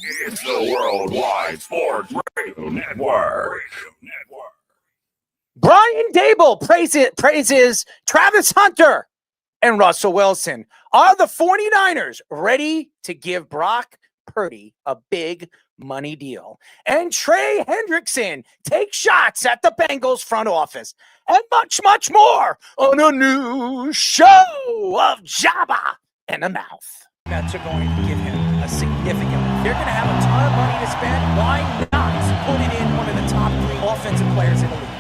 It's the Worldwide Sports Radio Network. Brian Daboll praises Travis Hunter and Russell Wilson. Are the 49ers ready to give Brock Purdy a big money deal? And Trey Hendrickson takes shots at the Bengals front office. And much, much more on a new show of Jabba and the Mouth. Mets are going to give him a significant. They're going to have a ton of money to spend. Why not put it in one of the top 3 offensive players in the league?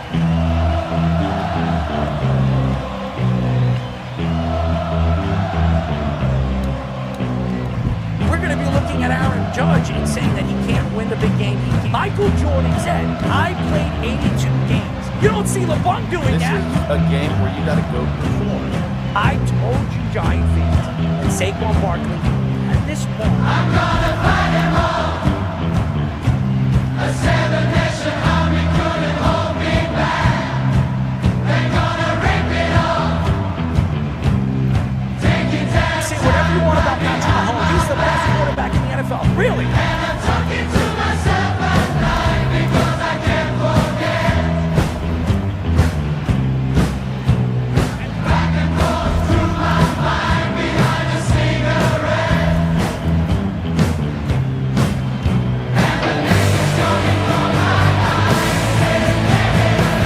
We're going to be looking at Aaron Judge and saying that he can't win the big game. Michael Jordan said, I played 82 games. You don't see LeBron doing that. This is a game where you got to go perform. I told you, Giant fans, and Saquon Barkley, at this point, I'm gonna fight them all. A 7-nation army couldn't hold me back. They're gonna rip it off. Taking time. Say whatever you want about Patrick Mahomes. He's the best quarterback in the NFL. Really? And I'm talking to myself at night because I can't forget. Back and forth through my mind behind a cigarette. And the name's coming from my eyes. Can't let it go.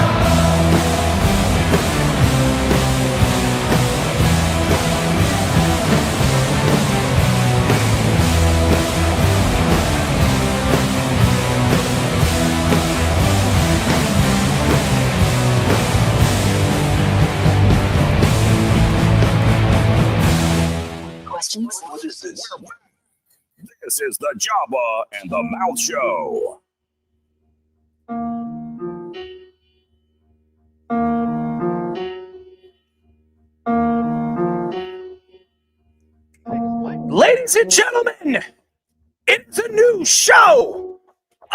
Questions? What is this? This is the Jabba and the Mouth Show. Ladies and gentlemen, it's a new show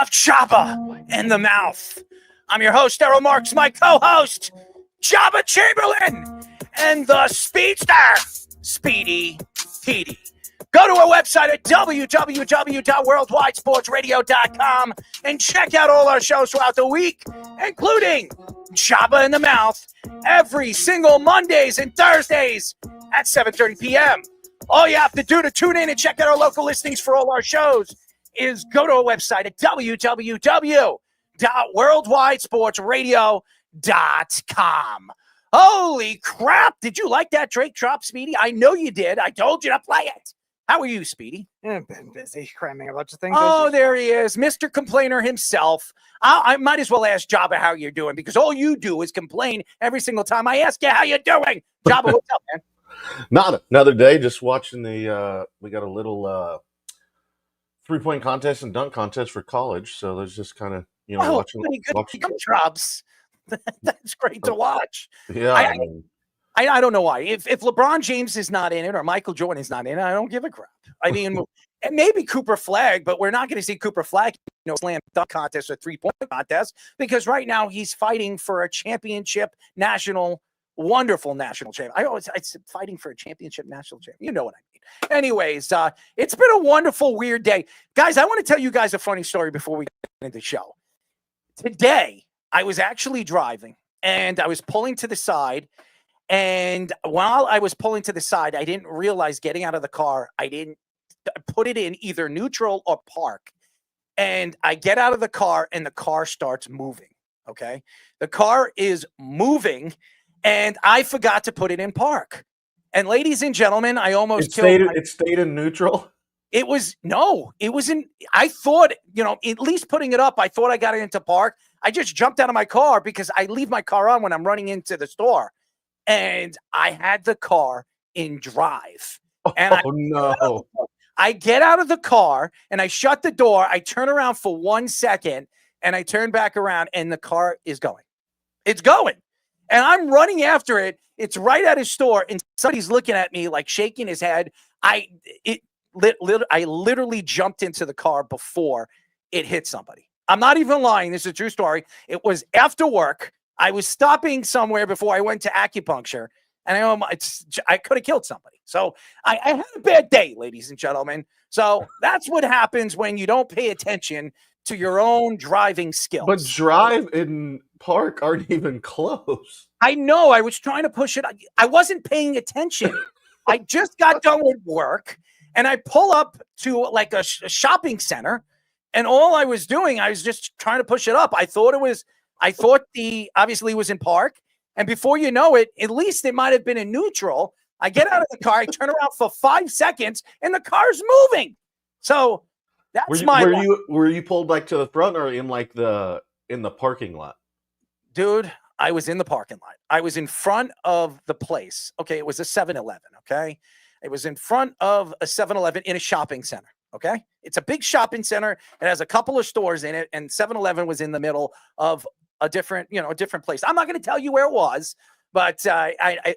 of Jabba and the Mouth. I'm your host, Errol Marks, my co-host, Jabba Chamberlain, and the speedster, Speedy Petey. Go to our website at www.worldwidesportsradio.com and check out all our shows throughout the week, including Jabba in the Mouth, every single Mondays and Thursdays at 7:30 p.m. All you have to do to tune in and check out our local listings for all our shows is go to our website at www.worldwidesportsradio.com. Holy crap. Did you like that Drake drop, Speedy? I know you did. I told you to play it. How are you, Speedy? I've been busy cramming a bunch of things. Oh, there he is, Mr. Complainer himself. I might as well ask Jabba how you're doing because all you do is complain every single time I ask you how you're doing. Jabba, what's up, man? Not another day, just watching the we got a little 3-point contest and dunk contest for college, so there's just kind of watching good drops. That's great to watch. Yeah, I don't know why. If LeBron James is not in it or Michael Jordan is not in it, I don't give a crap. I mean, and maybe Cooper Flagg, but we're not going to see Cooper Flagg, slam dunk contest or 3-point contest because right now he's fighting for a championship wonderful national champion. It's fighting for a championship national champion. You know what I mean. Anyways, it's been a wonderful, weird day. Guys, I want to tell you guys a funny story before we get into the show. Today, I was actually driving and I was pulling to the side. And while I was pulling to the side, I didn't realize getting out of the car, I didn't put it in either neutral or park. And I get out of the car and the car starts moving. Okay. The car is moving. And I forgot to put it in park. And ladies and gentlemen, I almost it stayed in neutral. It wasn't. I thought, at least putting it up, I thought I got it into park. I just jumped out of my car because I leave my car on when I'm running into the store. And I had the car in drive. And I get out of the car and I shut the door. I turn around for 1 second and I turn back around and the car is going. It's going. And I'm running after it. It's right at his store, and somebody's looking at me like shaking his head. I literally jumped into the car before it hit somebody. I'm not even lying. This is a true story. It was after work. I was stopping somewhere before I went to acupuncture, And I could have killed somebody. So I had a bad day, ladies and gentlemen. So that's what happens when you don't pay attention to your own driving skills. But drive and park aren't even close. I know. I was trying to push it. I wasn't paying attention. I just got done with work, and I pull up to like a shopping center, and all I was doing, I was just trying to push it up. I thought obviously was in park, and before you know it, at least it might have been in neutral. I get out of the car, I turn around for 5 seconds, and the car's moving. So that's were you pulled like to the front or in like in the parking lot? Dude, I was in the parking lot. I was in front of the place. Okay, it was a 7-Eleven, okay? It was in front of a 7-Eleven in a shopping center, okay? It's a big shopping center. It has a couple of stores in it, and 7-Eleven was in the middle of a different place. I'm not going to tell you where it was, but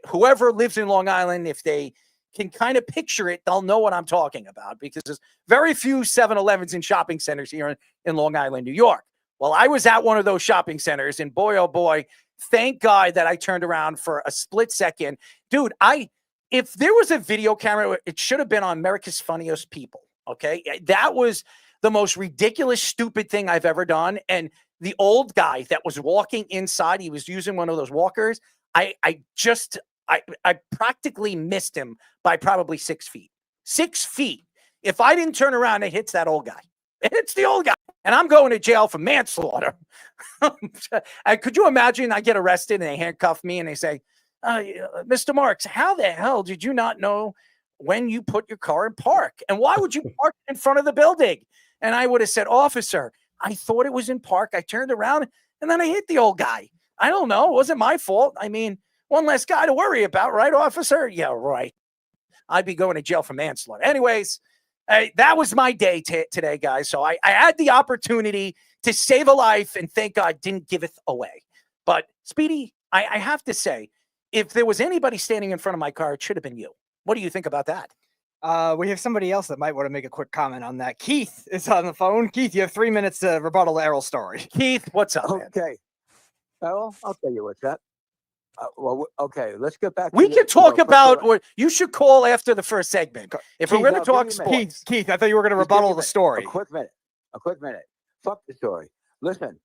whoever lives in Long Island, if they can kind of picture it, they'll know what I'm talking about, because there's very few 7-Elevens in shopping centers here in Long Island, New York. Well, I was at one of those shopping centers, and boy, oh boy, thank God that I turned around for a split second. Dude, if there was a video camera, it should have been on America's Funniest People, okay? That was the most ridiculous, stupid thing I've ever done. And the old guy that was walking inside, he was using one of those walkers. I practically missed him by probably 6 feet. 6 feet. If I didn't turn around, it hits that old guy. It hits the old guy. And I'm going to jail for manslaughter. Could you imagine I get arrested and they handcuff me and they say, Mr. Marks, how the hell did you not know when you put your car in park? And why would you park in front of the building? And I would have said, officer, I thought it was in park. I turned around and then I hit the old guy. I don't know. It wasn't my fault. I mean, one less guy to worry about, right, officer? Yeah, right. I'd be going to jail for manslaughter. Anyways, that was my day today, guys. So I had the opportunity to save a life, and thank God didn't give it away. But, Speedy, I have to say, if there was anybody standing in front of my car, it should have been you. What do you think about that? We have somebody else that might want to make a quick comment on that. Keith is on the phone. Keith, you have 3 minutes to rebuttal Errol's story. Keith, what's up, man? Okay. Errol, I'll tell you what's up. Okay, let's get back. We can talk about what you should call after the first segment. If we're going to talk sports. Keith, I thought you were going to rebuttal the story. A quick minute. Fuck the story. Listen,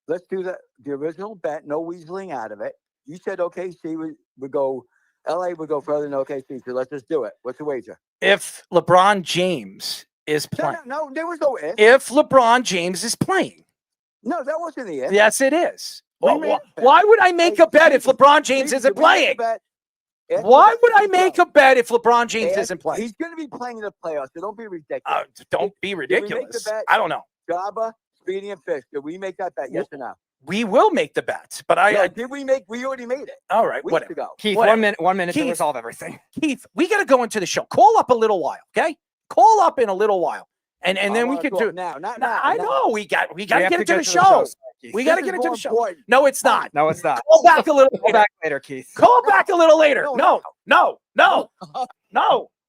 let's do the original bet. No weaseling out of it. You said OKC would go, LA would go further than OKC. So let's just do it. What's the wager? If LeBron James is playing. No, there was no if. If LeBron James is playing. No, that wasn't the if. Yes, it is. Why would I make a bet if LeBron James isn't playing? Why would I make a bet if LeBron James isn't playing? He's going to be playing in the playoffs, so don't be ridiculous. Don't be ridiculous. I don't know. Jabba, Speedy, and Fish. Did we make that bet? Yes or no? We will make the bet, but did we make? We already made it. All right, weeks ago. Keith, whatever. 1 minute to resolve everything. Keith, we got to go into the show. Call up a little while, okay? Call up in a little while, and then we can do it now. I know we got to get into the show. We got to get into the show. No, it's not. No, it's not. Call back a little later. Call back later, Keith. Call back a little later. No.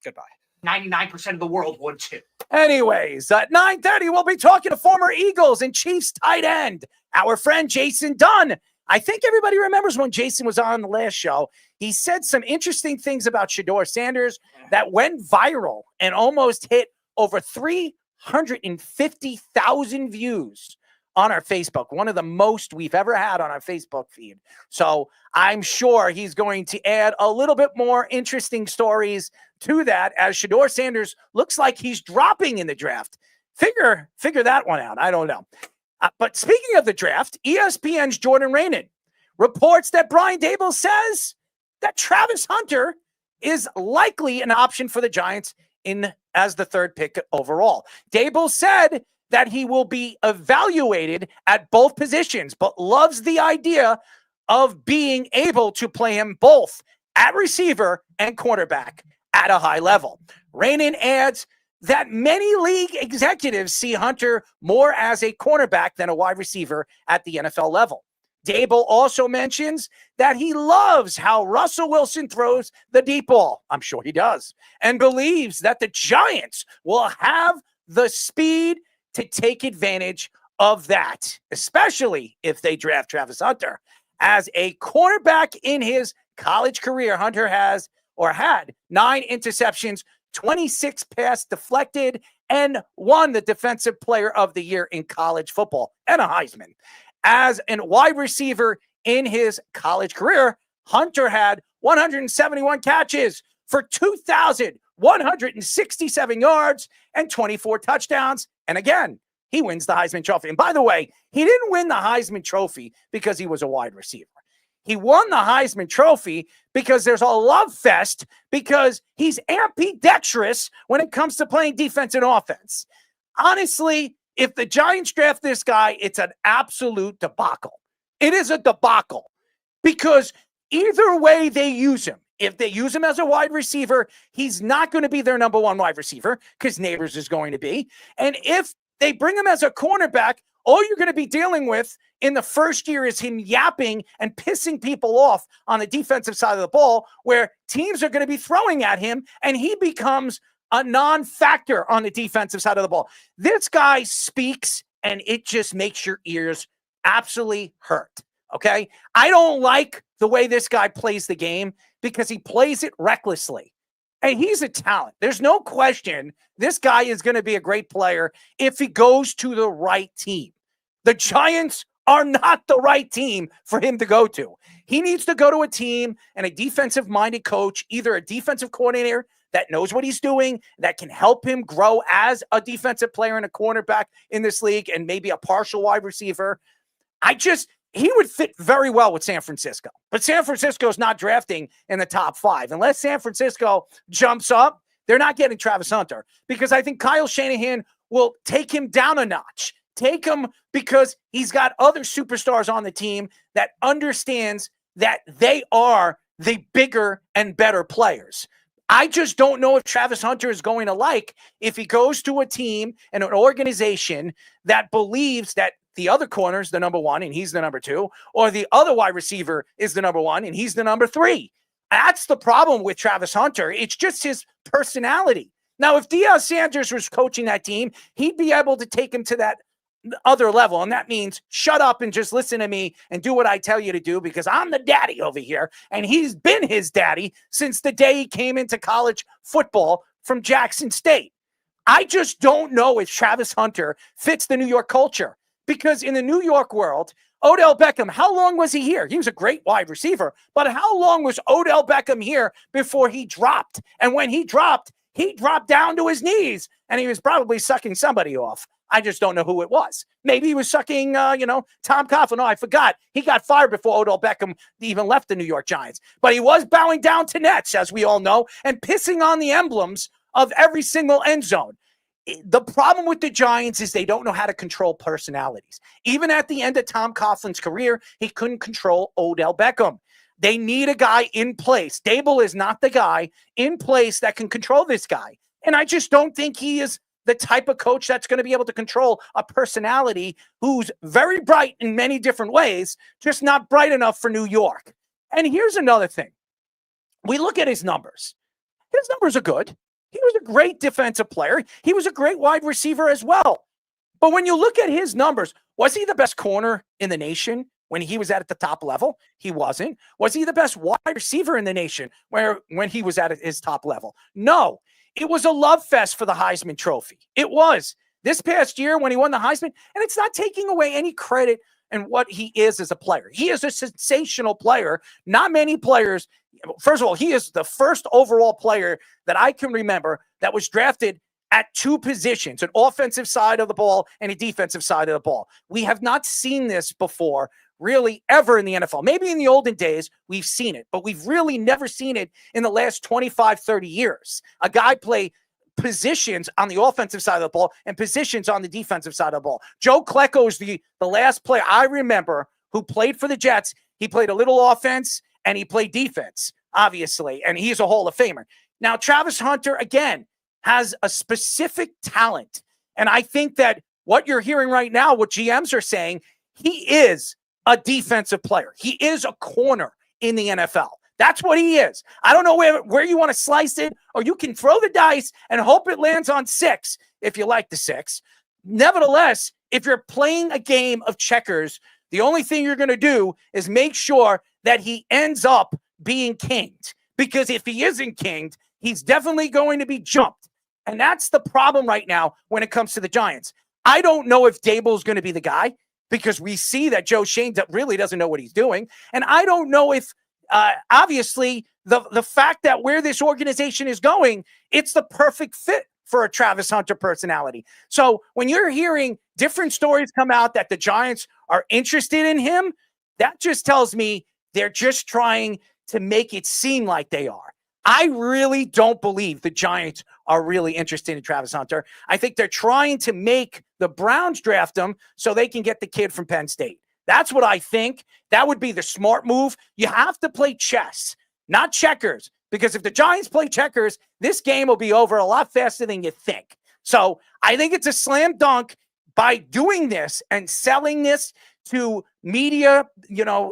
Goodbye. 99% of the world would too. Anyways, at 9:30, we'll be talking to former Eagles and Chiefs tight end, our friend Jason Dunn. I think everybody remembers when Jason was on the last show. He said some interesting things about Shedeur Sanders that went viral and almost hit over 350,000 views on our Facebook, one of the most we've ever had on our Facebook feed. So I'm sure he's going to add a little bit more interesting stories to that, as Shedeur Sanders looks like he's dropping in the draft. Figure that one out. I don't know. But speaking of the draft, ESPN's Jordan Raanan reports that Brian Daboll says that Travis Hunter is likely an option for the Giants as the third pick overall. Daboll said that he will be evaluated at both positions, but loves the idea of being able to play him both at receiver and quarterback at a high level. Raanan adds that many league executives see Hunter more as a cornerback than a wide receiver at the NFL level. Daboll also mentions that he loves how Russell Wilson throws the deep ball. I'm sure he does. And believes that the Giants will have the speed to take advantage of that, especially if they draft Travis Hunter as a cornerback in his college career, Hunter has or had 9 interceptions, 26 pass deflected, and won the Defensive Player of the Year in college football and a Heisman. As a wide receiver in his college career, Hunter had 171 catches for 2,167 yards and 24 touchdowns. And again, he wins the Heisman Trophy. And by the way, he didn't win the Heisman Trophy because he was a wide receiver. He won the Heisman Trophy because there's a love fest because he's ambidextrous when it comes to playing defense and offense. Honestly, if the Giants draft this guy, it's an absolute debacle. It is a debacle because either way they use him, if they use him as a wide receiver, he's not going to be their number 1 wide receiver because Neighbors is going to be. And if they bring him as a cornerback, all you're going to be dealing with in the first year is him yapping and pissing people off on the defensive side of the ball, where teams are going to be throwing at him and he becomes a non-factor on the defensive side of the ball. This guy speaks and it just makes your ears absolutely hurt. Okay. I don't like the way this guy plays the game because he plays it recklessly. And he's a talent. There's no question this guy is going to be a great player if he goes to the right team. The Giants are not the right team for him to go to. He needs to go to a team and a defensive-minded coach, either a defensive coordinator that knows what he's doing, that can help him grow as a defensive player and a cornerback in this league, and maybe a partial wide receiver. He would fit very well with San Francisco. But San Francisco's not drafting in the top 5. Unless San Francisco jumps up, they're not getting Travis Hunter because I think Kyle Shanahan will take him down a notch. Take him because he's got other superstars on the team that understands that they are the bigger and better players. I just don't know if Travis Hunter is going to like if he goes to a team and an organization that believes that the other corner is the number 1 and he's the number 2, or the other wide receiver is the number 1 and he's the number 3. That's the problem with Travis Hunter. It's just his personality. Now, if Deion Sanders was coaching that team, he'd be able to take him to that other level. And that means shut up and just listen to me and do what I tell you to do because I'm the daddy over here. And he's been his daddy since the day he came into college football from Jackson State. I just don't know if Travis Hunter fits the New York culture because in the New York world, Odell Beckham, how long was he here? He was a great wide receiver, but how long was Odell Beckham here before he dropped? And when he dropped down to his knees and he was probably sucking somebody off. I just don't know who it was. Maybe he was sucking, Tom Coughlin. No, I forgot. He got fired before Odell Beckham even left the New York Giants. But he was bowing down to nets, as we all know, and pissing on the emblems of every single end zone. The problem with the Giants is they don't know how to control personalities. Even at the end of Tom Coughlin's career, he couldn't control Odell Beckham. They need a guy in place. Daboll is not the guy in place that can control this guy. And I just don't think he is the type of coach that's going to be able to control a personality who's very bright in many different ways, just not bright enough for New York. And here's another thing. We look at his numbers. His numbers are good. He was a great defensive player. He was a great wide receiver as well. But when you look at his numbers, was he the best corner in the nation when he was at the top level? He wasn't. Was he the best wide receiver in the nation when he was at his top level? No. It was a love fest for the Heisman Trophy. It was. This past year when he won the Heisman, and it's not taking away any credit and what he is as a player. He is a sensational player. Not many players. First of all, he is the first overall player that I can remember that was drafted at 2 positions, an offensive side of the ball and a defensive side of the ball. We have not seen this before, really, ever in the NFL. Maybe in the olden days, we've seen it, but we've really never seen it in the last 25, 30 years. A guy play positions on the offensive side of the ball and positions on the defensive side of the ball. Joe Klecko is the last player I remember who played for the Jets. He played a little offense and he played defense, obviously, and he's a Hall of Famer. Now, Travis Hunter, again, has a specific talent, and I think that what you're hearing right now, what GMs are saying, he is a defensive player. He is a corner in the NFL. That's what he is. I don't know where you want to slice it, or you can throw the dice and hope it lands on 6 if you like the 6. Nevertheless, if you're playing a game of checkers, the only thing you're going to do is make sure that he ends up being kinged, because if he isn't kinged, he's definitely going to be jumped. And that's the problem right now when it comes to the Giants. I don't know if Daboll's going to be the guy, because we see that Joe Shane really doesn't know what he's doing. And I don't know if, obviously, the fact that where this organization is going, it's the perfect fit for a Travis Hunter personality. So when you're hearing different stories come out that the Giants are interested in him, that just tells me they're just trying to make it seem like they are. I really don't believe the Giants are really interested in Travis Hunter. I think they're trying to make the Browns draft him so they can get the kid from Penn State. That's what I think. That would be the smart move. You have to play chess, not checkers, because if the Giants play checkers, this game will be over a lot faster than you think. So I think it's a slam dunk by doing this and selling this to media,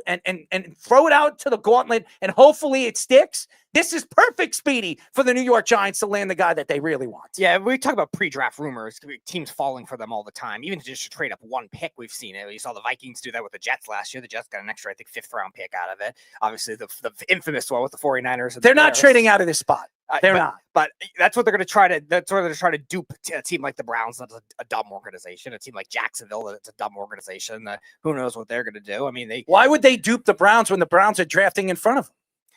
and throw it out to the gauntlet, and hopefully it sticks. This is perfect, Speedy, for the New York Giants to land the guy that they really want. Yeah, we talk about pre-draft rumors, teams falling for them all the time. Even just to trade up one pick, we've seen it. You saw the Vikings do that with the Jets last year. The Jets got an extra, I think, 5th-round pick out of it. Obviously, the infamous one with the 49ers. They're not trading out of this spot. They're not. But that's what they're going to try to. That's what they're trying to dupe a team like the Browns. That's a dumb organization. A team like Jacksonville. That's a dumb organization. Who knows what they're going to do? I mean, why would they dupe the Browns when the Browns are drafting in front of them?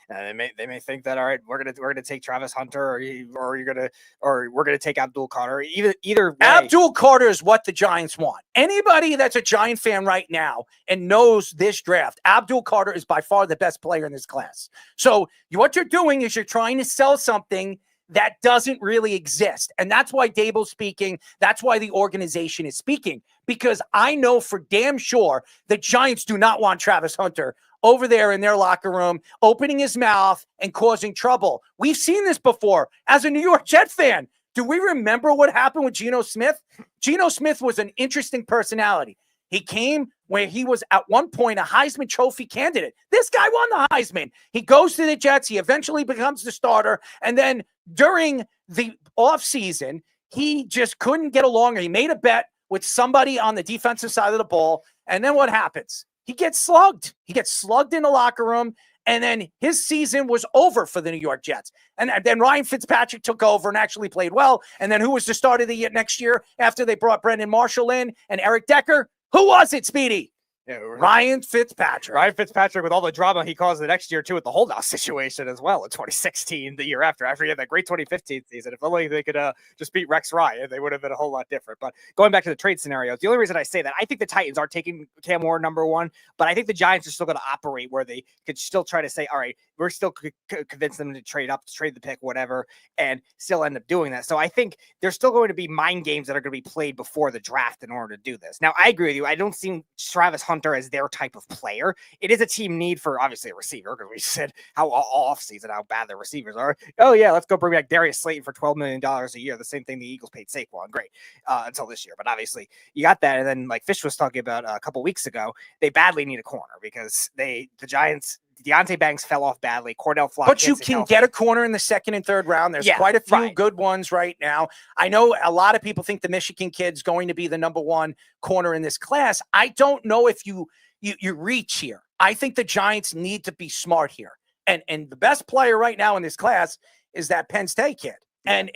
They may think that, all right, we're gonna take Travis Hunter, or we're gonna take Abdul Carter. Either way. Abdul Carter is what the Giants want. Anybody that's a Giant fan right now and knows this draft, Abdul Carter is by far the best player in this class. So what you're doing is you're trying to sell something that doesn't really exist. And that's why Daboll's speaking. That's why the organization is speaking, because I know for damn sure the Giants do not want Travis Hunter over there in their locker room, opening his mouth and causing trouble. We've seen this before. As a New York Jet fan, do we remember what happened with Geno Smith? Geno Smith was an interesting personality. He came where he was at one point a Heisman Trophy candidate. This guy won the Heisman. He goes to the Jets. He eventually becomes the starter. And then during the offseason, he just couldn't get along. He made a bet with somebody on the defensive side of the ball. And then what happens? He gets slugged. He gets slugged in the locker room. And then his season was over for the New York Jets. And then Ryan Fitzpatrick took over and actually played well. And then who was the start of the year next year after they brought Brendan Marshall in and Eric Decker? Who was it, Speedy? Yeah, Ryan Fitzpatrick. Ryan Fitzpatrick, with all the drama he caused the next year, too, with the holdout situation as well in 2016, the year after he had that great 2015 season. If only they could just beat Rex Ryan, they would have been a whole lot different. But going back to the trade scenarios, the only reason I say that, I think the Titans are taking Cam Ward number one, but I think the Giants are still going to operate where they could still try to say, all right, we're still convince them to trade up, to trade the pick, whatever, and still end up doing that. So I think there's still going to be mind games that are going to be played before the draft in order to do this. Now, I agree with you. I don't see Travis Hunter as their type of player. It is a team need for, obviously, a receiver, because we said how all offseason how bad the receivers are. Oh, yeah, let's go bring back Darius Slayton for $12 million a year. The same thing the Eagles paid Saquon. Great. Until this year. But obviously, you got that. And then, like Fish was talking about a couple weeks ago, they badly need a corner because the Giants, Deonte Banks fell off badly. Cordell Flott. But you can get a corner in the second and third round. There's quite a few good ones right now. I know a lot of people think the Michigan kid's going to be the number one corner in this class. I don't know if you reach here. I think the Giants need to be smart here. And the best player right now in this class is that Penn State kid. And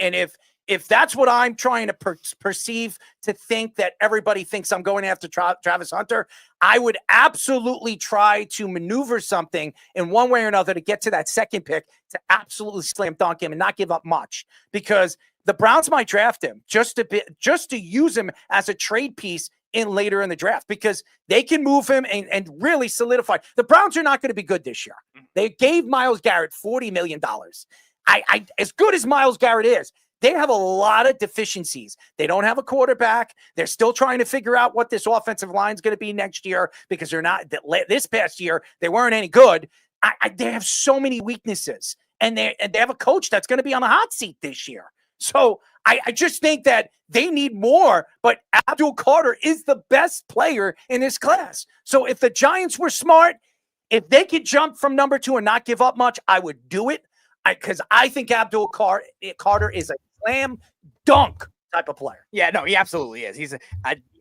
if that's what I'm trying to perceive, to think that everybody thinks I'm going after Travis Hunter, I would absolutely try to maneuver something in one way or another to get to that second pick to absolutely slam dunk him and not give up much, because the Browns might draft him just to use him as a trade piece in later in the draft, because they can move him and really solidify. The Browns are not going to be good this year. They gave Myles Garrett $40 million. As good as Myles Garrett is, they have a lot of deficiencies. They don't have a quarterback. They're still trying to figure out what this offensive line is going to be next year, because they're not. This past year, they weren't any good. They have so many weaknesses, and they have a coach that's going to be on the hot seat this year. So I just think that they need more, but Abdul Carter is the best player in this class. So if the Giants were smart, if they could jump from number 2 and not give up much, I would do it, because I think Abdul Carter is a slam dunk type of player. Yeah, no, he absolutely is. He's an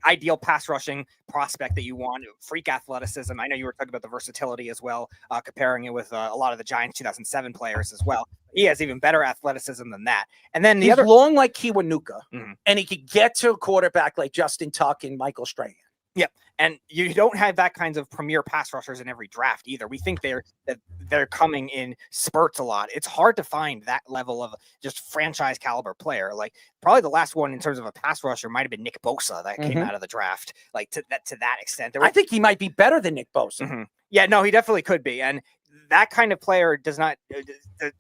ideal pass rushing prospect that you want. Freak athleticism. I know you were talking about the versatility as well, comparing it with a lot of the Giants 2007 players as well. He has even better athleticism than that. And then the He's other long like Kiwanuka, Mhm. and he could get to a quarterback like Justin Tuck and Michael Strahan. Yep. And you don't have that kinds of premier pass rushers in every draft either. We think they're coming in spurts a lot. It's hard to find that level of just franchise caliber player. Like probably the last one in terms of a pass rusher might have been Nick Bosa that came out of the draft. Like to that extent. I think he might be better than Nick Bosa. Mhm. Yeah, no, he definitely could be. And that kind of player does not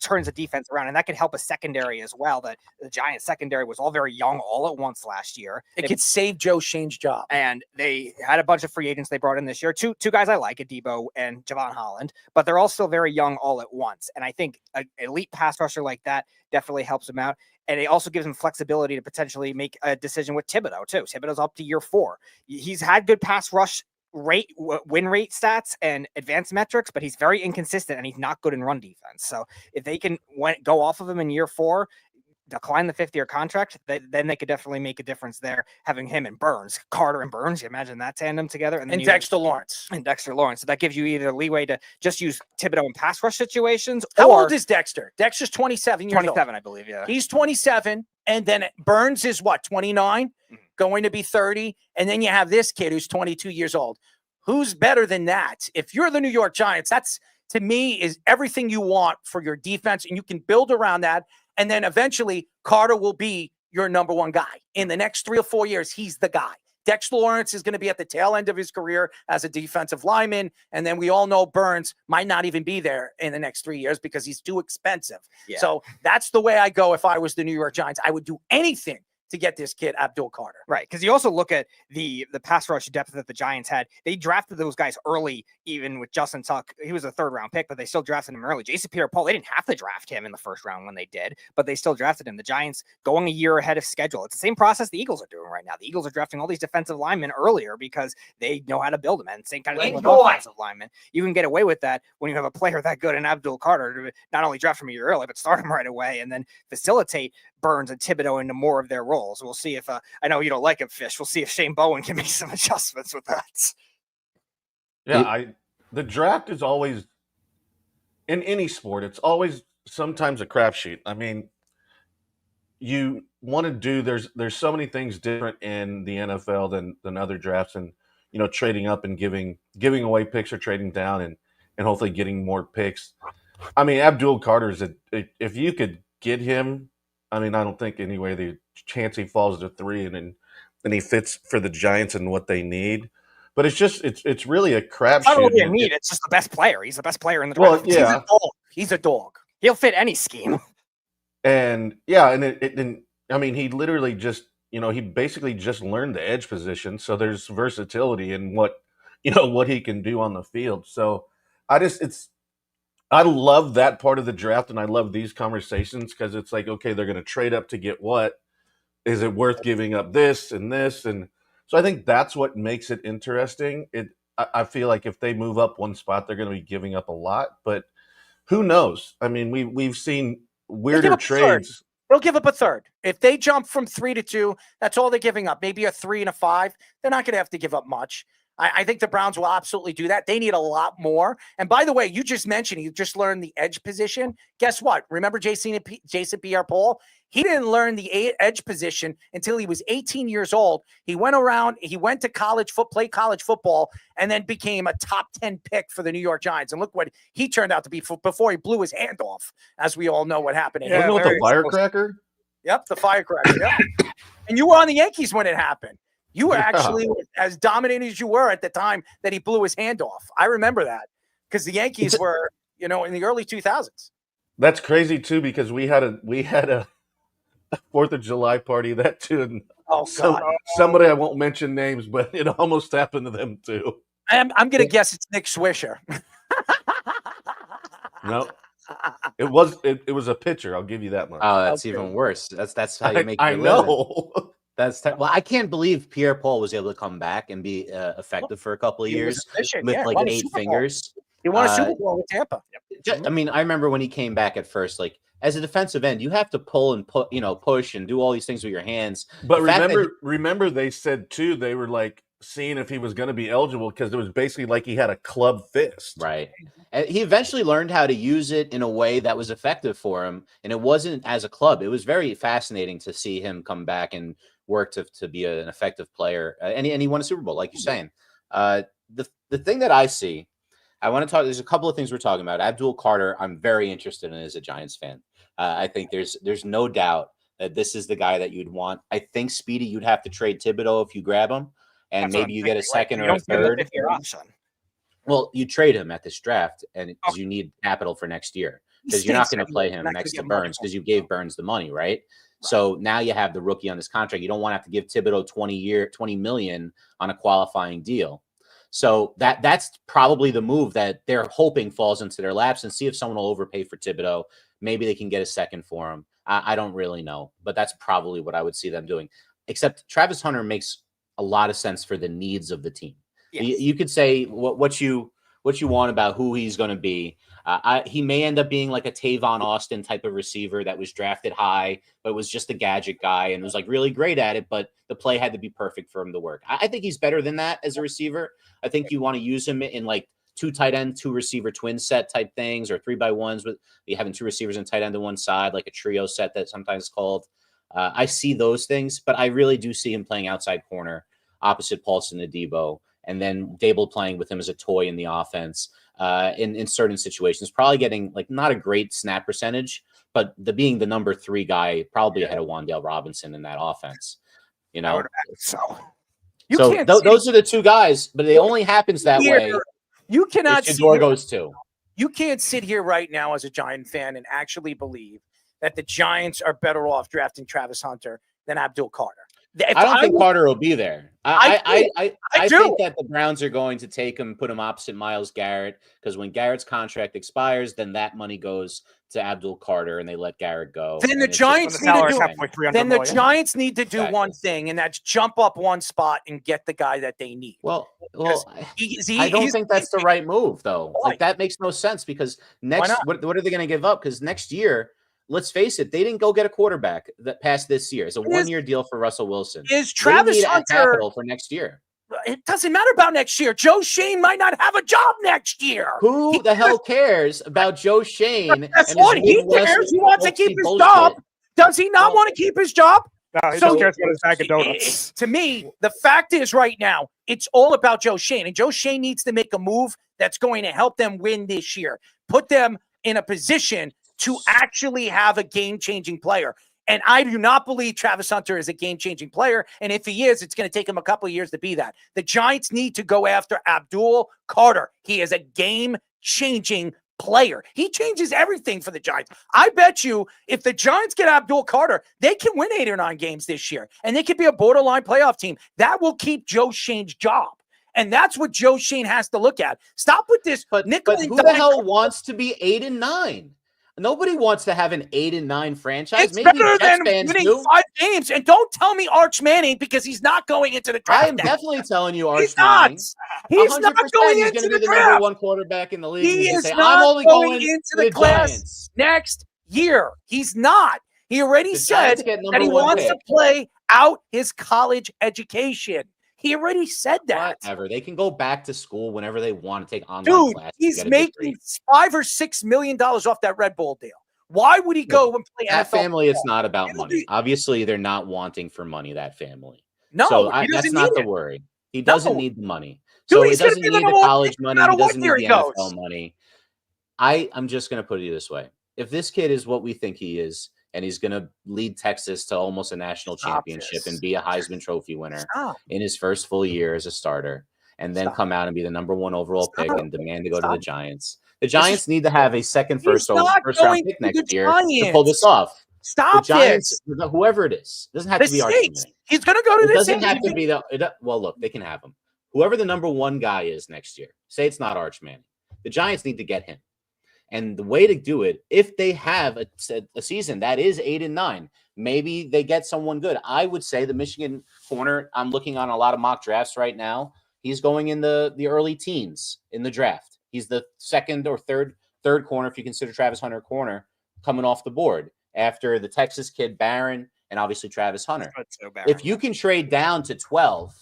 turns the defense around, and that could help a secondary as well. That the Giants secondary was all very young all at once last year. It could save Joe Shane's job. And they had a bunch of free agents they brought in this year. Two guys I like, Deebo and Javon Holland, but they're all still very young all at once. And I think an elite pass rusher like that definitely helps them out. And it also gives him flexibility to potentially make a decision with Thibodeau too. Thibodeau's up to year 4. He's had good pass rush win rate stats and advanced metrics, but he's very inconsistent and he's not good in run defense. So if they can go off of him in year 4, decline the 5th-year contract, then they could definitely make a difference there. Having him and Burns, Carter and Burns, you imagine that tandem together, and then Dexter Lawrence. And Dexter Lawrence. So that gives you either leeway to just use Thibodeau in pass rush situations. How or old is Dexter? Dexter's 27 years 27, old. I believe. Yeah, He's 27, and then Burns is what, 29, going to be 30, and then you have this kid who's 22 years old. Who's better than that? If you're the New York Giants, that's, to me, is everything you want for your defense, and you can build around that. And then eventually Carter will be your number one guy. In the next 3 or 4 years, he's the guy. Dexter Lawrence is going to be at the tail end of his career as a defensive lineman. And then we all know Burns might not even be there in the next 3 years because he's too expensive. Yeah. So that's the way I go if I was the New York Giants. I would do anything to get this kid Abdul Carter. Right, because you also look at the pass rush depth that the Giants had. They drafted those guys early, even with Justin Tuck. He was a 3rd-round pick, but they still drafted him early. Jason Pierre-Paul, they didn't have to draft him in the 1st round when they did, but they still drafted him. The Giants going a year ahead of schedule. It's the same process the Eagles are doing right now. The Eagles are drafting all these defensive linemen earlier because they know how to build them. And same kind of thing with offensive linemen. You can get away with that when you have a player that good in Abdul Carter to not only draft him a year early, but start him right away and then facilitate Burns and Thibodeau into more of their roles. We'll see if I know you don't like him, Fish. We'll see if Shane Bowen can make some adjustments with that. Yeah, the draft is always, in any sport, it's always sometimes a crapshoot. I mean, you want to do, there's so many things different in the NFL than other drafts, and trading up and giving away picks or trading down and hopefully getting more picks. I mean, Abdul Carter's if you could get him, I mean, I don't think anyway the chance he falls to 3 and he fits for the Giants and what they need. But it's really a crapshoot. I don't know what you need. It's just the best player. He's the best player in the draft. Well, yeah, He's a dog. He'll fit any scheme. And yeah, and I mean, he literally just he basically just learned the edge position. So there's versatility in what he can do on the field. So I love that part of the draft, and I love these conversations because it's like, okay, they're going to trade up to get what? Is it worth giving up this and this? And so I think that's what makes it interesting. I feel like if they move up one spot, they're going to be giving up a lot, but who knows? I mean, we've seen weirder trades. They'll give up a 3rd. If they jump from 3 to 2, that's all they're giving up. Maybe a 3 and a 5. They're not going to have to give up much. I think the Browns will absolutely do that. They need a lot more. And by the way, you just mentioned you just learned the edge position. Guess what? Remember Jason Pierre-Paul? He didn't learn the edge position until he was 18 years old. He went to college, played college football, and then became a top 10 pick for the New York Giants. And look what he turned out to be before he blew his hand off, as we all know what happened. Wasn't it with the firecracker? Yep, the firecracker. Yep. And you were on the Yankees when it happened. You were actually as dominant as you were at the time that he blew his hand off. I remember that because the Yankees were, in the early 2000s. That's crazy too, because we had a 4th of July party that too. And somebody, I won't mention names, but it almost happened to them too. I'm going to guess it's Nick Swisher. No, it was a pitcher. I'll give you that much. Oh, that's even worse. That's how you make. I know. Well, I can't believe Pierre-Paul was able to come back and be effective for a couple of years with like 8 fingers. He won a Super Bowl with Tampa. I mean, I remember when he came back at first, like as a defensive end, you have to pull and push and do all these things with your hands. But The fact that remember they said too, they were like seeing if he was going to be eligible because it was basically like he had a club fist. Right. And he eventually learned how to use it in a way that was effective for him. And it wasn't as a club. It was very fascinating to see him come back and work to be an effective player. And he won a Super Bowl, like you're saying. The thing that I see, I want to talk, there's a couple of things we're talking about. Abdul Carter, I'm very interested in as a Giants fan. I think there's no doubt that this is the guy that you'd want. I think Speedy, you'd have to trade Thibodeau if you grab him. And maybe you get a second or a third. Well, you trade him at this draft, and because you need capital for next year, because you're not going to play him next to Burns because you gave Burns the money, right? So now you have the rookie on this contract. You don't want to have to give Thibodeau $20 million on a qualifying deal. So that's probably the move that they're hoping falls into their laps, and see if someone will overpay for Thibodeau. Maybe they can get a second for him. I don't really know, but that's probably what I would see them doing. Except Travis Hunter makes a lot of sense for the needs of the team. Yes. You could say what you want about who he's going to be. He may end up being like a Tavon Austin type of receiver that was drafted high, but was just a gadget guy and was like really great at it, but the play had to be perfect for him to work. I think he's better than that as a receiver. I think you want to use him in like 2 tight end, 2 receiver twin set type things, or 3x1s with you having 2 receivers and tight end to one side, like a trio set that sometimes is called. I see those things, but I really do see him playing outside corner opposite Paulson and Deebo, and then Daboll playing with him as a toy in the offense in certain situations, probably getting like not a great snap percentage, but being the number 3 guy, probably ahead of Wan'Dale Robinson in that offense. You know, those are the 2 guys, but it only happens that way. You cannot see goes too. You can't sit here right now as a Giant fan and actually believe that the Giants are better off drafting Travis Hunter than Abdul Carter. I don't think Carter will be there. I think that the Browns are going to take him, put him opposite Myles Garrett, because when Garrett's contract expires, then that money goes to Abdul Carter, and they let Garrett go. Then the Giants need to do one thing, and that's jump up one spot and get the guy that they need. Well, I don't think that's the right move, though. Like that makes no sense, because what are they going to give up? Because next year, let's face it, they didn't go get a quarterback that passed this year. It's a 1-year deal for Russell Wilson. Is Travis Hunter capital for next year? It doesn't matter about next year. Joe Shane might not have a job next year. Who the hell cares about Joe Shane? That's what he cares. He wants to keep his job. Does he not want to keep his job? No, he just cares about his bag of donuts. To me, the fact is right now, it's all about Joe Shane. And Joe Shane needs to make a move that's going to help them win this year. Put them in a position to actually have a game-changing player. And I do not believe Travis Hunter is a game-changing player. And if he is, it's going to take him a couple of years to be that. The Giants need to go after Abdul Carter. He is a game-changing player. He changes everything for the Giants. I bet you if the Giants get Abdul Carter, they can win 8 or 9 games this year. And they could be a borderline playoff team. That will keep Joe Shane's job. And that's what Joe Shane has to look at. Stop with this. But who the hell wants to be 8-9? Nobody wants to have an 8-9 franchise. It's maybe better than winning 5 games. And don't tell me Arch Manning, because he's not going into the draft. I am definitely telling you, Arch he's Manning. He's not going into the the draft. Number 1 quarterback in the league. He is not going into the class Giants next year. He's not. He already said that he wants to play out his college education. He already said that. Whatever. They can go back to school whenever they want to take online classes. He's making $5 or $6 million off that Red Bull deal. Why would he go and play that NFL family? It's not about money. Obviously, they're not wanting for money. That family. No, so that's not the worry. He doesn't need the money. So he doesn't need the college money. He doesn't need the NFL money. I'm just going to put it this way: if this kid is what we think he is, and he's going to lead Texas to almost a national championship and be a Heisman Trophy winner in his first full year as a starter, and then come out and be the number 1 overall pick and demand to go to the Giants. The Giants need to have a first round pick next year to pull this off. Stop the Giants, whoever it is. Doesn't have to be Arch Manning. He's going to go to the doesn't have to be well, look, they can have him. Whoever the number 1 guy is next year, say it's not Arch Manning. The Giants need to get him. And the way to do it, if they have a season that is 8-9, maybe they get someone good. I would say the Michigan corner, I'm looking on a lot of mock drafts right now. He's going in the early teens in the draft. He's the second or third corner, if you consider Travis Hunter corner, coming off the board after the Texas kid Barron and obviously Travis Hunter. If you can trade down to 12,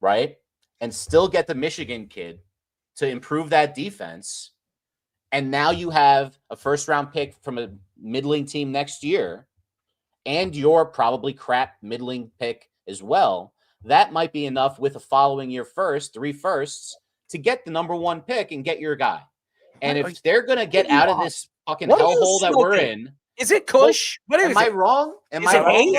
right, and still get the Michigan kid to improve that defense, and now you have a first-round pick from a middling team next year, and your probably crap middling pick as well, that might be enough with a following year first, 3 firsts, to get the number 1 pick and get your guy. And if they're going to get out of this fucking hellhole that we're in. Is it Kush? What am I wrong? Am I wrong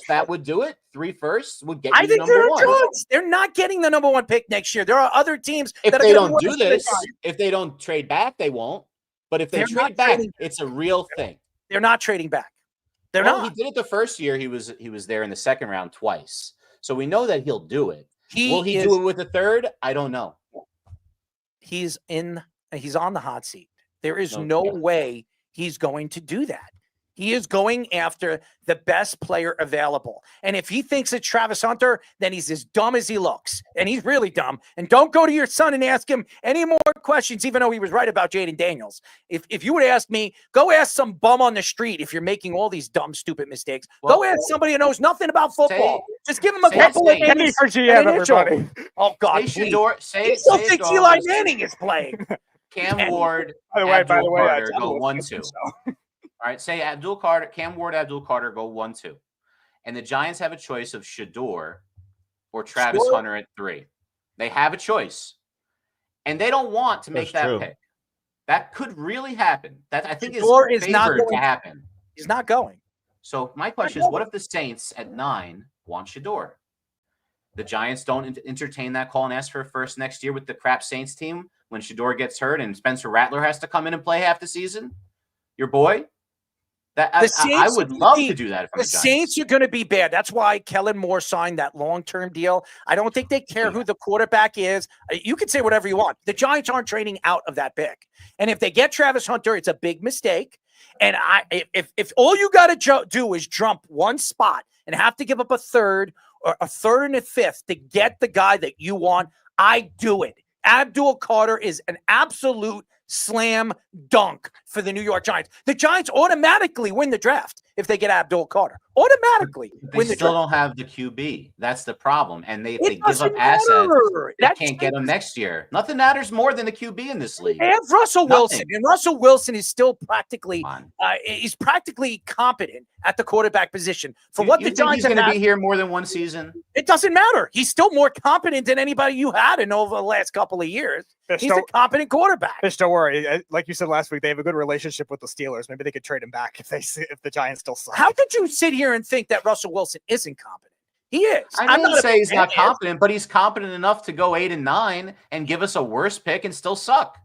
that would do it? 3 firsts would get you number 1. They're not getting the number 1 pick next year. There are other teams if that they don't do this. If they don't trade back, they won't. But if they trade back, it's a real thing. They're not trading back. They're not. He did it the first year. He was there in the second round twice. So we know that he'll do it. Will he do it with the third? I don't know. He's on the hot seat. There is no way he's going to do that. He is going after the best player available. And if he thinks it's Travis Hunter, then he's as dumb as he looks. And he's really dumb. And don't go to your son and ask him any more questions, even though he was right about Jaden Daniels. If you would ask me, go ask some bum on the street if you're making all these dumb, stupid mistakes. Go ask somebody who knows nothing about football. Just give him a couple of innings for GM, everybody. Oh, God. He still thinks Eli Manning is playing. Cam Ward, by the way, Carter go 1-2. All right, say Cam Ward, Abdul Carter go 1-2. And the Giants have a choice of Shador or Travis Hunter at 3. They have a choice. And they don't want to make that pick. That could really happen. That I think Shador is favored to happen. He's not going. So my question is, what if the Saints at 9 want Shador? The Giants don't entertain that call and ask for a first next year with the crap Saints team when Shador gets hurt and Spencer Rattler has to come in and play half the season? Your boy? I would love to do that. The Saints are going to be bad. That's why Kellen Moore signed that long-term deal. I don't think they care who the quarterback is. You can say whatever you want. The Giants aren't trading out of that pick. And if they get Travis Hunter, it's a big mistake. And if all you got to do is jump 1 spot and have to give up a third or a third and a fifth to get the guy that you want, I do it. Abdul Carter is an absolute slam dunk for the New York Giants. The Giants automatically win the draft if they get Abdul Carter. Automatically win the draft. They still don't have the QB. That's the problem. And if they give up assets, they can't get them next year. Nothing matters more than the QB in this league. They have Russell Wilson, and Russell Wilson is still practically he's practically competent at the quarterback position. For what the Giants he's going to be here more than 1 season? It doesn't matter. He's still more competent than anybody you had in over the last couple of years. He's a competent quarterback. Fish, don't worry. Like you said last week, they have a good relationship with the Steelers. Maybe they could trade him back if the Giants still suck. How could you sit here and think that Russell Wilson isn't competent? He is. I'm not say he's not competent, but he's competent enough to go 8 and 9 and give us a worse pick and still suck.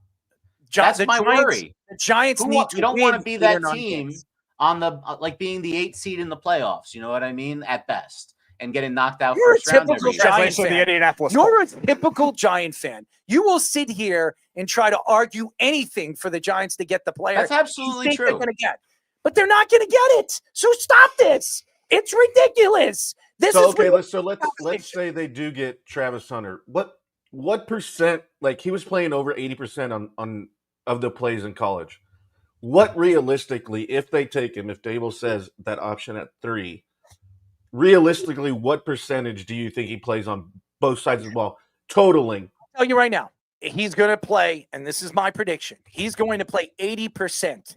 That's my worry. The Giants need to. You don't want to be that team on the being the 8th seed in the playoffs. You know what I mean? At best. And getting knocked out first round every year. You're a typical Giant fan. You will sit here and try to argue anything for the Giants to get the player. That's absolutely true. They're going to get, but they're not going to get it. So stop this. It's ridiculous. Let's say they do get Travis Hunter. What percent? Like he was playing over 80% on of the plays in college. What realistically, if they take him, if Daboll says that option at 3? Realistically, what percentage do you think he plays on both sides of the ball, totaling? I'll tell you right now, he's going to play, and this is my prediction, he's going to play 80%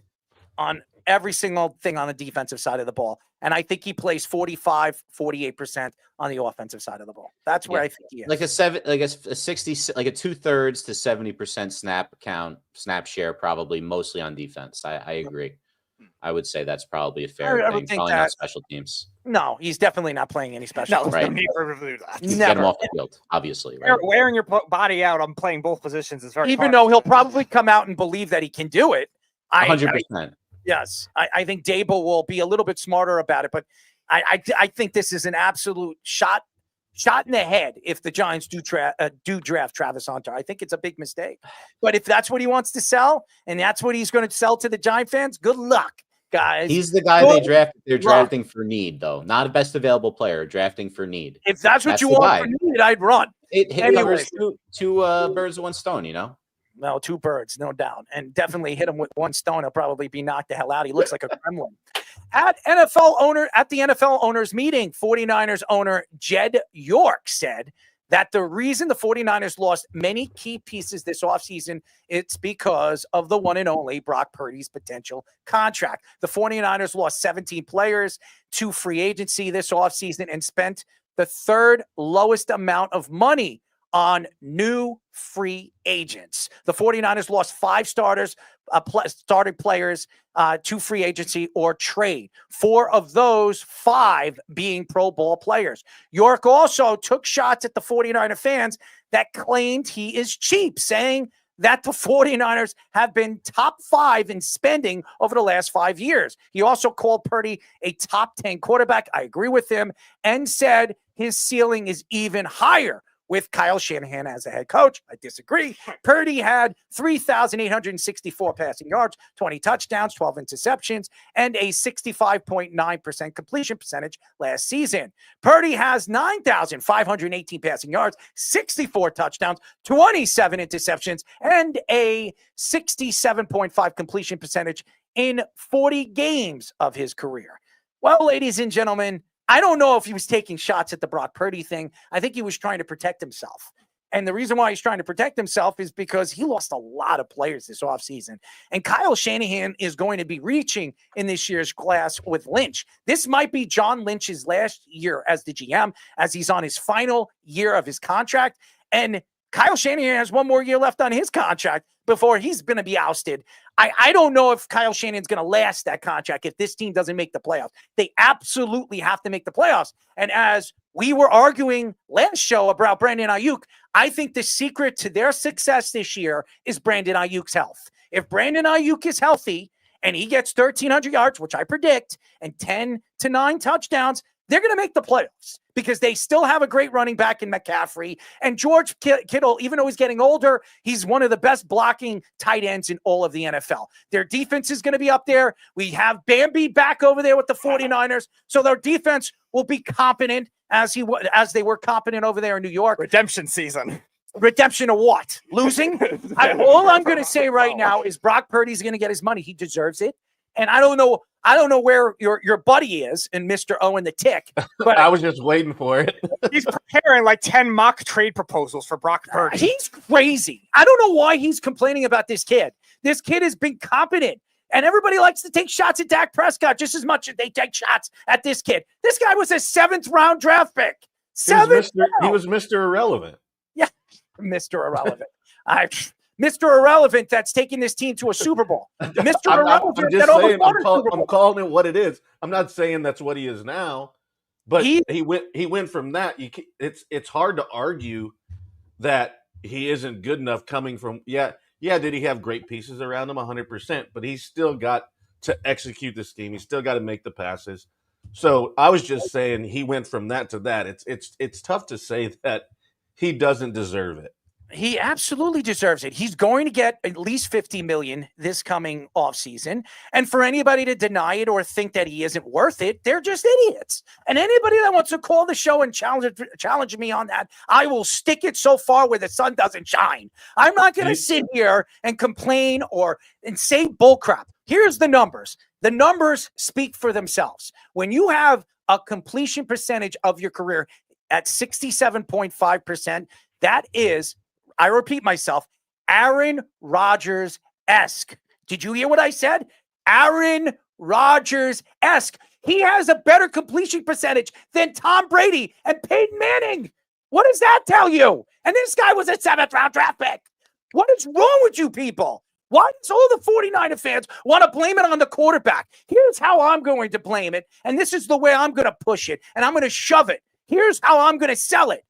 on every single thing on the defensive side of the ball. And I think he plays 45, 48% on the offensive side of the ball. That's where I think he is. Like a 60, like a 2/3 to 70% snap share, probably mostly on defense. I agree. I would say that's probably a fair thing. Probably not special teams. No, he's definitely not playing any special teams. Right. Get him off the field, obviously. Right? Wearing your body out on playing both positions is very Even though he'll probably come out and believe that he can do it. 100%. Yes. I think Daboll will be a little bit smarter about it, but I think this is an absolute shot in the head if the Giants do draft Travis Hunter. I think it's a big mistake. But if that's what he wants to sell and that's what he's going to sell to the Giant fans, good luck, guys. He's the guy they drafted. They're drafting for need, though. Not a best available player, drafting for need. If that's what you want for need, I'd run. It covers two birds with one stone, you know? No, two birds, no doubt. And definitely hit him with one stone. He'll probably be knocked the hell out. He looks like a gremlin. At the NFL owners meeting, 49ers owner Jed York said that the reason the 49ers lost many key pieces this offseason, it's because of the one and only Brock Purdy's potential contract. The 49ers lost 17 players to free agency this offseason and spent the third lowest amount of money on new free agents. The 49ers lost 5 starting players to free agency or trade. 4 of those 5 being Pro Bowl players. York also took shots at the 49er fans that claimed he is cheap, saying that the 49ers have been top 5 in spending over the last 5 years. He also called Purdy a top 10 quarterback. I agree with him, and said his ceiling is even higher with Kyle Shanahan as a head coach. I disagree. Purdy had 3,864 passing yards, 20 touchdowns, 12 interceptions, and a 65.9% completion percentage last season. Purdy has 9,518 passing yards, 64 touchdowns, 27 interceptions, and a 67.5 completion percentage in 40 games of his career. Well, ladies and gentlemen, I don't know if he was taking shots at the Brock Purdy thing. I think he was trying to protect himself. And the reason why he's trying to protect himself is because he lost a lot of players this offseason. And Kyle Shanahan is going to be reaching in this year's class with Lynch. This might be John Lynch's last year as the GM, as he's on his final year of his contract. And Kyle Shanahan has one more year left on his contract before he's going to be ousted. I don't know if Kyle Shanahan's going to last that contract if this team doesn't make the playoffs. They absolutely have to make the playoffs. And as we were arguing last show about Brandon Ayuk, I think the secret to their success this year is Brandon Ayuk's health. If Brandon Ayuk is healthy and he gets 1,300 yards, which I predict, and 10 to 9 touchdowns, they're going to make the playoffs because they still have a great running back in McCaffrey. And George Kittle, even though he's getting older, he's one of the best blocking tight ends in all of the NFL. Their defense is going to be up there. We have Bambi back over there with the 49ers. So their defense will be competent as they were competent over there in New York. Redemption season. Redemption of what? Losing? All I'm going to say right now is Brock Purdy's going to get his money. He deserves it. And I don't know where your buddy is and Mr. Owen the Tick, but I was just waiting for it. He's preparing like 10 mock trade proposals for Brock Purdy. He's crazy. I don't know why he's complaining about this kid. This kid has been competent, and everybody likes to take shots at Dak Prescott just as much as they take shots at this kid. This guy was a 7th round draft pick. He was Mr. Irrelevant. Yeah, Mr. Irrelevant. Mr. Irrelevant that's taking this team to a Super Bowl. Mr. Irrelevant I'm just saying, I'm calling it what it is. I'm not saying that's what he is now, but he went from that. It's hard to argue that he isn't good enough coming from did he have great pieces around him 100%, but he's still got to execute the scheme. He's still got to make the passes. So I was just saying he went from that to that. It's tough to say that he doesn't deserve it. He absolutely deserves it. He's going to get at least $50 million this coming offseason. And for anybody to deny it or think that he isn't worth it, they're just idiots. And anybody that wants to call the show and challenge me on that, I will stick it so far where the sun doesn't shine. I'm not going to sit here and complain and say bullcrap. Here's the numbers. The numbers speak for themselves. When you have a completion percentage of your career at 67.5%, that is, I repeat myself, Aaron Rodgers-esque. Did you hear what I said? Aaron Rodgers-esque. He has a better completion percentage than Tom Brady and Peyton Manning. What does that tell you? And this guy was a 7th round draft pick. What is wrong with you people? Why does all the 49er fans want to blame it on the quarterback? Here's how I'm going to blame it, and this is the way I'm going to push it, and I'm going to shove it. Here's how I'm going to sell it.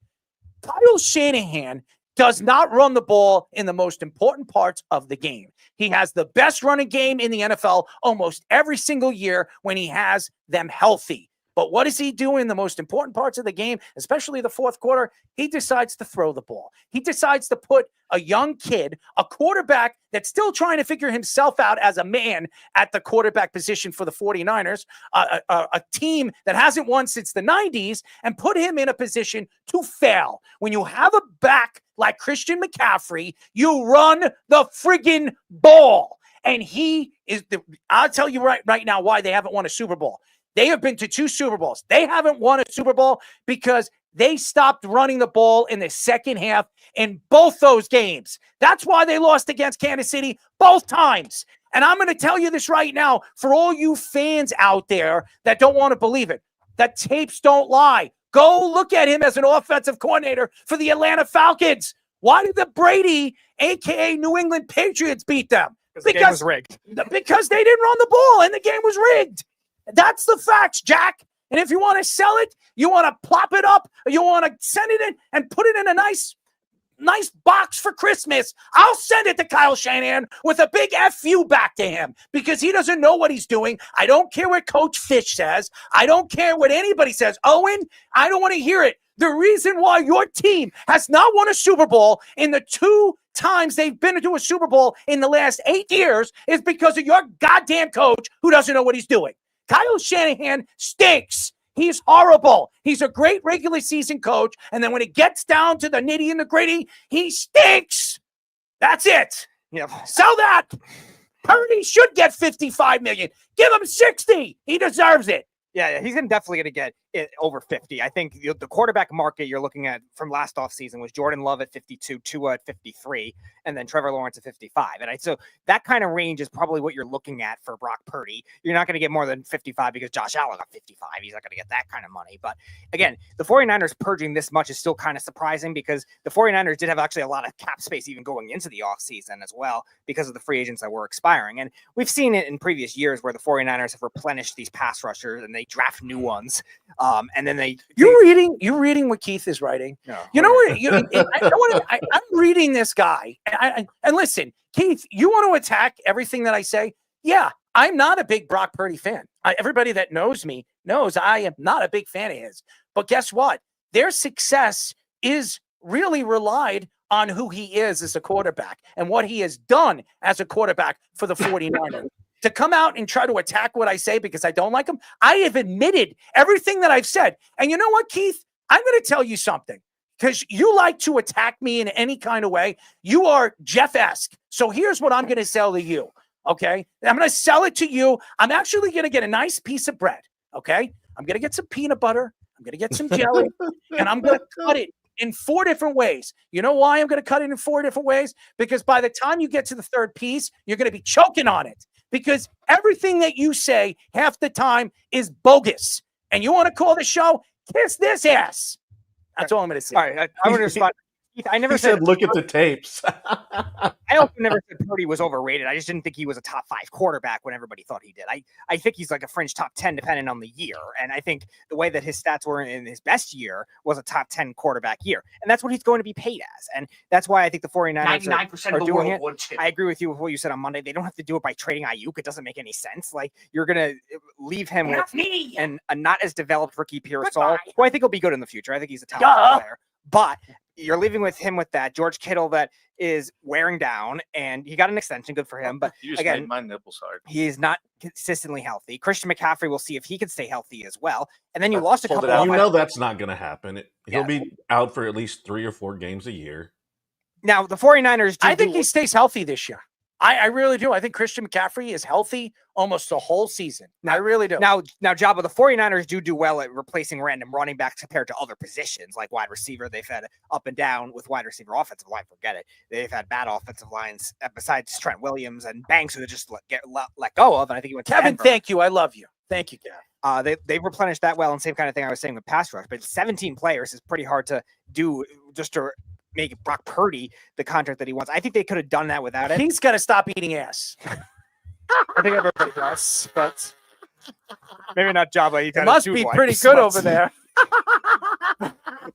Kyle Shanahan does not run the ball in the most important parts of the game. He has the best running game in the NFL almost every single year when he has them healthy. But what does he do in the most important parts of the game, especially the fourth quarter? He decides to throw the ball. He decides to put a young kid, a quarterback that's still trying to figure himself out as a man at the quarterback position for the 49ers, a team that hasn't won since the 90s, and put him in a position to fail. When you have a back like Christian McCaffrey, you run the friggin' ball. And he is I'll tell you right now why they haven't won a Super Bowl. They have been to 2 Super Bowls. They haven't won a Super Bowl because they stopped running the ball in the second half in both those games. That's why they lost against Kansas City both times. And I'm going to tell you this right now for all you fans out there that don't want to believe it. The tapes don't lie. Go look at him as an offensive coordinator for the Atlanta Falcons. Why did the Brady, a.k.a. New England Patriots, beat them? Because the game was rigged. Because they didn't run the ball and the game was rigged. That's the facts, Jack. And if you want to sell it, you want to plop it up, or you want to send it in and put it in a nice box for Christmas, I'll send it to Kyle Shanahan with a big F-U back to him because he doesn't know what he's doing. I don't care what Coach Fish says. I don't care what anybody says. Owen, I don't want to hear it. The reason why your team has not won a Super Bowl in the 2 times they've been to a Super Bowl in the last 8 years is because of your goddamn coach who doesn't know what he's doing. Kyle Shanahan stinks. He's horrible. He's a great regular season coach. And then when it gets down to the nitty and the gritty, he stinks. That's it. Yeah. Sell that. Purdy should get $55 million. Give him 60. He deserves it. Yeah, he's definitely going to get it over 50. I think the quarterback market you're looking at from last offseason was Jordan Love at 52, Tua at 53, and then Trevor Lawrence at 55. And so that kind of range is probably what you're looking at for Brock Purdy. You're not going to get more than 55 because Josh Allen got 55. He's not going to get that kind of money. But again, the 49ers purging this much is still kind of surprising because the 49ers did have actually a lot of cap space even going into the offseason as well because of the free agents that were expiring. And we've seen it in previous years where the 49ers have replenished these pass rushers and they draft new ones. And then you're reading what Keith is writing. No. You know what? I'm reading this guy. And listen, Keith, you want to attack everything that I say? Yeah, I'm not a big Brock Purdy fan. Everybody that knows me knows I am not a big fan of his. But guess what? Their success is really relied on who he is as a quarterback and what he has done as a quarterback for the 49ers. To come out and try to attack what I say because I don't like him, I have admitted everything that I've said. And you know what, Keith? I'm going to tell you something because you like to attack me in any kind of way. You are Jeff-esque. So here's what I'm going to sell to you, okay? I'm going to sell it to you. I'm actually going to get a nice piece of bread, okay? I'm going to get some peanut butter. I'm going to get some jelly, and I'm going to cut it in 4 different ways. You know why I'm going to cut it in 4 different ways? Because by the time you get to the third piece, you're going to be choking on it. Because everything that you say half the time is bogus. And you want to call the show, kiss this ass. That's all I'm going to say. All right, I'm going to respond. Keith, I never said look at the tapes. I also never said Purdy was overrated. I just didn't think he was a top 5 quarterback when everybody thought he did. I think he's like a fringe top 10 depending on the year. And I think the way that his stats were in his best year was a top 10 quarterback year. And that's what he's going to be paid as. And that's why I think the 49ers 99% are of the doing world it. would too. I agree with you with what you said on Monday. They don't have to do it by trading Ayuk. It doesn't make any sense. Like you're going to leave him with and a not as developed Ricky Pearsall, who I think will be good in the future. I think he's a talented player. But you're leaving with him with that George Kittle that is wearing down, and he got an extension, good for him. But You just again, made my nipples hard. he is not consistently healthy. Christian McCaffrey, we'll see if he can stay healthy as well. And then you lost a couple. You know that's not going to happen. He'll be out for at least 3 or 4 games a year. Now the 49ers. I think he stays healthy this year. I really do. I think Christian McCaffrey is healthy almost the whole season. I really do. Now, Jabba, the 49ers do well at replacing random running backs compared to other positions like wide receiver. They've had up and down with wide receiver, offensive line. Forget it. They've had bad offensive lines besides Trent Williams and Banks, who they just let go of. And I think he went to Kevin, Denver. thank you. I love you. Thank you, Kevin. They replenished that well, and same kind of thing I was saying with pass rush. But 17 players is pretty hard to do just to make Brock Purdy the contract that he wants. I think they could have done that without it. He's got to stop eating ass. I think everybody does, but maybe not Jabba. It must be pretty good over there.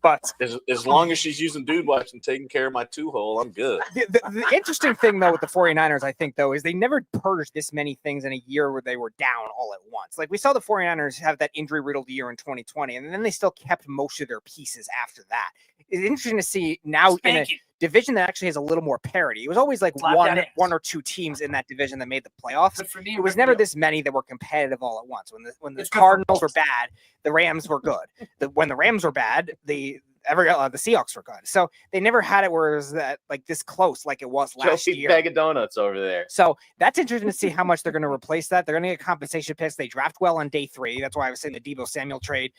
But As long as she's using Dude Watch and taking care of my 2-hole, I'm good. the interesting thing, though, with the 49ers, I think, though, is they never purged this many things in a year where they were down all at once. Like, we saw the 49ers have that injury-riddled year in 2020, and then they still kept most of their pieces after that. It's interesting to see now in a division that actually has a little more parity. It was always like one or two teams in that division that made the playoffs. It was never this many that were competitive all at once. When the Cardinals were bad, the Rams were good. When the Rams were bad, the Seahawks were good. So they never had it where it was that like this close like it was last year. Bag of donuts over there. So that's interesting to see how much they're going to replace that. They're going to get compensation picks. They draft well on day 3. That's why I was saying the Deebo Samuel trade.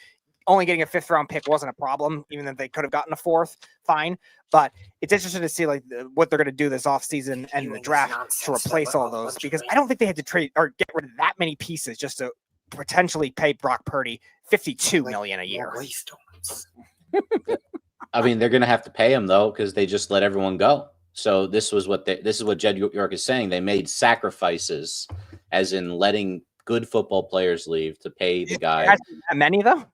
Only getting a 5th round pick wasn't a problem, even if they could have gotten a 4th, fine. But it's interesting to see like what they're going to do this offseason and the draft to replace all those, because I don't think they had to trade or get rid of that many pieces just to potentially pay Brock Purdy $52 million a year. I mean, they're going to have to pay him though, because they just let everyone go. So this is what Jed York is saying. They made sacrifices, as in letting good football players leave to pay the guy. Has many though.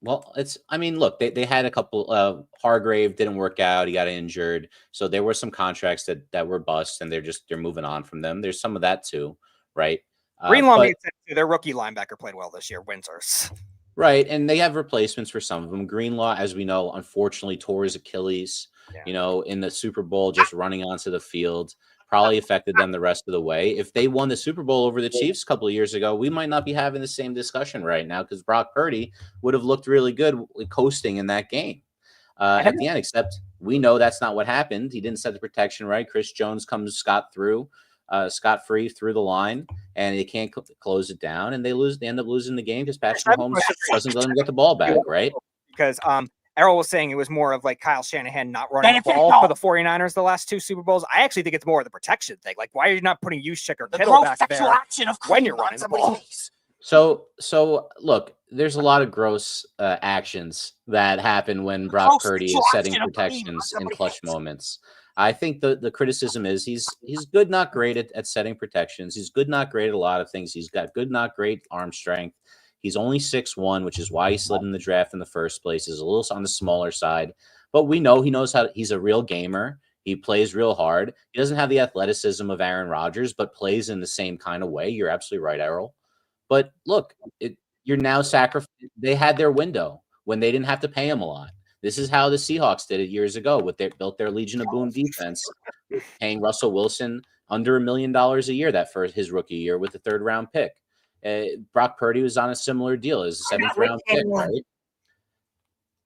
Well, look, they had a couple. Hargrave didn't work out; he got injured. So there were some contracts that were bust, and they're moving on from them. There's some of that too, right? Greenlaw made sense too. Their rookie linebacker played well this year. Winters. Right, and they have replacements for some of them. Greenlaw, as we know, unfortunately tore his Achilles, in the Super Bowl, just running onto the field. Probably affected them the rest of the way. If they won the Super Bowl over the Chiefs a couple of years ago, we might not be having the same discussion right now, because Brock Purdy would have looked really good coasting in that game at the end, except we know that's not what happened. He didn't set the protection right. Chris Jones comes scot-free through the line, and they can't close it down, and they end up losing the game because Patrick Mahomes doesn't let them get the ball back, right? Because Errol was saying it was more of like Kyle Shanahan not running the ball for the 49ers the last 2 Super Bowls. I actually think it's more of the protection thing. Like, why are you not putting Juszczyk or Kittle back there when you're running the ball? So look, there's a lot of gross actions that happen when Brock Purdy is setting protections in clutch moments. I think the criticism is he's good, not great at setting protections. He's good, not great at a lot of things. He's got good, not great arm strength. He's only 6'1", which is why he slid in the draft in the first place. He's a little on the smaller side, but we know he knows he's a real gamer. He plays real hard. He doesn't have the athleticism of Aaron Rodgers, but plays in the same kind of way. You're absolutely right, Errol. But look, you're now sacrificing. They had their window when they didn't have to pay him a lot. This is how the Seahawks did it years ago. Built their Legion of Boom defense, paying Russell Wilson under $1 million a year that for his rookie year with the 3rd round pick. Brock Purdy was on a similar deal as a 7th round pick, right?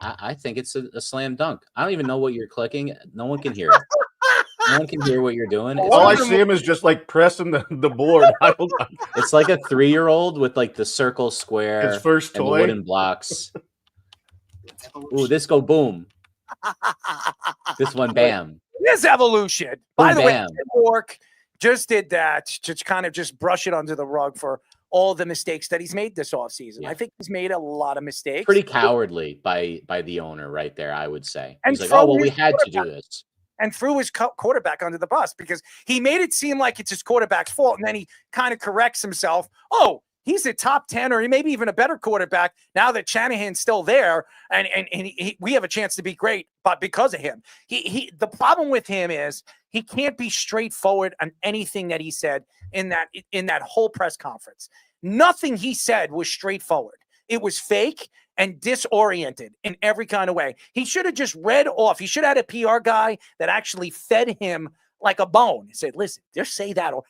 I think it's a slam dunk. I don't even know what you're clicking. No one can hear it. No one can hear what you're doing. All I see him is just like pressing the board. It's like a 3-year-old with like the circle, square, his first and toy. the wooden blocks. Ooh, this go boom. This one, bam. This evolution. Boom, By the way, bam. Jed York just did that to kind of just brush it under the rug for all the mistakes that he's made this offseason. Yeah. I think he's made a lot of mistakes. Pretty cowardly by the owner right there, I would say. And He's like, oh, well, we had to do this. And threw his quarterback under the bus because he made it seem like it's his quarterback's fault. And then he kind of corrects himself. Oh, he's a top 10 or maybe even a better quarterback now that Shanahan's still there. And we have a chance to be great, but because of him. The problem with him is he can't be straightforward on anything that he said in that whole press conference. Nothing he said was straightforward. It was fake and disoriented in every kind of way. He should have just read off. He should have had a PR guy that actually fed him like a bone. He said, listen, just say that. Or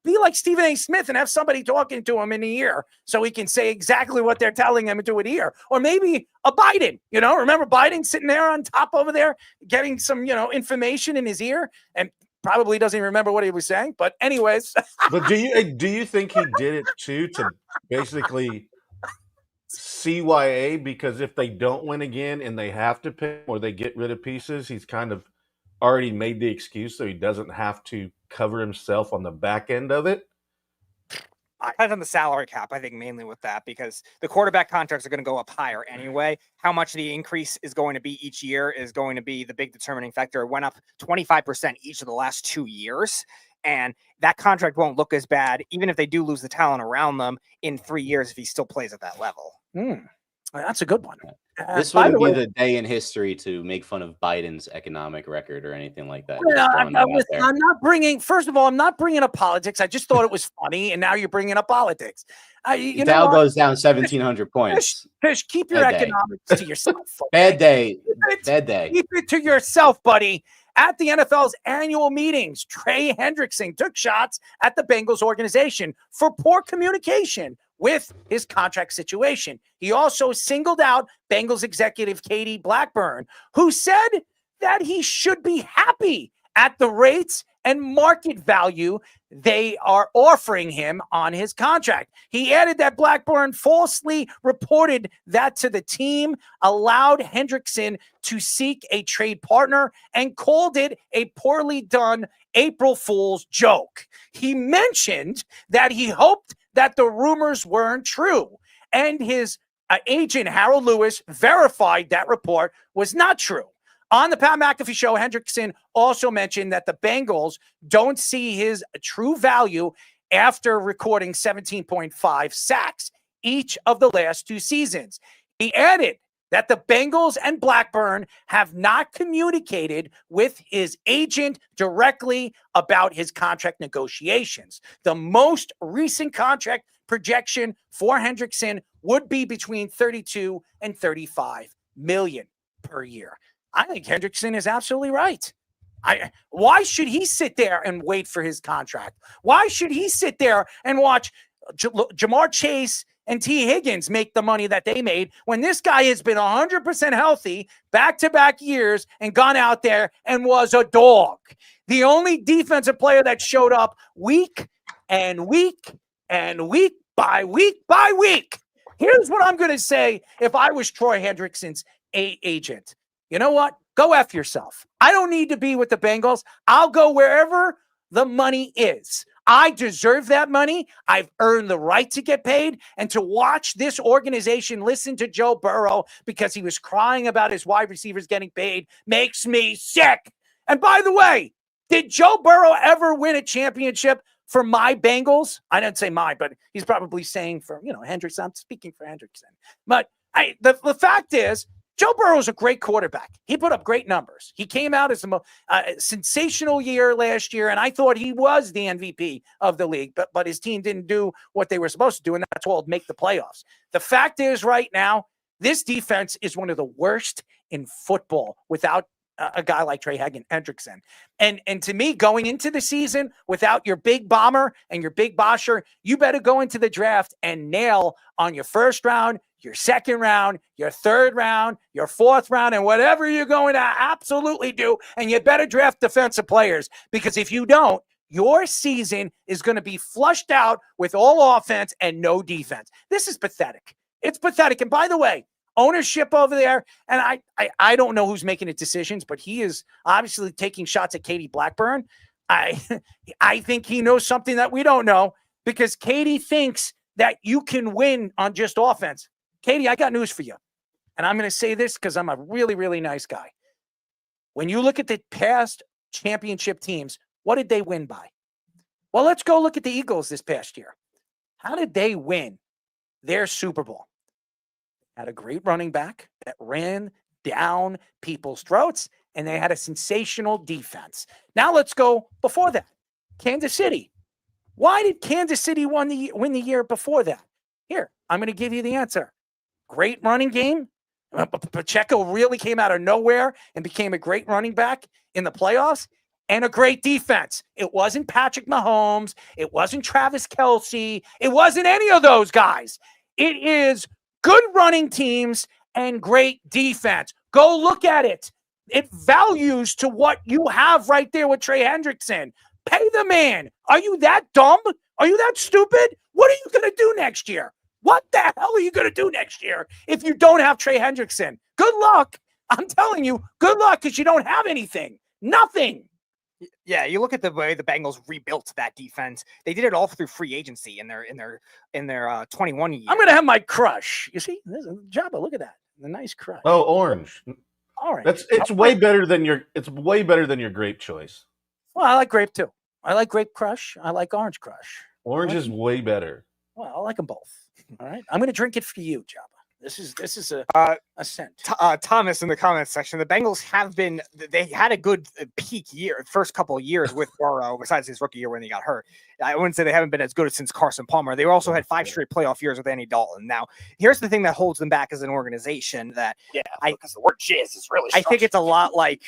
be like Stephen A. Smith and have somebody talking to him in the ear so he can say exactly what they're telling him into an ear. Or maybe a Biden, remember Biden sitting there on top over there getting some, information in his ear and probably doesn't even remember what he was saying. But anyways. But do you think he did it too to basically CYA? Because if they don't win again and they have to pick or they get rid of pieces, he's kind of already made the excuse so he doesn't have to cover himself on the back end of it. Depends on the salary cap, I think, mainly with that, because the quarterback contracts are going to go up higher anyway. How much the increase is going to be each year is going to be the big determining factor. It went up 25% each of the last 2 years, and that contract won't look as bad, even if they do lose the talent around them in 3 years if he still plays at that level. That's a good one. This By the wouldn't way, be the day in history to make fun of Biden's economic record or anything like that. well, Just throwing that out there. I'm not bringing. First of all, I'm not bringing up politics. I just thought it was funny, and now you're bringing up politics. You know Dow what? goes down 1,700 points. Fish, keep your Bad day. economics to yourself. Bad okay? day. Keep Bad day. Keep it to yourself, buddy. At the NFL's annual meetings, Trey Hendrickson took shots at the Bengals organization for poor communication with his contract situation. He also singled out Bengals executive Katie Blackburn, who said that he should be happy at the rates and market value they are offering him on his contract. He added that Blackburn falsely reported that to the team, allowed Hendrickson to seek a trade partner, and called it a poorly done April Fool's joke. He mentioned that he hoped that the rumors weren't true, and his agent, Harold Lewis, verified that report was not true. On the Pat McAfee show, Hendrickson also mentioned that the Bengals don't see his true value after recording 17.5 sacks each of the last 2 seasons. He added that the Bengals and Blackburn have not communicated with his agent directly about his contract negotiations. The most recent contract projection for Hendrickson would be between 32 and 35 million per year. I think Hendrickson is absolutely right. Why should he sit there and wait for his contract? Why should he sit there and watch Jamar Chase and T. Higgins make the money that they made when this guy has been 100% healthy back-to-back years and gone out there and was a dog? The only defensive player that showed up week and week and week by week by week. Here's what I'm going to say if I was Troy Hendrickson's agent. You know what? Go F yourself. I don't need to be with the Bengals. I'll go wherever the money is. I deserve that money. I've earned the right to get paid. And to watch this organization listen to Joe Burrow because he was crying about his wide receivers getting paid makes me sick. And by the way, did Joe Burrow ever win a championship for my Bengals? I didn't say mine, but he's probably saying for, Hendrickson. I'm speaking for Hendrickson. But the fact is, Joe Burrow is a great quarterback. He put up great numbers. He came out as a sensational year last year, and I thought he was the MVP of the league, but his team didn't do what they were supposed to do, and that's all, make the playoffs. The fact is right now, this defense is one of the worst in football without a guy like Trey Hendrickson. And to me, going into the season without your big bomber and your big bosher, you better go into the draft and nail on your first round, your second round, your third round, your fourth round, and whatever you're going to absolutely do. And you better draft defensive players, because if you don't, your season is going to be flushed out with all offense and no defense. This is pathetic. It's pathetic. And by the way, ownership over there, and I don't know who's making the decisions, but he is obviously taking shots at Katie Blackburn. I think he knows something that we don't know, because Katie thinks that you can win on just offense. Katie, I got news for you. And I'm going to say this because I'm a really, really nice guy. When you look at the past championship teams, what did they win by? Well, let's go look at the Eagles this past year. How did they win their Super Bowl? Had a great running back that ran down people's throats, and they had a sensational defense. Now let's go before that. Kansas City. Why did Kansas City win the year before that? Here, I'm going to give you the answer. Great running game. Pacheco really came out of nowhere and became a great running back in the playoffs, and a great defense. It wasn't Patrick Mahomes. It wasn't Travis Kelce. It wasn't any of those guys. It is good running teams and great defense. Go look at it. It values to what you have right there with Trey Hendrickson. Pay the man. Are you that dumb? Are you that stupid? What are you going to do next year? What the hell are you going to do next year if you don't have Trey Hendrickson? Good luck. I'm telling you, good luck, because you don't have anything. Nothing. Yeah, you look at the way the Bengals rebuilt that defense. They did it all through free agency in their 21 year. I'm going to have my crush. You see, there's a Jabba. Look at that. The nice crush. Oh, orange. All right. It's way better than your grape choice. Well, I like grape too. I like grape crush. I like orange crush. Orange is way better. Well, I like them both. All right. I'm going to drink it for you, Jabba. This is a ascent. Thomas in the comments section. The Bengals they had a good peak year, first couple of years with Burrow, besides his rookie year when he got hurt. I wouldn't say they haven't been as good since Carson Palmer. They also had 5 straight playoff years with Andy Dalton. Now, here's the thing that holds them back as an organization that because the word jizz is really I think it's a lot like,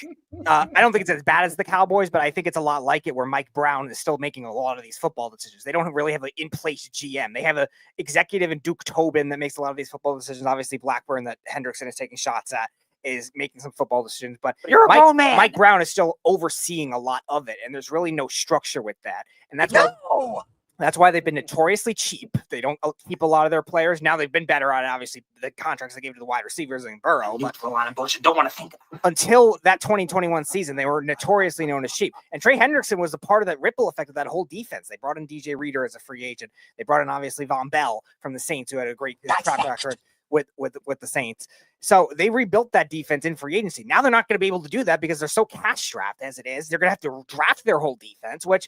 I don't think it's as bad as the Cowboys, but I think it's a lot like it where Mike Brown is still making a lot of these football decisions. They don't really have an in-place GM. They have an executive in Duke Tobin that makes a lot of these football decisions. Obviously, Blackburn that Hendrickson is taking shots at is making some football decisions, but you're a grown man. Mike Brown is still overseeing a lot of it, and there's really no structure with that. And that's why they've been notoriously cheap. They don't keep a lot of their players. Now they've been better on, obviously, the contracts they gave to the wide receivers and Burrow. But a lot of bullshit. Don't want to think about it. Until that 2021 season, they were notoriously known as cheap. And Trey Hendrickson was a part of that ripple effect of that whole defense. They brought in DJ Reader as a free agent. They brought in, obviously, Von Bell from the Saints, who had a great track record with the Saints. So they rebuilt that defense in free agency. Now they're not going to be able to do that because they're so cash strapped as it is. They're going to have to draft their whole defense, which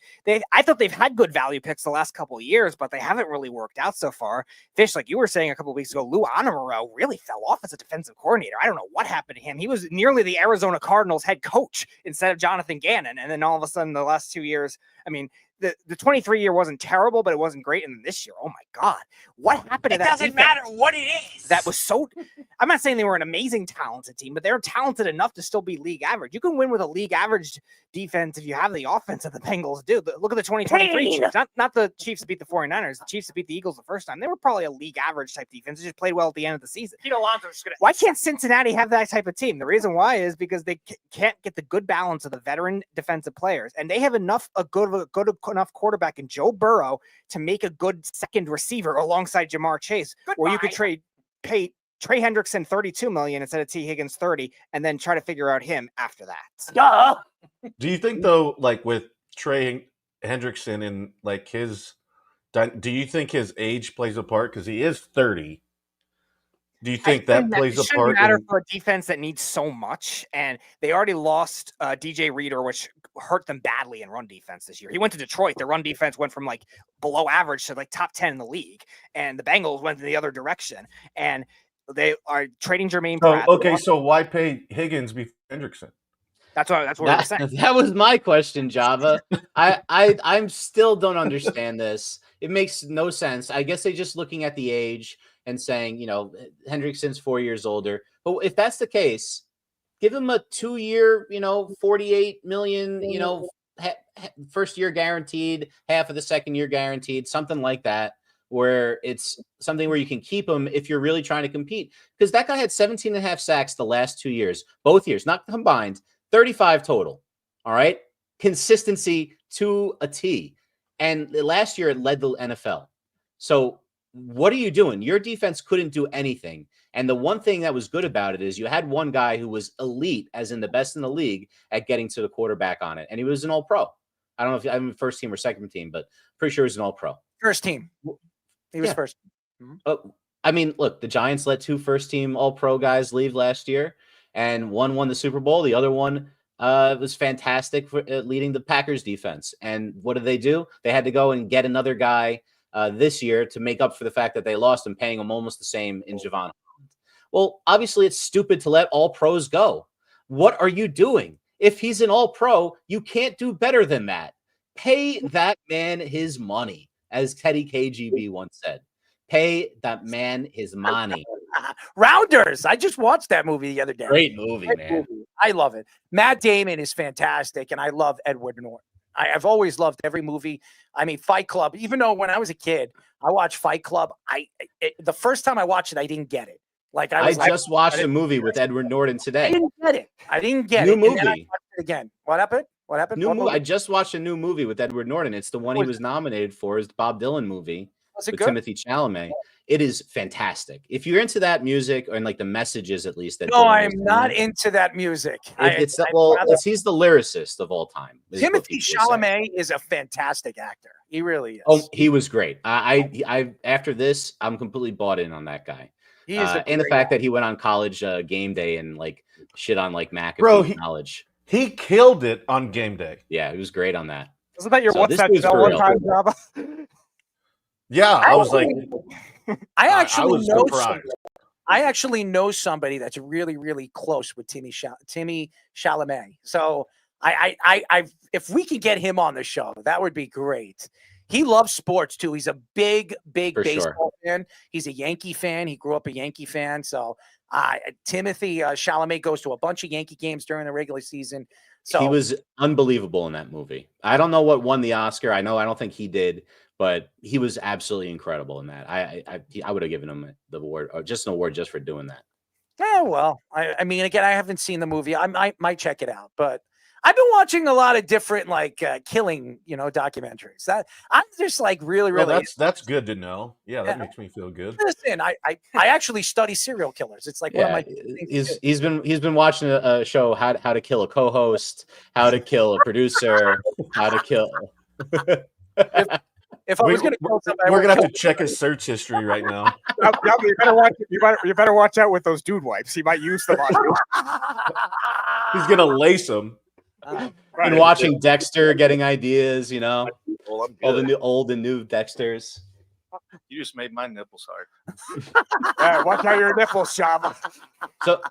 I thought they've had good value picks the last couple of years, but they haven't really worked out so far. Fish, like you were saying a couple of weeks ago, Lou Anamoreau really fell off as a defensive coordinator. I don't know what happened to him. He was nearly the Arizona Cardinals head coach instead of Jonathan Gannon. And then all of a sudden, the last 2 years, I mean, the 23 year wasn't terrible, but it wasn't great. And then this year, oh my God, what happened to that? It doesn't matter what it is. That was so. I'm not saying they were an amazing talented team, but they're talented enough to still be league average. You can win with a league average defense if you have the offense that the Bengals do. Look at the 2023 Chiefs, not the Chiefs that beat the 49ers, the Chiefs that beat the Eagles the first time. They were probably a league average type defense. They just played well at the end of the season. Why can't Cincinnati have that type of team? The reason why is because they can't get the good balance of the veteran defensive players, and they have a good enough quarterback in Joe Burrow to make a good second receiver alongside Jamar Chase, where you could pay Trey Hendrickson $32 million instead of T. Higgins $30, and then try to figure out him after that. Duh. Do you think though, like with Trey Hendrickson and like do you think his age plays a part? Because he is 30. Do you think that plays a part? It shouldn't matter for a defense that needs so much, and they already lost DJ Reader, which hurt them badly in run defense this year. He went to Detroit. Their run defense went from like below average to like top 10 in the league, and the Bengals went in the other direction. And they are trading Jermaine Pratt. Okay, so why pay Higgins before Hendrickson? That's what we're saying. That was my question, Java. I still don't understand this. It makes no sense. I guess they're just looking at the age and saying, Hendrickson's 4 years older. But if that's the case, give him a 2-year, $48 million, first year guaranteed, half of the second year guaranteed, something like that, where it's something where you can keep him if you're really trying to compete. Because that guy had 17 and a half sacks the last 2 years, both years, not combined, 35 total. All right. Consistency to a T. And last year it led the NFL. So what are you doing? Your defense couldn't do anything. And the one thing that was good about it is you had one guy who was elite, as in the best in the league, at getting to the quarterback on it. And he was an all-pro. I don't know if I'm first team or second team, but pretty sure he was an all-pro. First team. He was first. Mm-hmm. I mean, look, the Giants let 2 first-team all-pro guys leave last year, and one won the Super Bowl. The other one was fantastic for leading the Packers defense. And what did they do? They had to go and get another guy this year to make up for the fact that they lost him, paying him almost the same in Javon. Well, obviously it's stupid to let all pros go. What are you doing? If he's an all pro, you can't do better than that. Pay that man his money, as Teddy KGB once said. Pay that man his money. Rounders. I just watched that movie the other day. Great movie, man. I love it. Matt Damon is fantastic, and I love Edward Norton. I've always loved every movie. I mean, Fight Club, even though when I was a kid, I watched Fight Club. The first time I watched it, I didn't get it. I just watched a movie with Edward Norton today. I didn't get it. New movie. And then I watched it again. What happened? New movie. I just watched a new movie with Edward Norton. It's the one he was nominated for, is the Bob Dylan movie with Timothy Chalamet. It is fantastic. If you're into that music and like the messages, at least. No, I'm not into that music. He's the lyricist of all time. Timothy Chalamet is a fantastic actor. He really is. Oh, he was great. I after this, I'm completely bought in on that guy. He is and the fact that he went on college game day and like shit on like McAfee and college. He killed it on game day. Yeah, he was great on that. Wasn't that your WhatsApp one time, Java? Yeah, I was like, I actually was know surprised. I actually know somebody that's really, really close with Timmy Chalamet. So I if we could get him on the show, that would be great. He loves sports too. He's a big For baseball fan. He's a Yankee fan. He grew up a Yankee fan. So Timothy Chalamet goes to a bunch of Yankee games during the regular season. So he was unbelievable in that movie. I don't know what won the Oscar. I don't think he did, but he was absolutely incredible in that. I would have given him the award, or just an award just for doing that. Yeah, well, I mean, again, I haven't seen the movie. I might check it out, but I've been watching a lot of different killing, documentaries. That I'm just really. Well, that's good to know. Yeah, that makes me feel good. Listen, I actually study serial killers. It's like one of my things. He's been watching a show how to kill a co-host, how to kill a producer, how to kill. If I was going to kill somebody, we're gonna have to check his search history right now. You better watch out with those dude wipes. He might use them on you. He's gonna lace them. Been watching Dexter, getting ideas, Well, all the old and new Dexters. You just made my nipples hard. Watch out your nipples, Java.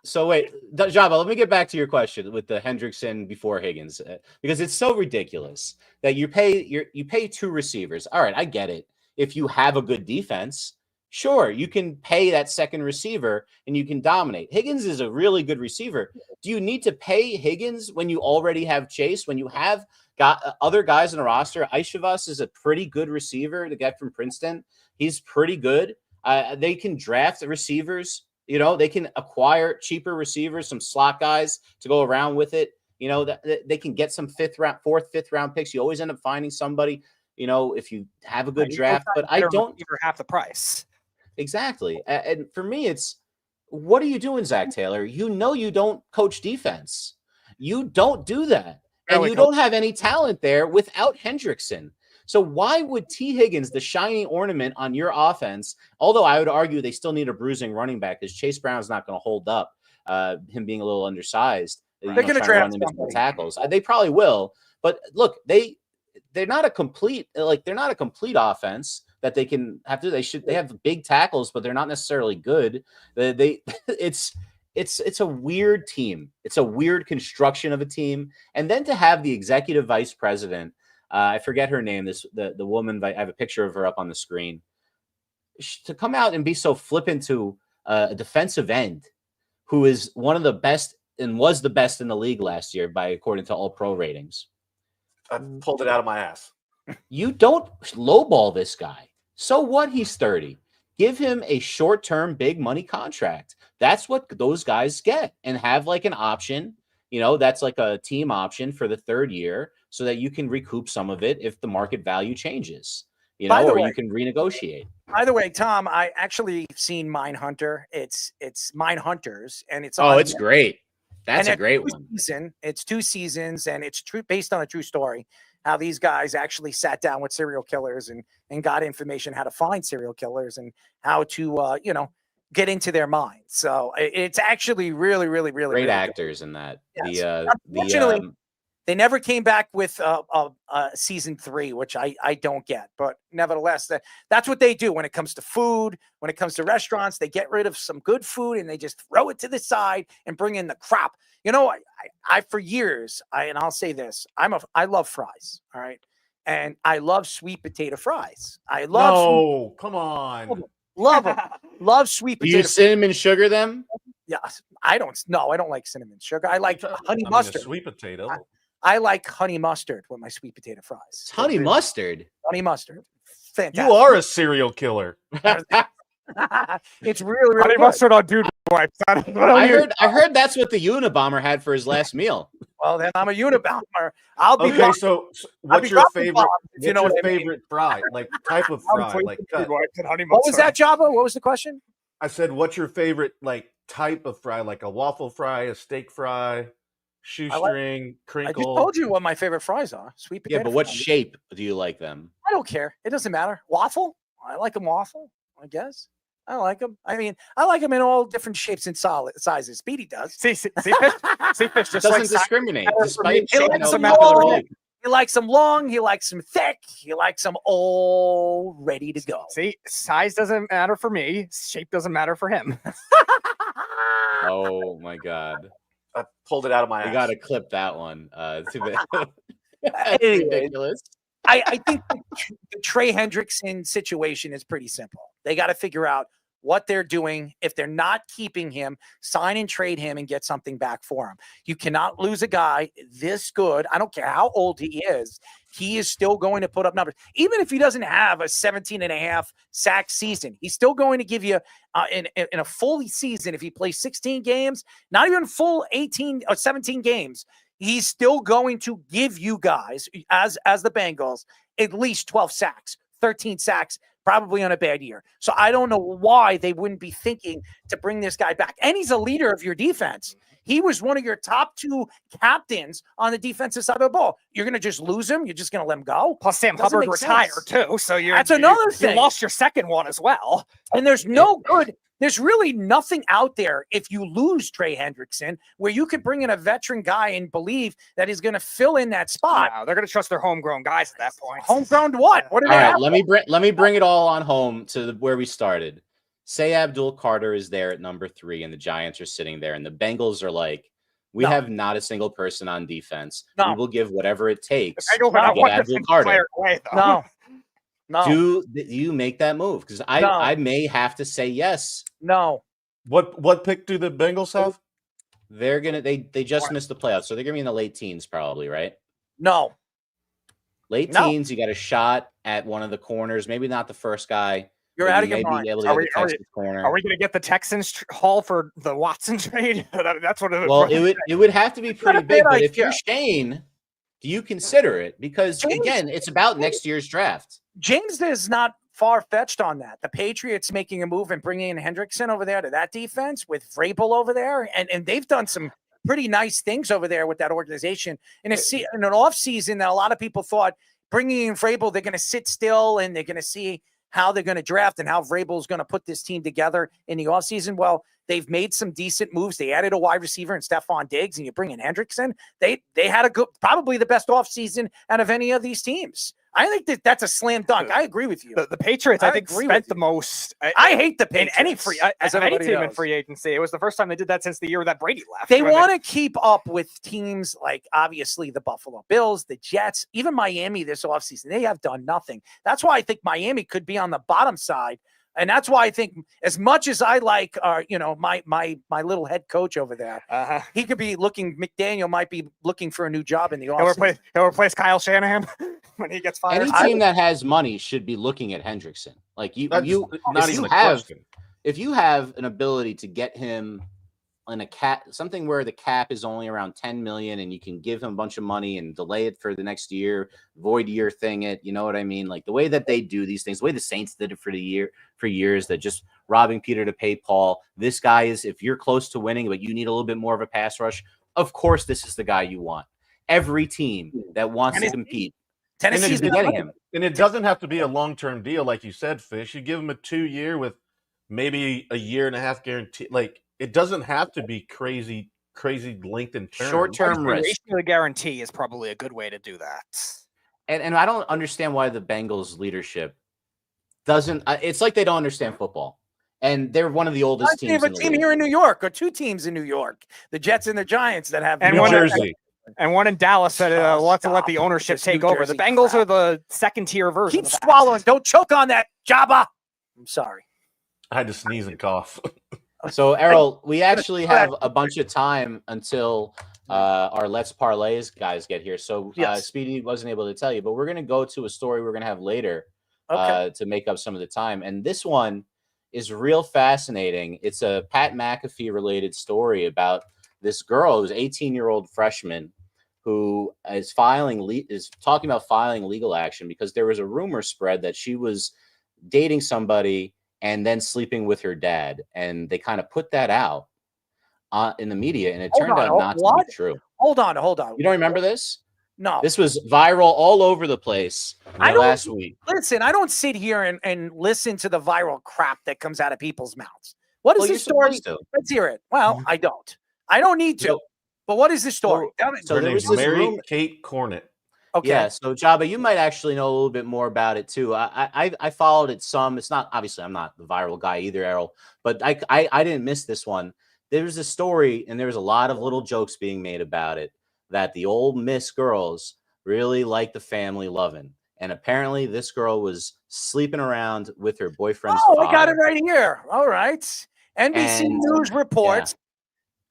So wait, Java, let me get back to your question with the Hendrickson before Higgins, because it's so ridiculous that you pay two receivers. All right, I get it. If you have a good defense, sure, you can pay that second receiver and you can dominate. Higgins is a really good receiver. Do you need to pay Higgins when you already have Chase? When you have got other guys in the roster? Ishivas is a pretty good receiver to get from Princeton. He's pretty good. They can draft receivers. They can acquire cheaper receivers, some slot guys to go around with it. They can get some fourth, fifth round picks. You always end up finding somebody, if you have a good draft. But I don't for half the price. Exactly. And for me, it's what are you doing, Zach Taylor? You don't coach defense. You don't do that. And you don't have any talent there without Hendrickson. So why would T. Higgins, the shiny ornament on your offense, although I would argue they still need a bruising running back because Chase Brown's not going to hold up, him being a little undersized. They're going to draft tackles. They probably will. But look, they're not a complete offense that they can have to. They have big tackles, but they're not necessarily good. It's a weird team. It's a weird construction of a team. And then to have the executive vice president, I forget her name, the woman, I have a picture of her up on the screen, to come out and be so flippant to a defensive end who is one of the best and was the best in the league last year according to all pro ratings. I pulled it out of my ass. You don't lowball this guy. So what? He's 30. Give him a short-term big money contract. That's what those guys get, and have an option, that's like a team option for the third year so that you can recoup some of it if the market value changes, or you can renegotiate. By the way, Tom, I actually seen Mindhunter. It's Mindhunters, and it's it's great. That's a great one. It's 2 seasons, and it's based on a true story. How these guys actually sat down with serial killers and got information how to find serial killers and how to get into their minds. So it's actually really, really, really great really actors in that. Yes. Unfortunately, they never came back with season 3, which I don't get. But nevertheless, that's what they do when it comes to food, when it comes to restaurants. They get rid of some good food and they just throw it to the side and bring in the crap. I for years, and I'll say this, I love fries. All right. And I love sweet potato fries. Come on. Love them. Love sweet potato. Do you cinnamon sugar them? Yeah. I don't like cinnamon sugar. I like honey mustard. Sweet potato. I like honey mustard with my sweet potato fries. Honey mustard? Honey mustard. Fantastic. You are a serial killer. It's really, really honey good. mustard on dude wipes. I heard that's what the Unabomber had for his last meal. Well, then I'm a Unabomber. I'll be okay. So, what's your favorite? Favorite fry? Type of fry? What was that, Java? What was the question? I said, what's your favorite type of fry? Like a waffle fry, a steak fry, shoestring, crinkle. I just told you what my favorite fries are. Sweet potato. Yeah, but what shape do you like them? I don't care. It doesn't matter. Waffle. I like them waffle. I guess. I like them. I mean, I like them in all different shapes and sizes. Speedy does. See, fish just doesn't discriminate. Despite He likes them long. He likes them thick. He likes them all ready to go. See, size doesn't matter for me. Shape doesn't matter for him. Oh my God. I pulled it out of my We ass. got to clip that one. That's Anyway, ridiculous. I think the Trey Hendrickson situation is pretty simple. They got to figure out what they're doing. If they're not keeping him, sign and trade him and get something back for him. You cannot lose a guy this good. I don't care how old he is. He is still going to put up numbers. Even if he doesn't have a 17.5 sack season, he's still going to give you in a full season. If he plays 16 games, not even full 18 or 17 games, he's still going to give you guys, as the Bengals, at least 12 sacks, 13 sacks, probably on a bad year. So I don't know why they wouldn't be thinking to bring this guy back. And he's a leader of your defense. He was one of your top 2 captains on the defensive side of the ball. You're going to just lose him? You're just going to let him go? Plus, Sam Doesn't Hubbard make retired sense. too, so That's another you thing. lost your second one as well. And there's no good. There's really nothing out there if you lose Trey Hendrickson where you could bring in a veteran guy and believe that he's going to fill in that spot. No, they're going to trust their homegrown guys at that point. Homegrown what? What do All they right, have? let me bring it all on home to where we started. Say Abdul Carter is there at number 3 and the Giants are sitting there and the Bengals are like, we No. have not a single person on defense. No. We will give whatever it takes The Bengals to are not get one Abdul defensive Carter. player away, though. No. Do you make that move? Because I may have to say yes. No. What pick do the Bengals have? They're gonna they just missed the playoffs, so they're gonna be in the late teens probably, right? No. Late No. teens, you got a shot at one of the corners, maybe not the first guy. You're but out you of your may mind. be able to Are get we- the are we- Texans corner. Are we going to get the Texans haul for the Watson trade? That's what it Well, it would have to be not pretty a big, bad but if idea. you're Shane, do you consider it? Because James- again, it's about next year's draft. James is not far-fetched on that. The Patriots making a move and bringing in Hendrickson over there to that defense with Vrabel over there, and they've done some pretty nice things over there with that organization. In an offseason that a lot of people thought bringing in Vrabel, they're going to sit still and they're going to see how they're going to draft and how Vrabel's going to put this team together in the offseason. Well, they've made some decent moves. They added a wide receiver in Stephon Diggs, and you bring in Hendrickson. They had a good, probably the best offseason out of any of these teams. I think that's a slam dunk. I agree with you. The Patriots, I think, agree spent with the you. most. I hate the in Patriots. any free, as any everybody team in knows. free agency. It was the first time they did that since the year that Brady left. They When want to keep up with teams like, obviously, the Buffalo Bills, the Jets, even Miami this offseason. They have done nothing. That's why I think Miami could be on the bottom side. And that's why I think, as much as I like, my little head coach over there, he could be looking. McDaniel might be looking for a new job in the offseason. He'll replace Kyle Shanahan when he gets fired. Any team that has money should be looking at Hendrickson. Like That's not even a question. if you have an ability to get him in a cap, something where the cap is only around 10 million and you can give him a bunch of money and delay it for the next year, void year thing it, you know what I mean? Like the way that they do these things, the way the Saints did it for years, that just robbing Peter to pay Paul. This guy is, if you're close to winning, but you need a little bit more of a pass rush, of course, this is the guy you want. Every team that wants to compete. Tennessee's been getting him. And it doesn't have to be a long-term deal, like you said, Fish. You give him a 2-year with maybe a year and a half guarantee. Like, it doesn't have to be crazy length and term. Short-term risk. The guarantee is probably a good way to do that. And I don't understand why the Bengals leadership doesn't. It's like they don't understand football. And they're one of the oldest They teams. have a in the team league. here in New York, or 2 teams in New York, the Jets and the Giants, that have And New one Jersey. And one in Dallas that wants to let the stop ownership this take New over. Jersey The Bengals crap. are the second-tier version. Keep of that. swallowing. Don't choke on that, Jabba. I'm sorry. I had to sneeze and cough. So, Errol, we actually have a bunch of time until our Let's Parlays guys get here. So, Yes. Speedy wasn't able to tell you, but we're going to go to a story we're going to have later to make up some of the time. And this one is real fascinating. It's a Pat McAfee related story about this girl who's 18-year-old freshman who is talking about filing legal action because there was a rumor spread that she was dating somebody and then sleeping with her dad. And they kind of put that out in the media, and it turned out not to be true. Hold on. You don't remember this? No. This was viral all over the place last week. Listen, I don't sit here and listen to the viral crap that comes out of people's mouths. What is Well, the you're story? supposed to. Let's hear it. Well, I don't. I don't need to. So- But what is the story? Tell me. So Her there was name's this Mary rumor. Kate Cornett. Okay. Yeah, so Jabba, you might actually know a little bit more about it too. I followed it some. It's not obviously I'm not the viral guy either, Errol, but I didn't miss this one. There was a story, and there was a lot of little jokes being made about it that the Ole Miss girls really like the family loving, and apparently this girl was sleeping around with her boyfriend's Oh, father. I got it right here. All right. NBC And News reports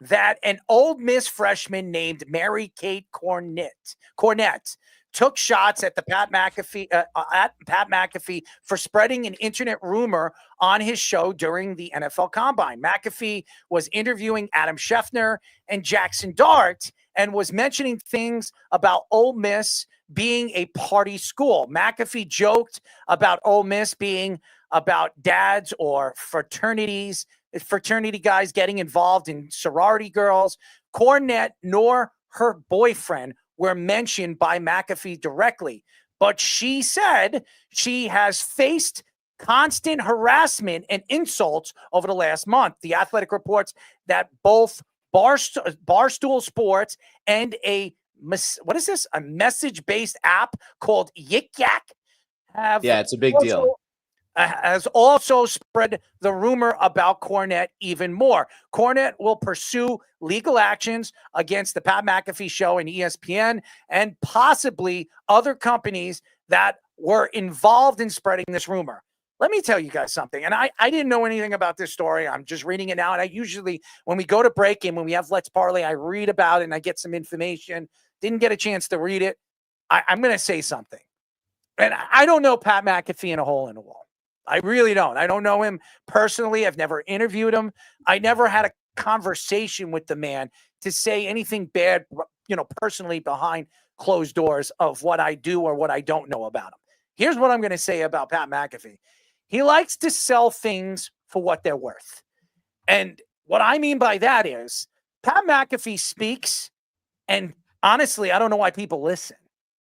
that an Ole Miss freshman named Mary Kate Cornett took shots at Pat McAfee for spreading an internet rumor on his show during the NFL Combine. McAfee was interviewing Adam Schefter and Jackson Dart and was mentioning things about Ole Miss being a party school. McAfee joked about Ole Miss being about dads or fraternity guys getting involved in sorority girls. Cornett nor her boyfriend were mentioned by McAfee directly, but she said she has faced constant harassment and insults over the last month. The Athletic reports that both Barstool Sports and a message-based app called Yik Yak it's a big deal. Has also spread the rumor about Cornett even more. Cornett will pursue legal actions against the Pat McAfee show and ESPN and possibly other companies that were involved in spreading this rumor. Let me tell you guys something. And I didn't know anything about this story. I'm just reading it now. And I usually, when we go to break and when we have Let's Parlay, I read about it and I get some information. Didn't get a chance to read it. I'm going to say something. And I don't know Pat McAfee in a hole in the wall. I really don't. I don't know him personally. I've never interviewed him. I never had a conversation with the man to say anything bad, personally behind closed doors of what I do or what I don't know about him. Here's what I'm going to say about Pat McAfee. He likes to sell things for what they're worth. And what I mean by that is Pat McAfee speaks, and honestly, I don't know why people listen.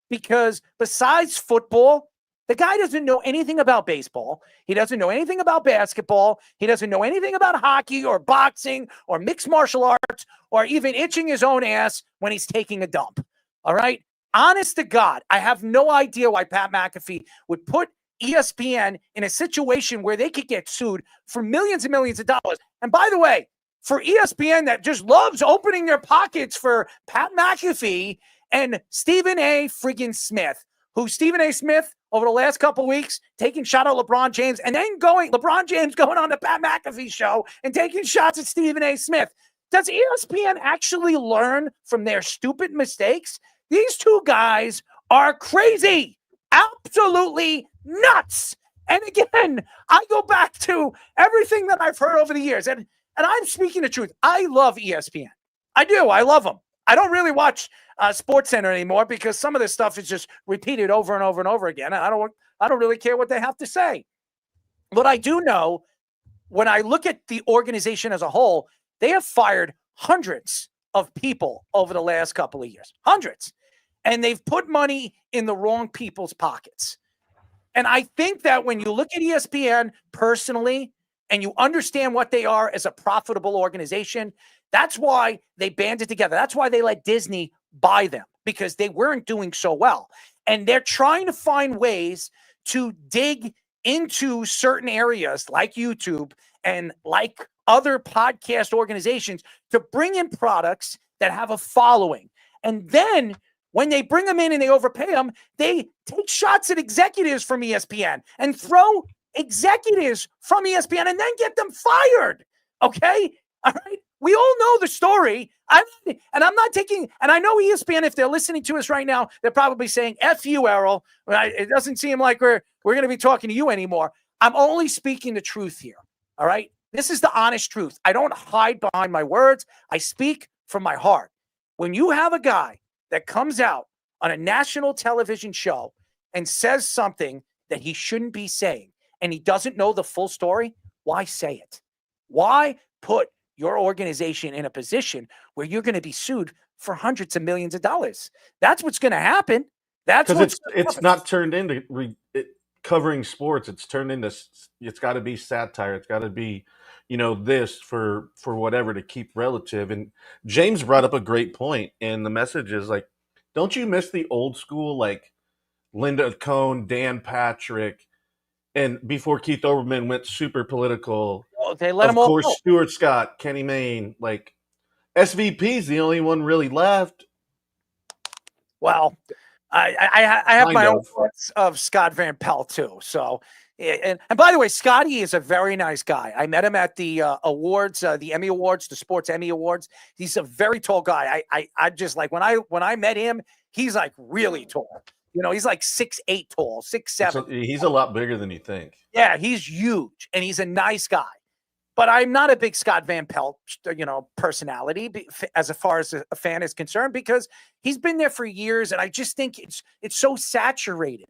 Because besides football, the guy doesn't know anything about baseball. He doesn't know anything about basketball. He doesn't know anything about hockey or boxing or mixed martial arts or even itching his own ass when he's taking a dump. All right? Honest to God, I have no idea why Pat McAfee would put ESPN in a situation where they could get sued for millions and millions of dollars. And by the way, for ESPN that just loves opening their pockets for Pat McAfee and Stephen A. friggin' Smith, who Stephen A. Smith over the last couple of weeks taking shot at LeBron James and then LeBron James going on the Pat McAfee show and taking shots at Stephen A. Smith. Does ESPN actually learn from their stupid mistakes? These two guys are crazy, absolutely nuts. And again, I go back to everything that I've heard over the years. And I'm speaking the truth. I love ESPN. I do. I love them. I don't really watch SportsCenter anymore because some of this stuff is just repeated over and over and over again. I don't really care what they have to say. What I do know, when I look at the organization as a whole, they have fired hundreds of people over the last couple of years. Hundreds. And they've put money in the wrong people's pockets. And I think that when you look at ESPN personally and you understand what they are as a profitable organization, that's why they banded together. That's why they let Disney buy them, because they weren't doing so well. And they're trying to find ways to dig into certain areas like YouTube and like other podcast organizations to bring in products that have a following. And then when they bring them in and they overpay them, they take shots at executives from ESPN and throw executives from ESPN and then get them fired. Okay? All right? We all know the story. I'm not taking, and I know ESPN, if they're listening to us right now, they're probably saying, F you, Errol. It doesn't seem like we're going to be talking to you anymore. I'm only speaking the truth here. All right? This is the honest truth. I don't hide behind my words. I speak from my heart. When you have a guy that comes out on a national television show and says something that he shouldn't be saying, and he doesn't know the full story, why say it? Why put your organization in a position where you're going to be sued for hundreds of millions of dollars? That's what's going to happen. That's because it's not turned into covering sports. It's turned into, it's got to be satire. It's got to be, this for whatever to keep relative. And James brought up a great point, and the message is like, Don't you miss the old school, like Linda Cohn, Dan Patrick, and before Keith Olbermann went super political? Well, they let Of them all course, go. Stuart Scott, Kenny Mayne, like SVP's the only one really left. Well, I have Kind my own of. thoughts of Scott Van Pelt too. So, and by the way, Scotty is a very nice guy. I met him at the awards, the Emmy Awards, the Sports Emmy Awards. He's a very tall guy. I just like when I met him, he's like really tall. You know, he's like 6'8" tall, 6'7". So he's a lot bigger than you think. Yeah, he's huge, and he's a nice guy. But I'm not a big Scott Van Pelt, personality as far as a fan is concerned, because he's been there for years, and I just think it's so saturated.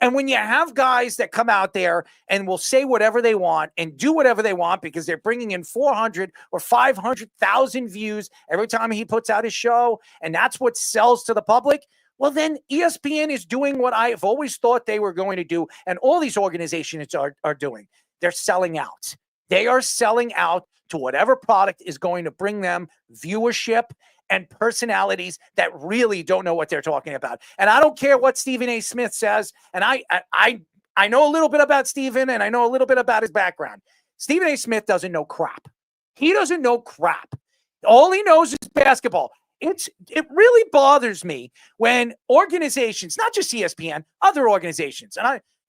And when you have guys that come out there and will say whatever they want and do whatever they want because they're bringing in 400 or 500,000 views every time he puts out his show, and that's what sells to the public, well, then ESPN is doing what I've always thought they were going to do, and all these organizations are doing. They're selling out. They are selling out to whatever product is going to bring them viewership and personalities that really don't know what they're talking about. And I don't care what Stephen A. Smith says. And I know a little bit about Stephen, and I know a little bit about his background. Stephen A. Smith doesn't know crap. He doesn't know crap. All he knows is basketball. It really bothers me when organizations, not just ESPN, other organizations,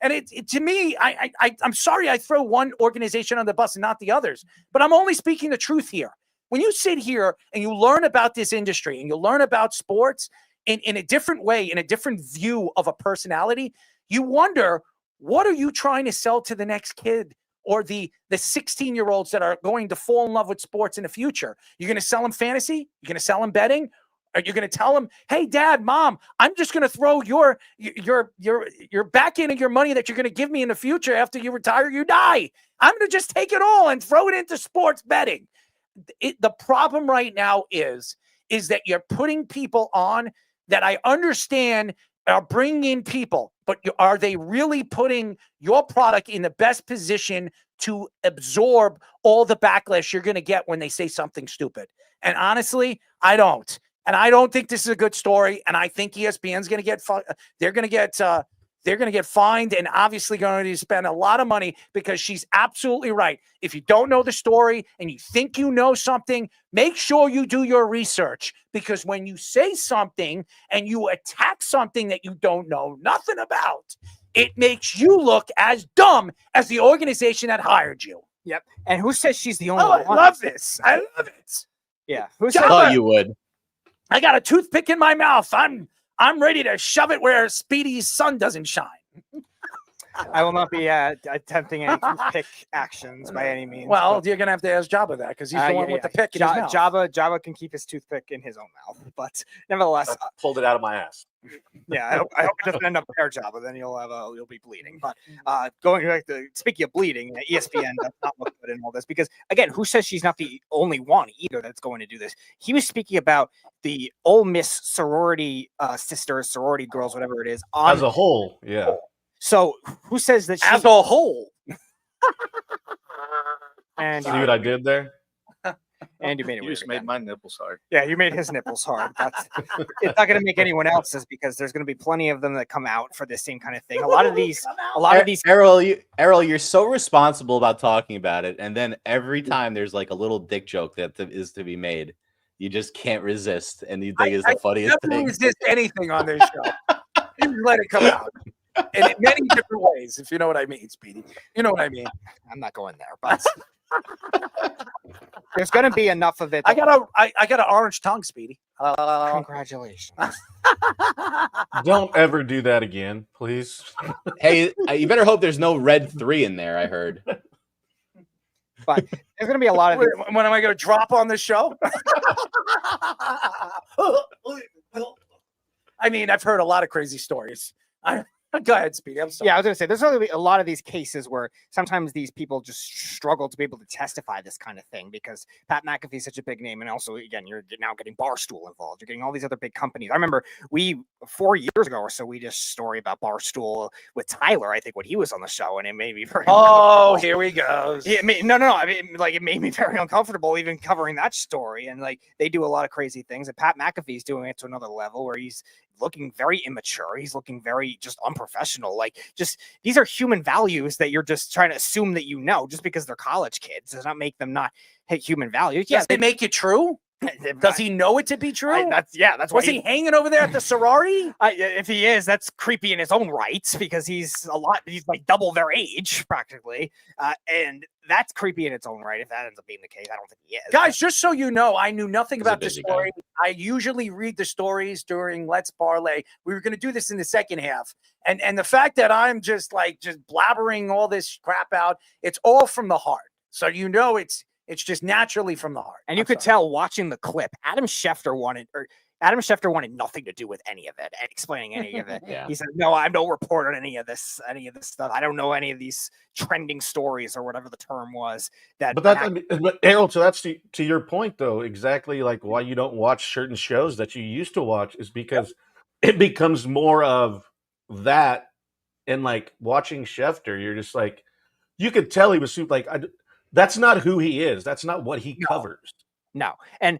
and to me, I'm sorry I throw one organization on the bus and not the others, but I'm only speaking the truth here. When you sit here and you learn about this industry and you learn about sports in a different way, in a different view of a personality, you wonder, what are you trying to sell to the next kid or the 16-year-olds that are going to fall in love with sports in the future? You're going to sell them fantasy? You're going to sell them betting? Are you going to tell them, hey, Dad, Mom, I'm just going to throw your back end of your money that you're going to give me in the future after you retire, you die. I'm going to just take it all and throw it into sports betting. The problem right now is that you're putting people on that I understand are bringing in people, but are they really putting your product in the best position to absorb all the backlash you're going to get when they say something stupid? And honestly, I don't. And I don't think this is a good story. And I think ESPN's going to get they're going to get fined, and obviously going to spend a lot of money, because she's absolutely right. If you don't know the story and you think you know something, make sure you do your research, because when you say something and you attack something that you don't know nothing about, it makes you look as dumb as the organization that hired you. Yep. And who says she's the only I one? love this. I love it. Yeah. I thought you would. I got a toothpick in my mouth. I'm ready to shove it where Speedy's sun doesn't shine. I will not be attempting any pick actions by any means. Well, you're going to have to ask Jabba that, because he's the one with the pick in his mouth. Jabba can keep his toothpick in his own mouth, but nevertheless, I pulled it out of my ass. Yeah, I hope it doesn't end up hair Jabba. Then you'll be bleeding. But going back to, speaking of bleeding, ESPN does not look good in all this, because again, who says she's not the only one either that's going to do this? He was speaking about the Ole Miss sorority sisters, sorority girls, whatever it is, as a whole. Yeah. So who says that as a whole? And see what I did there? And you made it. You just made my nipples hard. Yeah, you made his nipples hard. It's not going to make anyone else's, because there's going to be plenty of them that come out for the same kind of thing. A lot of these. Errol, you're so responsible about talking about it, and then every time there's like a little dick joke that is to be made, you just can't resist, and you think it's the funniest thing. I never resist anything on this show. You let it come out. And in many different ways, if you know what I mean, Speedy. You know what I mean. I'm not going there, but there's going to be enough of it. I got an orange tongue, Speedy. Congratulations. Don't ever do that again, please. Hey, you better hope there's no red 3 in there, I heard. But there's going to be a lot of when am I going to drop on this show? I mean, I've heard a lot of crazy stories. Go ahead, Speedy. I'm sorry. Yeah, I was going to say, there's going to be a lot of these cases where sometimes these people just struggle to be able to testify this kind of thing, because Pat McAfee is such a big name. And also, again, you're now getting Barstool involved. You're getting all these other big companies. I remember 4 years ago or so, we did a story about Barstool with Tyler, I think, when he was on the show, and it made me very uncomfortable. Here he goes. Yeah, no. I mean, like, it made me very uncomfortable even covering that story. And like, they do a lot of crazy things. And Pat McAfee's doing it to another level, where he's looking very immature. He's looking very just unprofessional. Like, just these are human values that you're just trying to assume that just because they're college kids does not make them not hit human values. Yes, they make it true. Does he know it to be true? That's why was he hanging over there at the sorority? If he is, that's creepy in his own right because he's like double their age practically, and that's creepy in its own right. If that ends up being the case, I don't think he is. Guys, just so you know, I knew nothing about this story. I usually read the stories during Let's Parlay. We were going to do this in the second half, and the fact that I'm just blabbering all this crap out, it's all from the heart. So it's just naturally from the heart. And you could tell watching the clip, Adam Schefter wanted nothing to do with any of it and explaining any of it. Yeah. He said, "No, I'm no report on any of this stuff. I don't know any of these trending stories or whatever the term was." But Errol, so that's to your point though, exactly like why you don't watch certain shows that you used to watch is because it becomes more of that, and like watching Schefter, you're just like, you could tell he was super that's not who he is. That's not what he covers. No. And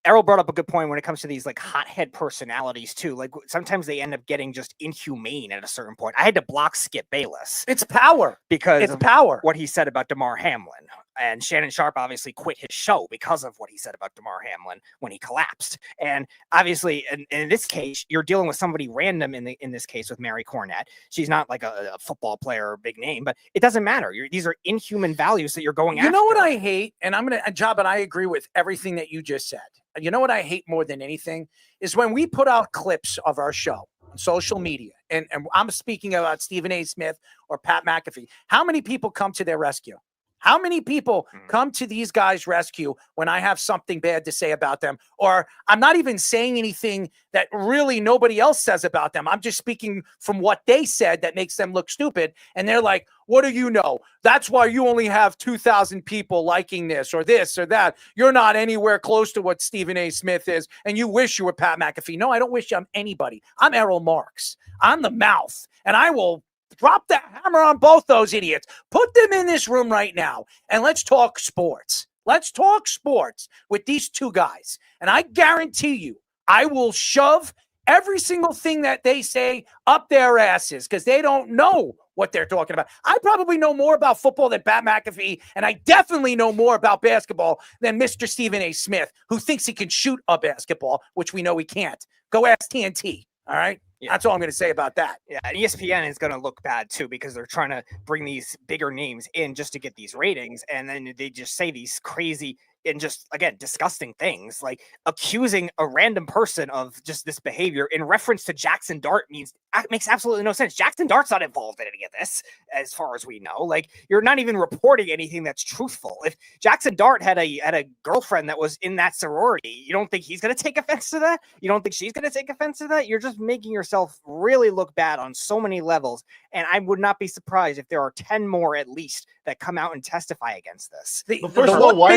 Errol brought up a good point when it comes to these like hothead personalities too. Like sometimes they end up getting just inhumane at a certain point. I had to block Skip Bayless. It's power Because it's power. What he said about DeMar Hamlin. And Shannon Sharp obviously quit his show because of what he said about DeMar Hamlin when he collapsed. And obviously, in this case, you're dealing with somebody random in this case with Mary Cornett. She's not like a football player or big name, but it doesn't matter. These are inhuman values that you're going after. You know what I hate? And I'm going to, Job, and I agree with everything that you just said. You know what I hate more than anything is when we put out clips of our show on social media, and I'm speaking about Stephen A. Smith or Pat McAfee. How many people come to their rescue? How many people come to these guys' rescue when I have something bad to say about them? Or I'm not even saying anything that really nobody else says about them. I'm just speaking from what they said that makes them look stupid. And they're like, what do you know? That's why you only have 2,000 people liking this or that. You're not anywhere close to what Stephen A. Smith is. And you wish you were Pat McAfee. No, I don't wish I'm anybody. I'm Errol Marks. I'm the mouth. And I will drop the hammer on both those idiots. Put them in this room right now, and let's talk sports. Let's talk sports with these two guys. And I guarantee you, I will shove every single thing that they say up their asses because they don't know what they're talking about. I probably know more about football than Pat McAfee, and I definitely know more about basketball than Mr. Stephen A. Smith, who thinks he can shoot a basketball, which we know he can't. Go ask TNT, all right? Yeah. That's all I'm going to say about that. Yeah, and ESPN is going to look bad too because they're trying to bring these bigger names in just to get these ratings, and then they just say these crazy and just, again, disgusting things, like accusing a random person of just this behavior in reference to Jackson Dart makes absolutely no sense. Jackson Dart's not involved in any of this, as far as we know. Like, you're not even reporting anything that's truthful. If Jackson Dart had a girlfriend that was in that sorority, you don't think he's going to take offense to that? You don't think she's going to take offense to that? You're just making yourself really look bad on so many levels. And I would not be surprised if there are 10 more at least that come out and testify against this. First of all, why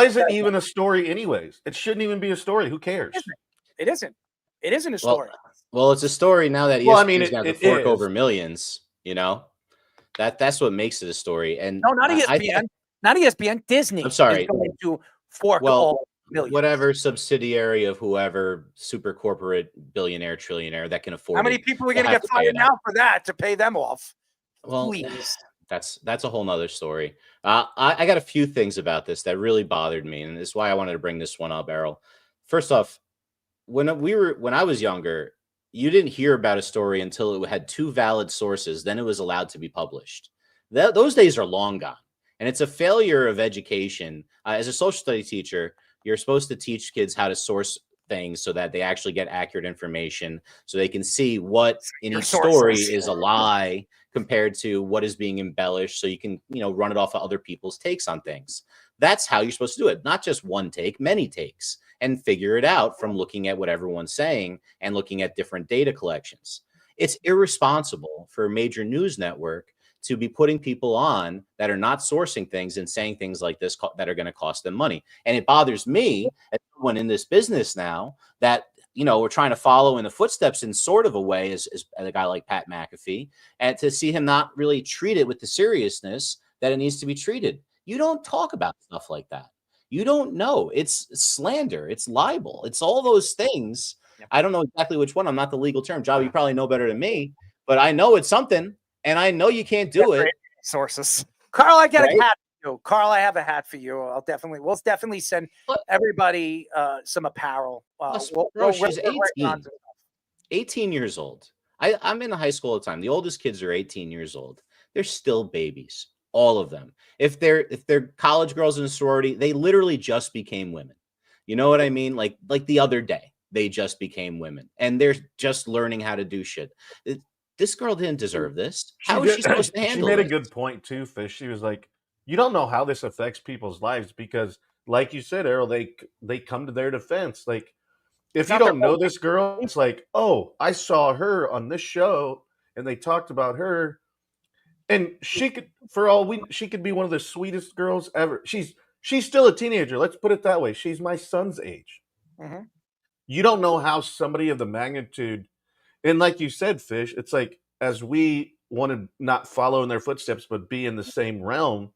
is it even a story anyways? It shouldn't even be a story. Who cares? It isn't. It isn't a story. Well, it's a story now that ESPN's got to fork over millions, you know? That's what makes it a story. And no, not ESPN. Not ESPN. Disney. I'm sorry. Is going to fork all millions. Whatever subsidiary of whoever super corporate billionaire, trillionaire that can afford How many people are going to get fired now for that to pay them off? Well, please. That's a whole nother story. I got a few things about this that really bothered me, and this is why I wanted to bring this one up, Errol. First off, when I was younger, you didn't hear about a story until it had two valid sources. Then it was allowed to be published. Those days are long gone, and it's a failure of education. As a social studies teacher, you're supposed to teach kids how to source things so that they actually get accurate information, so they can see what in each story is a lie compared to what is being embellished, so you can, run it off of other people's takes on things. That's how you're supposed to do it. Not just one take, many takes, and figure it out from looking at what everyone's saying and looking at different data collections. It's irresponsible for a major news network to be putting people on that are not sourcing things and saying things like this that are going to cost them money. And it bothers me as someone in this business now that, we're trying to follow in the footsteps in sort of a way as a guy like Pat McAfee, and to see him not really treat it with the seriousness that it needs to be treated. You don't talk about stuff like that. You don't know. It's slander. It's libel. It's all those things I don't know exactly which one. I'm not the legal term. Job, you probably know better than me, but I know it's something, and I know you can't do it. Sources. Carl, I got Right? a hat for you. Carl, I have a hat for you. We'll definitely send everybody some apparel. Bro, she's 18. 18 years old. I'm in high school all the time. The oldest kids are 18 years old. They're still babies, all of them. If they're college girls in a sorority, they literally just became women. You know what I mean? Like the other day, they just became women, and they're just learning how to do shit. This girl didn't deserve this. How is she supposed to handle She made this? a good point too, Fish. She was like, you don't know how this affects people's lives because, like you said, Errol, they come to their defense. Like, if you don't know this girl, it's like, oh, I saw her on this show and they talked about her. And she could, she could be one of the sweetest girls ever. She's still a teenager. Let's put it that way. She's my son's age. Mm-hmm. You don't know how somebody of the magnitude, and like you said, Fish, it's like, as we want to not follow in their footsteps, but be in the same realm,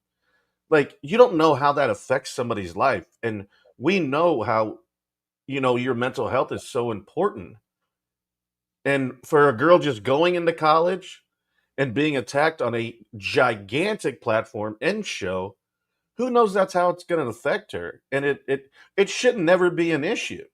like, you don't know how that affects somebody's life. And we know how, your mental health is so important. And for a girl just going into college and being attacked on a gigantic platform and show, who knows that's how it's going to affect her. And it should never be an issue.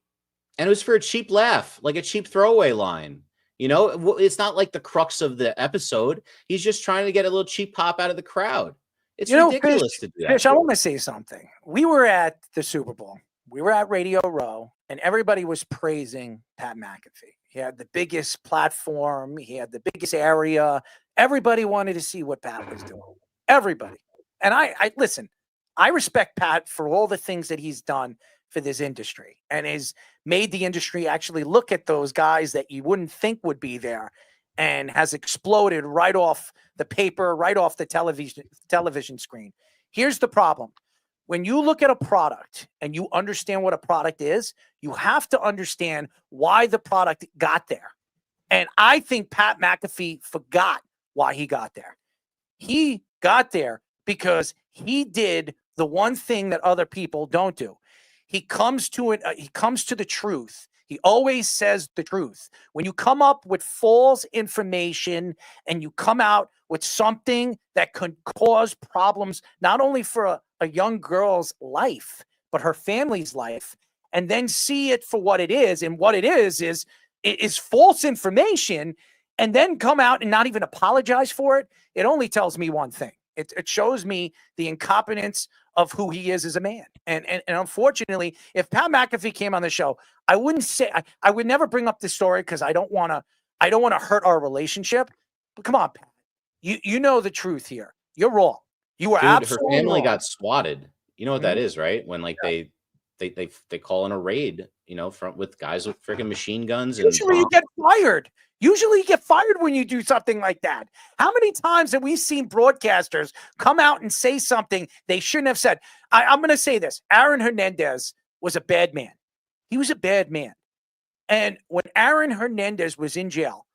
And it was for a cheap laugh, like a cheap throwaway line. It's not like the crux of the episode. He's just trying to get a little cheap pop out of the crowd. It's ridiculous to do that. Fish, I want to say something. We were at the Super Bowl. We were at Radio Row, and everybody was praising Pat McAfee. He had the biggest platform. He had the biggest area. Everybody wanted to see what Pat was doing. Everybody. And I listen, I respect Pat for all the things that he's done for this industry and has made the industry actually look at those guys that you wouldn't think would be there, and has exploded right off the paper, right off the television screen. Here's the problem. When you look at a product and you understand what a product is, you have to understand why the product got there. And I think Pat McAfee forgot why he got there. He got there because he did the one thing that other people don't do. He comes to it. He comes to the truth. He always says the truth. When you come up with false information and you come out with something that could cause problems, not only for a young girl's life, but her family's life, and then see it for what it is. And what it is false information, and then come out and not even apologize for it. It only tells me one thing. It shows me the incompetence of who he is as a man. And unfortunately, if Pat McAfee came on the show, I wouldn't say I would never bring up this story because I don't want to hurt our relationship. But come on, Pat. You know the truth here. You're wrong. You were absolutely her family wrong. got swatted. You know what that is, right? When they call in a raid, with guys with freaking machine guns. Usually you get fired. Usually you get fired when you do something like that. How many times have we seen broadcasters come out and say something they shouldn't have said? I'm going to say this. Aaron Hernandez was a bad man. He was a bad man. And when Aaron Hernandez was in jail,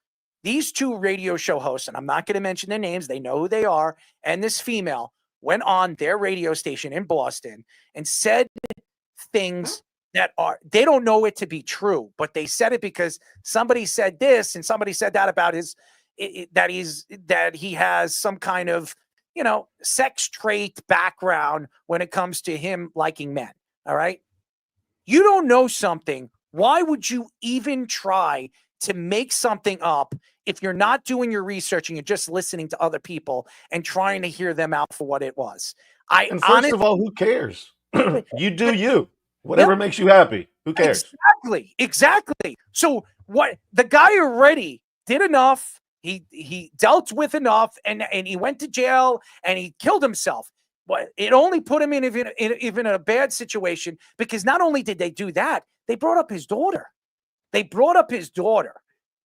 these two radio show hosts, and I'm not going to mention their names, they know who they are, and this female went on their radio station in Boston and said things that they don't know it to be true, but they said it because somebody said this and somebody said that about that he has some kind of, sex trait background when it comes to him liking men. All right. You don't know something. Why would you even try to make something up if you're not doing your research and you're just listening to other people and trying to hear them out for what it was? First of all, who cares? You do you. Whatever makes you happy. Who cares? Exactly. So what the guy already did enough. He dealt with enough, and he went to jail and he killed himself. But it only put him in even a bad situation, because not only did they do that, they brought up his daughter.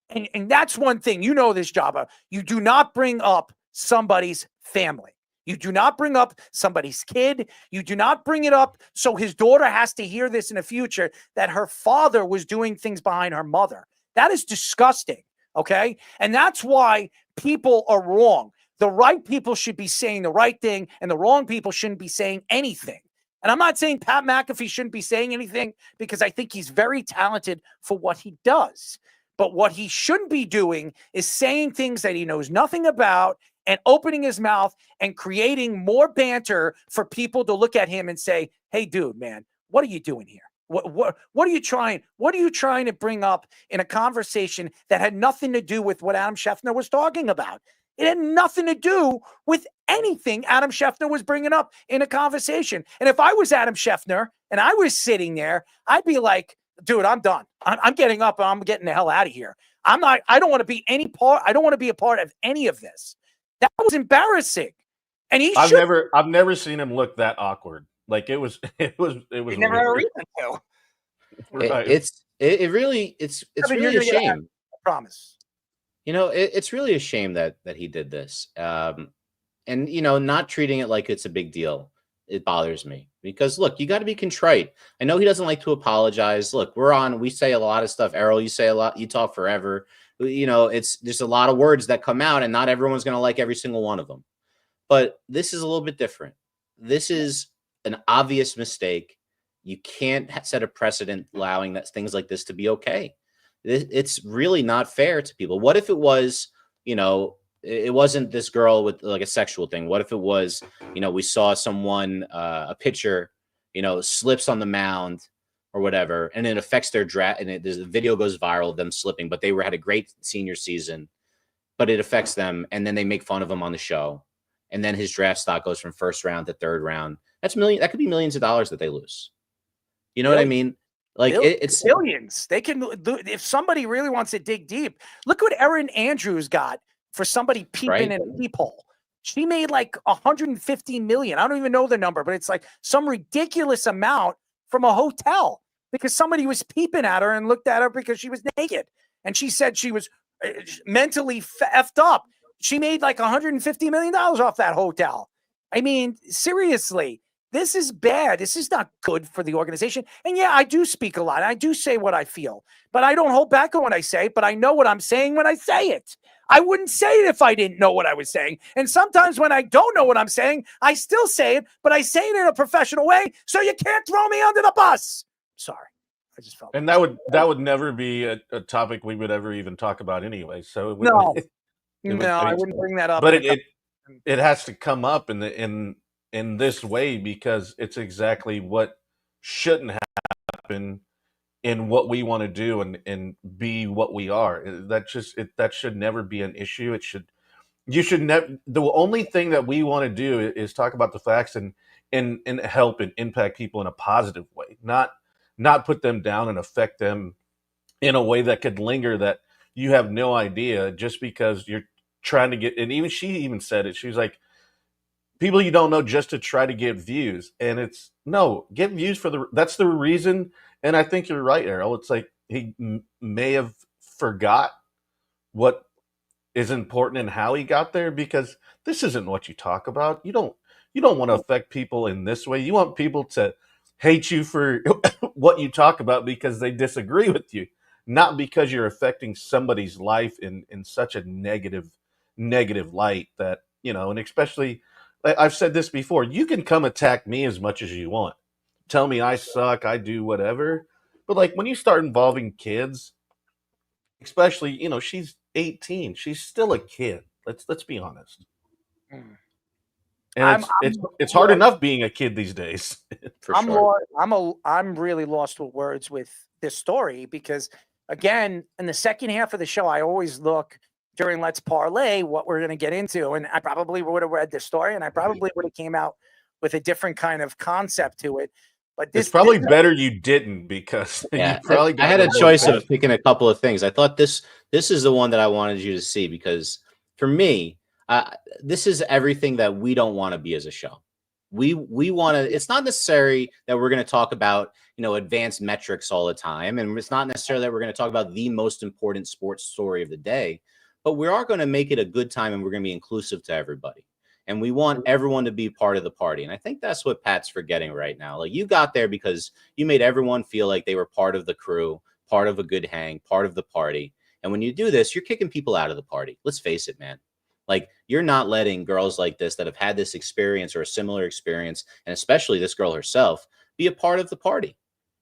And that's one thing. You know this, Jabba. You do not bring up somebody's family. You do not bring up somebody's kid. You do not bring it up so his daughter has to hear this in the future, that her father was doing things behind her mother. That is disgusting, okay? And that's why people are wrong. The right people should be saying the right thing, and the wrong people shouldn't be saying anything. And I'm not saying Pat McAfee shouldn't be saying anything because I think he's very talented for what he does. But what he shouldn't be doing is saying things that he knows nothing about and opening his mouth and creating more banter for people to look at him and say, hey, dude, man, what are you doing here? What are you trying? What are you trying to bring up in a conversation that had nothing to do with what Adam Schefter was talking about? It had nothing to do with anything Adam Schefter was bringing up in a conversation. And if I was Adam Schefter and I was sitting there, I'd be like, dude, I'm done. I'm getting up and I'm getting the hell out of here. I don't want to be any part. I don't want to be a part of any of this. That was embarrassing. And I've never seen him look that awkward. Like it was He never had a reason to. Right. It's really a shame. I promise. You know, it's really a shame that he did this. And, you know, not treating it like it's a big deal. It bothers me because, look, you got to be contrite. I know he doesn't like to apologize. Look, we say a lot of stuff. Errol, you say a lot. You talk forever. You know, there's a lot of words that come out and not everyone's going to like every single one of them. But this is a little bit different. This is an obvious mistake. You can't set a precedent allowing things like this to be okay. It's really not fair to people. What if it was, you know, it wasn't this girl with like a sexual thing? What if it was, you know, we saw someone, a pitcher, you know, slips on the mound or whatever, and it affects their draft, and the video goes viral of them slipping, but they had a great senior season, but it affects them, and then they make fun of him on the show, and then his draft stock goes from first round to third round. That could be millions of dollars that they lose. You know what I mean? Like it's billions. They can, if somebody really wants to dig deep, look what Erin Andrews got for somebody peeping in a peephole. She made like 150 million. I don't even know the number, but it's like some ridiculous amount from a hotel because somebody was peeping at her and looked at her because she was naked. And she said she was mentally effed up. She made like $150 million off that hotel. I mean, seriously. This is bad. This is not good for the organization. And yeah, I do speak a lot. I do say what I feel, but I don't hold back on what I say, but I know what I'm saying when I say it. I wouldn't say it if I didn't know what I was saying. And sometimes when I don't know what I'm saying, I still say it, but I say it in a professional way. So you can't throw me under the bus. Sorry. I just felt. And that would never be a topic we would ever even talk about anyway. So I wouldn't bring that up. But it has to come up in this way because it's exactly what shouldn't happen in what we want to do and be what we are. That should never be an issue. You should never. The only thing that we want to do is talk about the facts and help and impact people in a positive way, not put them down and affect them in a way that could linger that you have no idea just because you're trying to get. And even she even said it. She was like, people you don't know just to try to get views. And it's no, get views that's the reason. And I think you're right, Errol. It's like he may have forgot what is important and how he got there because this isn't what you talk about. You don't want to affect people in this way. You want people to hate you for what you talk about because they disagree with you, not because you're affecting somebody's life in such a negative light that, you know, and especially I've said this before, you can come attack me as much as you want. Tell me I suck, I do whatever. But like when you start involving kids, especially, you know, she's 18. She's still a kid. Let's be honest. And it's hard enough being a kid these days. I'm really lost with words with this story because again, in the second half of the show, I always look during Let's Parlay what we're going to get into. And I probably would have read this story and I probably would have came out with a different kind of concept to it. But it's probably better you didn't because I had a choice of picking a couple of things. I thought this is the one that I wanted you to see because for me, this is everything that we don't want to be as a show. We want to, it's not necessary that we're going to talk about, you know, advanced metrics all the time. And it's not necessarily that we're going to talk about the most important sports story of the day, but we are going to make it a good time and we're going to be inclusive to everybody. And we want everyone to be part of the party. And I think that's what Pat's forgetting right now. Like you got there because you made everyone feel like they were part of the crew, part of a good hang, part of the party. And when you do this, you're kicking people out of the party. Let's face it, man. Like, you're not letting girls like this that have had this experience or a similar experience, and especially this girl herself, be a part of the party.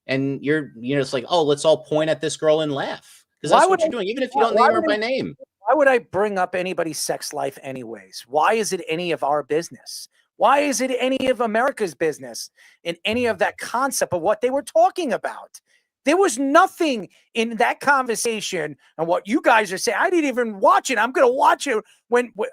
And it's like, oh, let's all point at this girl and laugh, because that's what you're doing, even if you don't name her by name. Why would I bring up anybody's sex life anyways? Why is it any of our business? Why is it any of America's business in any of that concept of what they were talking about? There was nothing in that conversation and what you guys are saying. I didn't even watch it. I'm going to watch it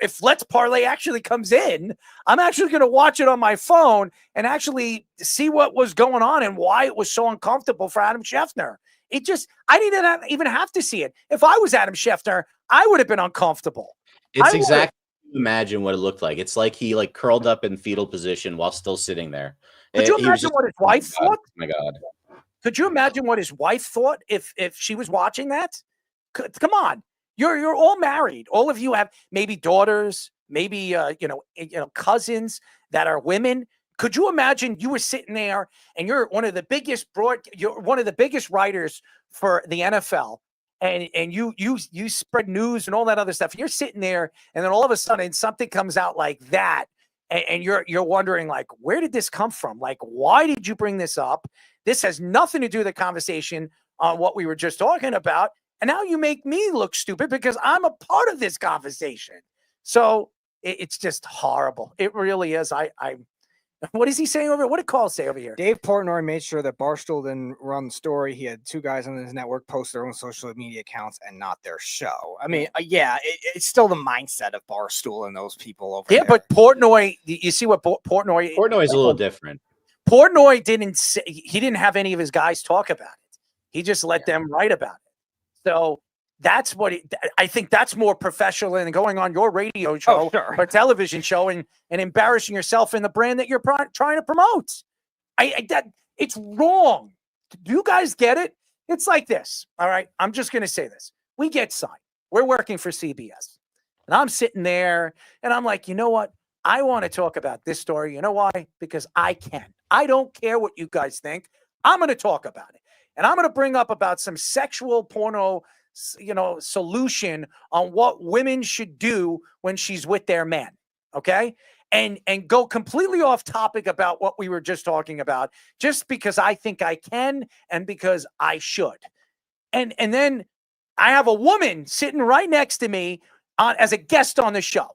if Let's Parlay actually comes in. I'm actually going to watch it on my phone and actually see what was going on and why it was so uncomfortable for Adam Schefter. I didn't even have to see it. If I was Adam Schefter, I would have been uncomfortable. It's exactly, imagine what it looked like. It's like he curled up in fetal position while still sitting there. Could you imagine what his wife thought? Oh my God. Could you imagine what his wife thought if she was watching that? Come on, you're all married. All of you have maybe daughters, maybe cousins that are women. Could you imagine you were sitting there and you're one of the biggest writers for the NFL, and you spread news and all that other stuff. You're sitting there, and then all of a sudden something comes out like that, and you're wondering, like, where did this come from? Like, why did you bring this up? This has nothing to do with the conversation on what we were just talking about. And now you make me look stupid because I'm a part of this conversation. So it's just horrible. It really is. What is he saying over here? What did Carl say over here? Dave Portnoy made sure that Barstool didn't run the story. He had two guys on his network post their own social media accounts and not their show. I mean, it's still the mindset of Barstool and those people over there. Yeah, but Portnoy, you see what Portnoy is a little different. Portnoy didn't have any of his guys talk about it. He just let them write about it. So that's what I think that's more professional than going on your radio show or television show and embarrassing yourself in the brand that you're trying to promote. It's wrong. Do you guys get it? It's like this. All right. I'm just going to say this. We get signed. We're working for CBS. And I'm sitting there and I'm like, you know what? I want to talk about this story. You know why? Because I can. I don't care what you guys think. I'm going to talk about it. And I'm going to bring up about some sexual porno, solution on what women should do when she's with their man. Okay. And go completely off topic about what we were just talking about, just because I think I can and because I should. And then I have a woman sitting right next to me as a guest on the show.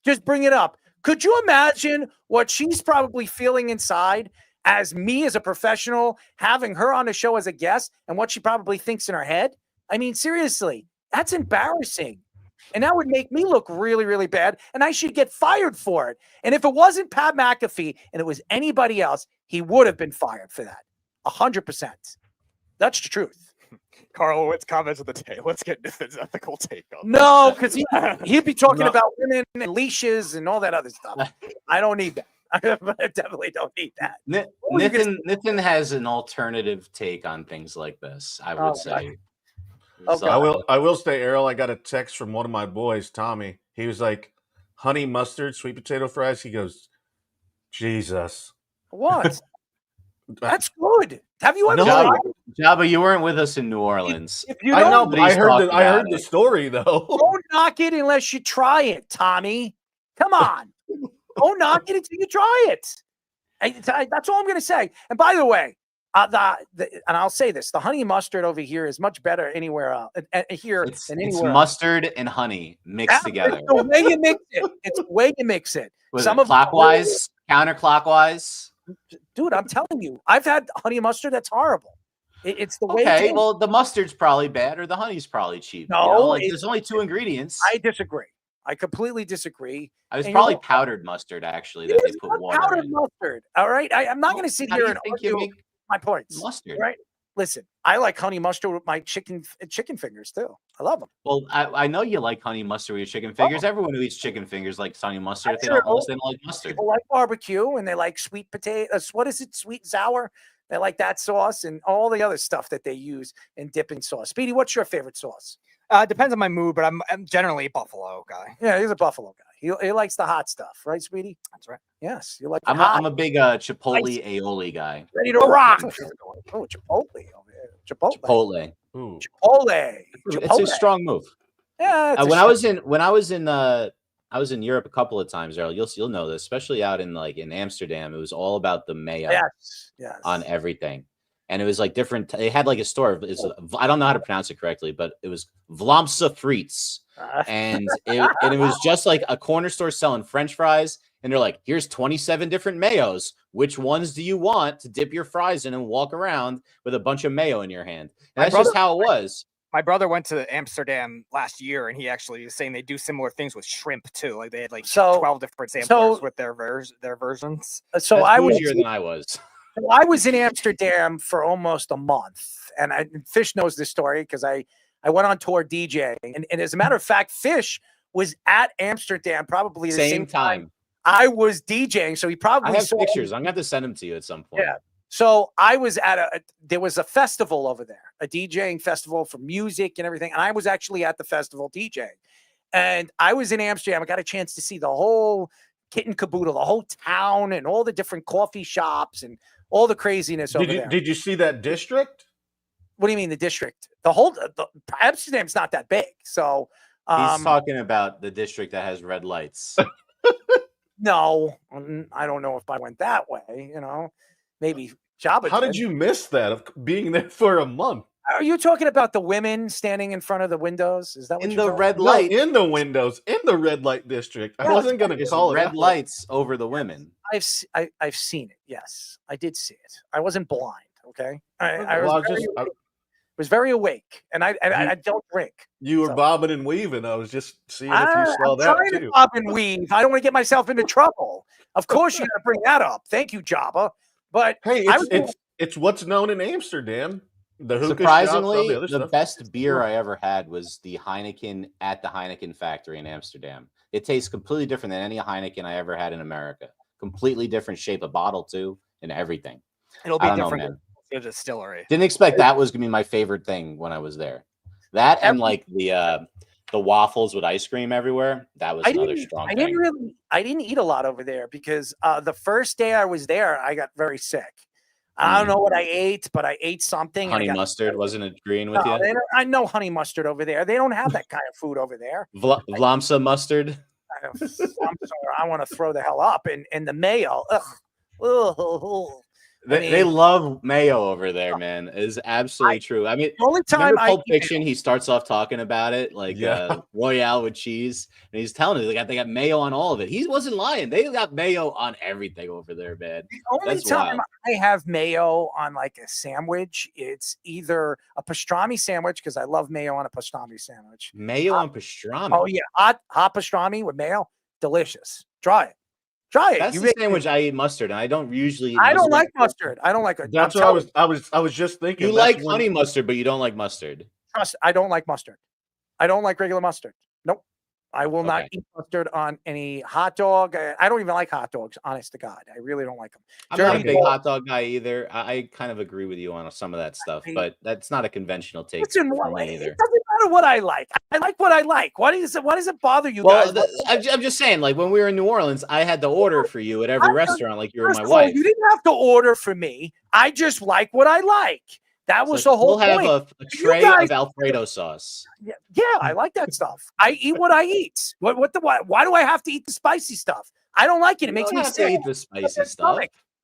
Just bring it up. Could you imagine what she's probably feeling inside as me as a professional, having her on the show as a guest, and what she probably thinks in her head? I mean, seriously, that's embarrassing. And that would make me look really, really bad, and I should get fired for it. And if it wasn't Pat McAfee and it was anybody else, he would have been fired for that. 100%. That's the truth. Carl, what's comments of the day? Let's get into his ethical take on No, because he'd be talking about women and leashes and all that other stuff. I don't need that. I definitely don't need that. Nathan has an alternative take on things like this, I would say. Okay. I will say, Errol, I got a text from one of my boys, Tommy. He was like, honey mustard, sweet potato fries. He goes, Jesus. What? That's good. Have you ever? Jabba, you weren't with us in New Orleans. If you I know, but I heard the story though. Don't knock it unless you try it, Tommy. Come on. Don't knock it until you try it. That's all I'm going to say. And by the way, and I'll say this: the honey mustard over here is much better anywhere else than anywhere. It's mustard and honey mixed together. It's the way you mix it. It's the way you mix it. Was it clockwise, counterclockwise? Dude, I'm telling you, I've had honey mustard that's horrible. It's the way. Okay, well, the mustard's probably bad, or the honey's probably cheap. No, there's only two ingredients. I disagree. I completely disagree. I was probably powdered mustard, actually, that they put water powdered in. mustard. All right, I'm not going to sit here and argue my points. Mustard, right? Listen, I like honey mustard with my chicken fingers too. I love them. Well, I know you like honey mustard with your chicken fingers. Everyone who eats chicken fingers likes honey mustard. If they don't like mustard. People like barbecue and they like sweet potato. What is it? Sweet and sour. They like that sauce and all the other stuff that they use in dipping sauce. Speedy, what's your favorite sauce? Depends on my mood, but I'm generally a Buffalo guy. Yeah, he's a Buffalo guy. He likes the hot stuff, right, Speedy? That's right. Yes, you like. I'm a big Chipotle aioli guy. Ready to rock. Oh, Chipotle. Chipotle. Chipotle. It's a strong move. Yeah. When I was in I was in Europe a couple of times, Earl. You'll know this, especially out in Amsterdam. It was all about the mayo Yes. on everything. And it was like different. They had like a store. I don't know how to pronounce it correctly, but it was Vlaamse Friets. And it was just like a corner store selling French fries. And they're like, here's 27 different mayos. Which ones do you want to dip your fries in and walk around with a bunch of mayo in your hand? And that's just how it was. My brother went to Amsterdam last year, and he actually was saying they do similar things with shrimp too. Like they had like 12 different samplers with their versions. So that's I was bougier than I was. So I was in Amsterdam for almost a month, and Fish knows this story because I went on tour DJing, and as a matter of fact, Fish was at Amsterdam probably the same time I was DJing, so he probably I have pictures. I'm going to have to send them to you at some point. Yeah. So I was at there was a festival over there, a DJing festival for music and everything, and I was actually at the festival DJing, and I was in Amsterdam. I got a chance to see the whole kit and caboodle, the whole town, and all the different coffee shops and all the craziness over there. Did you see that district? What do you mean the district? The Amsterdam's not that big. So he's talking about the district that has red lights. No, I don't know if I went that way. Maybe Jabba. How did you miss that of being there for a month? Are you talking about the women standing in front of the windows? Is that what in you're the red No, light? in the windows, in the red light district. I wasn't going to call it red out. lights over the women. I've seen it. Yes, I did see it. I wasn't blind. Okay, I was very awake, and I don't drink. You were bobbing and weaving. I was just seeing if you saw I'm that trying too. to bob and weave. I don't want to get myself into trouble. Of course, you got to bring that up. Thank you, Jabba. But Hey, it's what's known in Amsterdam. The hookah Surprisingly, shops, all the stuff. best beer I ever had was the Heineken at the Heineken factory in Amsterdam. It tastes completely different than any Heineken I ever had in America. Completely different shape of bottle too, and everything. It'll be I don't know, different man. to the distillery. Didn't expect that was gonna be my favorite thing when I was there. That and like the waffles with ice cream everywhere. That was another strong thing. I didn't eat a lot over there because the first day I was there, I got very sick. I don't know what I ate, but I ate something. Honey mustard wasn't agreeing with you. I know honey mustard over there. They don't have that kind of food over there. Vlaamse mustard. I want to throw the hell up. And the mayo. They love mayo over there, man. It is absolutely true. I mean, the only time Pulp Fiction, he starts off talking about it like Royale with cheese, and he's telling you they got mayo on all of it. He wasn't lying. They got mayo on everything over there, man. The only time I have mayo on like a sandwich, it's either a pastrami sandwich because I love mayo on a pastrami sandwich. Mayo on pastrami. Oh yeah, hot pastrami with mayo, delicious. Try it. Try it. That's the sandwich I eat mustard, and I don't usually eat I don't like mustard. I don't like it. That's what I was just thinking. You like honey mustard, but you don't like mustard. Trust, I don't like mustard. I don't like regular mustard. Nope. I will not eat mustard on any hot dog. I don't even like hot dogs, honest to God. I really don't like them. I'm not a big hot dog guy either. I kind of agree with you on some of that stuff, but that's not a conventional take for me either. It doesn't matter what I like. I like what I like. Why does it bother you guys? I'm just saying, like when we were in New Orleans, I had to order for you at every restaurant like you were my wife. You didn't have to order for me. I just like what I like. That was the whole point. We'll have a tray of Alfredo sauce. Yeah, I like that stuff. I eat what I eat. Why do I have to eat the spicy stuff? I don't like it. It makes me sick. Eat the spicy stuff.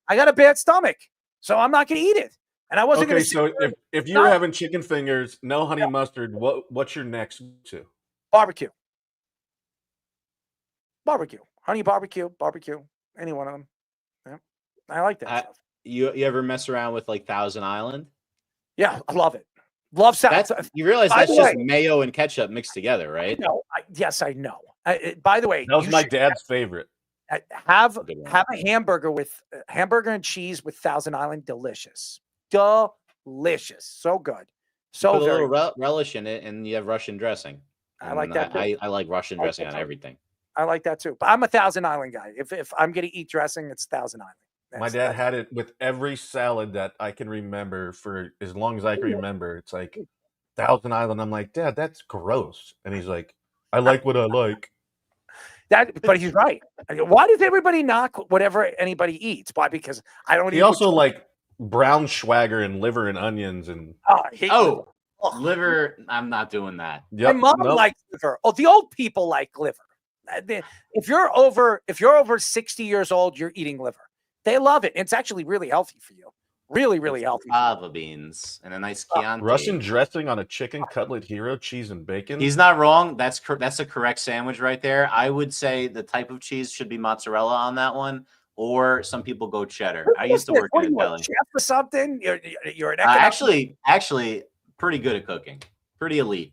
I got a bad stomach, so I'm not going to eat it. And I wasn't going to. So if you're having chicken fingers, no honey mustard, what's your next to? Barbecue. Honey barbecue. Any one of them. Yeah, I like that stuff. You ever mess around with like Thousand Island? Yeah, I love it. Love salad. You realize that's just mayo and ketchup mixed together, right? No, yes, I know. By the way, that was my dad's favorite. Have a hamburger with hamburger and cheese with Thousand Island. Delicious, so good, so Put a very little relish in it, and you have Russian dressing. I like that. I like Russian dressing on everything. I like that too. But I'm a Thousand Island guy. If I'm going to eat dressing, it's Thousand Island. My dad had it with every salad that I can remember for as long as I can remember. It's like Thousand Island. I'm like, Dad, that's gross. And he's like, I like what I like. But he's right. Why does everybody knock whatever anybody eats? Why? Because I don't. He also like brown schwager and liver and onions and. Liver. I'm not doing that. My mom likes liver. Oh, the old people like liver. If you're over 60 years old, you're eating liver. They love it. It's actually really healthy for you. Really, really healthy. Fava beans and a nice Chianti. Russian dressing on a chicken cutlet hero, cheese and bacon. He's not wrong. That's a correct sandwich right there. I would say the type of cheese should be mozzarella on that one, or some people go cheddar. I used to work in a deli. Chef or something? You're an economic- actually, pretty good at cooking. Pretty elite.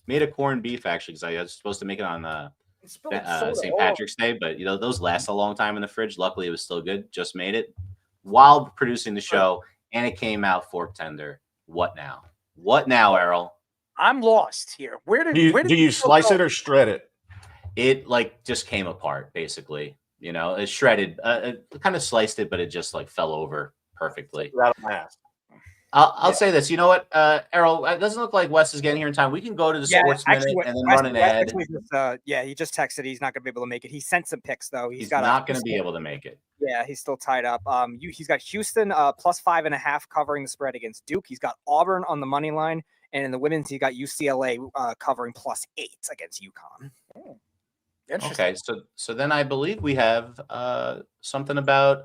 Made a corned beef actually because I was supposed to make it on St. Patrick's Day, but those last a long time in the fridge. Luckily, it was still good. Just made it while producing the show, and it came out fork tender. What now? What now, Errol? I'm lost here. Do you slice it or shred it? It just came apart basically. It shredded. It kind of sliced it, but it just fell over perfectly. I'll say this. You know what, Errol? It doesn't look like Wes is getting here in time. We can go to the Sports Minute and then run an ad. He just texted. He's not going to be able to make it. He sent some picks though. He's not going to be able to make it. Yeah, he's still tied up. He's got Houston plus 5.5 covering the spread against Duke. He's got Auburn on the money line, and in the women's, he got UCLA covering plus 8 against UConn. Okay, so then I believe we have something about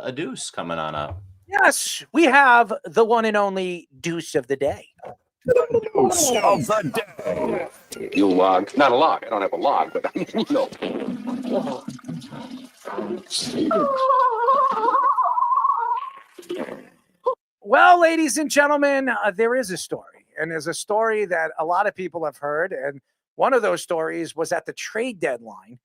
a Deuce coming on up. Yes, we have the one and only Deuce of the day. Deuce of the day. You log. Not a log. I don't have a log, but Well, ladies and gentlemen, there is a story, and there's a story that a lot of people have heard, and one of those stories was at the trade deadline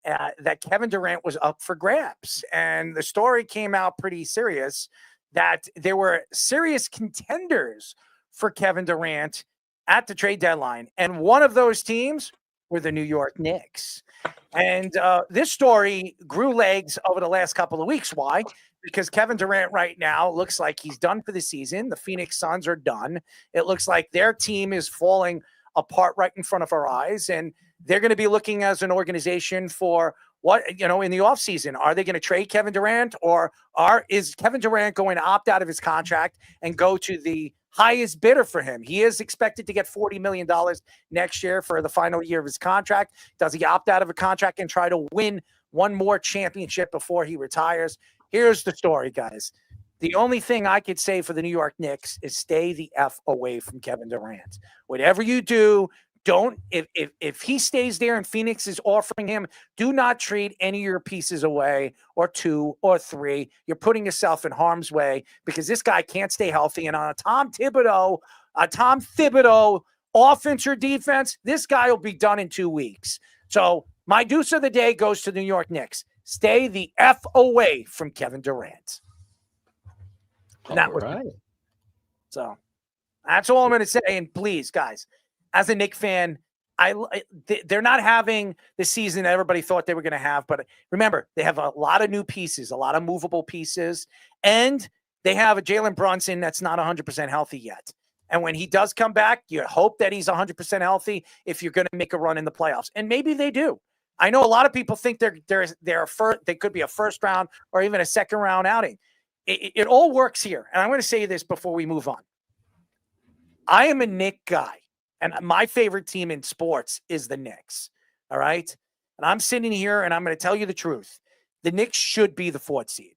that Kevin Durant was up for grabs. And the story came out pretty serious that there were serious contenders for Kevin Durant at the trade deadline. And one of those teams were the New York Knicks. And this story grew legs over the last couple of weeks. Why? Because Kevin Durant right now looks like he's done for the season. The Phoenix Suns are done. It looks like their team is falling apart right in front of our eyes. And they're going to be looking as an organization for what, in the offseason. Are they going to trade Kevin Durant, or is Kevin Durant going to opt out of his contract and go to the highest bidder for him? He is expected to get $40 million next year for the final year of his contract. Does he opt out of a contract and try to win one more championship before he retires? Here's the story, guys. The only thing I could say for the New York Knicks is stay the F away from Kevin Durant. Whatever you do, if he stays there and Phoenix is offering him, do not trade any of your pieces away, or 2 or 3. You're putting yourself in harm's way because this guy can't stay healthy. And on a Tom Thibodeau offense or defense, this guy will be done in 2 weeks. So my deuce of the day goes to the New York Knicks. Stay the F away from Kevin Durant. And that was right. So that's all I'm going to say. And please, guys, as a Knicks fan, they're not having the season that everybody thought they were going to have. But remember, they have a lot of new pieces, a lot of movable pieces, and they have a Jalen Brunson that's not 100% healthy yet. And when he does come back, you hope that he's 100% healthy if you're going to make a run in the playoffs. And maybe they do. I know a lot of people think they could be a first round or even a second round outing. It all works here. And I'm going to say this before we move on. I am a Knicks guy, and my favorite team in sports is the Knicks. All right. And I'm sitting here and I'm going to tell you the truth. The Knicks should be the 4th seed.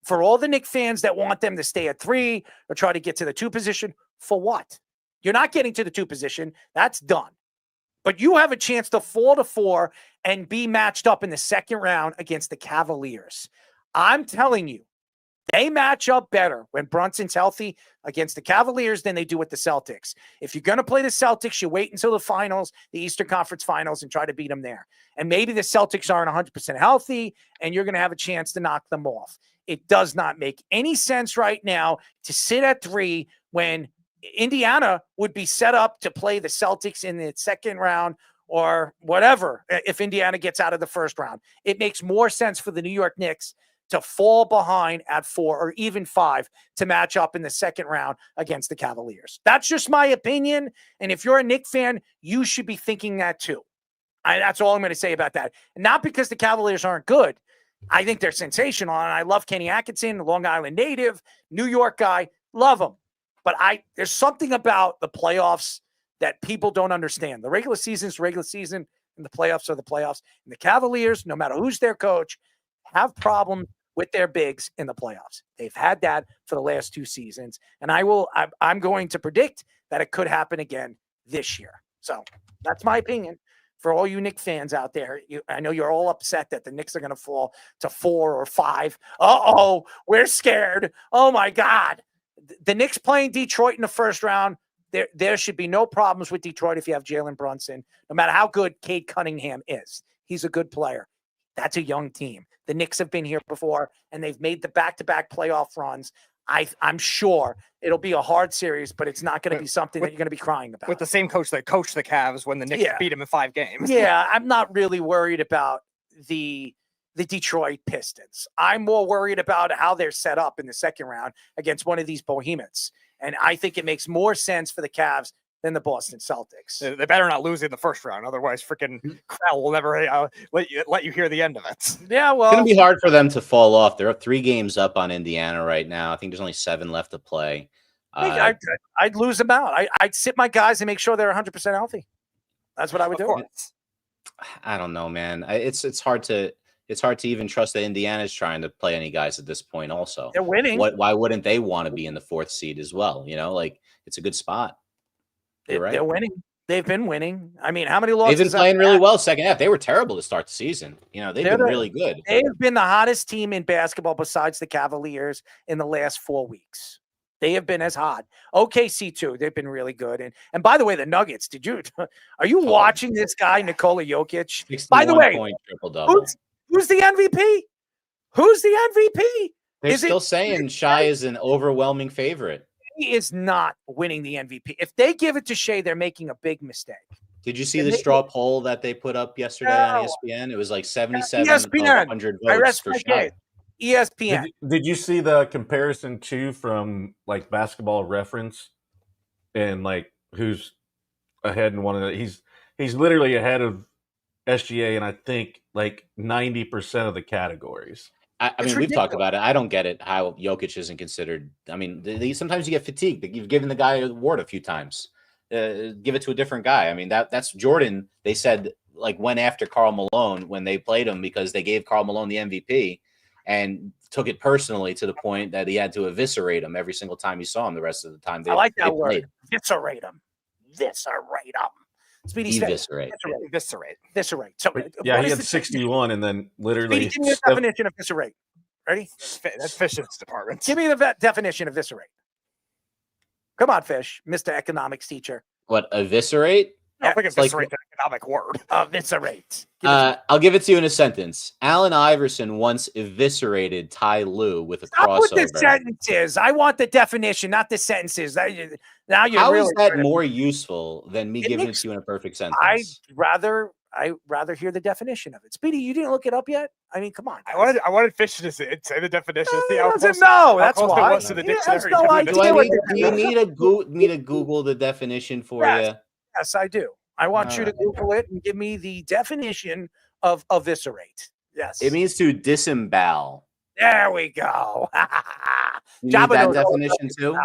For all the Knicks fans that want them to stay at 3 or try to get to the 2 position, for what? You're not getting to the 2 position. That's done. But you have a chance to fall to 4 and be matched up in the second round against the Cavaliers. I'm telling you, they match up better when Brunson's healthy against the Cavaliers than they do with the Celtics. If you're going to play the Celtics, you wait until the finals, the Eastern Conference Finals, and try to beat them there. And maybe the Celtics aren't 100% healthy, and you're going to have a chance to knock them off. It does not make any sense right now to sit at 3 when Indiana would be set up to play the Celtics in the second round or whatever if Indiana gets out of the first round. It makes more sense for the New York Knicks to fall behind at 4 or even 5 to match up in the second round against the Cavaliers. That's just my opinion. And if you're a Knicks fan, you should be thinking that too. That's all I'm going to say about that. Not because the Cavaliers aren't good. I think they're sensational. And I love Kenny Atkinson, Long Island native, New York guy. Love him. But there's something about the playoffs that people don't understand. The regular season is regular season. and the playoffs are the playoffs. And the Cavaliers, no matter who's their coach, have problems with their bigs in the playoffs. They've had that for the last 2 seasons. And I'm going to predict that it could happen again this year. So that's my opinion. For all you Knicks fans out there, I know you're all upset that the Knicks are going to fall to 4 or 5. Uh-oh, we're scared. Oh, my God. The Knicks playing Detroit in the first round, there should be no problems with Detroit if you have Jalen Brunson, no matter how good Cade Cunningham is. He's a good player. That's a young team. The Knicks have been here before, and they've made the back-to-back playoff runs. I'm sure it'll be a hard series, but it's not going to be something that you're going to be crying about. With the same coach that coached the Cavs when the Knicks beat him in 5 games. Yeah, I'm not really worried about the Detroit Pistons. I'm more worried about how they're set up in the second round against one of these behemoths. And I think it makes more sense for the Cavs than the Boston Celtics. They better not lose in the first round. Otherwise, freaking Crowell will never let you hear the end of it. Yeah, well. It's going to be hard for them to fall off. They're 3 games up on Indiana right now. I think there's only 7 left to play. I'd lose them out. I'd sit my guys and make sure they're 100% healthy. That's what I would do. I don't know, man. It's hard to even trust that Indiana's trying to play any guys at this point also. They're winning. Why wouldn't they want to be in the 4th seed as well? Like, it's a good spot. Right. They're winning. They've been winning. I mean, how many losses? They've been playing really well second half. They were terrible to start the season. They've been really good. They've been the hottest team in basketball besides the Cavaliers in the last 4 weeks. They have been as hot. OKC too. They've been really good. And by the way, the Nuggets. Are you watching this guy, Nikola Jokic? By the way, who's the MVP? Who's the MVP? They're still saying Shai is an overwhelming favorite. He is not winning the MVP. If they give it to Shea, they're making a big mistake. Did you see the straw poll that they put up yesterday on ESPN? It was like 77 of 100 votes for Shai. ESPN. Did you see the comparison too from like Basketball Reference and like who's ahead in one of the? He's literally ahead of SGA and I think like 90% of the categories. I mean, we've talked about it. I don't get it how Jokic isn't considered. I mean, sometimes you get fatigued. You've given the guy an award a few times. Give it to a different guy. I mean, that's Jordan. They said like went after Karl Malone when they played him because they gave Karl Malone the MVP and took it personally to the point that he had to eviscerate him every single time he saw him. The rest of the time, I like that word. Eviscerate him. Eviscerate him. Eviscerate. So, yeah, he had 61 and then literally. Give me the definition of eviscerate. Ready? That's Fish's department. Give me the definition of eviscerate. Come on, Fish, Mr. Economics teacher. What, eviscerate? I don't think eviscerate is an economic word. Eviscerate. I'll give it to you in a sentence. Allen Iverson once eviscerated Ty Lue with a crossover. What the sentence is. I want the definition, not the sentences. Now you're How really is that more useful than me giving it to you in a perfect sentence? I'd rather hear the definition of it. Speedy, you didn't look it up yet? I mean, come on. Guys. I wanted Fish to say the definition. He doesn't know. That's why. why. It was to the dictionary. No idea. Do you need me to Google the definition for you? Yes, I do. I want you to Google it and give me the definition of eviscerate. Yes. It means to disembowel. There we go. You need that definition too?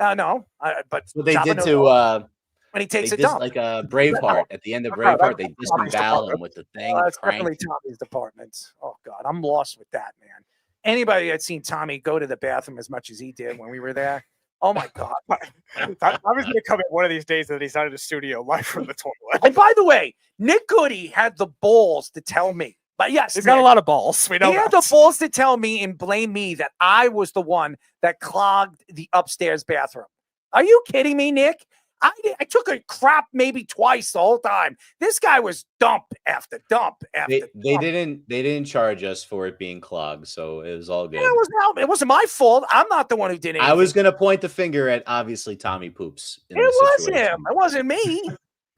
No. But what they did to when he takes a dump. Like a Braveheart. At the end of Braveheart, they disembowel him with the thing. That's definitely Tommy's department. Oh, God. I'm lost with that, man. Anybody that's seen Tommy go to the bathroom as much as he did when we were there, oh, my God. I was going to come in one of these days that he's out of the studio live from the toilet. And by the way, Nick Goody had the balls to tell me. But yes, he's got a lot of balls. We know he had the balls to tell me and blame me that I was the one that clogged the upstairs bathroom. Are you kidding me, Nick? I took a crap maybe twice the whole time. This guy was dump after dump after dump. They didn't charge us for it being clogged, so it was all good. It wasn't my fault. I'm not the one who did it. I was gonna point the finger at obviously Tommy Poops. It was him. It wasn't me.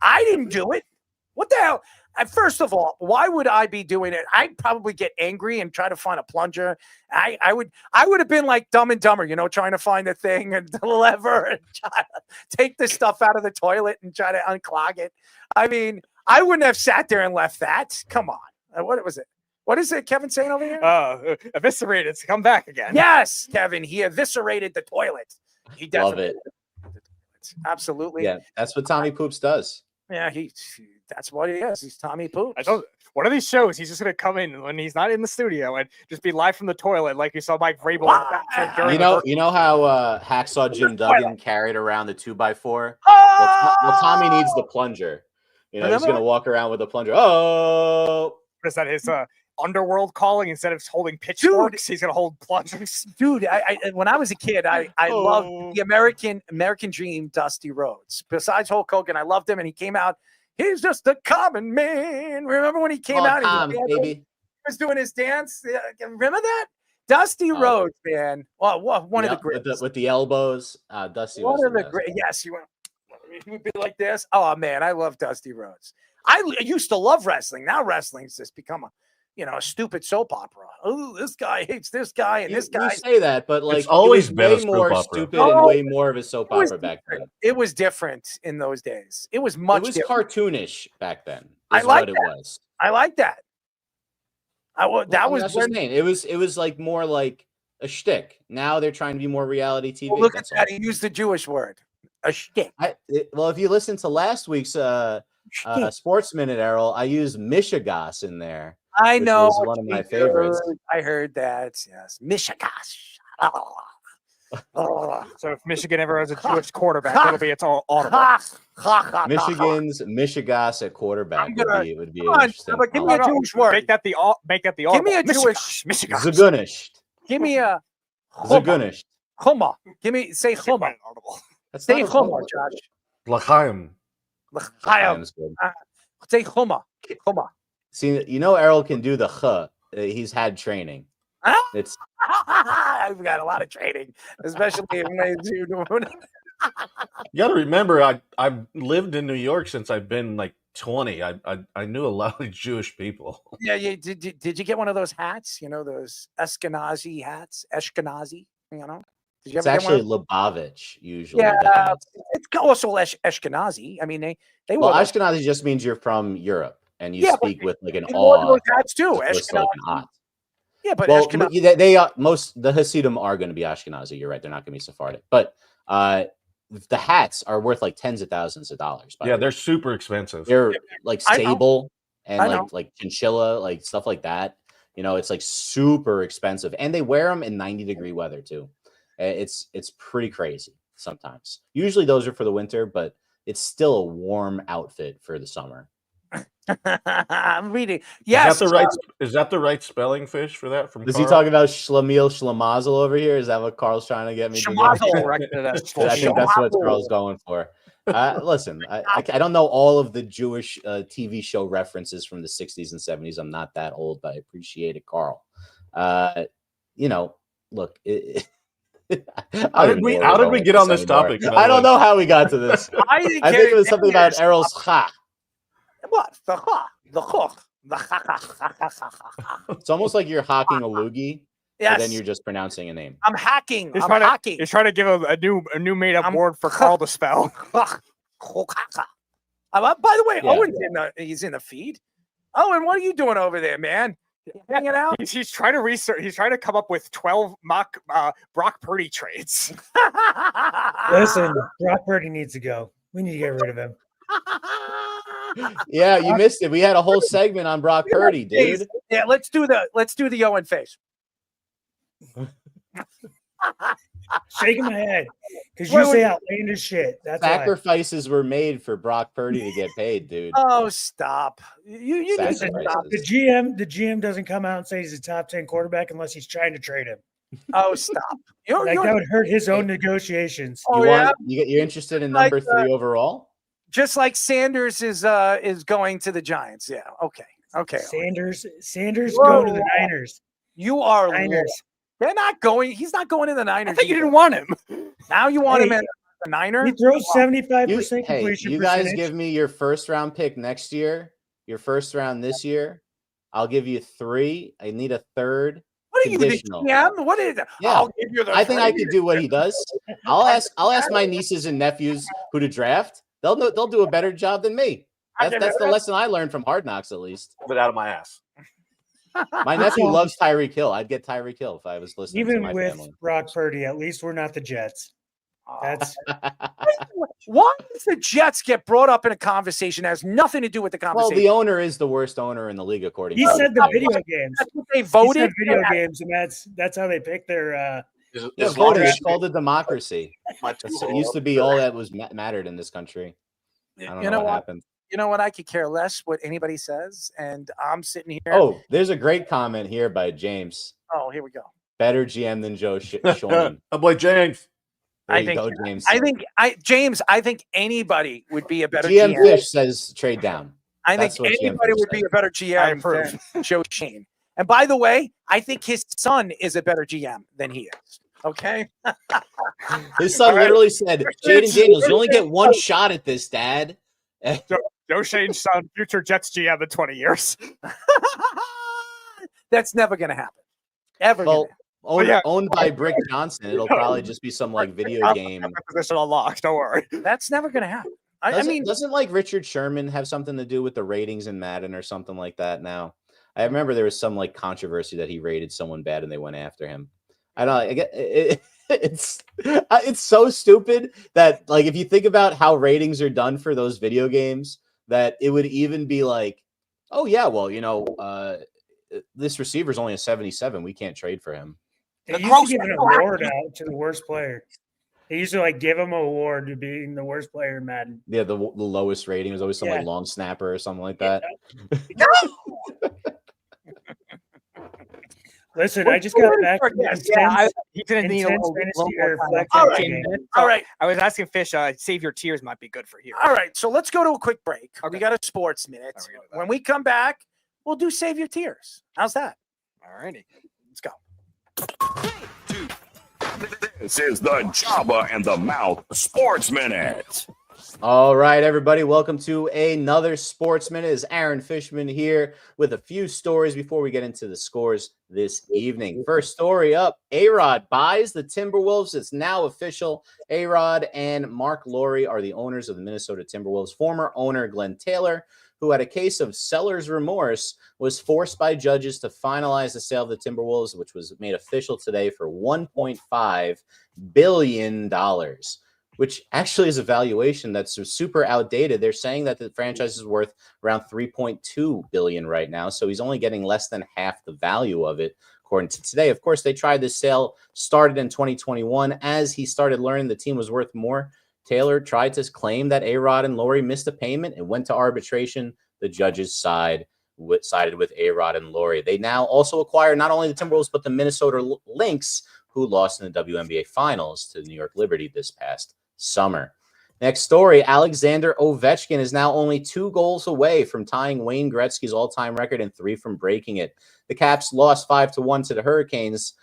I didn't do it. What the hell? First of all, why would I be doing it? I'd probably get angry and try to find a plunger. I would have been like Dumb and Dumber, trying to find the thing and the lever and try to take the stuff out of the toilet and try to unclog it. I mean, I wouldn't have sat there and left that. Come on. What was it? What is it Kevin saying over here? Eviscerated to come back again. Yes, Kevin. He eviscerated the toilet. He definitely love it. Absolutely. Yeah, that's what Tommy Poops does. Yeah, that's what he is. He's Tommy Poops. I told one of these shows, he's just gonna come in when he's not in the studio and just be live from the toilet, like you saw Mike Vrabel. You know how Hacksaw Jim Duggan carried around the 2x4? Oh! Well, Tommy needs the plunger. You know, he's gonna walk around with a plunger. Oh, what is that? His underworld calling instead of holding pitchforks, he's gonna hold plungers. Dude, I when I was a kid, I loved the American Dream, Dusty Rhodes. Besides Hulk Hogan, I loved him, and he came out. He's just a common man. Remember when he came out? He was doing his dance. Remember that? Dusty Rhodes, man. Well, one of the greats with the elbows. Dusty one was of the great. Yes, he would be like this. Oh man, I love Dusty Rhodes. I used to love wrestling. Now wrestling's just become a stupid soap opera. Oh, this guy hates this guy, and this guy. You say that, but like it's always it been was way more stupid and way more of a soap opera back then. It was different in those days. It was much. It was different. cartoonish back then. I like what it was. I like that. That's what I'm saying. It was like more like a shtick. Now they're trying to be more reality TV. Well, look at that. He used the Jewish word, a shtick. Well, if you listen to last week's Sports Minute, Errol, I used Michigas in there. I know. Was one of my favorites. I heard that. Yes, Michigas. So if Michigan ever has a Jewish quarterback, it'll be its all audible. Michigan's Michigas at quarterback would be interesting. But give me a Jewish word. Make that the audible. Give me a Jewish Michigan. Zagunished. Give me a Zagunished. Chuma. Say Chuma. Say Chuma, Josh. L'chaim. L'chaim. Say Chuma. Chuma. See, you know Errol can do the ch. He's had training. It's I've got a lot of training, especially when I do. You got to remember, I've lived in New York since I've been like 20. I knew a lot of Jewish people. Yeah. Did you get one of those hats? You know, those Ashkenazi hats? Ashkenazi, you know? Did you it's ever actually get one? Lubavitch, usually. Yeah, it's also Ashkenazi. I mean, they well, were Ashkenazi just means you're from Europe and you speak with like an awe. awe. Those hats too. Like an hot. Yeah, but well, Ashkenazi. they are the Hasidim are going to be Ashkenazi. You're right; they're not going to be Sephardic. But the hats are worth like tens of thousands of dollars. Yeah, they're super expensive. They're like sable and like chinchilla, like stuff like that. You know, it's like super expensive, and they wear them in 90-degree weather too. It's pretty crazy sometimes. Usually those are for the winter, but it's still a warm outfit for the summer. I'm reading. Yes. Is that the right spelling, Fish, for that? Is he talking about Schlemiel Schlemazel over here? Is that what Carl's trying to get me to do? I think that's what Carl's going for. Listen, I don't know all of the Jewish TV show references from the 60s and 70s. I'm not that old, but I appreciate it, Carl. You know, look. How did we get on this topic? I don't know how we got to this. I think it was something about Errol's cha. What? The hook. It's almost like you're hawking a loogie, yes. But then you're just pronouncing a name. I'm hacking. He's trying to give a new made up word for Carl to spell. By the way, Owen's he's in the feed. Owen, what are you doing over there, man? Hanging out? He's trying to research. He's trying to come up with 12 mock Brock Purdy trades. Listen, Brock Purdy needs to go. We need to get rid of him. Yeah, you missed it. We had a whole segment on Brock Purdy, dude. Yeah, let's do the Owen face. Shaking my head because you say outlandish shit. That's sacrifices were made for Brock Purdy to get paid, dude. Oh, stop! You need to stop. The GM doesn't come out and say he's a top 10 quarterback unless he's trying to trade him. Oh, stop! That would hurt his own negotiations. You're interested in number 3 overall? Just like Sanders is going to the Giants. Yeah. Okay. Sanders going to the Niners. You are Niners. They're not going. He's not going to the Niners. I think you didn't want him. Now you want him in the Niners. He throws 75% completion. You guys give me your first round pick next year. Your first round this year. I'll give you 3. I need a third. What are you, the GM? What is it? Yeah. I'll give you the I think I could do what he does. I'll ask my nieces and nephews who to draft. They'll do a better job than me. That's the lesson I learned from Hard Knocks, at least. But out of my ass. My nephew loves Tyreek Hill. I'd get Tyreek Hill if I was listening to my with family. Brock Purdy, at least we're not the Jets. That's Why does the Jets get brought up in a conversation that has nothing to do with the Well, conversation? the owner is the worst owner in the league, according he to said the video games. That's what they He said voted. video games, and that's how they pick their. Is, Yeah, as long voting. as It's called a democracy. my It used to be all that was mattered in this country. I don't know what happened. You know what? I could care less what anybody says, and I'm sitting here. Oh, there's a great comment here by James. Oh, here we go. Better GM than Joe Schoen. I'm like James. There I you think, go, James. I think anybody would be a better GM GM. Fish says trade down. I think That's what GM anybody Fish would be said. a better GM than Joe Shane. And by the way, I think his son is a better GM than he is. Okay. His son literally said, Jaden Daniels, you only get one shot at this, Dad. Joe Shane's son, future Jets GM in 20 years. That's never going to happen. Ever. Well, gonna owned by Brick Johnson. It'll probably just be some like video game. Position unlocked. Don't worry. That's never going to happen. I mean, doesn't like Richard Sherman have something to do with the ratings in Madden or something like that now? I remember there was some like controversy that he rated someone bad and they went after him. I don't know. I get it's so stupid that like if you think about how ratings are done for those video games, that it would even be like, oh yeah, well, this receiver's only a 77. We can't trade for him. They used to give an award out to the worst player. They used to like give him an award to being the worst player in Madden. Yeah, the lowest rating was always some like long snapper or something like that. Listen, I just got back. He's gonna need a little more time. All right. I was asking Fish, save your tears might be good for here. All right. So let's go to a quick break. We got a sports minute. When we come back, we'll do Save Your Tears. How's that? All righty. Let's go. This is the Jabba and the Mouth Sports Minute. All right, everybody. Welcome to another Sports Minute. It's Aaron Fishman here with a few stories before we get into the scores this evening. First story up, A-Rod buys the Timberwolves. It's now official. A-Rod and Mark Lowry are the owners of the Minnesota Timberwolves. Former owner Glenn Taylor, who had a case of seller's remorse, was forced by judges to finalize the sale of the Timberwolves, which was made official today for $1.5 billion, which actually is a valuation that's super outdated. They're saying that the franchise is worth around $3.2 billion right now, so he's only getting less than half the value of it, according to today. Of course, they tried this sale, started in 2021. As he started learning the team was worth more, Taylor tried to claim that A-Rod and Lowry missed a payment and went to arbitration. The judges sided with A-Rod and Lowry. They now also acquire not only the Timberwolves, but the Minnesota Lynx, who lost in the WNBA Finals to the New York Liberty this past summer. Next story, Alexander Ovechkin is now only 2 goals away from tying Wayne Gretzky's all-time record and 3 from breaking it. The Caps lost 5-1 to the Hurricanes,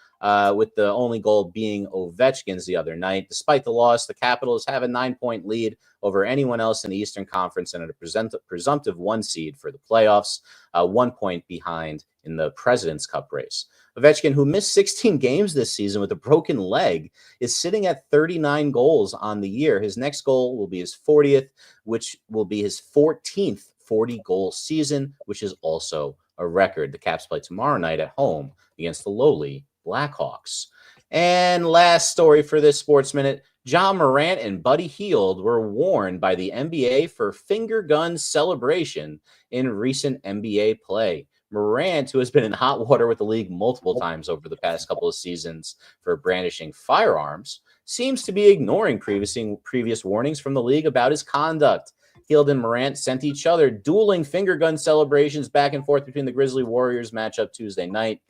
with the only goal being Ovechkin's the other night. Despite the loss, the Capitals have a 9-point lead over anyone else in the Eastern Conference and a presumptive 1 seed for the playoffs, 1 point behind in the President's Cup race. Ovechkin, who missed 16 games this season with a broken leg, is sitting at 39 goals on the year. His next goal will be his 40th, which will be his 14th 40-goal season, which is also a record. The Caps play tomorrow night at home against the lowly Blackhawks. And last story for this Sports Minute, Ja Morant and Buddy Hield were warned by the NBA for finger gun celebration in recent NBA play. Morant, who has been in hot water with the league multiple times over the past couple of seasons for brandishing firearms, seems to be ignoring previous warnings from the league about his conduct. Hield and Morant sent each other dueling finger gun celebrations back and forth between the Grizzly Warriors matchup Tuesday night.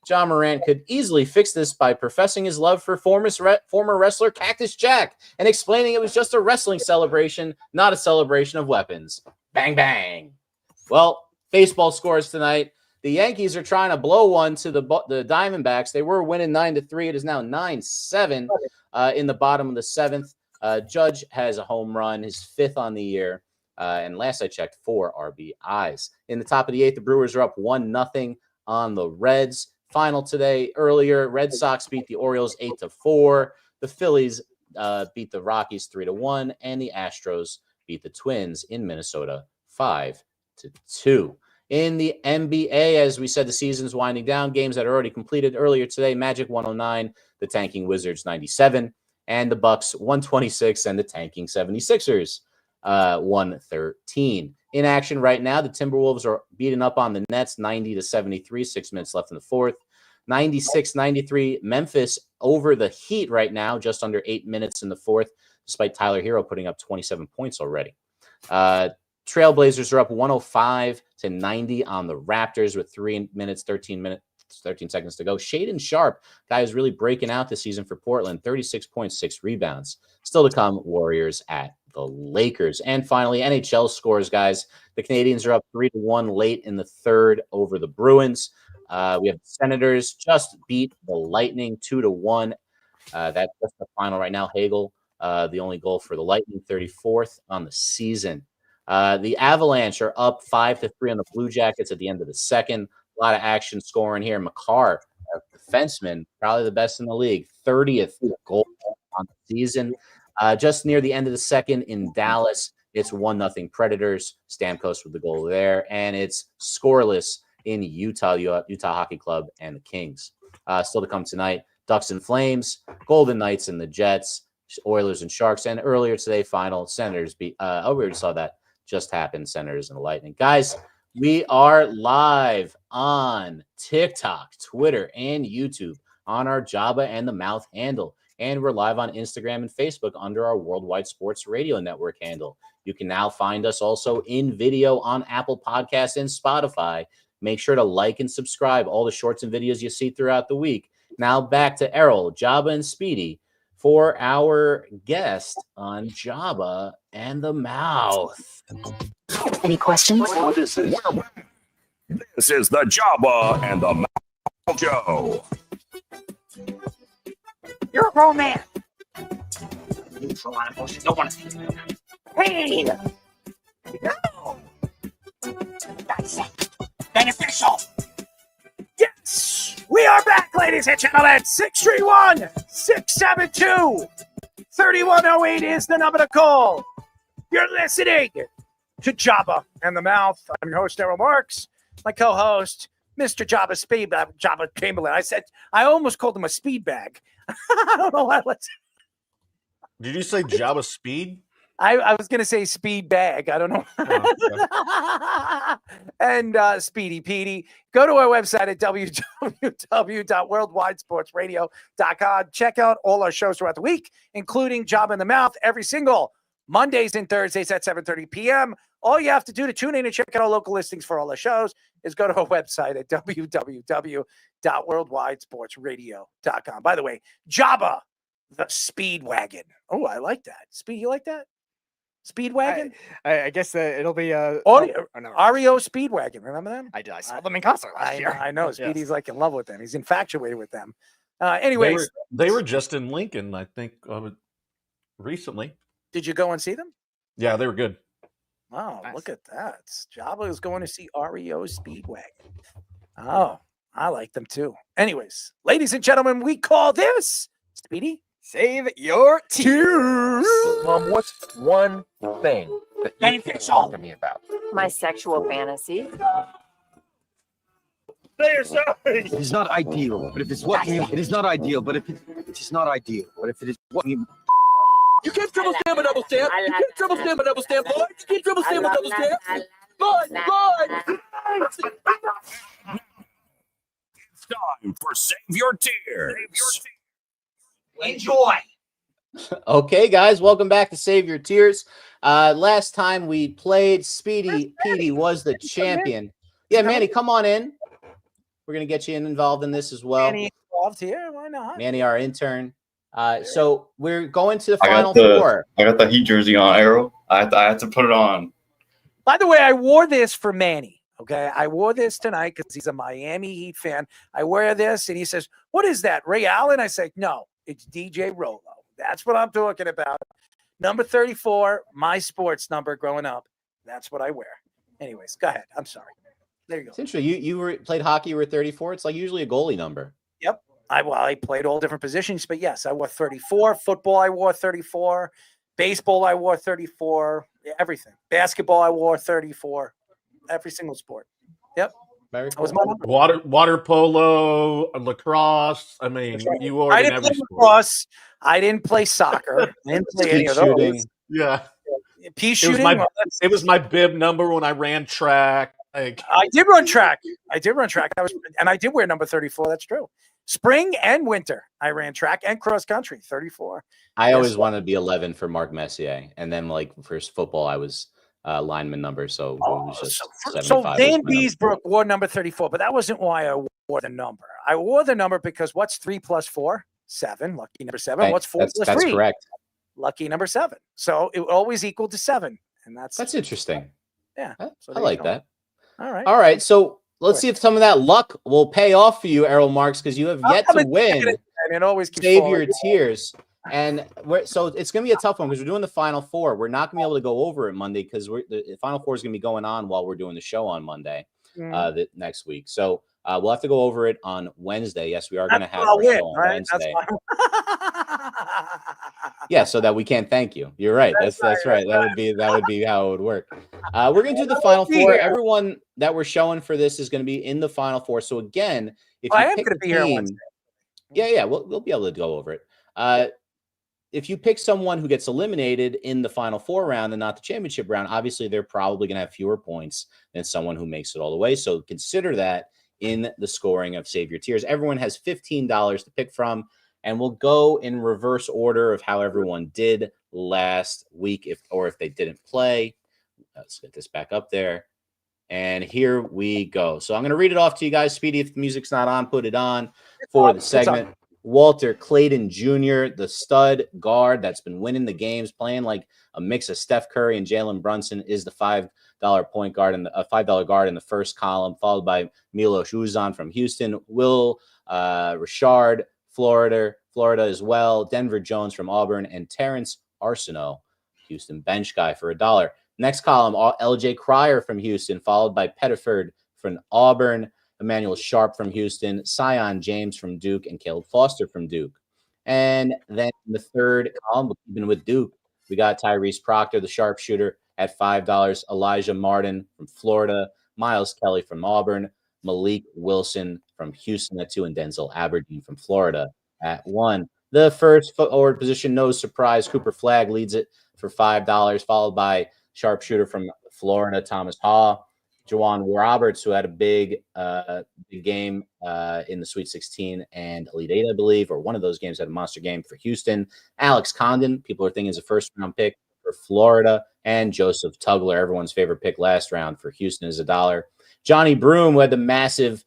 Ja Morant could easily fix this by professing his love for former wrestler Cactus Jack and explaining it was just a wrestling celebration, not a celebration of weapons. Bang, bang. Well, baseball scores tonight. The Yankees are trying to blow one to the Diamondbacks. They were winning 9-3. It is now 9-7 in the bottom of the 7th. Judge has a home run, his 5th on the year. And last I checked, 4 RBIs. In the top of the 8th, the Brewers are up 1-0 on the Reds. Final today, earlier, Red Sox beat the Orioles 8-4. The Phillies beat the Rockies 3-1. And the Astros beat the Twins in Minnesota 5-2. In the NBA, as we said, the season's winding down. Games that are already completed earlier today, Magic 109, the Tanking Wizards 97. and the Bucks 126 and the tanking 76ers 113. In action right now, the Timberwolves are beating up on the Nets 90-73, 6 minutes left in the fourth. 96-93, Memphis over the Heat right now, just under 8 minutes in the fourth, despite Tyler Hero putting up 27 points already. Trailblazers are up 105-90 on the Raptors with 13 seconds to go. Shaden Sharp, guy who's really breaking out this season for Portland, 36.6 rebounds. Still to come, Warriors at the Lakers. And finally, NHL scores, guys. The Canadiens are up 3-1 late in the third over the Bruins. We have the Senators just beat the Lightning 2-1. That's the final right now. Hagel, the only goal for the Lightning, 34th on the season. The Avalanche are up 5-3 on the Blue Jackets at the end of the second. A lot of action scoring here. McCarr, a defenseman, probably the best in the league, 30th goal on the season. Just near the end of the second in Dallas, it's 1-0 Predators. Stamkos with the goal there, and it's scoreless in Utah Hockey Club and the Kings. Still to come tonight, Ducks and Flames, Golden Knights and the Jets, Oilers and Sharks, and earlier today, final Senators beat. We already saw that just happened, Senators and the Lightning. Guys, we are live on TikTok, Twitter, and YouTube on our Jabba and the Mouth handle. And we're live on Instagram and Facebook under our Worldwide Sports Radio Network handle. You can now find us also in video on Apple Podcasts and Spotify. Make sure to like and subscribe all the shorts and videos you see throughout the week. Now back to Errol, Jabba, and Speedy for our guest on Jabba and the Mouth. Any questions? What is this? This is the Jabba and the Mouth Show. You're a grown man. Neutral on emotion. Don't want to think about it. Hey! No! Dissect. Beneficial. Yes, we are back, ladies and gentlemen. 631-672-3108 is the number to call. You're listening to Jabba and the Mouth. I'm your host, Errol Marks. My co-host, Mr. Jabba Jabba Chamberlain. I almost called him a speed bag. I don't know why. Did you say Jabba Speed? I was going to say speed bag. I don't know. Oh, And Speedy Petey. Go to our website at www.worldwidesportsradio.com. Check out all our shows throughout the week, including Jabba in the Mouth every single Mondays and Thursdays at 7:30 p.m. All you have to do to tune in and check out our local listings for all our shows is go to our website at www.worldwidesportsradio.com. By the way, Jabba, the Speedwagon. Oh, I like that. Speed, you like that? Speedwagon? I guess it'll be REO Speedwagon. Remember them? I did. I saw them in concert last year. I know. Yes. Speedy's like in love with them. He's infatuated with them. Anyways, they were just in Lincoln, I think, recently. Did you go and see them? Yeah, they were good. Oh, Nice. look at that. Jabba is going to see REO Speedwagon. Oh, I like them too. Anyways, ladies and gentlemen, we call this Speedy. Save your tears. Mom, what's one thing that you can't Beneficial. talk to me about? My sexual fantasy. Say sorry. It is not ideal, but if it's what you, it is not ideal, but if it is not ideal, but if it is what you can't triple stamp a double stamp. You can't triple stamp a double stamp, boy. You can't triple stamp a double stamp. Boy. It's time for Save Your Tears. Enjoy. Okay, guys, welcome back to Save Your Tears. Last time we played, Speedy Petey was the champion. Yeah, Manny, come on in. We're going to get you involved in this as well. Manny involved here. Why not? Manny, our intern. So we're going to the final four. I got the Heat jersey on, Arrow. I had to put it on. By the way, I wore this for Manny. Okay, I wore this tonight because he's a Miami Heat fan. I wear this, and he says, "What is that, Ray Allen?" I say, "No, it's DJ Rolo. That's what I'm talking about. Number 34, my sports number growing up. That's what I wear." Anyways, go ahead. I'm sorry. There you go. It's interesting. You played hockey. You were 34. It's like usually a goalie number. Yep. I played all different positions, but yes, I wore 34. Football, I wore 34. Baseball, I wore 34. Everything. Basketball, I wore 34. Every single sport. Yep. Very That was cool. my number. Water polo, lacrosse. I mean, you wore I it in didn't every play sport. lacrosse. I didn't play soccer. I didn't play any Skeet of those. shooting. Yeah. Pea It was shooting. my Well, that's- it was my bib number when I ran track. Like, I did run track. I did wear number 34. That's true. Spring and winter, I ran track and cross country. 34. I Yes, always sir. wanted to be 11 for Mark Messier, and then like for football, I was lineman number, so it was just So 75 Dan was my number. Beesbrook wore number 34, but that wasn't why I wore the number. I wore the number because what's 3 plus 4? 7. Lucky number 7. Right. What's 4 plus That's 3? correct. Lucky number 7. So it always equaled to 7, and that's interesting. yeah. I So there you like go. that. All right. All right, so let's Sure. see if some of that luck will pay off for you, Errol Marks, because you have yet to win. And it always keeps Save falling. your tears. And so it's going to be a tough one because we're doing the Final Four. We're not going to be able to go over it Monday because the Final Four is going to be going on while we're doing the show on Monday the next week. So we'll have to go over it on Wednesday. Yes, we are going to have our show on Wednesday. Yeah, so that we can't thank you. You're right. That's right. That would be how it would work. We're going to do the Final Four. Everyone that we're showing for this is going to be in the Final Four. So again, if I you am pick going to a be here on team, Wednesday. yeah, we'll be able to go over it. If you pick someone who gets eliminated in the Final Four round and not the championship round, obviously they're probably going to have fewer points than someone who makes it all the way. So consider that in the scoring of Save Your Tears. Everyone has $15 to pick from, and we'll go in reverse order of how everyone did last week, if they didn't play. Let's get this back up there. And here we go. So I'm going to read it off to you guys. Speedy, if the music's not on, put it on for the segment. Walter Clayton Jr., the stud guard that's been winning the games, playing like a mix of Steph Curry and Jalen Brunson, is the $5 point guard and a $5 guard in the first column, followed by Milos Uzan from Houston, Will Richard, Florida as well, Denver Jones from Auburn, and Terrence Arsenault, Houston bench guy, for $1. Next column, LJ Cryer from Houston, followed by Pettiford from Auburn, Emmanuel Sharp from Houston, Sion James from Duke, and Caleb Foster from Duke. And then in the third column, even with Duke, we got Tyrese Proctor, the sharpshooter, at $5, Elijah Martin from Florida, Miles Kelly from Auburn, Malik Wilson from Houston at 2, and Denzel Aberdeen from Florida at 1. The first forward position, no surprise, Cooper Flagg leads it for $5, followed by sharpshooter from Florida, Thomas Haw, Juwan Roberts, who had a big game in the Sweet 16 and Elite 8, I believe, or one of those games had a monster game for Houston. Alex Condon, people are thinking is a first-round pick for Florida, and Joseph Tugler, everyone's favorite pick last round for Houston, is $1. Johnny Broom, who had the massive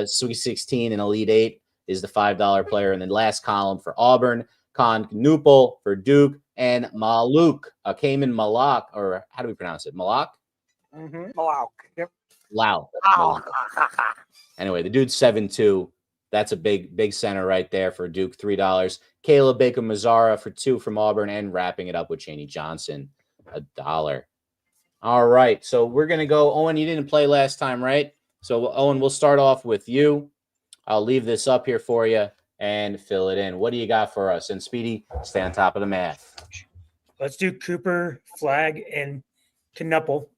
Sweet 16 and Elite 8, is the $5 player. And then last column for Auburn, Con Knupel for Duke, and Maluk, Cayman Malak, or how do we pronounce it? Malak? Wow. Yep. Lau. Anyway, the dude's 7'2". That's a big center right there for Duke, $3. Caleb Baker Mazzara for $2 from Auburn, and wrapping it up with Chaney Johnson, $1. All right, so we're going to go. Owen, you didn't play last time, right? So, Owen, we'll start off with you. I'll leave this up here for you and fill it in. What do you got for us? And Speedy, stay on top of the math. Let's do Cooper, Flagg, and Knuppel.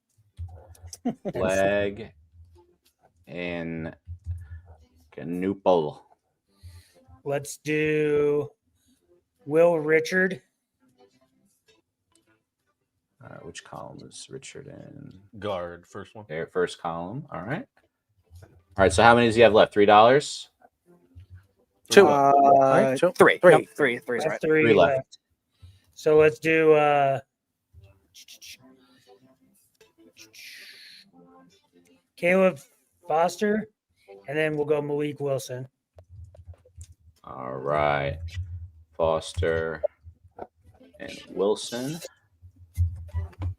Flagg and Knupel. Let's do Will Richard. Which column is Richard in? Guard, first one. There, first column. All right. All right. So how many does he have left? $3? 2. Right? 2. 3. 3. Nope, 3. 3's That's right. 3 left. So let's do Caleb Foster, and then we'll go Malik Wilson. All right. Foster and Wilson.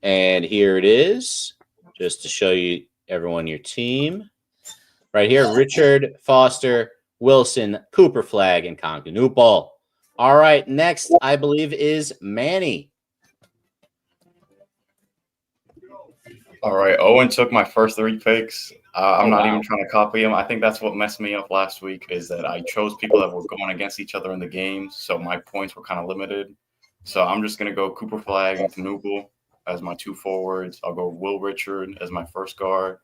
And here it is, just to show you everyone your team. Right here, Richard, Foster, Wilson, Cooper Flagg, and Concanupal. All right, next, I believe, is Manny. All right, Owen took my first 3 picks. I'm not even trying to copy him. I think that's what messed me up last week is that I chose people that were going against each other in the games, so my points were kind of limited. So I'm just going to go Cooper Flagg and Knupel as my 2 forwards. I'll go Will Richard as my first guard.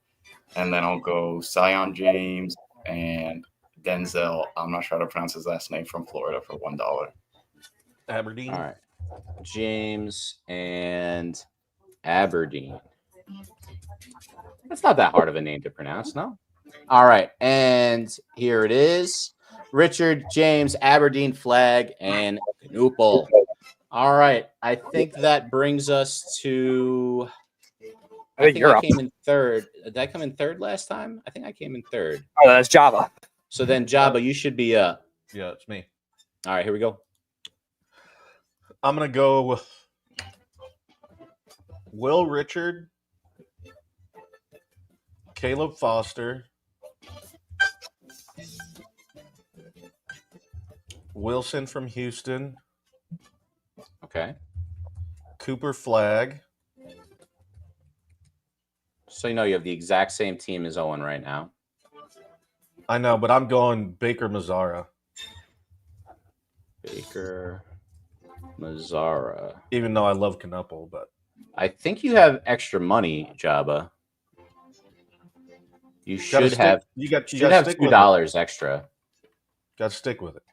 and then I'll go Zion James and Denzel. I'm not sure how to pronounce his last name, from Florida, for $1. Aberdeen. All right. James and Aberdeen. That's not that hard of a name to pronounce, no? All right. And here it is. Richard, James, Aberdeen, Flag, and Knuppel. All right. I think that brings us to... I think I came in third. Did I come in third last time? I think I came in third. Oh, that's Java. So then, Java, you should be up. Yeah, it's me. All right, here we go. I'm going to go Will Richard, Caleb Foster, Wilson from Houston. Okay. Cooper Flag. So you know you have the exact same team as Owen right now. I know, but I'm going Baker Mazzara. Baker Mazzara. Even though I love Knuppel, but I think you have extra money, Jabba. You should have. You got $2 extra. Got to stick with it.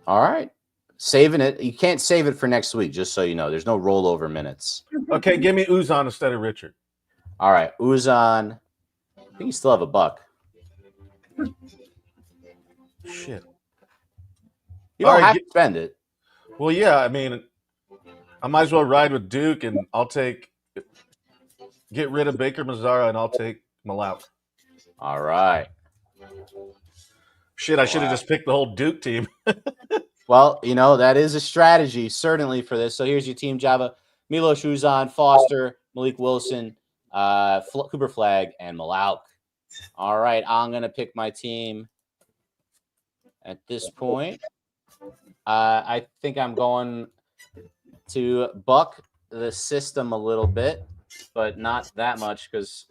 All right, saving it. You can't save it for next week, just so you know. There's no rollover minutes. Okay, give me Uzan instead of Richard. All right, Uzan. I think you still have $1. Shit. You don't have to spend it. Well, yeah, I mean, I might as well ride with Duke, and get rid of Baker Mazzara, and I'll take Malauk. All right. Shit, I should have just picked the whole Duke team. Well, you know, that is a strategy, certainly, for this. So here's your team, Java. Milos Uzan, Foster, Malik Wilson, Cooper Flag, and Malauk. All right, I'm going to pick my team at this point. I think I'm going to buck the system a little bit, but not that much because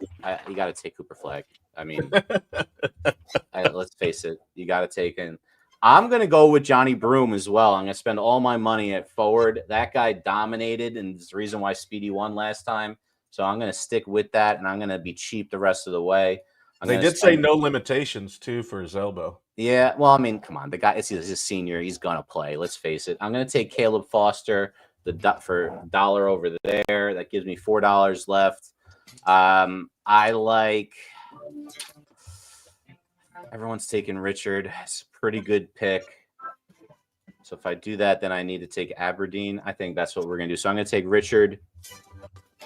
you got to take Cooper Flag. I mean, let's face it, you got to take in. I'm going to go with Johnny Broom as well. I'm going to spend all my money at forward. That guy dominated, and it's the reason why Speedy won last time. So I'm going to stick with that, and I'm going to be cheap the rest of the way. They did say no limitations, too, for his elbow. Yeah, well, I mean, come on. The guy, he's a senior. He's going to play. Let's face it. I'm going to take Caleb Foster for $1 over there. That gives me $4 left. I like – everyone's taking Richard. It's a pretty good pick. So if I do that, then I need to take Aberdeen. I think that's what we're going to do. So I'm going to take Richard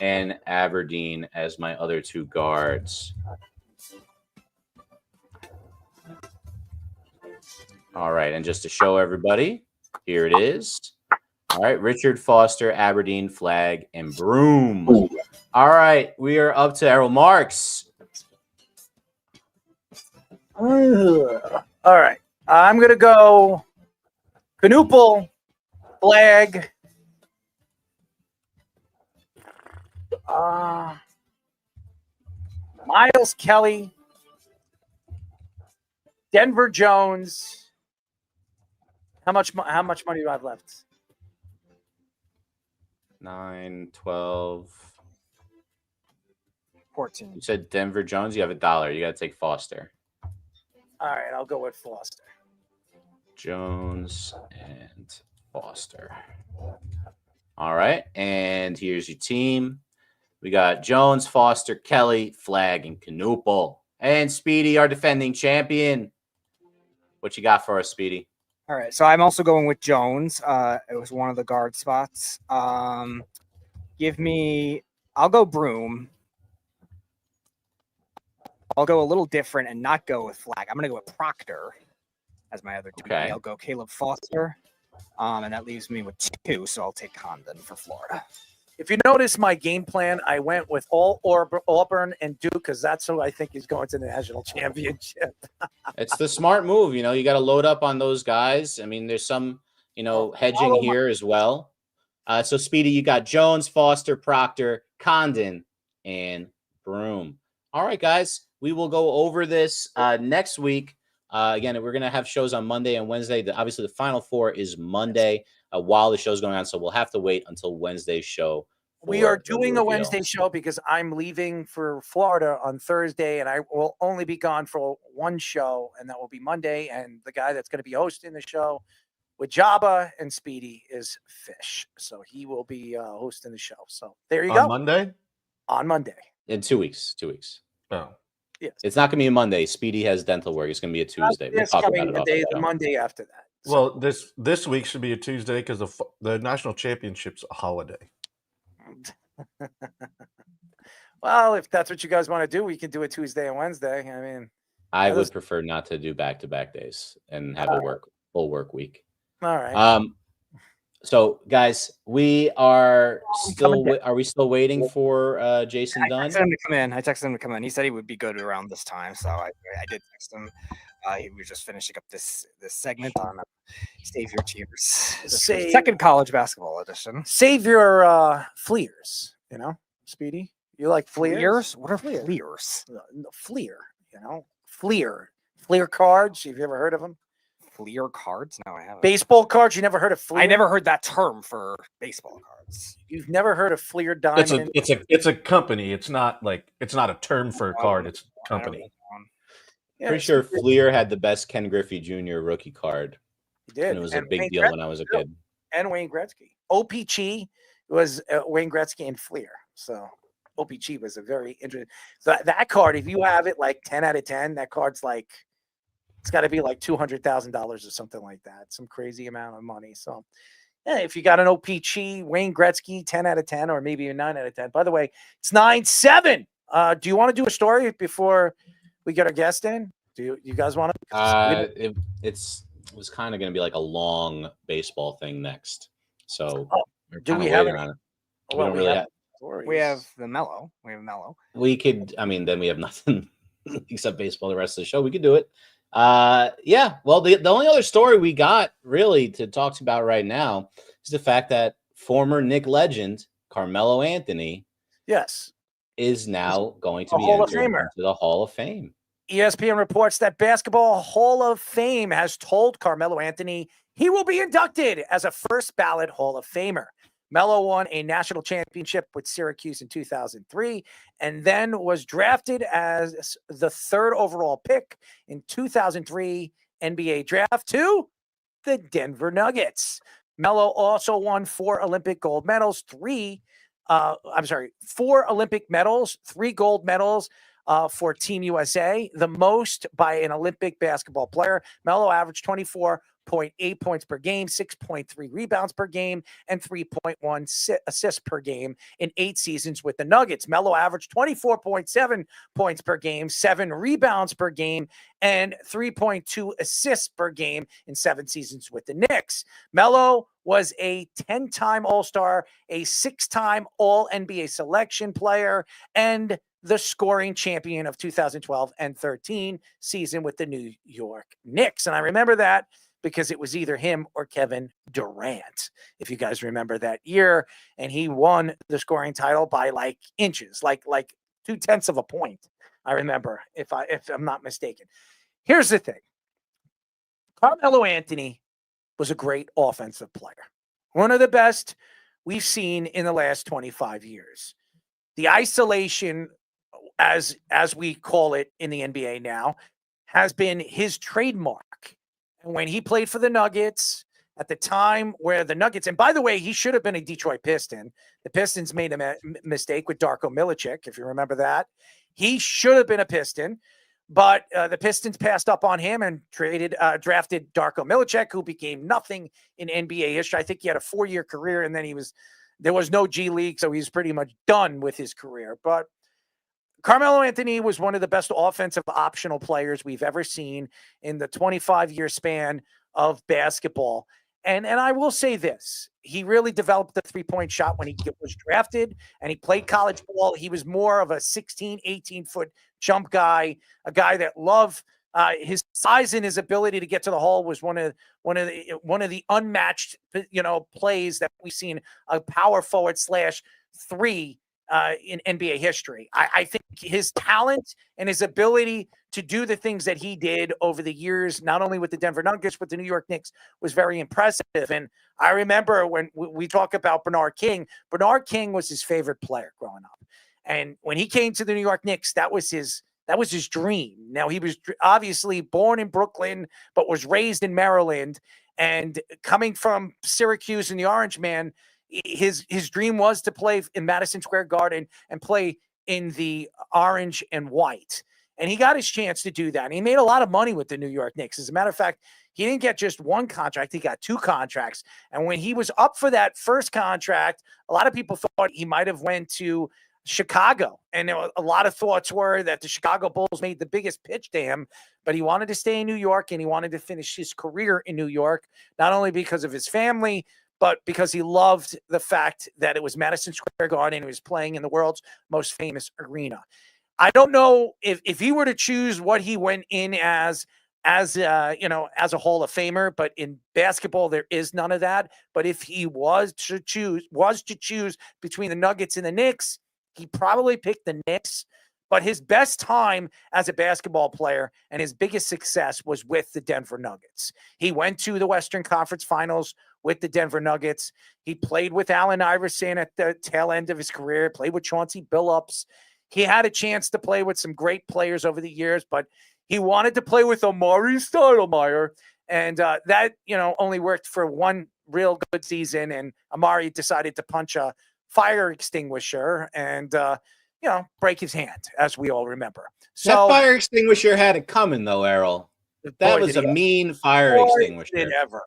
and Aberdeen as my other two guards. All right, and just to show everybody, here it is. All right, Richard, Foster, Aberdeen, Flag, and Broom. All right, we are up to our marks. All right, I'm going to go Knuppel, Flag, Miles Kelly, Denver Jones. How much money do I have left? 9, 12, 14. You said Denver Jones. You have $1. You got to take Foster. All right, I'll go with Foster. Jones and Foster. All right, and here's your team. We got Jones, Foster, Kelly, Flag, and Knuppel. And Speedy, our defending champion. What you got for us, Speedy? All right, so I'm also going with Jones. It was one of the guard spots. I'll go Broom. I'll go a little different and not go with Flag. I'm going to go with Proctor as my other two. Okay. I'll go Caleb Foster, and that leaves me with 2, so I'll take Condon for Florida. If you notice my game plan, I went with all Auburn and Duke because that's who I think is going to the national championship. It's the smart move. You know, you got to load up on those guys. I mean, there's some, hedging here as well. So, Speedy, you got Jones, Foster, Proctor, Condon, and Broom. All right, guys, we will go over this next week. Again, we're going to have shows on Monday and Wednesday. Obviously, the Final Four is Monday while the show's going on, so we'll have to wait until Wednesday's show We are for the doing a reveal. Wednesday show because I'm leaving for Florida on Thursday, and I will only be gone for one show, and that will be Monday. And the guy that's going to be hosting the show with Jabba and Speedy is Fish, so he will be hosting the show. So there you go. On Monday? On Monday. In 2 weeks. 2 weeks. Oh. Yes. It's not going to be a Monday. Speedy has dental work. It's going to be a Tuesday. We'll This talk coming about it off Monday, the the show. Monday after that. Well, this week should be a Tuesday because the national championship's a holiday. Well, if that's what you guys want to do, we can do it Tuesday and Wednesday. I mean, I would prefer not to do back-to-back days and have a full work week. all right. So guys, we are still waiting for Jason Dunn? I texted him to come in. I texted him to come in. He said he would be good around this time, so I did text him. He was just finishing up this segment on Save Your Tears. Second college basketball edition. Save your fleers, Speedy. You like fleers? Fleers? What are fleers? No, fleer, Fleer. Fleer cards. Have you ever heard of them? Fleer cards? No, I haven't. Baseball cards? You never heard of fleer? I never heard that term for baseball cards. You've never heard of Fleer Diamond? It's a company. It's not a term for a card. It's a company. Pretty sure Fleer had the best Ken Griffey Jr. rookie card. He did. And it was a big Wayne deal Gretzky when I was a kid. And Wayne Gretzky. OPG was Wayne Gretzky and Fleer. So OPG was a very interesting. So that card, if you have it like 10 out of 10, that card's like, it's got to be like $200,000 or something like that. Some crazy amount of money. So yeah, if you got an OPG, Wayne Gretzky, 10 out of 10, or maybe a 9 out of 10. By the way, it's 9-7. Do you want to do a story before we get our guest in? Do you guys want to? It was kind of going to be like a long baseball thing next. So do we have on it? Well, we don't we have the Mellow. We have Mellow. We could. I mean, then we have nothing except baseball. The rest of the show, we could do it. Yeah. Well, the only other story we got really to talk about right now is the fact that former Knick legend Carmelo Anthony, is now going to be entered into the Hall of Fame. ESPN reports that Basketball Hall of Fame has told Carmelo Anthony he will be inducted as a first ballot Hall of Famer. Melo won a national championship with Syracuse in 2003 and then was drafted as the third overall pick in 2003 NBA draft to the Denver Nuggets. Melo also won 4 Olympic gold medals, 4 Olympic medals, 3 gold medals for Team USA, the most by an Olympic basketball player. Melo averaged 24.8 points per game, 6.3 rebounds per game, and 3.1 assists per game in 8 seasons with the Nuggets. Melo averaged 24.7 points per game, 7 rebounds per game, and 3.2 assists per game in 7 seasons with the Knicks. Melo was a 10-time All-Star, a 6-time All-NBA selection player, and the scoring champion of 2012 and 13 season with the New York Knicks. And I remember that because it was either him or Kevin Durant, if you guys remember that year. And he won the scoring title by like inches, like 0.2 of a point. I remember, if I'm not mistaken. Here's the thing. Carmelo Anthony was a great offensive player. One of the best we've seen in the last 25 years. The isolation, as we call it in the NBA now, has been his trademark. And when he played for the Nuggets at the time where the Nuggets, and by the way, he should have been a Detroit Piston. The Pistons made a mistake with Darko Milicic, if you remember that. He should have been a Piston, but the Pistons passed up on him and drafted Darko Milicic, who became nothing in NBA history. I think he had a 4-year career, and then there was no G League, so he's pretty much done with his career. But Carmelo Anthony was one of the best offensive optional players we've ever seen in the 25-year span of basketball. And I will say this. He really developed the three-point shot when he was drafted and he played college ball. He was more of a 16, 18-foot jump guy, a guy that loved his size and his ability to get to the hole was one of the unmatched, plays that we've seen, a power forward /3 in NBA history. I think his talent and his ability to do the things that he did over the years, not only with the Denver Nuggets, but the New York Knicks, was very impressive. And I remember when we talk about Bernard King was his favorite player growing up. And when he came to the New York Knicks, that was his dream. Now, he was obviously born in Brooklyn, but was raised in Maryland. And coming from Syracuse and the Orange Man, his dream was to play in Madison Square Garden and play in the orange and white. And he got his chance to do that. And he made a lot of money with the New York Knicks. As a matter of fact, he didn't get just one contract. He got 2 contracts. And when he was up for that first contract, a lot of people thought he might have went to Chicago. And a lot of thoughts were that the Chicago Bulls made the biggest pitch to him, but he wanted to stay in New York and he wanted to finish his career in New York, not only because of his family, but because he loved the fact that it was Madison Square Garden and he was playing in the world's most famous arena. I don't know if he were to choose what he went in as a Hall of Famer, but in basketball, there is none of that. But if he was to choose between the Nuggets and the Knicks, he probably picked the Knicks. But his best time as a basketball player and his biggest success was with the Denver Nuggets. He went to the Western Conference Finals with the Denver Nuggets. He played with Allen Iverson at the tail end of his career, played with Chauncey Billups. He had a chance to play with some great players over the years, but he wanted to play with Amari Stoudemire. And that, only worked for one real good season. And Amari decided to punch a fire extinguisher and, break his hand, as we all remember. So that fire extinguisher had it coming, though, Errol. That was a mean fire extinguisher. Ever.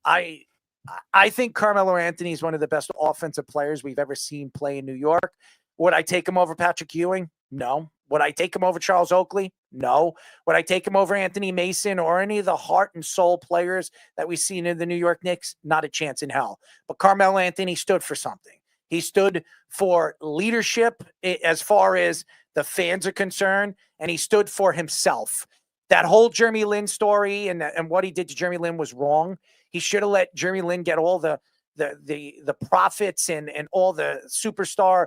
I think Carmelo Anthony is one of the best offensive players we've ever seen play in New York. Would I take him over Patrick Ewing? No. Would I take him over Charles Oakley? No. Would I take him over Anthony Mason or any of the heart and soul players that we've seen in the New York Knicks? Not a chance in hell. But Carmelo Anthony stood for something. He stood for leadership as far as the fans are concerned, and he stood for himself. That whole Jeremy Lin story and what he did to Jeremy Lin was wrong. He should have let Jeremy Lin get all the profits and all the superstar,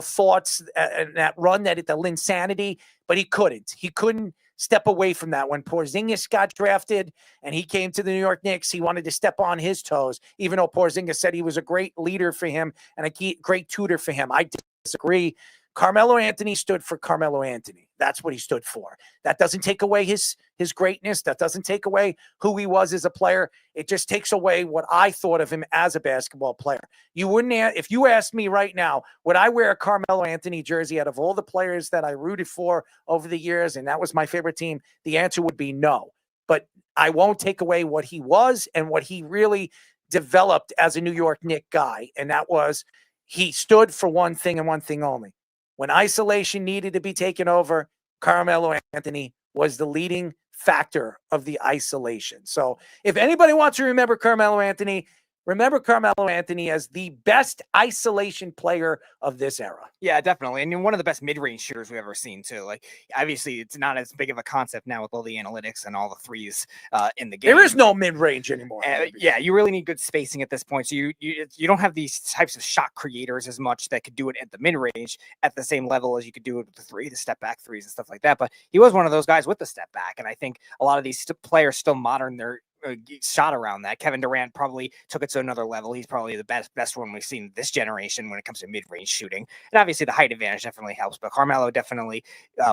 thoughts and that run, that the Linsanity, but he couldn't. He couldn't step away from that. When Porzingis got drafted and he came to the New York Knicks, he wanted to step on his toes, even though Porzingis said he was a great leader for him and a great tutor for him. I disagree. Carmelo Anthony stood for Carmelo Anthony. That's what he stood for. That doesn't take away his greatness. That doesn't take away who he was as a player. It just takes away what I thought of him as a basketball player. You wouldn't, if you asked me right now, would I wear a Carmelo Anthony jersey out of all the players that I rooted for over the years, and that was my favorite team? The answer would be no. But I won't take away what he was and what he really developed as a New York Knicks guy, and that was he stood for one thing and one thing only. When isolation needed to be taken over, Carmelo Anthony was the leading factor of the isolation. So if anybody wants to remember Carmelo Anthony, remember Carmelo Anthony as the best isolation player of this era. Yeah, definitely. And one of the best mid-range shooters we've ever seen, too. Like, obviously, it's not as big of a concept now with all the analytics and all the threes in the game. There is no mid-range anymore. Yeah, you really need good spacing at this point. So you don't have these types of shot creators as much that could do it at the mid-range at the same level as you could do it with the step-back threes and stuff like that. But he was one of those guys with the step-back. And I think a lot of these players still modern their shot around that. Kevin Durant probably took it to another level. He's probably the best one we've seen this generation when it comes to mid-range shooting. And obviously the height advantage definitely helps, but Carmelo definitely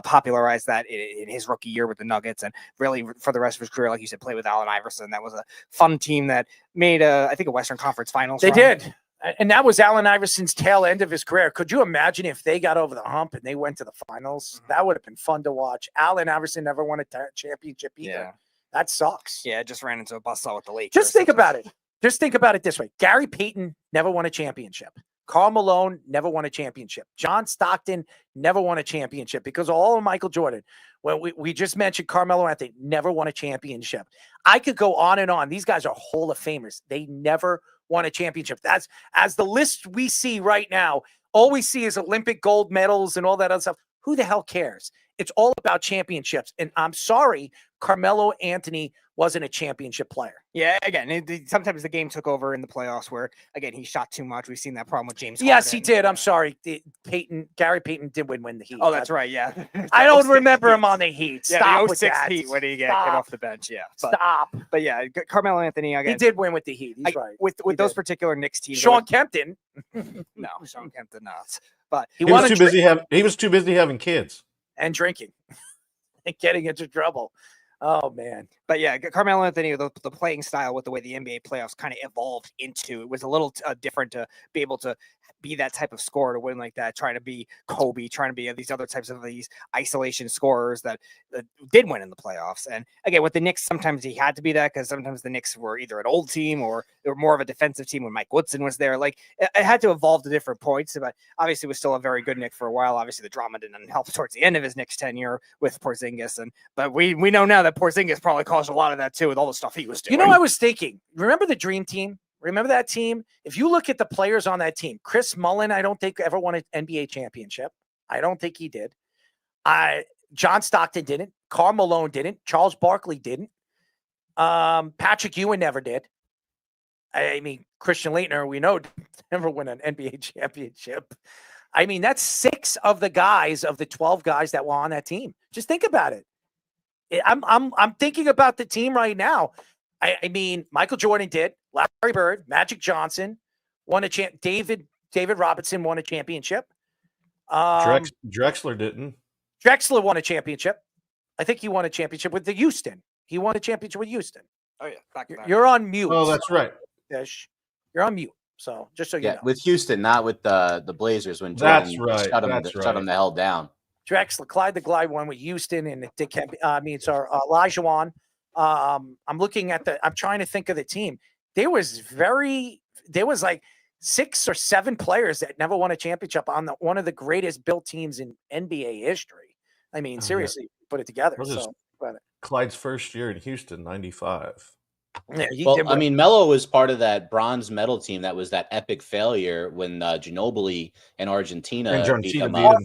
popularized that in his rookie year with the Nuggets, and really for the rest of his career, like you said, played with Allen Iverson. That was a fun team that made I think a Western Conference Finals. They did. And that was Allen Iverson's tail end of his career. Could you imagine if they got over the hump and they went to the finals? That would have been fun to watch. Allen Iverson never won a championship either. Yeah. That sucks. Yeah, just ran into a buzzsaw with the Lakers. Just think about it. Just think about it this way. Gary Payton never won a championship. Karl Malone never won a championship. John Stockton never won a championship because of all of Michael Jordan. Well, we just mentioned Carmelo Anthony never won a championship. I could go on and on. These guys are Hall of Famers. They never won a championship. That's as the list we see right now. All we see is Olympic gold medals and all that other stuff. Who the hell cares? It's all about championships. And I'm sorry, Carmelo Anthony wasn't a championship player. Yeah, again, sometimes the game took over in the playoffs where, again, he shot too much. We've seen that problem with James Yes, Harden. he did. I'm sorry. Gary Payton did win the Heat. Oh, that's right. Yeah. I don't remember him on the Heat. Yeah, Stop the with 06 that. Heat when he get off the bench. Yeah. Stop. But yeah, Carmelo Anthony, again. He did win with the Heat. He's right. With those particular Knicks teams. Sean Kemp didn't. No, Sean Kemp did not. But he was too busy having kids and drinking and getting into trouble. Oh man. But yeah, Carmelo Anthony, the playing style with the way the NBA playoffs kind of evolved into, it was a little different to be able to be that type of scorer to win like that, trying to be Kobe, trying to be these other types of these isolation scorers that did win in the playoffs. And again, with the Knicks, sometimes he had to be that because sometimes the Knicks were either an old team or they were more of a defensive team when Mike Woodson was there. Like it had to evolve to different points, but obviously was still a very good Knick for a while. Obviously the drama didn't help towards the end of his Knicks tenure with Porzingis. But we know now that Porzingis probably caused a lot of that too with all the stuff he was doing. You know, I was thinking, remember the Dream Team? Remember that team? If you look at the players on that team, Chris Mullin, I don't think ever won an NBA championship. I don't think he did. John Stockton didn't. Karl Malone didn't. Charles Barkley didn't. Patrick Ewing never did. I mean, Christian Laettner, we know, never win an NBA championship. I mean, that's 6 of the guys of the 12 guys that were on that team. Just think about it. I'm thinking about the team right now. I mean, Michael Jordan did. Larry Bird, Magic Johnson won a David Robinson won a championship. Drexler didn't. Drexler won a championship. I think he won a championship with the Houston. He won a championship with Houston. Oh yeah, you're on mute. Oh, that's right. Fish. You're on mute. So just so you know, with Houston, not with the Blazers when Jordan shut them the hell down. Drexler, Clyde the Glide won with Houston, and Elijah Wan. I'm looking at I'm trying to think of the team. There was like 6 or 7 players that never won a championship on one of the greatest built teams in NBA history. I mean, seriously, put it together. Clyde's first year in Houston, 95. Yeah, I mean, Melo was part of that bronze medal team that was that epic failure when Ginobili and Argentina beat them up.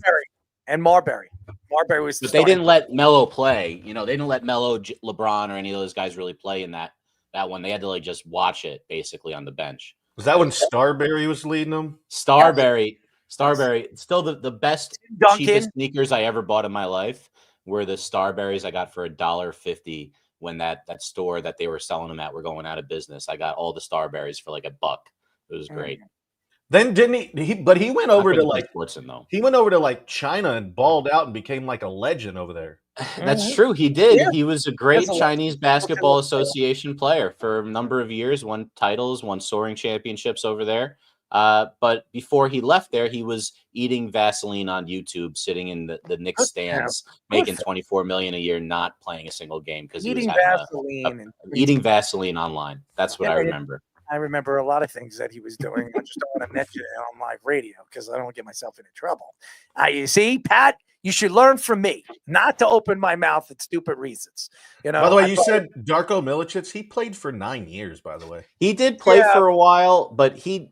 And Marbury. Marbury was but they didn't let Melo play. You know, they didn't let Melo, LeBron, or any of those guys really play in that one. They had to just watch it basically on the bench. Was that when Starberry was leading them? Starberry, still the best, cheapest sneakers I ever bought in my life were the Starberries I got for $1.50 when that store that they were selling them at were going out of business. I got all the Starberries for like $1. It was great. Then didn't he? But he went over to Woodson, though. He went over to China and balled out and became like a legend over there. That's true. He did. Yeah. He was a great Chinese Basketball Association player for a number of years. Won titles, won soaring championships over there. But before he left there, he was eating Vaseline on YouTube, sitting in the Knicks stands, making $24 million a year, not playing a single game because he was eating Vaseline online. That's what I remember. I remember a lot of things that he was doing. I just don't want to mention it on live radio because I don't want to get myself into trouble. You see, Pat, you should learn from me not to open my mouth at stupid reasons. You know. By the way, you said Darko Milicic. He played for 9 years. By the way, he did play for a while, but he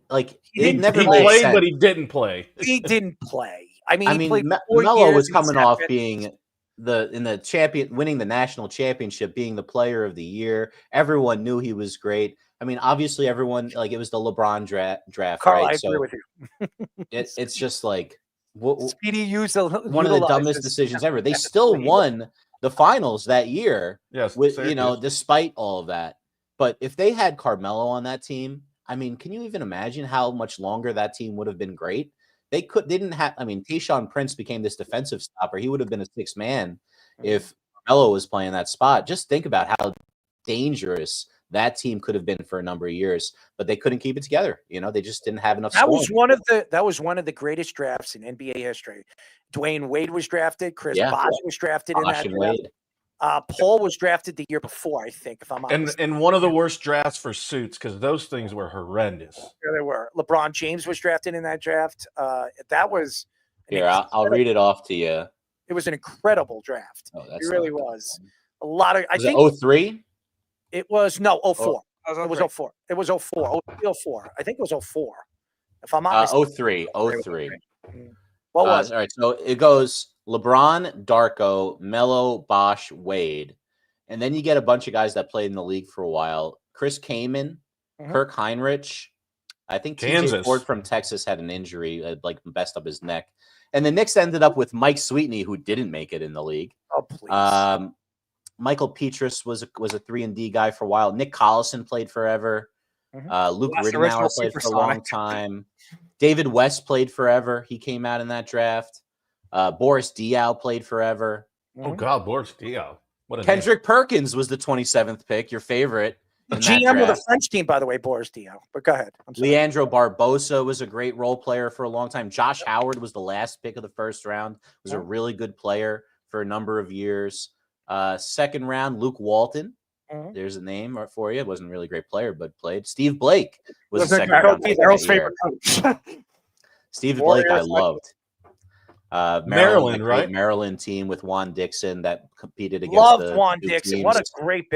never played, but he didn't play. He didn't play. I mean, Melo was coming off being winning the national championship, being the player of the year. Everyone knew he was great. I mean, obviously, everyone it was the LeBron draft, Carl, right? I agree with you. It's just like Speedy used one of the dumbest decisions ever. They still won the finals that year, with despite all of that. But if they had Carmelo on that team, I mean, can you even imagine how much longer that team would have been great? Didn't have. I mean, Tayshaun Prince became this defensive stopper. He would have been a 6th man if Carmelo was playing that spot. Just think about how dangerous that team could have been for a number of years, but they couldn't keep it together. They just didn't have enough. That was one of the greatest drafts in NBA history. Dwayne Wade was drafted. Chris Bosh was drafted in that draft. Paul was drafted the year before, I think, if I'm not mistaken. And one of the worst drafts for suits because those things were horrendous. Yeah, they were. LeBron James was drafted in that draft. That was. Here, I'll read it off to you. It was an incredible draft. Oh, it really was. A lot of. I think 03. It was 04. It was 04. It was 04. 04. I think it was 04. If I'm not mistaken. 03. What was all right? So it goes LeBron, Darko, Melo, Bosch, Wade. And then you get a bunch of guys that played in the league for a while. Chris Kaman, Kirk Heinrich. I think TJ Kansas. Ford from Texas had an injury, like messed up his neck. And the Knicks ended up with Mike Sweetney, who didn't make it in the league. Oh, please. Michael Petrus was a 3-and-D guy for a while. Nick Collison played forever. Luke Ridenour played for a long time. David West played forever. He came out in that draft. Boris Diaw played forever. Oh, God, Boris Diaw. What a Kendrick Perkins was the 27th pick, your favorite. GM with a French team, by the way, Boris Diaw. But go ahead. Leandro Barbosa was a great role player for a long time. Josh Howard was the last pick of the first round. Was a really good player for a number of years. Second round, Luke Walton. There's a name for you. It wasn't a really great player, but played. Steve Blake was the second round pick Errol's favorite coach. Steve Blake, I loved. Maryland, right? Maryland team with Juan Dixon that competed against Loved Juan Dixon. teams. What a great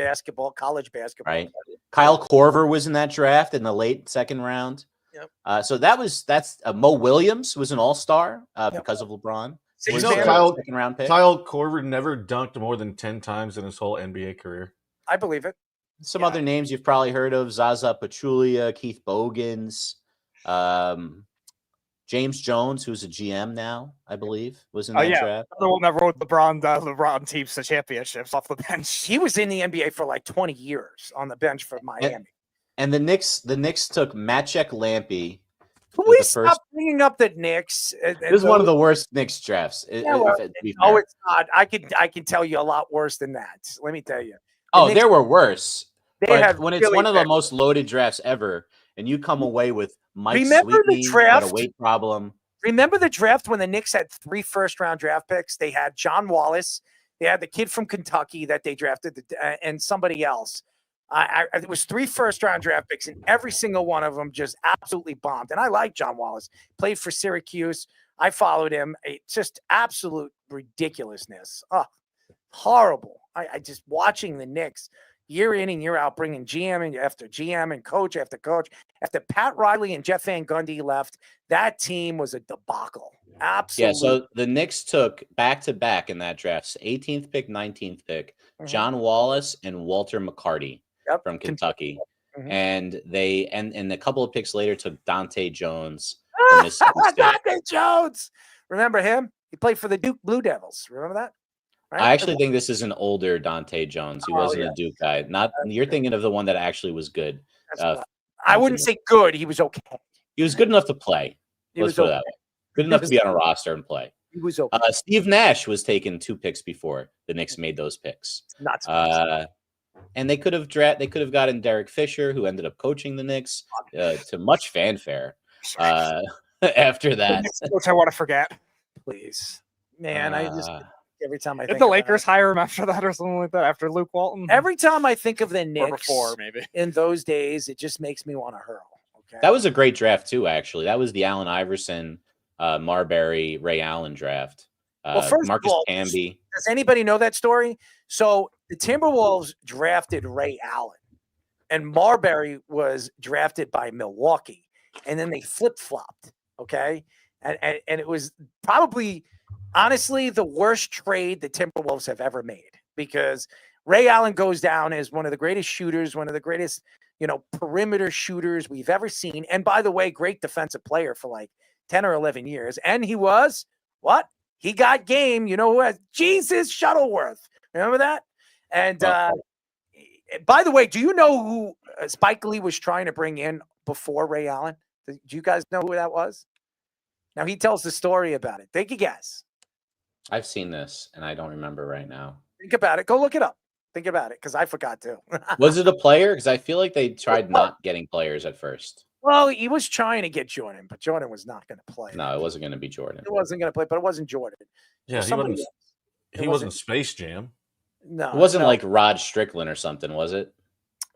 college basketball. Right. Kyle Korver was in that draft in the late second round. Yep. So that's Mo Williams was an all-star because of LeBron. You know, second round pick. Kyle Korver never dunked more than 10 times in his whole NBA career. I believe it. Some other names you've probably heard of: Zaza Pachulia, Keith Bogans, James Jones, who's a GM now, I believe, was in that draft. The one that rode LeBron teams to championships off the bench. He was in the NBA for like 20 years on the bench for Miami. And the Knicks took Maciek Lampy. Can we stop bringing up the Knicks? It was one of the worst Knicks drafts. No, it's not. I can tell you a lot worse than that. Let me tell you. There were worse. But when it's one of the most loaded drafts ever, and you come away with Mike Remember Sweetney the draft? had a weight problem. Remember the draft when the Knicks had 3 first-round draft picks? They had John Wallace. They had the kid from Kentucky that they drafted, and somebody else. It was 3 first-round draft picks, and every single one of them just absolutely bombed. And I like John Wallace. Played for Syracuse. I followed him. It's just absolute ridiculousness. Oh, horrible. I just watching the Knicks year in and year out, bringing GM after GM and coach after coach. After Pat Riley and Jeff Van Gundy left, that team was a debacle. Absolutely. Yeah, so the Knicks took back-to-back in that draft, 18th pick, 19th pick, John Wallace and Walter McCarty from Kentucky. And they and a couple of picks later took Dante Jones from Mississippi State. Dante Jones. Remember him? He played for the Duke Blue Devils. Remember that? Right? I actually think this is an older Dante Jones. He wasn't a Duke guy. You're thinking of the one that actually was good. I wouldn't say good. He was okay. He was good enough to play. Let's put it that way. Good enough to be on a roster and play. He was okay. Steve Nash was taken 2 picks before the Knicks made those picks. Not surprising. And they could have gotten Derek Fisher, who ended up coaching the Knicks, to much fanfare after that. Which I want to forget. Please, man, I just every time I think did the Lakers hire him after that or something like that after Luke Walton? Every time I think of the Knicks before, maybe in those days, it just makes me want to hurl. Okay, that was a great draft too. Actually, that was the Allen Iverson, Marbury, Ray Allen draft. Well, first Marcus of all, Camby. Does anybody know that story? So the Timberwolves drafted Ray Allen, and Marbury was drafted by Milwaukee, and then they flip-flopped. Okay, and it was probably, honestly, the worst trade the Timberwolves have ever made, because Ray Allen goes down as one of the greatest shooters, one of the greatest, perimeter shooters we've ever seen. And by the way, great defensive player for like 10 or 11 years. And he was what? He got game. You know who has? Jesus Shuttleworth. Remember that? And by the way, do you know who Spike Lee was trying to bring in before Ray Allen? Do you guys know who that was? Now he tells the story about it. Take a guess. I've seen this, and I don't remember right now. Think about it. Go look it up. Think about it, because I forgot to. Was it a player? Because I feel like they tried not getting players at first. Well, he was trying to get Jordan, but Jordan was not going to play. No, it wasn't going to be Jordan. It wasn't going to play, but it wasn't Jordan. Yeah, he wasn't Space Jam. No, it wasn't like Rod Strickland or something, was it?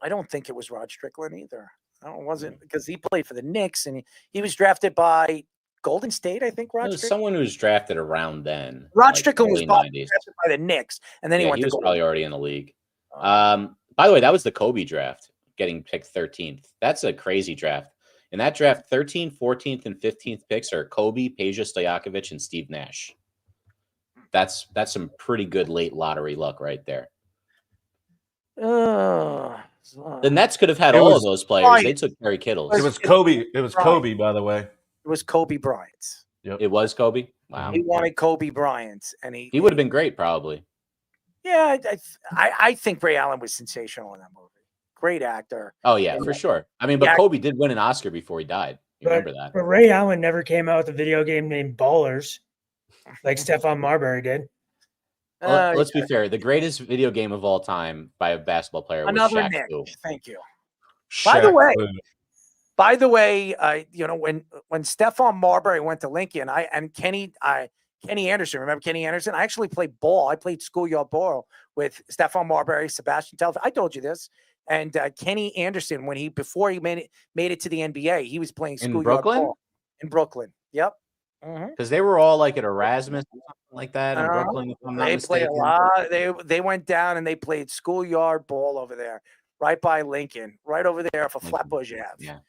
I don't think it was Rod Strickland either. No, it wasn't, because he played for the Knicks, and he was drafted by Golden State, I think. It was someone who was drafted around then. Rod Strickland was drafted by the Knicks, and then he went he to was Golden probably already in the league. By the way, that was the Kobe draft, getting picked 13th. That's a crazy draft. In that draft, 13th, 14th, and 15th picks are Kobe, Peja Stojakovic, and Steve Nash. That's some pretty good late lottery luck right there. The Nets could have had all of those players. They took Terry Kittles. It was Kobe. It was Kobe, by the way. It was Kobe Bryant. Yep. It was Kobe. Wow. He wanted Kobe Bryant, and he would have been great, probably. Yeah, I think Ray Allen was sensational in that movie. Great actor. Oh yeah, for sure. I mean, but Kobe did win an Oscar before he died. You remember that? But Ray Allen never came out with a video game named Ballers, like Stephon Marbury did. Well, let's be fair. The greatest video game of all time by a basketball player was Another Shaq Nick. Fu. Thank you. Shaq By the way, you know, when Stephon Marbury went to Lincoln, Kenny Anderson, remember Kenny Anderson? I actually played ball. I played schoolyard ball with Stephon Marbury, Sebastian Telfair. I told you this. And Kenny Anderson, before he made it to the NBA, he was playing schoolyard ball in Brooklyn. Yep. Because they were all like at Erasmus or something like that in Brooklyn. If I'm not They played mistaken. a lot. They went down and they played schoolyard ball over there, right by Lincoln, right over there for Flatbush Ave. Yeah.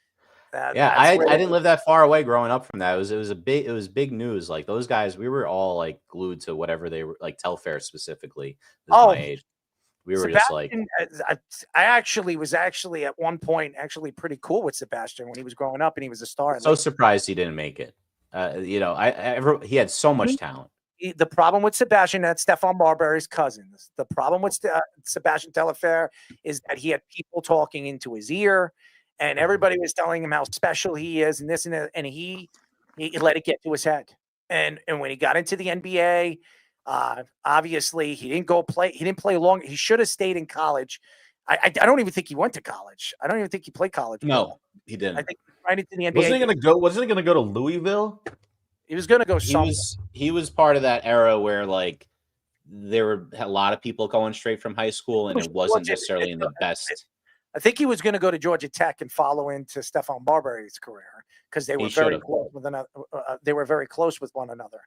That's I where didn't live that far away growing up from that. It was big neuse. Like those guys, we were all like glued to whatever they were, like Telfair specifically was my age. We were just like, I actually was at one point pretty cool with Sebastian when he was growing up and he was a star. so surprised he didn't make it. You know, he had so much talent. The problem with Sebastian, that's Stephon Marbury's cousin. The problem with Sebastian Telfair is that he had people talking into his ear, and everybody was telling him how special he is, and this and that, and he let it get to his head. And when he got into the NBA, obviously he didn't go play. He didn't play long. He should have stayed in college. I don't even think he went to college. I don't even think he played college. No, he didn't. I think right into the NBA. Wasn't he going to go to Louisville? He was going to go somewhere. He was part of that era where like there were a lot of people going straight from high school, and it wasn't necessarily in the best. I think he was going to go to Georgia Tech and follow into Stephon Marbury's career because they were very close with another. They were very close with one another.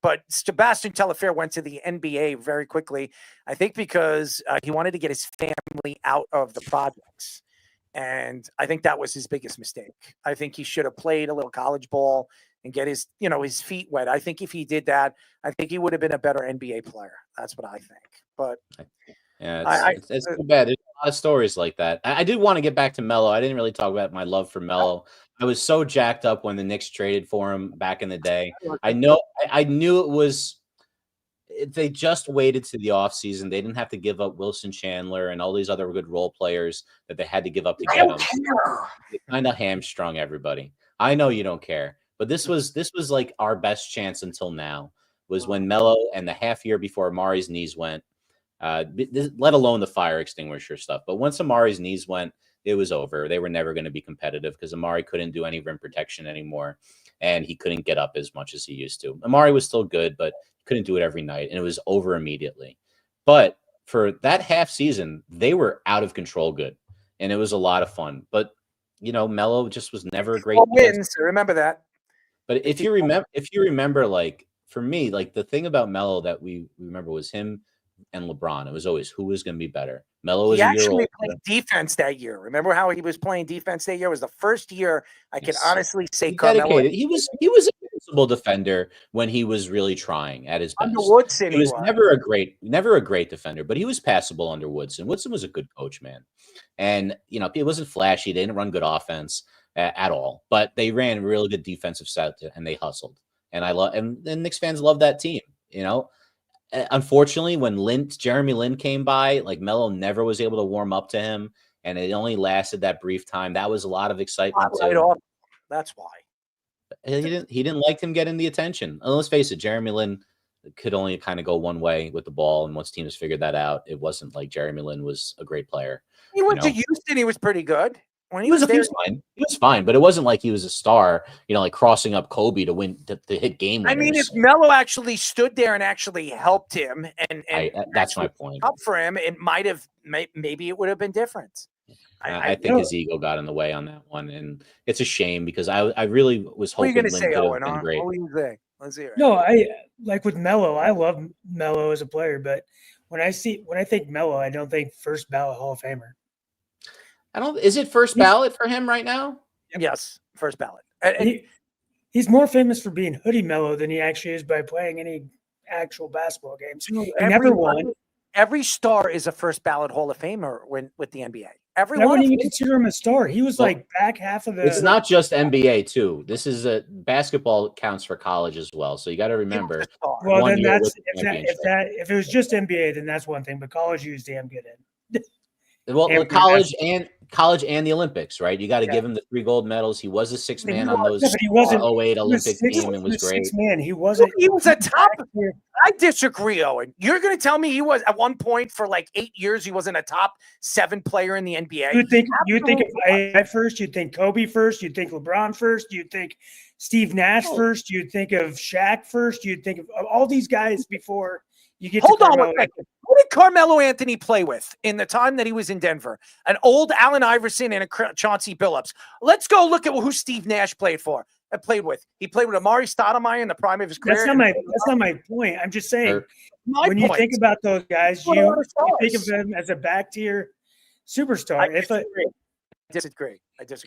But Sebastian Telfair went to the NBA very quickly. I think because he wanted to get his family out of the projects. And I think that was his biggest mistake. I think he should have played a little college ball and get his feet wet. I think if he did that, I think he would have been a better NBA player. That's what I think. But yeah, it's too bad. There's a lot of stories like that. I did want to get back to Melo. I didn't really talk about my love for Melo. I was so jacked up when the Knicks traded for him back in the day. I knew it was. They just waited to the offseason. They didn't have to give up Wilson Chandler and all these other good role players that they had to give up to get him. They kind of hamstrung everybody. I know you don't care, but this was like our best chance until now. Was when Melo and the half year before Amari's knees went, let alone the fire extinguisher stuff. But once Amari's knees went, it was over. They were never going to be competitive because Amari couldn't do any rim protection anymore, and he couldn't get up as much as he used to. Amari was still good, but couldn't do it every night, and it was over immediately. But for that half season, they were out of control good, and it was a lot of fun. But Melo just was never a great wins. Remember that. But if you remember, like for me, like the thing about Melo that we remember was him and LeBron. It was always who was going to be better. Melo was he a year actually old. played defense that year. Remember how he was playing defense that year? It was the first year I could honestly say Carmelo. He was a principal defender when he was really trying at his best. Under Woodson, he was never a great defender, but he was passable under Woodson. Woodson was a good coach, man. And it wasn't flashy. They didn't run good offense at all, but they ran really good defensive set and they hustled. And and Knicks fans love that team. Unfortunately, when Jeremy Lin came by, like Melo never was able to warm up to him, and it only lasted that brief time. That was a lot of excitement too. That's why he didn't like him getting the attention. And let's face it, Jeremy Lin could only kind of go one way with the ball, and once teams figured that out, it wasn't like Jeremy Lin was a great player. He went to Houston. He was pretty good. When he was fine. He was fine, but it wasn't like he was a star, like crossing up Kobe to win to hit game winners. I mean, if Melo actually stood there and actually helped him, and that's my point. Up for him, it might have maybe it would have been different. I think his ego got in the way on that one, and it's a shame because I really was hoping Lin could have been great. What do you think? Let's hear it. No, I like with Melo. I love Melo as a player, but when I think Melo, I don't think first ballot Hall of Famer. Is it first ballot for him right now? Yes, first ballot. He's more famous for being hoodie Melo than he actually is by playing any actual basketball games. He never won. Every star is a first ballot Hall of Famer with the NBA. I wouldn't even consider him a star. He was like back half of the. It's not just NBA too. This is basketball counts for college as well. So you got to remember. Well, then that's if it was just NBA, then that's one thing. But college, you was damn good in. Well, college and the Olympics, right? You got to give him the 3 gold medals. He was a 6th man on those 08 Olympic team and was great. Man, he wasn't. He was a top. I disagree, Owen. You're going to tell me he was at one point for like 8 years. He wasn't a top 7 player in the NBA. You think of AI first. You'd think Kobe first. You'd think LeBron first. You'd think Steve Nash first. You'd think of Shaq first. You'd think of all these guys before you get. Hold on a second. Who did Carmelo Anthony play with in the time that he was in Denver? An old Allen Iverson and a Chauncey Billups. Let's go look at who Steve Nash played with. He played with Amari Stoudemire in the prime of his career. That's not my point. I'm just saying you think about those guys, you think of them as a back tier superstar. I disagree.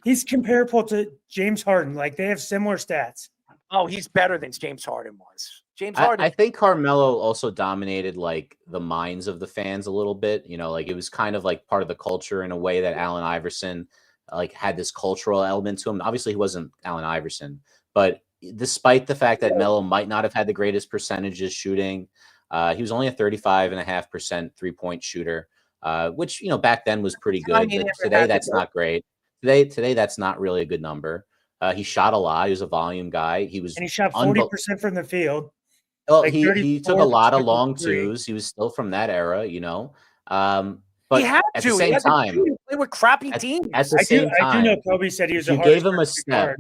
He's comparable to James Harden. Like they have similar stats. Oh, he's better than James Harden was. James Harden. I think Carmelo also dominated like the minds of the fans a little bit. You know, like it was kind of like part of the culture in a way that Allen Iverson like had this cultural element to him. Obviously, he wasn't Allen Iverson, but despite the fact that Melo might not have had the greatest percentages shooting, he was only a 35.5% 3-point shooter, which back then was pretty good. But today, that's not great. Today, that's not really a good number. He shot a lot. He was a volume guy. He shot 40% from the field. Well, like he took a lot of long twos. He was still from that era, But he had at to. the same time, they were crappy teams. At the same time, I do know Kobe said he was. You gave him a step.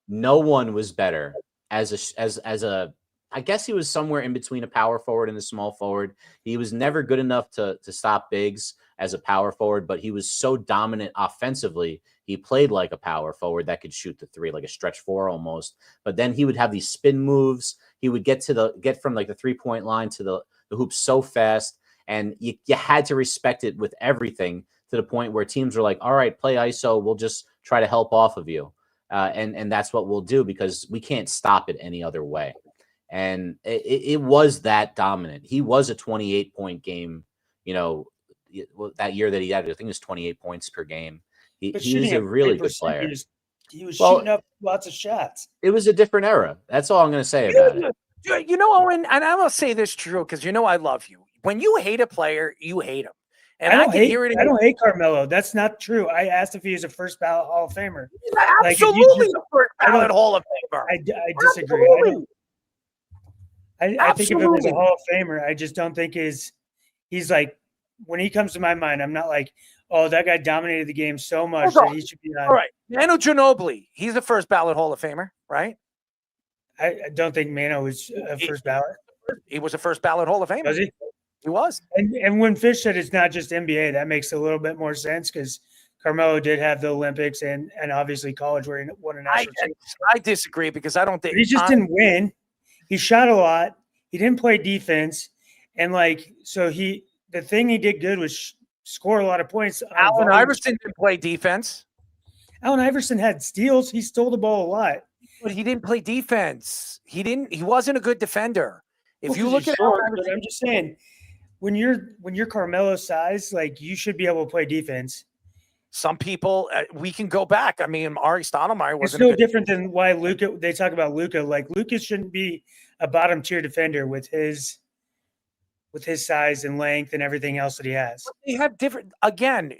No one was better as a. I guess he was somewhere in between a power forward and a small forward. He was never good enough to stop bigs as a power forward, but he was so dominant offensively. He played like a power forward that could shoot the 3, like a stretch 4 almost. But then he would have these spin moves. He would get from like the 3-point line to the hoop so fast, and you had to respect it with everything to the point where teams were like, "All right, play ISO. We'll just try to help off of you," and that's what we'll do because we can't stop it any other way. And it was that dominant. He was a 28-point game, that year that he had, I think it was 28 points per game. He was a really good player. He was shooting up lots of shots. It was a different era. That's all I'm going to say about it. Owen, and I will say this true because I love you. When you hate a player, you hate him. And I don't hate Carmelo. That's not true. I asked if he was a first ballot Hall of Famer. Absolutely a first ballot Hall of Famer. I disagree. I think of him as a Hall of Famer. I just don't think he's like, when he comes to my mind, I'm not like, oh, that guy dominated the game so much that he should be on. All right. Manu Ginobili, he's a first ballot Hall of Famer, right? I don't think Manu was a first ballot. He was a first ballot Hall of Famer. Was he? He was. And when Fish said it's not just NBA, that makes a little bit more sense because Carmelo did have the Olympics and obviously college where he won a national championship. I disagree because I don't think he just didn't win. He shot a lot. He didn't play defense. And the thing he did good was score a lot of points. Allen Iverson didn't play defense. Allen Iverson had steals. He stole the ball a lot. But he didn't play defense. He wasn't a good defender. If you look at I'm just saying, when you're Carmelo's size, like you should be able to play defense. Some people, we can go back. I mean, Ari Stoudemire wasn't. It's no different than why Luka. They talk about Luka. Like Luka shouldn't be a bottom tier defender with his size and length and everything else that he has. They have different. Again,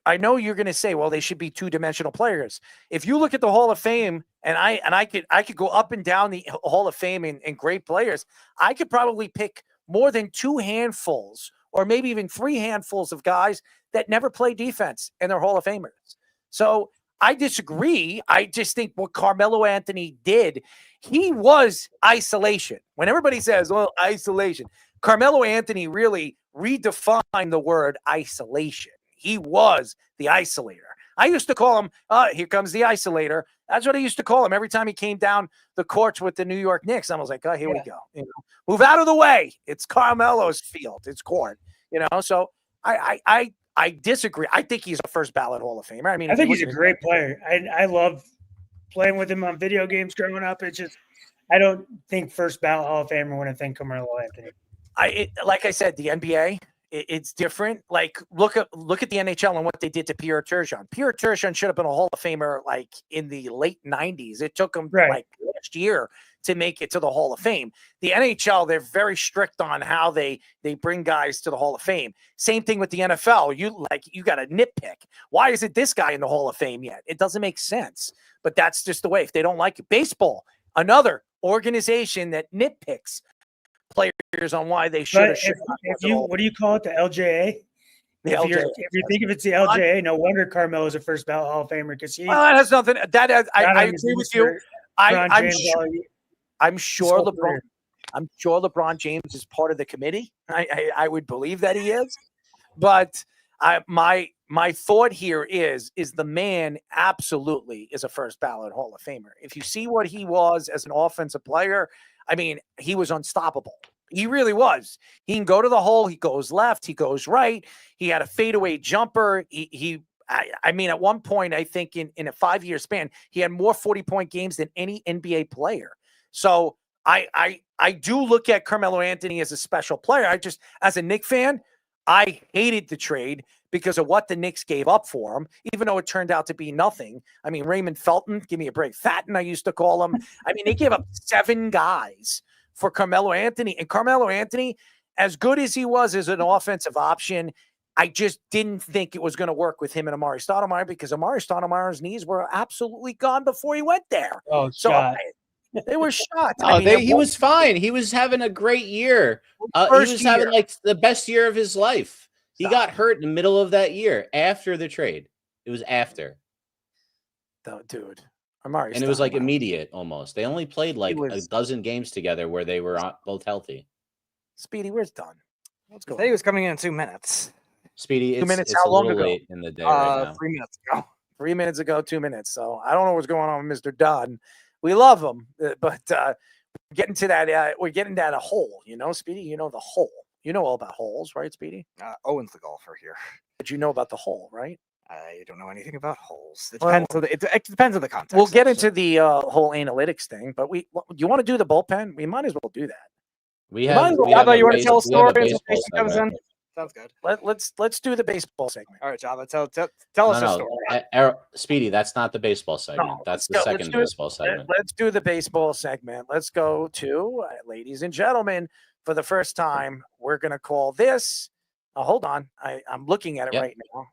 I know you're going to say, well, they should be 2-dimensional players. If you look at the Hall of Fame, and I could go up and down the Hall of Fame and great players, I could probably pick more than 2 handfuls or maybe even 3 handfuls of guys that never play defense and they're Hall of Famers. So I disagree. I just think what Carmelo Anthony did, he was isolation. When everybody says, well, isolation, Carmelo Anthony really redefined the word isolation. He was the isolator. I used to call him, here comes the isolator. That's what I used to call him every time he came down the courts with the New York Knicks. I was like, here we go. Move out of the way. It's Carmelo's field. It's court. So I disagree. I think he's a first ballot Hall of Famer. I mean, I think he's a great player. I love playing with him on video games growing up. It's just I don't think first ballot Hall of Famer when I think Carmelo Anthony. Like I said, the NBA, it's different. Like look at the NHL and what they did to Pierre Turgeon. Pierre Turgeon should have been a Hall of Famer like in the late 90s. It took him like last year to make it to the Hall of Fame. The NHL, they're very strict on how they bring guys to the Hall of Fame. Same thing with the NFL. You got to nitpick. Why isn't this guy in the Hall of Fame yet? It doesn't make sense. But that's just the way. If they don't like it, baseball, another organization that nitpicks players on why they should have. What do you call it? The LJA. If you think if it's the LJA, no wonder Carmelo is a first ballot Hall of Famer because that has nothing. I agree with you. I'm sure LeBron James is part of the committee. I would believe that he is, but my thought here is the man absolutely is a first ballot Hall of Famer. If you see what he was as an offensive player, I mean, he was unstoppable. He really was. He can go to the hole. He goes left. He goes right. He had a fadeaway jumper. I mean, at one point, I think in a 5-year span, he had more 40-point games than any NBA player. So I do look at Carmelo Anthony as a special player. As a Knicks fan, I hated the trade because of what the Knicks gave up for him, even though it turned out to be nothing. I mean, Raymond Felton, give me a break. Fatten, I used to call him. I mean, they gave up 7 guys for Carmelo Anthony. And Carmelo Anthony, as good as he was as an offensive option, I just didn't think it was going to work with him and Amari Stoudemire because Amari Stoudemire's knees were absolutely gone before he went there. Oh, so they were shot. He was fine. He was having a great year. He was having like the best year of his life. He got hurt in the middle of that year after the trade. It was after. Dude, Amari and it was like immediate almost. They only played like a dozen games together where they were both healthy. Speedy, where's Dunn? Let's go. He was coming in 2 minutes. Speedy, 2 minutes. It's How a long little ago? late in the day right now. 3 minutes ago. 3 minutes ago, 2 minutes. So I don't know what's going on with Mr. Dunn. We love him, but we're getting to that. We're getting to that hole, Speedy. You know the hole. You know all about holes, right, Speedy? Owen's the golfer here. But you know about the hole, right? I don't know anything about holes. It depends on it depends on the context. We'll get into the whole analytics thing, but you want to do the bullpen? We might as well do that. How about you want to tell a story as Jason comes in? Sounds good. Let's do the baseball segment. All right, Java, tell us a story. Speedy, that's not the baseball segment. That's the second baseball segment. Let's do the baseball segment. Let's go to, ladies and gentlemen, for the first time, we're going to call this. Hold on. I'm looking at it right now.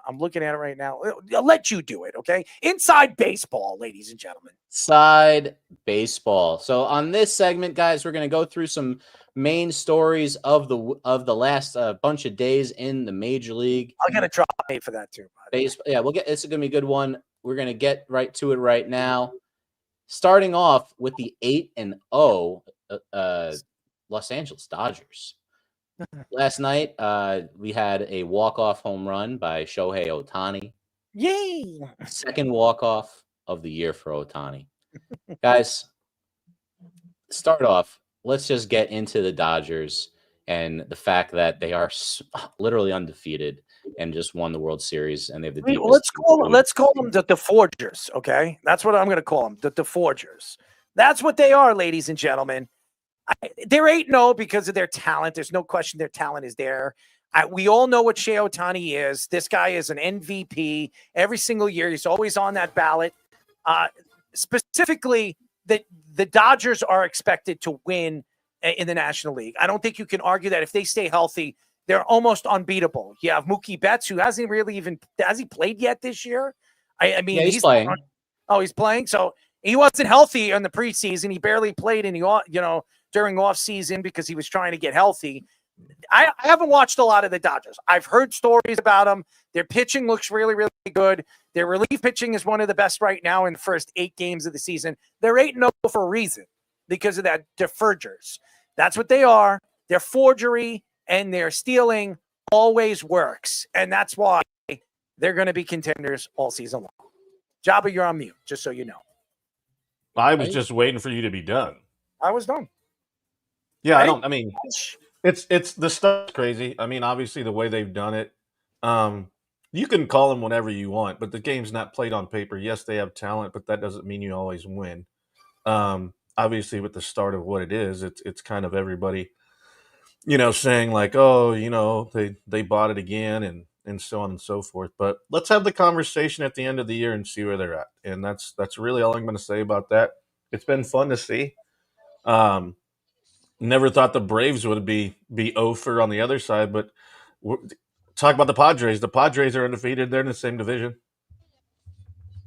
I'm looking at it right now. I'll let you do it, okay? Inside baseball, ladies and gentlemen. Side baseball. So on this segment, guys, we're going to go through some main stories of the last bunch of days in the major league. I'll get a drop date for that too. Baseball. Yeah, it's going to be a good one. We're going to get right to it right now. Starting off with the 8-0 Los Angeles Dodgers. Last night, we had a walk-off home run by Shohei Ohtani. Yay! Second walk-off of the year for Ohtani. Guys, start off. Let's just get into the Dodgers and the fact that they are literally undefeated and just won the World Series, and they have the deepest. Let's call them the Forgers, okay? That's what I'm going to call them, the Forgers. That's what they are, ladies and gentlemen. They're 8-0 because of their talent. There's no question their talent is there. We all know what Shohei Ohtani is. This guy is an MVP every single year. He's always on that ballot. Specifically, the Dodgers are expected to win in the National League. I don't think you can argue that if they stay healthy, they're almost unbeatable. You have Mookie Betts, who hasn't really has he played yet this year? I mean, he's playing. He's playing. So he wasn't healthy in the preseason. He barely played during off season because he was trying to get healthy. I haven't watched a lot of the Dodgers. I've heard stories about them. Their pitching looks really, really good. Their relief pitching is one of the best right now in the first 8 games of the season. They're 8-0 for a reason because of that. They're forgers. That's what they are. Their forgery and their stealing always works. And that's why they're going to be contenders all season long. Jabba, you're on mute, just so you know. I was just waiting for you to be done. I was done. Yeah, it's the stuff's crazy. I mean, obviously the way they've done it. you can call them whatever you want, but the game's not played on paper. Yes, they have talent, but that doesn't mean you always win. Obviously, with the start of what it is, it's kind of everybody, saying like, oh, they bought it again and so on and so forth. But let's have the conversation at the end of the year and see where they're at. And that's really all I'm going to say about that. It's been fun to see. Never thought the Braves would be 0-for on the other side, but talk about the Padres. The Padres are undefeated. They're in the same division.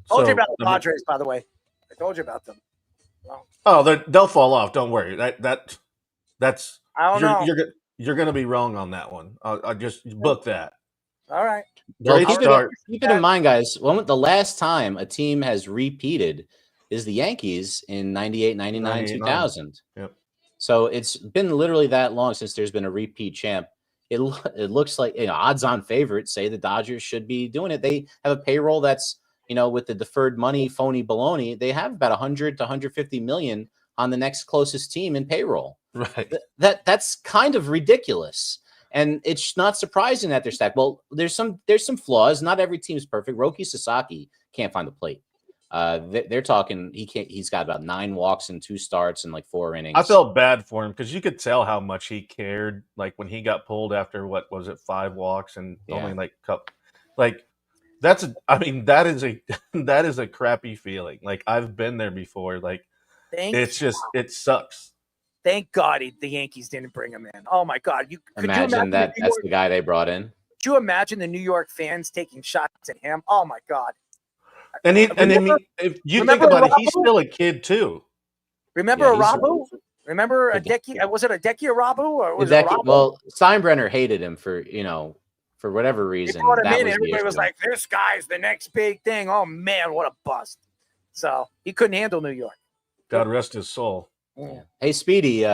Told you about the Padres, by the way. I told you about them. Oh, they'll fall off. Don't worry. That's I don't know. You're going to be wrong on that one. I'll just book that. All right. Great start. Keep it in mind, guys. The last time a team has repeated is the Yankees in 98, 99, 2000. Yep. So it's been literally that long since there's been a repeat champ. It looks like odds-on favorites say the Dodgers should be doing it. They have a payroll that's with the deferred money, phony baloney. They have about 100 to 150 million on the next closest team in payroll. Right. That's kind of ridiculous. And it's not surprising that they're stacked. Well, there's some flaws. Not every team's perfect. Roki Sasaki can't find the plate. They're talking he's got about 9 walks and 2 starts and like 4 innings. I felt bad for him because you could tell how much he cared. Like when he got pulled after 5 walks and only like cup. Like that is a crappy feeling. Like I've been there before. Like it sucks. Thank God the Yankees didn't bring him in. Oh my God! Could you imagine that's the guy they brought in. Could you imagine the New York fans taking shots at him? Oh my God! And if you think about it, he's still a kid too. Remember Arabu? Remember Hideki? Was it Hideki Arabu or was it Arabu? Well, Steinbrenner hated him for whatever reason. He brought him in, and everybody was like, "This guy's the next big thing." Oh man, what a bust! So he couldn't handle New York. God rest his soul. Yeah. Hey, Speedy,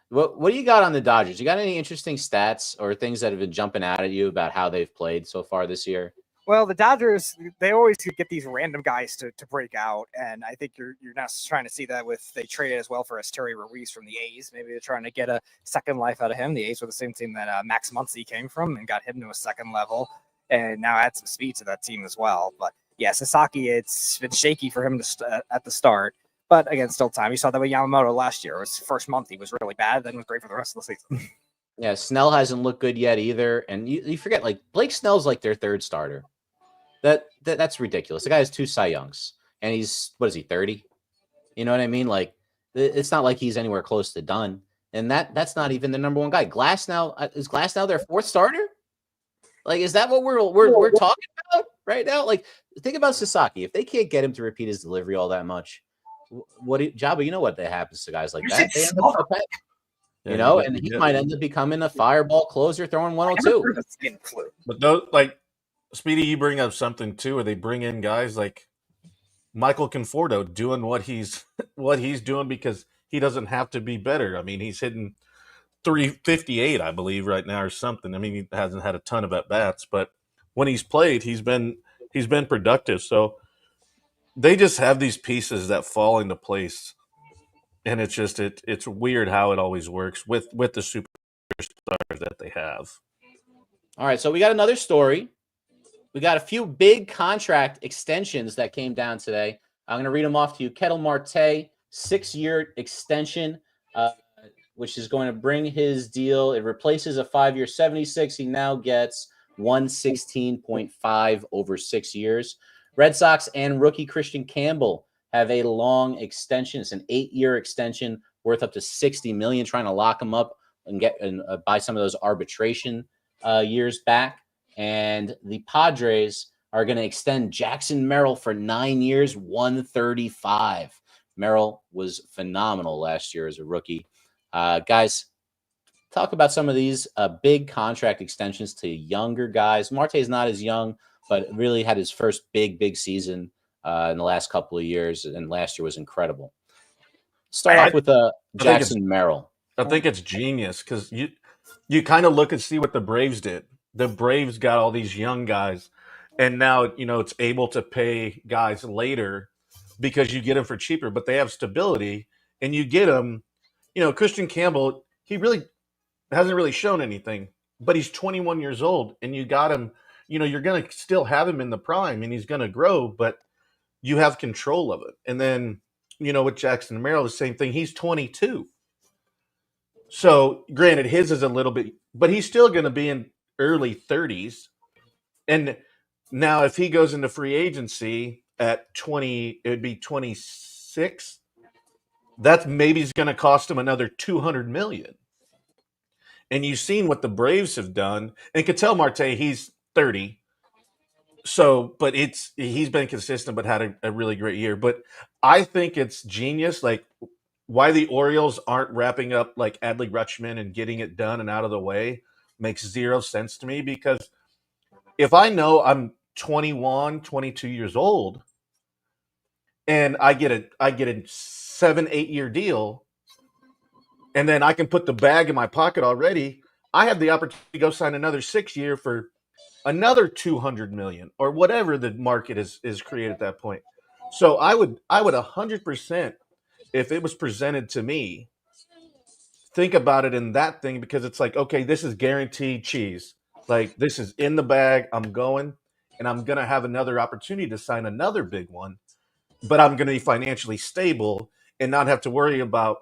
what do you got on the Dodgers? You got any interesting stats or things that have been jumping out at you about how they've played so far this year? Well, the Dodgers, they always get these random guys to break out, and I think you're now trying to see that they traded as well for Terry Ruiz from the A's. Maybe they're trying to get a second life out of him. The A's were the same team that Max Muncy came from and got him to a second level, and now add some speed to that team as well. But yeah, Sasaki, it's been shaky for him at the start. But again, still time. You saw that with Yamamoto last year. His first month, he was really bad. Then was great for the rest of the season. Yeah, Snell hasn't looked good yet either. And you forget, like, Blake Snell's like their third starter. That's ridiculous. The guy has 2 Cy Youngs. And he's, 30? You know what I mean? Like, it's not like he's anywhere close to done. And that's not even the number 1 guy. Is Glasnow their 4th starter? Like, is that what we're talking about right now? Like, think about Sasaki. If they can't get him to repeat his delivery all that much, Jabba, you know what happens to guys like that? They end up and he might end up becoming a fireball closer throwing 102. But those, like, Speedy, you bring up something too, where they bring in guys like Michael Conforto doing what he's doing because he doesn't have to be better. I mean, he's hitting 358, I believe, right now or something. I mean, he hasn't had a ton of at bats, but when he's played, he's been productive. So they just have these pieces that fall into place, and it's just it's weird how it always works with the superstars that they have. All right, so we got another story. We got a few big contract extensions that came down today. I'm going to read them off to you. Ketel Marte, 6-year extension, which is going to bring his deal. It replaces a 5-year 76. He now gets 116.5 over 6 years. Red Sox and rookie Christian Campbell have a long extension. It's an 8-year extension worth up to $60 million, trying to lock him up and buy some of those arbitration years back. And the Padres are going to extend Jackson Merrill for 9 years, 135. Merrill was phenomenal last year as a rookie. Guys, talk about some of these big contract extensions to younger guys. Marte's not as young, but really had his first big season in the last couple of years, and last year was incredible. Start off with Jackson Merrill. I think it's genius because you kind of look and see what the Braves did. The Braves got all these young guys, and now it's able to pay guys later because you get them for cheaper, but they have stability, and you get them. Christian Campbell, he really hasn't really shown anything, but he's 21 years old, and you got him. you're going to still have him in the prime and he's going to grow, but you have control of it. And then, with Jackson Merrill, the same thing. He's 22. So granted, his is a little bit, but he's still going to be in early 30s. And now if he goes into free agency at 20, it would be 26. That's maybe is going to cost him another $200 million. And you've seen what the Braves have done. And Ketel Marte, he's 30. So, but he's been consistent, but had a really great year. But I think it's genius, like why the Orioles aren't wrapping up like Adley Rutschman and getting it done and out of the way makes zero sense to me. Because if I know I'm 21, 22 years old, and I get a 7-8 year deal, and then I can put the bag in my pocket already, I have the opportunity to go sign another 6 year for another $200 million or whatever the market is created at that point. So I would 100%, if it was presented to me, think about it in that thing, because it's like, okay, this is guaranteed cheese. Like, this is in the bag. I'm going, and I'm going to have another opportunity to sign another big one, but I'm going to be financially stable and not have to worry about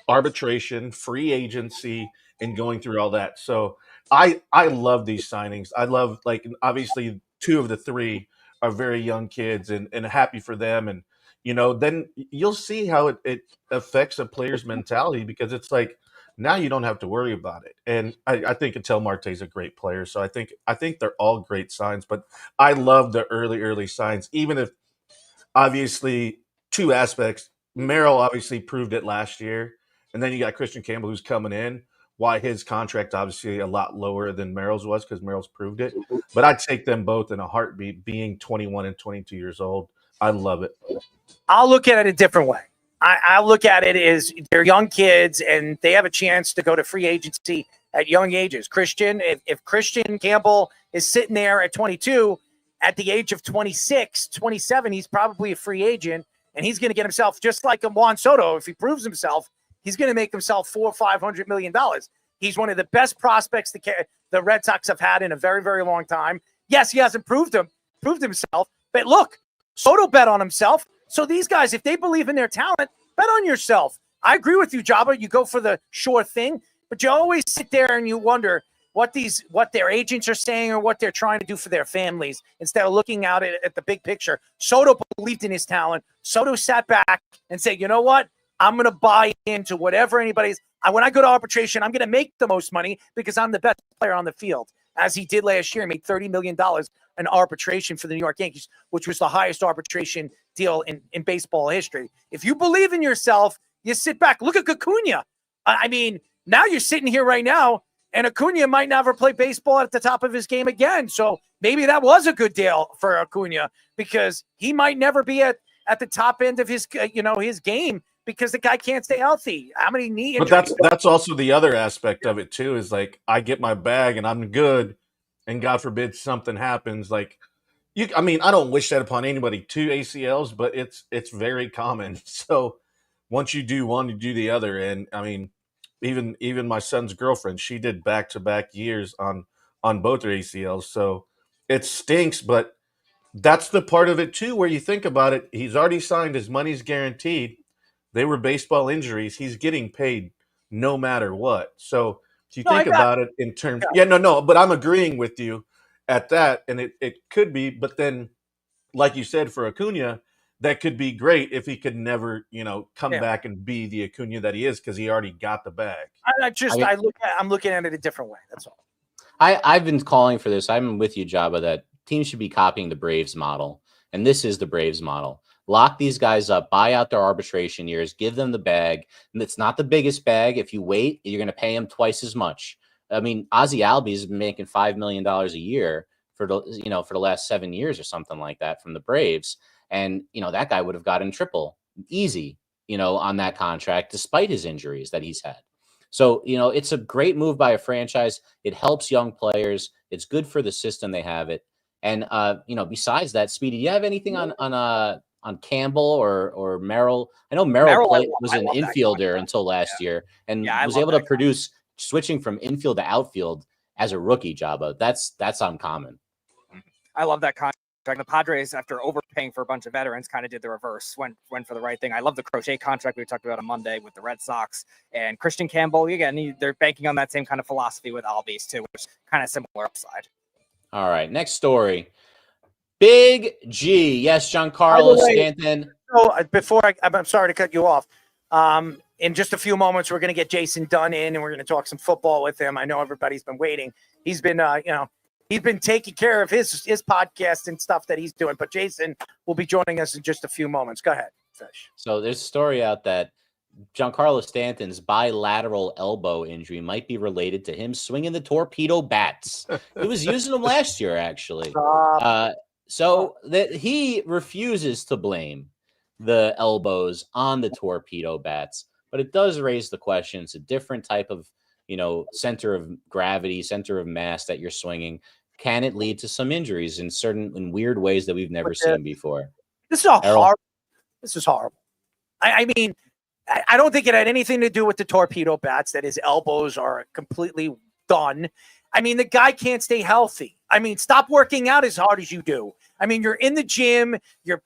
arbitration, free agency, and going through all that. So I love these signings. I love, like, obviously 2 of the 3 are very young kids, and happy for them. And, then you'll see how it affects a player's mentality, because it's like, now you don't have to worry about it. And I think Ketel Marte is a great player. So I think they're all great signs, but I love the early signs, even if obviously 2 aspects. Merrill obviously proved it last year. And then you got Christian Campbell, who's coming in. Why his contract obviously a lot lower than Merrill's was, because Merrill's proved it. But I'd take them both in a heartbeat, being 21 and 22 years old. I love it. I'll look at it a different way. I look at it as they're young kids and they have a chance to go to free agency at young ages. If Christian Campbell is sitting there at 22, at the age of 26, 27, he's probably a free agent, and he's going to get himself, just like a Juan Soto, if he proves himself, he's going to make himself $400 or $500 million. He's one of the best prospects the Red Sox have had in a very, very long time. Yes, he hasn't proved himself, but look, Soto bet on himself. So these guys, if they believe in their talent, bet on yourself. I agree with you, Jabba. You go for the sure thing, but you always sit there and you wonder what their agents are saying or what they're trying to do for their families instead of looking out at the big picture. Soto believed in his talent. Soto sat back and said, you know what? I'm going to buy into whatever when I go to arbitration, I'm going to make the most money because I'm the best player on the field. As he did last year, he made $30 million in arbitration for the New York Yankees, which was the highest arbitration deal in baseball history. If you believe in yourself, you sit back. Look at Acuna. I mean, now you're sitting here right now, and Acuna might never play baseball at the top of his game again. So maybe that was a good deal for Acuna, because he might never be at the top end of his game, because the guy can't stay healthy. How many knee injuries? But that's also the other aspect of it too, is like, I get my bag and I'm good, and God forbid something happens. Like, I don't wish that upon anybody, 2 ACLs, but it's very common. So once you do one, you do the other. And I mean, even my son's girlfriend, she did back-to-back years on both their ACLs. So it stinks, but that's the part of it too, where you think about it. He's already signed, his money's guaranteed. They were baseball injuries. He's getting paid no matter what. So if you think about it in terms, but I'm agreeing with you at that. And it could be, but then, like you said, for Acuna, that could be great if he could never, come back and be the Acuna that he is, because he already got the bag. I'm looking at it a different way. That's all. I've been calling for this. I'm with you, Jabba, that teams should be copying the Braves model. And this is the Braves model. Lock these guys up, buy out their arbitration years, give them the bag. And it's not the biggest bag. If you wait, you're going to pay them twice as much. I mean, Ozzie Albies has been making $5 million a year for the last 7 years or something like that from the Braves. And, that guy would have gotten triple easy, on that contract, despite his injuries that he's had. So, it's a great move by a franchise. It helps young players. It's good for the system they have it. And, besides that, Speedy, do you have anything on Campbell or Merrill? I know Merrill was an infielder until last year and was able to produce switching from infield to outfield as a rookie, Jabba. That's uncommon. I love that contract. The Padres, after overpaying for a bunch of veterans, kind of did the reverse, went for the right thing. I love the Crochet contract we talked about on Monday with the Red Sox and Christian Campbell. Again, they're banking on that same kind of philosophy with Albies too, which is kind of similar upside. All right, next story. Big G. Yes, Giancarlo Stanton. So before I'm sorry to cut you off. In just a few moments, we're going to get Jason Dunn in, and we're going to talk some football with him. I know everybody's been waiting. He's been, he's been taking care of his podcast and stuff that he's doing. But Jason will be joining us in just a few moments. Go ahead, Fish. So there's a story out that Giancarlo Stanton's bilateral elbow injury might be related to him swinging the torpedo bats. He was using them last year, actually. So that he refuses to blame the elbows on the torpedo bats, but it does raise the question. It's a different type of, center of gravity, center of mass that you're swinging. Can it lead to some injuries in weird ways that we've never seen before? This is horrible. This is horrible. I mean, I don't think it had anything to do with the torpedo bats, that his elbows are completely done. I mean, the guy can't stay healthy. I mean, stop working out as hard as you do. I mean, you're in the gym, you're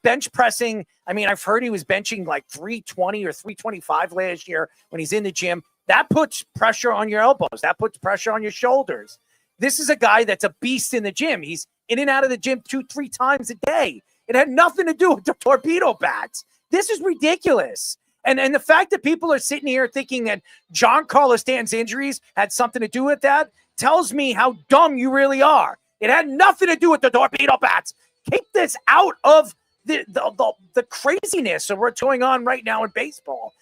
bench pressing. I mean, I've heard he was benching like 320 or 325 last year when he's in the gym. That puts pressure on your elbows. That puts pressure on your shoulders. This is a guy that's a beast in the gym. He's in and out of the gym 2-3 times a day. It had nothing to do with the torpedo bats. This is ridiculous. And the fact that people are sitting here thinking that Giancarlo Stanton's injuries had something to do with that tells me how dumb you really are. It had nothing to do with the torpedo bats. Keep this out of the craziness of what's going on right now in baseball.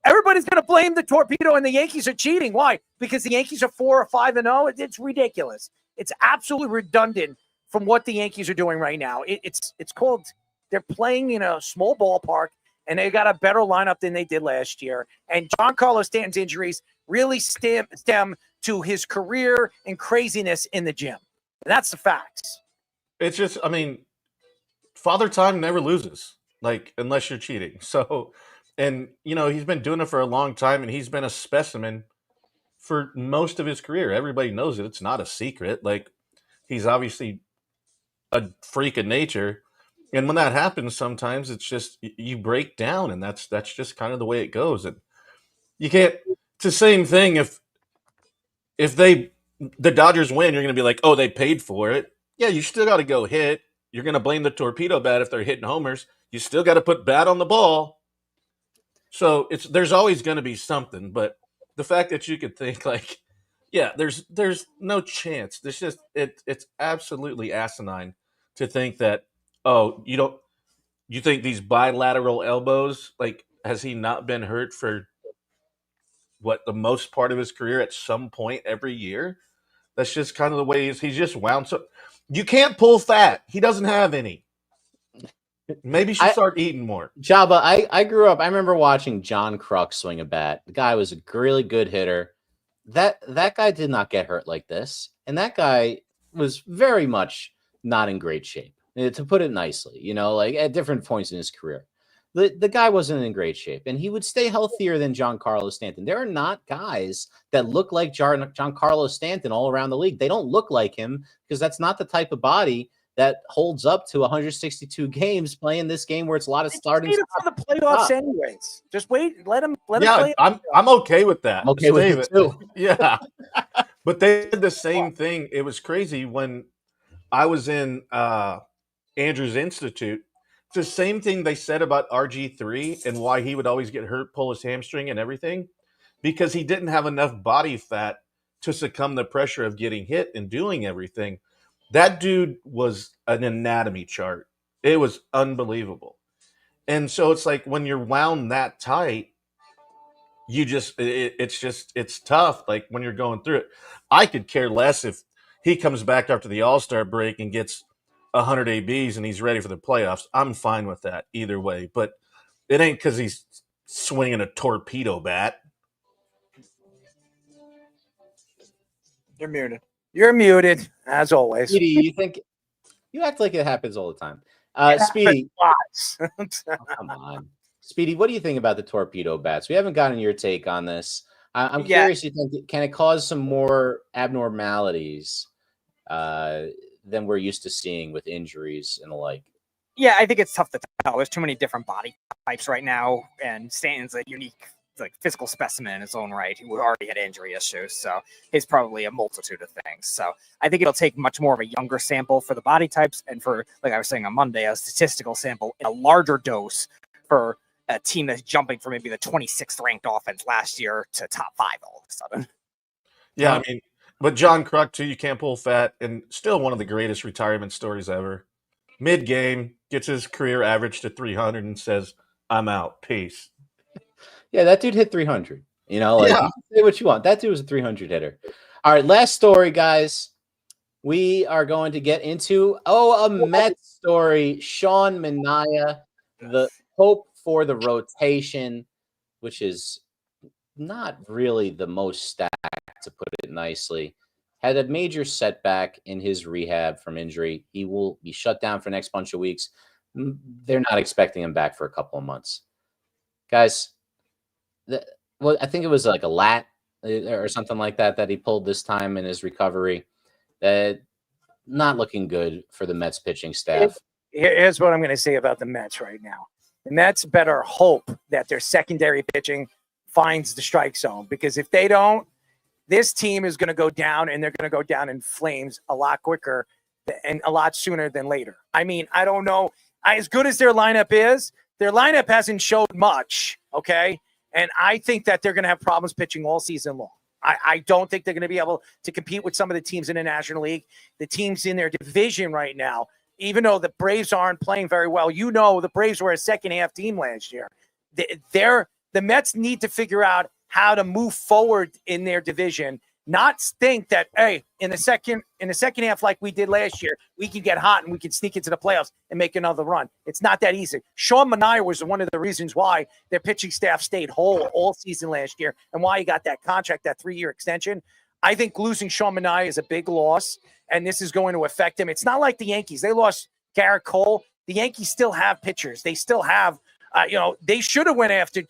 Everybody's going to blame the torpedo and the Yankees are cheating. Why? Because the Yankees are 4 or 5-0. It's ridiculous. It's absolutely redundant from what the Yankees are doing right now. It's called, they're playing in a small ballpark, and they got a better lineup than they did last year. And Giancarlo Stanton's injuries really stem to his career and craziness in the gym. And that's the facts. It's just, I mean, Father Time never loses, unless you're cheating. So, and, he's been doing it for a long time, and he's been a specimen for most of his career. Everybody knows it. It's not a secret. He's obviously a freak of nature. And when that happens, sometimes it's just you break down, and that's just kind of the way it goes. And you can't. It's the same thing if the Dodgers win, you're going to be like, oh, they paid for it. Yeah, you still got to go hit. You're going to blame the torpedo bat if they're hitting homers. You still got to put bat on the ball. So there's always going to be something. But the fact that you could think there's no chance. It's absolutely asinine to think that. Oh, you think these bilateral elbows, has he not been hurt for the most part of his career at some point every year? That's just kind of the way he's just wound. So you can't pull fat. He doesn't have any. Maybe he should start eating more. Jabba, I grew up, I remember watching John Kruk swing a bat. The guy was a really good hitter. That guy did not get hurt like this. And that guy was very much not in great shape. To put it nicely, at different points in his career. The guy wasn't in great shape, and he would stay healthier than Giancarlo Stanton. There are not guys that look like Giancarlo Stanton all around the league. They don't look like him because that's not the type of body that holds up to 162 games playing this game where it's a lot of starting. For the playoffs, anyways. Just wait, let him play. I'm okay with that. I'm okay with it too. Yeah, but they did the same thing. It was crazy when I was in Andrews Institute. It's the same thing they said about RG3 and why he would always get hurt, pull his hamstring and everything, because he didn't have enough body fat to succumb to the pressure of getting hit and doing everything. That dude was an anatomy chart. It was unbelievable. And so it's like when you're wound that tight, it's tough. When you're going through it, I could care less if he comes back after the All-Star break and gets 100 ABs and he's ready for the playoffs. I'm fine with that either way, but it ain't because he's swinging a torpedo bat. You're muted. You're muted, as always. Speedy, you think you act like it happens all the time. Speedy, oh, come on. Speedy, what do you think about the torpedo bats? We haven't gotten your take on this. I'm curious. You think can it cause some more abnormalities than we're used to seeing with injuries and the like. Yeah, I think it's tough to tell. There's too many different body types right now, and Stanton's a unique physical specimen in his own right, who already had injury issues. So he's probably a multitude of things. So I think it'll take much more of a younger sample for the body types, and for, like I was saying on Monday, a statistical sample in a larger dose for a team that's jumping from maybe the 26th ranked offense last year to top 5 all of a sudden. Yeah, I mean, but John Kruk too, you can't pull fat, and still one of the greatest retirement stories ever. Mid-game, gets his career average to 300 and says, "I'm out. Peace." Yeah, that dude hit 300. You know, like, you can say what you want. That dude was a 300 hitter. All right, last story, guys. We are going to get into a Mets story. Sean Manaea, the hope for the rotation, which is not really the most stacked, to put it nicely, had a major setback in his rehab from injury. He will be shut down for the next bunch of weeks. They're not expecting him back for a couple of months. Guys, well, I think it was like a lat or something like that he pulled this time in his recovery. Not looking good for the Mets pitching staff. Here's what I'm going to say about the Mets right now. The Mets better hope that their secondary pitching finds the strike zone, because if they don't, this team is going to go down, and they're going to go down in flames a lot quicker and a lot sooner than later. I mean, I don't know. As good as their lineup is, their lineup hasn't showed much, okay? And I think that they're going to have problems pitching all season long. I don't think they're going to be able to compete with some of the teams in the National League, the teams in their division right now. Even though the Braves aren't playing very well, you know, the Braves were a second-half team last year. The Mets need to figure out how to move forward in their division, not think that, hey, in the second half, like we did last year, we can get hot and we can sneak into the playoffs and make another run. It's not that easy. Sean Manaea was one of the reasons why their pitching staff stayed whole all season last year and why he got that contract, that 3-year extension. I think losing Sean Manaea is a big loss, and this is going to affect him. It's not like the Yankees. They lost Garrett Cole. The Yankees still have pitchers. They still have they should have went after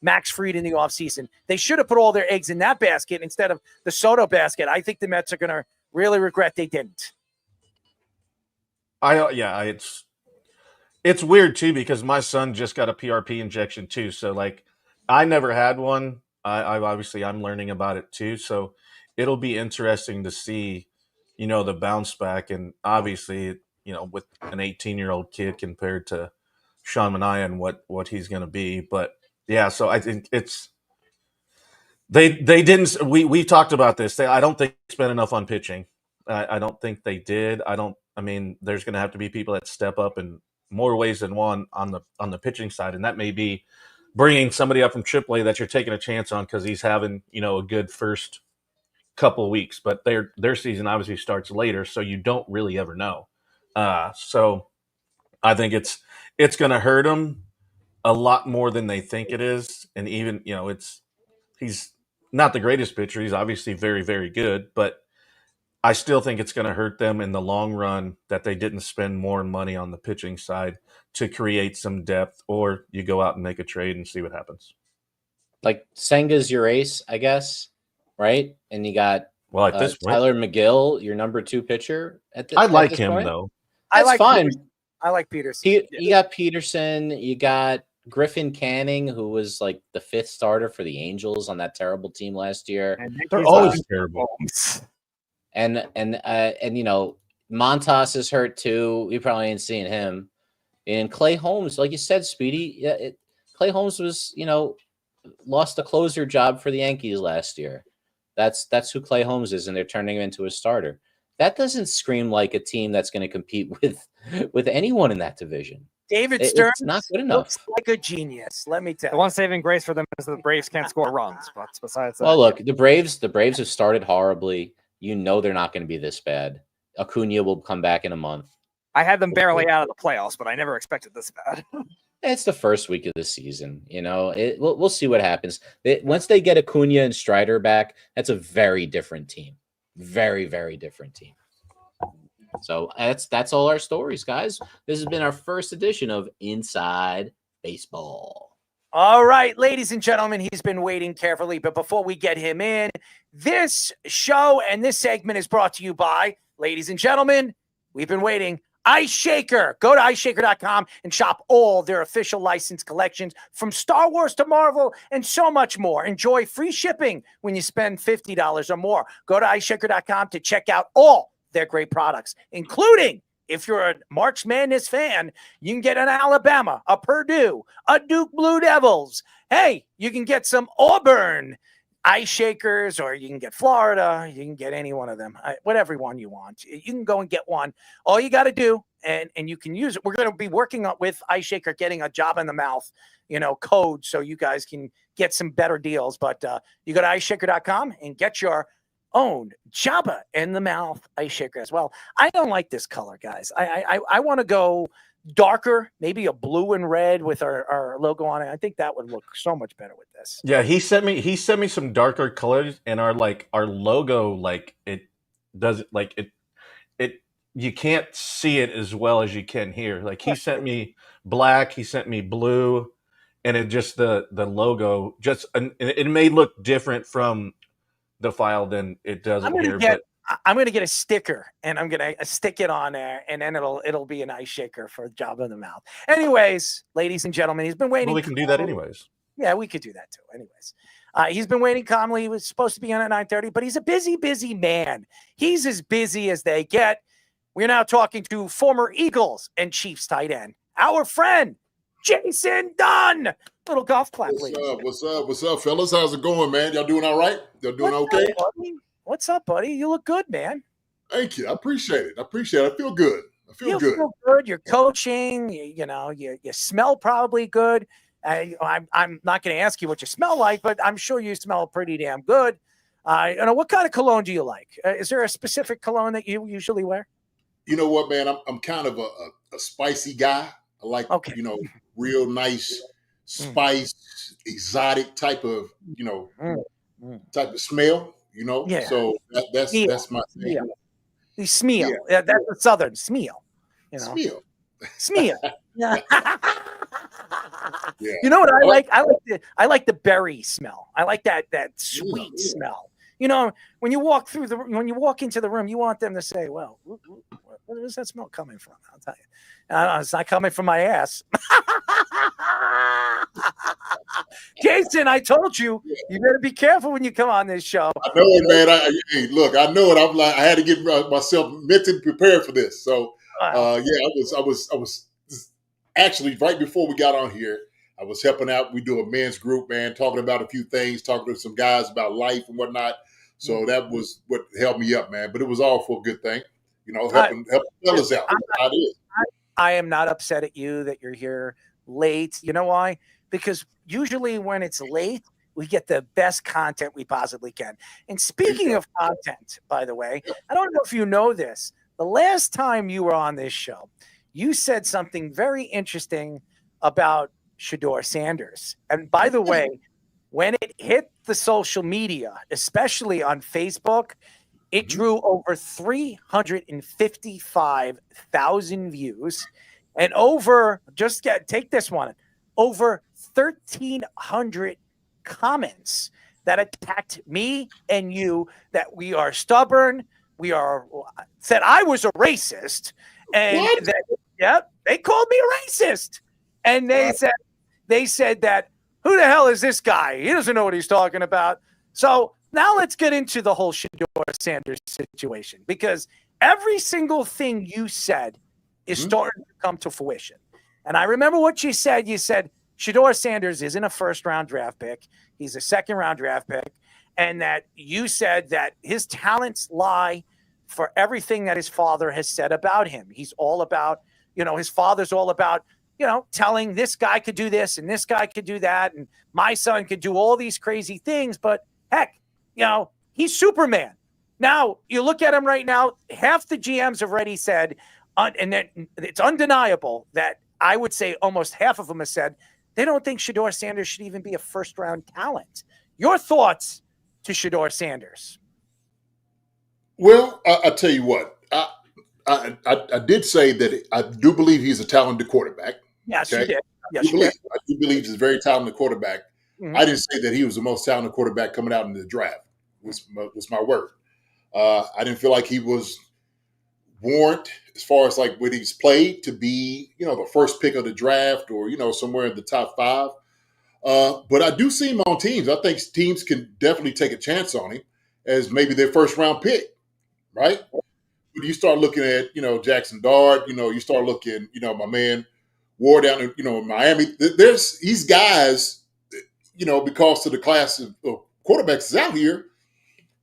Max Fried in the offseason. They should have put all their eggs in that basket instead of the Soto basket. I think the Mets are going to really regret they didn't. It's weird too, because my son just got a PRP injection too. So like, I never had one. I'm learning about it too. So it'll be interesting to see, the bounce back, and obviously, with an 18-year-old kid compared to Sean Manaea and what he's going to be. But yeah, so I think they didn't. We talked about this. I don't think they spent enough on pitching. I don't think they did. There's going to have to be people that step up in more ways than one on the pitching side, and that may be bringing somebody up from AAA that you're taking a chance on because he's having a good first couple of weeks. But their season obviously starts later, so you don't really ever know. So I think it's going to hurt him a lot more than they think it is. And even, he's not the greatest pitcher. He's obviously very, very good, but I still think it's going to hurt them in the long run that they didn't spend more money on the pitching side to create some depth, or you go out and make a trade and see what happens. Like Senga's your ace, I guess, right? And you got this Tyler McGill, your number 2 pitcher. I like him though. That's fine. Peterson. I like Peterson. You got Peterson. You got Griffin Canning, who was like the 5th starter for the Angels on that terrible team last year. They're always terrible. And Montas is hurt too. We probably ain't seeing him. And Clay Holmes, like you said, Speedy, Clay Holmes was, lost a closer job for the Yankees last year. That's who Clay Holmes is, and they're turning him into a starter. That doesn't scream like a team that's going to compete with anyone in that division. David Stern not good enough. Looks like a genius. Let me tell you. The one saving grace for them is the Braves can't score runs. But besides that, well, look, the Braves have started horribly. They're not going to be this bad. Acuna will come back in a month. I had them barely out of the playoffs, but I never expected this bad. It's the first week of the season. We'll see what happens. Once they get Acuna and Strider back, that's a very different team. Very, very different team. So that's all our stories, guys. This has been our first edition of Inside Baseball. All right, ladies and gentlemen, he's been waiting carefully. But before we get him in, this show and this segment is brought to you by ladies and gentlemen, we've been waiting. Ice Shaker. Go to iceshaker.com and shop all their official licensed collections from Star Wars to Marvel and so much more. Enjoy free shipping when you spend $50 or more. Go to iceshaker.com to check out all their great products, including, if you're a March Madness fan, you can get an Alabama, a Purdue, a Duke Blue Devils. Hey, you can get some Auburn Ice Shakers, or you can get Florida. You can get any one of them, whatever one you want. You can go and get one. All you got to do, and you can use it. We're going to be working with Ice Shaker, getting a job in the mouth, code, so you guys can get some better deals. But you go to iceshaker.com and get your own Jabba in the mouth Ice Shaker as well. I don't like this color, guys. I want to go darker, maybe a blue and red with our logo on it. I think that would look so much better with this. Yeah, he sent me some darker colors, and our logo, it does it you can't see it as well as you can here. Like, he sent me black, he sent me blue, and it just the logo it may look different from the file than it does here. I'm going to get a sticker, and I'm going to stick it on there, and then it'll be an Ice Shaker for Jabba in the mouth. Anyways, ladies and gentlemen, he's been waiting. Well, we can do that anyways. Yeah, we could do that too. Anyways, he's been waiting calmly. He was supposed to be on at 9:30, but he's a busy man. He's as busy as they get. We're now talking to former Eagles and Chiefs tight end, our friend Jason Dunn. Little golf clap, please. What's up, fellas? How's it going, man? Y'all doing all right? Y'all doing okay? What's up, buddy? You look good, man. Thank you. I appreciate it. I feel good. I feel good. Feel good. You're coaching. You smell probably good. I'm not going to ask you what you smell like, but I'm sure you smell pretty damn good. What kind of cologne do you like? Is there a specific cologne that you usually wear? You know what, man? I'm kind of a spicy guy. I like, real nice spice, exotic type of, type of smell. Yeah. So that's my thing. The smell. Yeah. That's the Southern smell. Smell. Smell. Yeah. Yeah. You know what I like? I like the berry smell. I like that sweet smell. When you walk into the room, you want them to say, "Well, where is that smell coming from?" I'll tell you, it's not coming from my ass. Jason, I told you, you better be careful when you come on this show. I know it, man. Look, I know it. I had to get myself mentally prepared for this. So, I was actually right before we got on here. I was helping out. We do a men's group, man, talking about a few things, talking to some guys about life and whatnot. So that was what held me up, man. But it was all for a good thing, helping fellas out. I am not upset at you that you're here late. You know why? Because usually when it's late, we get the best content we possibly can. And speaking of content, by the way, I don't know if you know this. The last time you were on this show, you said something very interesting about Shedeur Sanders. And by the way, when it hit the social media, especially on Facebook, it drew over 355,000 views and take this one, over 1,300 comments that attacked me and you, that we are stubborn. Said I was a racist. And they called me a racist. And they said that, who the hell is this guy? He doesn't know what he's talking about. So now let's get into the whole Shedeur Sanders situation, because every single thing you said is starting to come to fruition. And I remember what you said. You said Shedeur Sanders isn't a first-round draft pick. He's a second-round draft pick. And that you said that his talents lie for everything that his father has said about him. He's all about, his father's all about, telling this guy could do this and this guy could do that. And my son could do all these crazy things. But heck, he's Superman. Now, you look at him right now, half the GMs have already said, and then it's undeniable that I would say almost half of them have said they don't think Shedeur Sanders should even be a first-round talent. Your thoughts to Shedeur Sanders? Well, I tell you what, I did say that I do believe he's a talented quarterback. Yes, you did. Yes, I do believe he's a very talented quarterback. Mm-hmm. I didn't say that he was the most talented quarterback coming out in the draft. Was my word. I didn't feel like he was warrant, as far as like when he's played, to be, the first pick of the draft or, somewhere in the top 5. But I do see him on teams. I think teams can definitely take a chance on him as maybe their first round pick, right? When you start looking at, Jackson Dart, you start looking, my man Ward down in, in Miami. There's these guys, because of the class of quarterbacks is out here,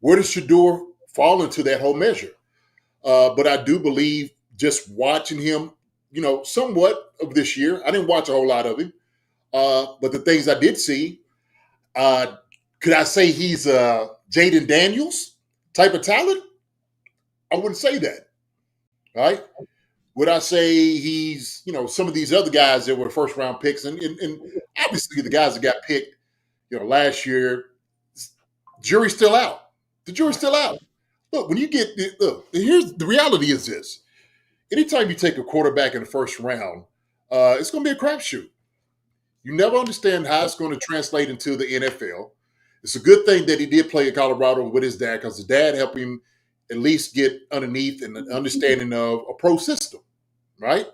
where does Shador fall into that whole measure? But I do believe just watching him, somewhat of this year, I didn't watch a whole lot of him. But the things I did see, could I say he's a Jaden Daniels type of talent? I wouldn't say that, right? Would I say he's, some of these other guys that were first round picks, and obviously the guys that got picked, last year, jury's still out. The jury's still out. Look, when you here's the reality is this. Anytime you take a quarterback in the first round, it's going to be a crapshoot. You never understand how it's going to translate into the NFL. It's a good thing that he did play in Colorado with his dad, because his dad helped him at least get underneath and an understanding of a pro system, right?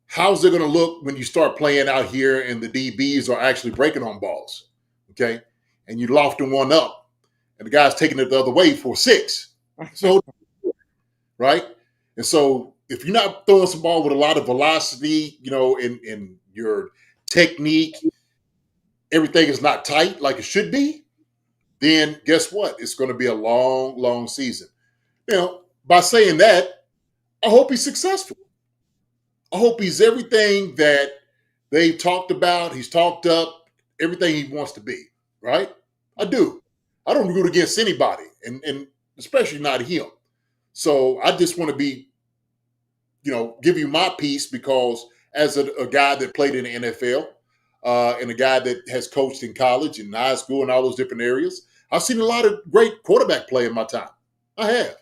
How's it going to look when you start playing out here and the DBs are actually breaking on balls, okay? And you lofting one up, and the guy's taking it the other way for 6. So, right? And so if you're not throwing some ball with a lot of velocity, in your technique, everything is not tight like it should be, then guess what? It's going to be a long, long season. By saying that, I hope he's successful. I hope he's everything that they've talked about. He's talked up everything he wants to be, right? I do. I don't root against anybody, and especially not him. So I just want to be, give you my piece, because as a guy that played in the NFL and a guy that has coached in college and high school and all those different areas, I've seen a lot of great quarterback play in my time. I have.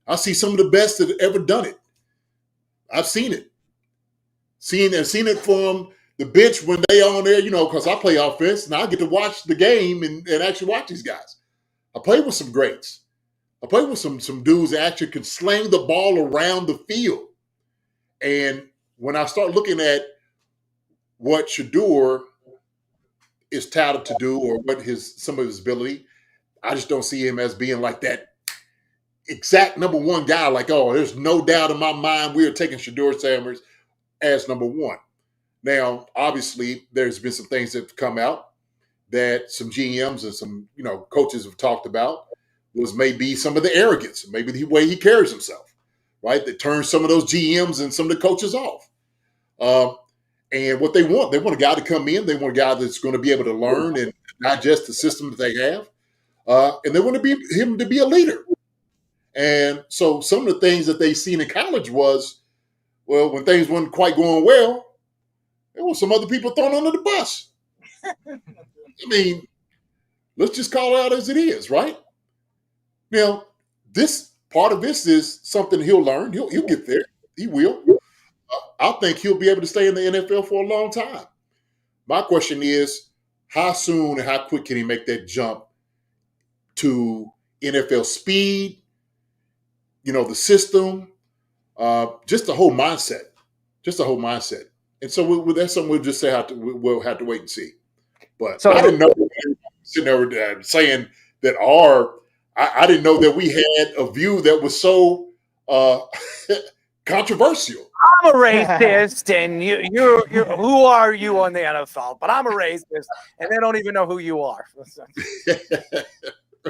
I see some of the best that have ever done it. I've seen it. Seen it from the bench when they on there, because I play offense and I get to watch the game and actually watch these guys. I played with some greats. I played with some dudes that actually can sling the ball around the field. And when I start looking at what Shador is touted to do, or what some of his ability, I just don't see him as being like that exact number one guy. Like, oh, there's no doubt in my mind we are taking Shador Sanders as number one. Now, obviously, there's been some things that have come out that some GMs and some coaches have talked about, was maybe some of the arrogance, maybe the way he carries himself, right? That turns some of those GMs and some of the coaches off. And what they want a guy to come in. They want a guy that's going to be able to learn and digest the system that they have. And they want him to be a leader. And so some of the things that they seen in college was, well, when things weren't quite going well, there were some other people thrown under the bus. I mean, let's just call it out as it is, right? This part of this is something he'll learn. He'll get there. He will. I think he'll be able to stay in the NFL for a long time. My question is, how soon and how quick can he make that jump to NFL speed, the system, just the whole mindset, And so that's something we'll just say we'll have to wait and see. But I didn't know sitting there saying that I didn't know that we had a view that was so controversial. I'm a racist, and you're who are you on the NFL? But I'm a racist, and they don't even know who you are.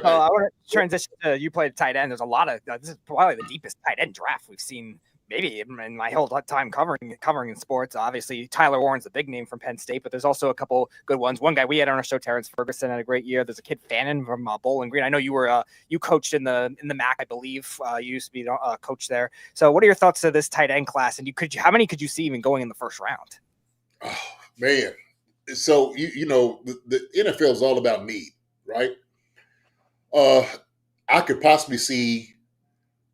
I want to transition to you played tight end. There's a lot of this is probably the deepest tight end draft we've seen maybe in my whole time covering in sports. Obviously, Tyler Warren's a big name from Penn State, but there's also a couple good ones. One guy we had on our show, Terrence Ferguson, had a great year. There's a kid Fannin from Bowling Green. I know you were you coached in the MAC, I believe. You used to be a coach there. So, what are your thoughts of this tight end class? And how many could you see even going in the first round? Oh man, so the NFL is all about need, right? I could possibly see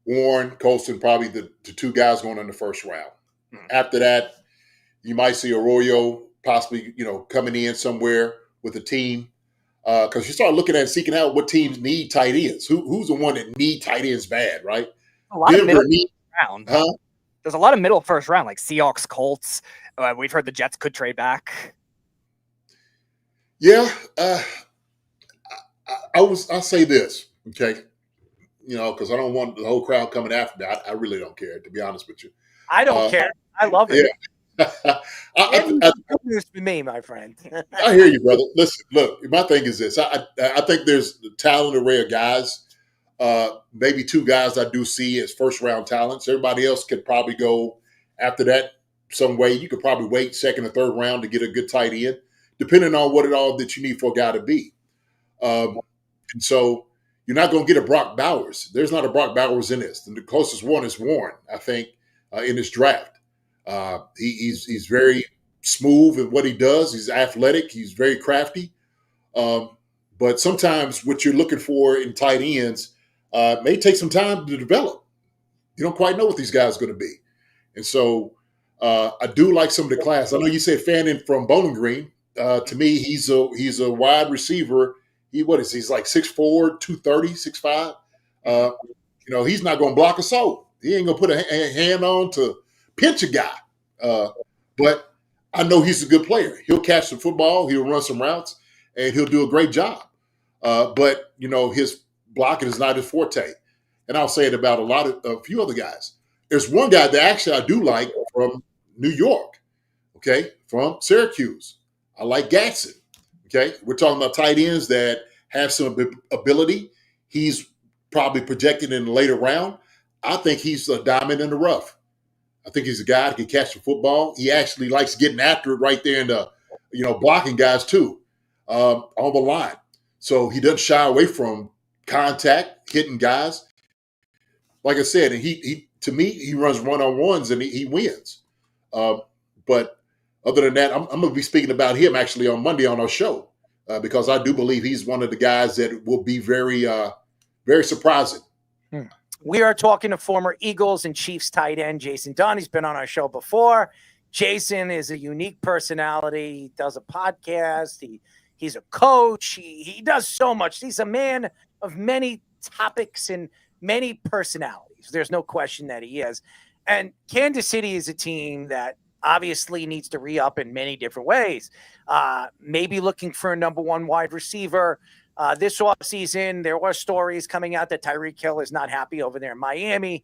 Warren, Colston, probably the two guys going in the first round. Mm-hmm. After that, you might see Arroyo possibly, coming in somewhere with a team. Because you start looking at seeking out what teams need tight ends. Who's the one that need tight ends bad, right? A lot of Denver middle need, round. There's a lot of middle first round, like Seahawks, Colts. We've heard the Jets could trade back. Yeah, I'll say this, okay? Because I don't want the whole crowd coming after me. I really don't care, to be honest with you. I don't care. I love it. Yeah. Good news for me, my friend. I hear you, brother. Listen, look, my thing is this. I think there's a talented array of guys. Maybe two guys I do see as first-round talents. Everybody else could probably go after that some way. You could probably wait second or third round to get a good tight end, depending on what it all that you need for a guy to be. And so you're not going to get a Brock Bowers. There's not a Brock Bowers in this. The closest one is Warren, I think, in this draft. He's very smooth in what he does. He's athletic. He's very crafty. But sometimes what you're looking for in tight ends may take some time to develop. You don't quite know what these guys are going to be. And so I do like some of the class. I know you said Fannin from Bowling Green. To me, he's a wide receiver. He's like 6'4", 230, 6'5". He's not going to block a soul. He ain't going to put a hand on to pinch a guy. But I know he's a good player. He'll catch the football. He'll run some routes, and he'll do a great job. But his blocking is not his forte. And I'll say it about a few other guys. There's one guy that actually I do like from New York, okay, from Syracuse. I like Gatson. Okay, we're talking about tight ends that have some ability. He's probably projected in the later round. I think he's a diamond in the rough. I think he's a guy that can catch the football. He actually likes getting after it right there in the, blocking guys too, on the line. So he doesn't shy away from contact, hitting guys. Like I said, and he to me, he runs one-on-ones and he wins. But other than that, I'm going to be speaking about him actually on Monday on our show because I do believe he's one of the guys that will be very, very surprising. We are talking to former Eagles and Chiefs tight end Jason Dunn. He's been on our show before. Jason is a unique personality. He does a podcast. He's a coach. He does so much. He's a man of many topics and many personalities. There's no question that he is. And Kansas City is a team that obviously needs to re-up in many different ways. Maybe looking for a number one wide receiver. This offseason, there were stories coming out that Tyreek Hill is not happy over there in Miami.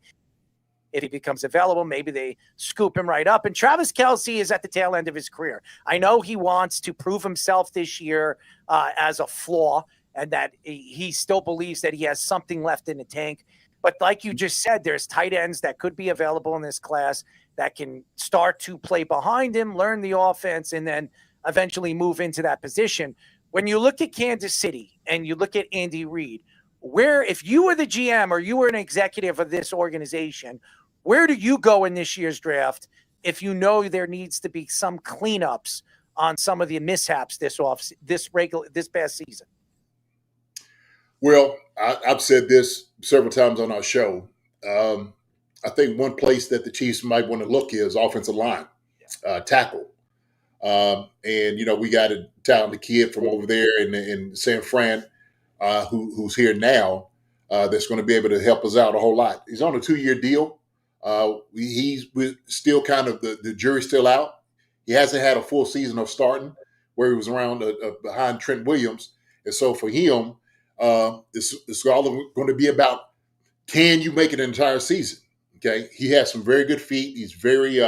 If he becomes available, maybe they scoop him right up. And Travis Kelce is at the tail end of his career. I know he wants to prove himself this year as a flaw and that he still believes that he has something left in the tank. But like you just said, there's tight ends that could be available in this class that can start to play behind him, learn the offense, and then eventually move into that position. When you look at Kansas City and you look at Andy Reid, if you were the GM or you were an executive of this organization, where do you go in this year's draft if you know there needs to be some cleanups on some of the mishaps this past season? Well, I've said this several times on our show. I think one place that the Chiefs might want to look is offensive line, tackle. And, we got a talented kid from over there in San Fran who's here now that's going to be able to help us out a whole lot. He's on a 2-year deal. We're still kind of the jury's still out. He hasn't had a full season of starting where he was around behind Trent Williams. And so for him, it's all going to be about, can you make it an entire season? Okay. He has some very good feet. He's very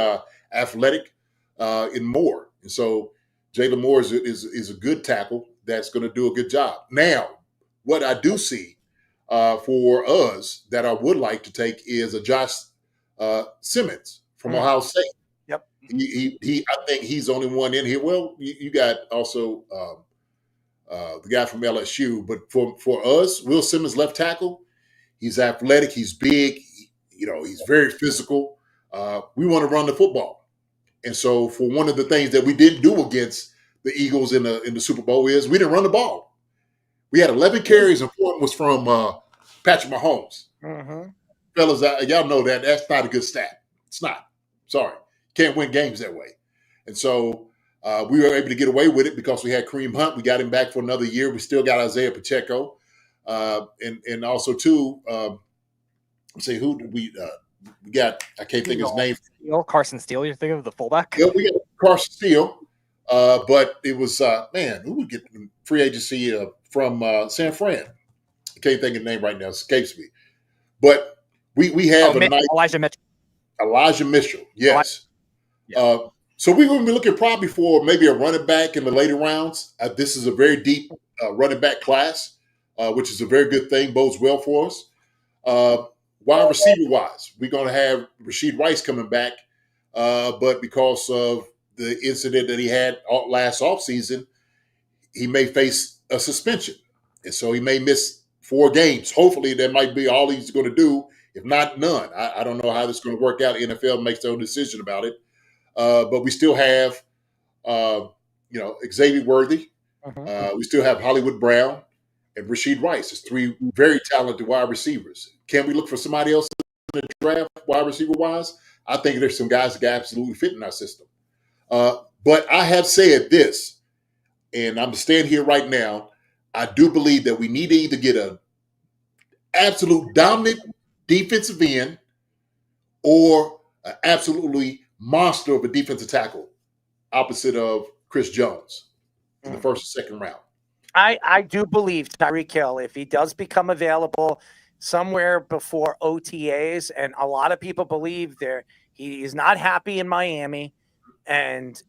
athletic and more. And so Jalen Moore is a good tackle that's going to do a good job. Now, what I do see for us that I would like to take is a Josh Simmons from Ohio State. Yep. I think he's the only one in here. Well, you got also the guy from LSU, but for us, Will Simmons, left tackle, he's athletic, he's big, he's very physical. We want to run the football. And so for one of the things that we didn't do against the Eagles in the Super Bowl is we didn't run the ball. We had 11 carries and 4 was from Patrick Mahomes. Mm-hmm. Fellas, y'all know that's not a good stat. It's not. Sorry. Can't win games that way. And so we were able to get away with it because we had Kareem Hunt. We got him back for another year. We still got Isaiah Pacheco. And also, too, say who did we got? I can't think of his name. Carson Steele, you're thinking of the fullback? Yeah, we got Carson Steele, but it was man, who would get free agency from San Fran? I can't think of the name right now; it escapes me. But we have a nice Elijah Mitchell. Elijah Mitchell, yes. So we're going to be looking probably for maybe a running back in the later rounds. This is a very deep running back class, which is a very good thing, bodes well for us. Wide receiver wise, we're going to have Rashid Rice coming back, but because of the incident that he had last offseason, he may face a suspension. And so he may miss 4 games. Hopefully that might be all he's going to do, if not none. I don't know how this is going to work out. The NFL makes their own decision about it. But we still have, Xavier Worthy. We still have Hollywood Brown and Rashid Rice. It's 3 very talented wide receivers. Can we look for somebody else in the draft, wide receiver wise? I think there's some guys that can absolutely fit in our system. But I have said this, and I'm standing here right now. I do believe that we need to either get an absolute dominant defensive end or an absolutely monster of a defensive tackle opposite of Chris Jones in the first and second round. I do believe Tyreek Hill, if he does become available somewhere before OTAs, and a lot of people believe he is not happy in Miami, and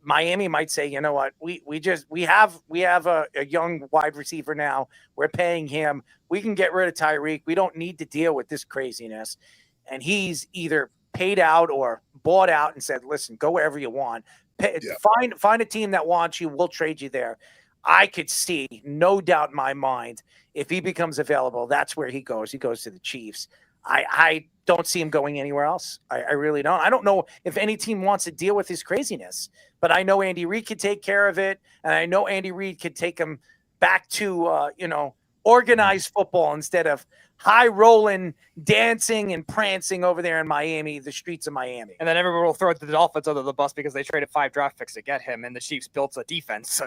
Miami might say, you know what, we have a young wide receiver now. We're paying him. We can get rid of Tyreek. We don't need to deal with this craziness. And he's either paid out or bought out and said, listen, go wherever you want. Find a team that wants you. We'll trade you there. I could see, no doubt in my mind, if he becomes available, that's where he goes. He goes to the Chiefs. I don't see him going anywhere else. I really don't. I don't know if any team wants to deal with his craziness, but I know Andy Reid could take care of it, and I know Andy Reid could take him back to organized football instead of high rolling, dancing and prancing over there in Miami, the streets of Miami. And then everyone will throw the Dolphins under the bus because they traded 5 draft picks to get him, and the Chiefs built a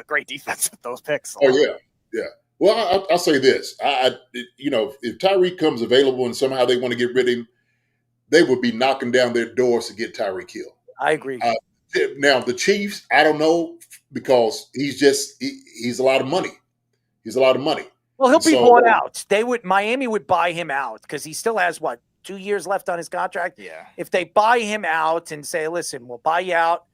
great defense with those picks. Oh yeah. Well, I'll say this: if Tyreek comes available and somehow they want to get rid of him, they would be knocking down their doors to get Tyreek Hill. I agree. Now the Chiefs, I don't know, because he's a lot of money. He's a lot of money. Well, he'll be bought out. Miami would buy him out because he still has 2 years left on his contract. Yeah. If they buy him out and say, listen, we'll buy you out.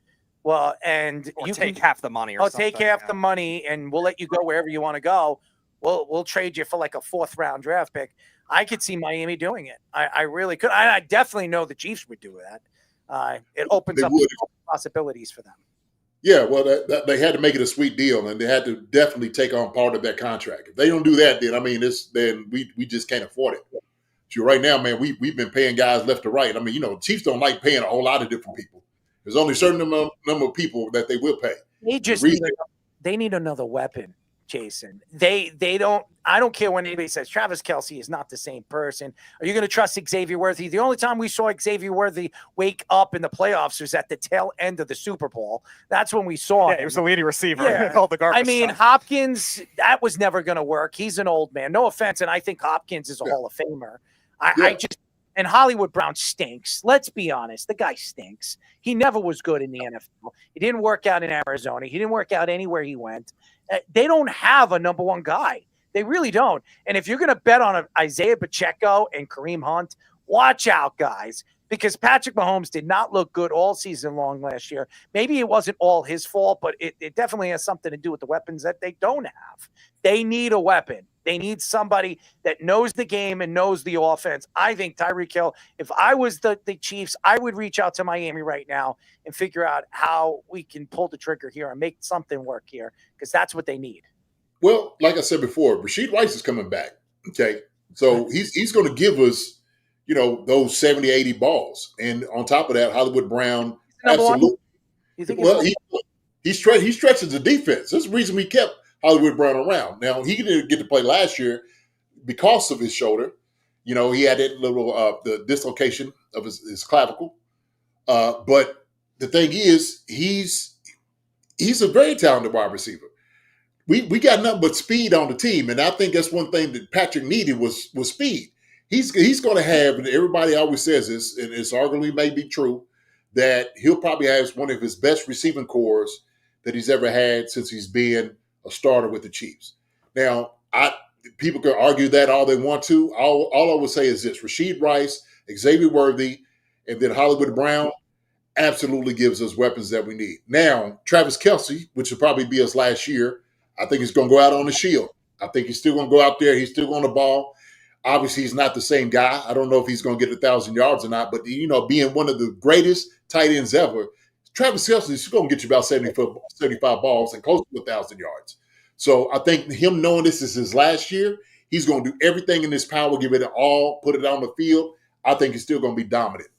Well, and you take half the money or something. Take half the money and we'll let you go wherever you want to go. We'll trade you for like a 4th round draft pick. I could see Miami doing it. I really could. I definitely know the Chiefs would do that. It opens up possibilities for them. Yeah, well, they had to make it a sweet deal, and they had to definitely take on part of that contract. If they don't do that, then we just can't afford it. So right now, man, we've been paying guys left to right. Chiefs don't like paying a whole lot of different people. There's only a certain number of people that they will pay. They need another weapon, Jason. They don't. I don't care when anybody says Travis Kelce is not the same person. Are you going to trust Xavier Worthy? The only time we saw Xavier Worthy wake up in the playoffs was at the tail end of the Super Bowl. That's when we saw him. He was the leading receiver. Yeah. Called the garbage. Hopkins, that was never going to work. He's an old man. No offense, and I think Hopkins is a Hall of Famer. And Hollywood Brown stinks. Let's be honest. The guy stinks. He never was good in the NFL. He didn't work out in Arizona. He didn't work out anywhere he went. They don't have a number one guy. They really don't. And if you're going to bet on Isaiah Pacheco and Kareem Hunt, watch out, guys, because Patrick Mahomes did not look good all season long last year. Maybe it wasn't all his fault, but it definitely has something to do with the weapons that they don't have. They need a weapon. They need somebody that knows the game and knows the offense. I think Tyreek Hill, if I was the Chiefs, I would reach out to Miami right now and figure out how we can pull the trigger here and make something work here, because that's what they need. Well, like I said before, Rashid Rice is coming back. Okay. So he's going to give us, those 70, 80 balls. And on top of that, Hollywood Brown, absolutely. Well, he stretches the defense. That's the reason we kept Hollywood Brown around. Now, he didn't get to play last year because of his shoulder. He had that little the dislocation of his clavicle. But the thing is, he's a very talented wide receiver. We got nothing but speed on the team, and I think that's one thing that Patrick needed was speed. he's going to have, and everybody always says this, and it's arguably may be true, that he'll probably have one of his best receiving cores that he's ever had since he's been a starter with the Chiefs. Now, people can argue that all they want to. All I would say is this: Rashid Rice, Xavier Worthy, and then Hollywood Brown absolutely gives us weapons that we need. Now, Travis Kelce, which will probably be his last year, I think he's going to go out on the shield. I think he's still going to go out there. He's still going to ball. Obviously, he's not the same guy. I don't know if he's going to get 1,000 yards or not, but, being one of the greatest tight ends ever, Travis Kelce is going to get you about 75 balls and close to 1,000 yards. So I think him knowing this is his last year, he's going to do everything in his power, give it all, put it on the field. I think he's still going to be dominant.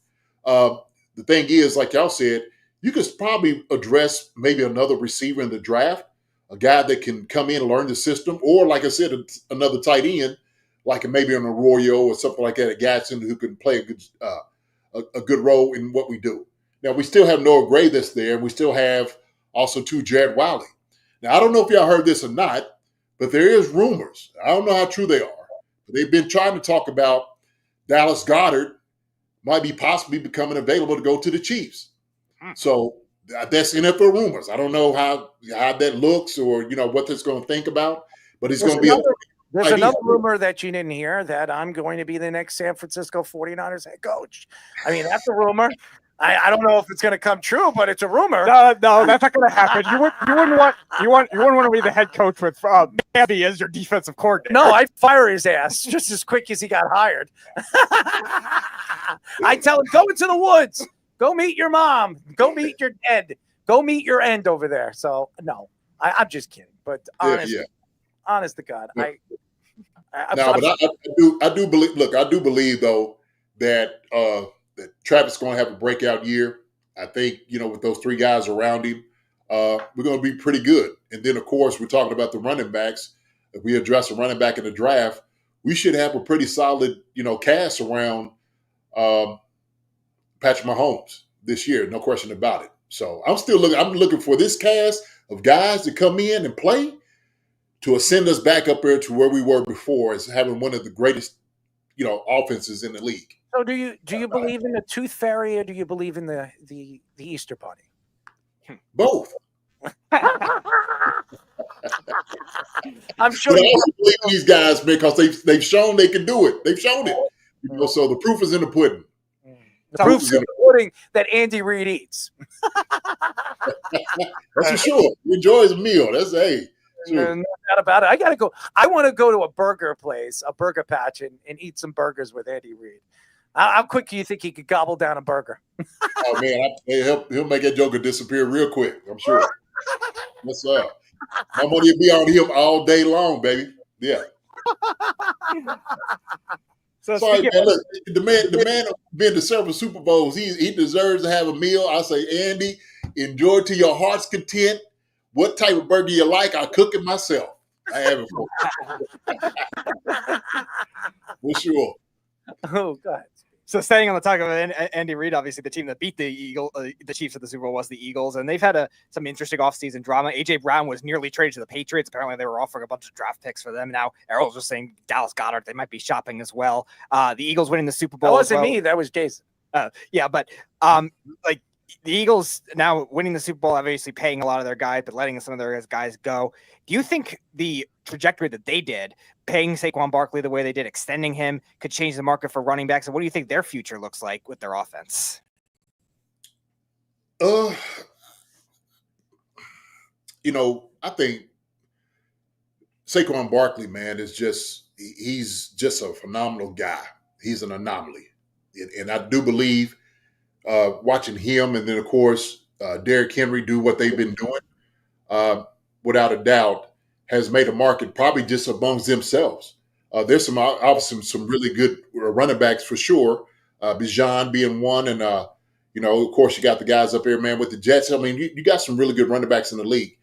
The thing is, like y'all said, you could probably address maybe another receiver in the draft, a guy that can come in and learn the system, or like I said, another tight end, like maybe an Arroyo or something like that, a Gatson who can play a good role in what we do. Now, we still have Noah Gray that's there, and we still have also Jared Wiley. Now, I don't know if y'all heard this or not, but there is rumors. I don't know how true they are, but they've been trying to talk about Dallas Goedert might be possibly becoming available to go to the Chiefs. So that's NFL rumors. I don't know how that looks or, what that's going to think about, but it's going to be There's another rumor that you didn't hear, that I'm going to be the next San Francisco 49ers head coach. I mean, that's a rumor. I don't know if it's going to come true, but it's a rumor. No, that's not going to happen. You wouldn't want to be the head coach with Abby as your defensive coordinator. No, I'd fire his ass just as quick as he got hired. I tell him, go into the woods, go meet your mom, go meet your dad, go meet your end over there. So no, I'm just kidding. But honest to God, I do believe. Look, I do believe though that that Travis is going to have a breakout year. I think, with those three guys around him, we're going to be pretty good. And then, of course, we're talking about the running backs. If we address a running back in the draft, we should have a pretty solid, cast around Patrick Mahomes this year. No question about it. So I'm looking for this cast of guys to come in and play to ascend us back up there to where we were before as having one of the greatest, offenses in the league. So do you believe in the tooth fairy, or do you believe in the Easter bunny? Both. I'm sure. But I also believe these guys because they've shown they can do it. They've shown it. So the proof is in the pudding. The proof is in the pudding that Andy Reid eats. That's for sure. He enjoys a meal. That's sure. No doubt about it. I gotta go. I want to go to a burger place, a burger patch, and eat some burgers with Andy Reid. How quick do you think he could gobble down a burger? Oh man, he'll make that joker disappear real quick. I'm sure. What's up? My money will be on him all day long, baby. Yeah. Sorry, man. Look, the man been to several Super Bowls. He deserves to have a meal. I say, Andy, enjoy to your heart's content. What type of burger you like? I cook it myself. I have it for you. For sure. Oh God. So staying on the topic of Andy Reid, obviously the team that beat the Chiefs at the Super Bowl was the Eagles, and they've had some interesting offseason drama. A.J. Brown was nearly traded to the Patriots. Apparently they were offering a bunch of draft picks for them. Now Errol's just saying Dallas Goedert, they might be shopping as well. The Eagles winning the Super Bowl. That wasn't me. That was Jason. Yeah, but like the Eagles now winning the Super Bowl, obviously paying a lot of their guys, but letting some of their guys go. Do you think the trajectory that they did, paying Saquon Barkley the way they did, extending him, could change the market for running backs? And what do you think their future looks like with their offense? I think Saquon Barkley, man, he's just a phenomenal guy. He's an anomaly. And I do believe watching him and then, of course, Derrick Henry do what they've been doing, without a doubt, has made a market probably just amongst themselves. There's obviously some really good running backs for sure. Bijan being one, and of course you got the guys up here, man, with the Jets. I mean, you got some really good running backs in the league.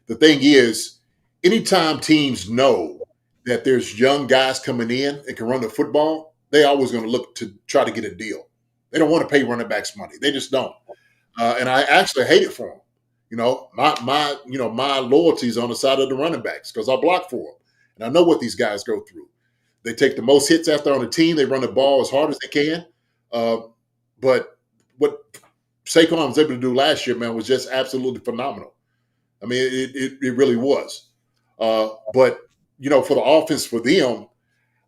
The thing is, anytime teams know that there's young guys coming in and can run the football, they always going to look to try to get a deal. They don't want to pay running backs money. They just don't. And I actually hate it for them. My loyalty is on the side of the running backs because I block for them. And I know what these guys go through. They take the most hits after on the team. They run the ball as hard as they can. But what Saquon was able to do last year, man, was just absolutely phenomenal. I mean, it really was. But, you know, for the offense for them,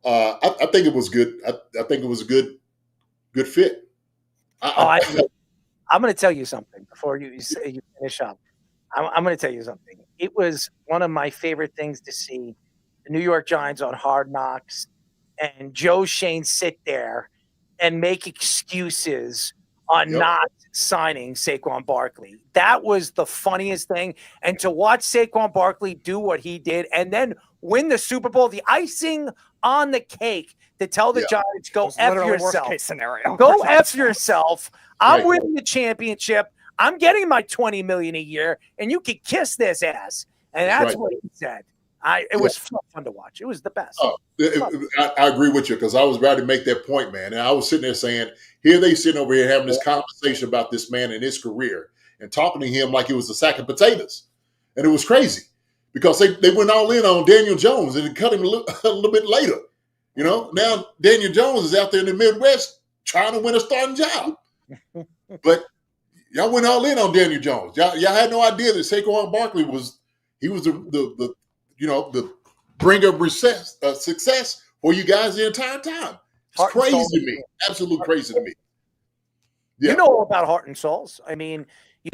I think it was good. I think it was a good fit. I'm going to tell you something before you finish up. I'm going to tell you something. It was one of my favorite things to see the New York Giants on Hard Knocks and Joe Shane sit there and make excuses on not signing Saquon Barkley. That was the funniest thing. And to watch Saquon Barkley do what he did and then win the Super Bowl, the icing on the cake to tell the Giants, go F yourself. Worst case scenario. Go F yourself. I'm winning the championship. I'm getting my $20 million a year, and you can kiss this ass. And that's what he said. It was fun to watch. It was the best. I agree with you because I was about to make that point, man. And I was sitting there saying, here they sitting over here having this conversation about this man and his career and talking to him like it was a sack of potatoes. And it was crazy because they went all in on Daniel Jones and cut him a little bit later. You know, now Daniel Jones is out there in the Midwest trying to win a starting job. But y'all went all in on Daniel Jones. Y'all had no idea that Saquon Barkley was the bringer of success for you guys the entire time. It's crazy to me. Absolutely crazy to me. Yeah. You know all about heart and souls. I mean,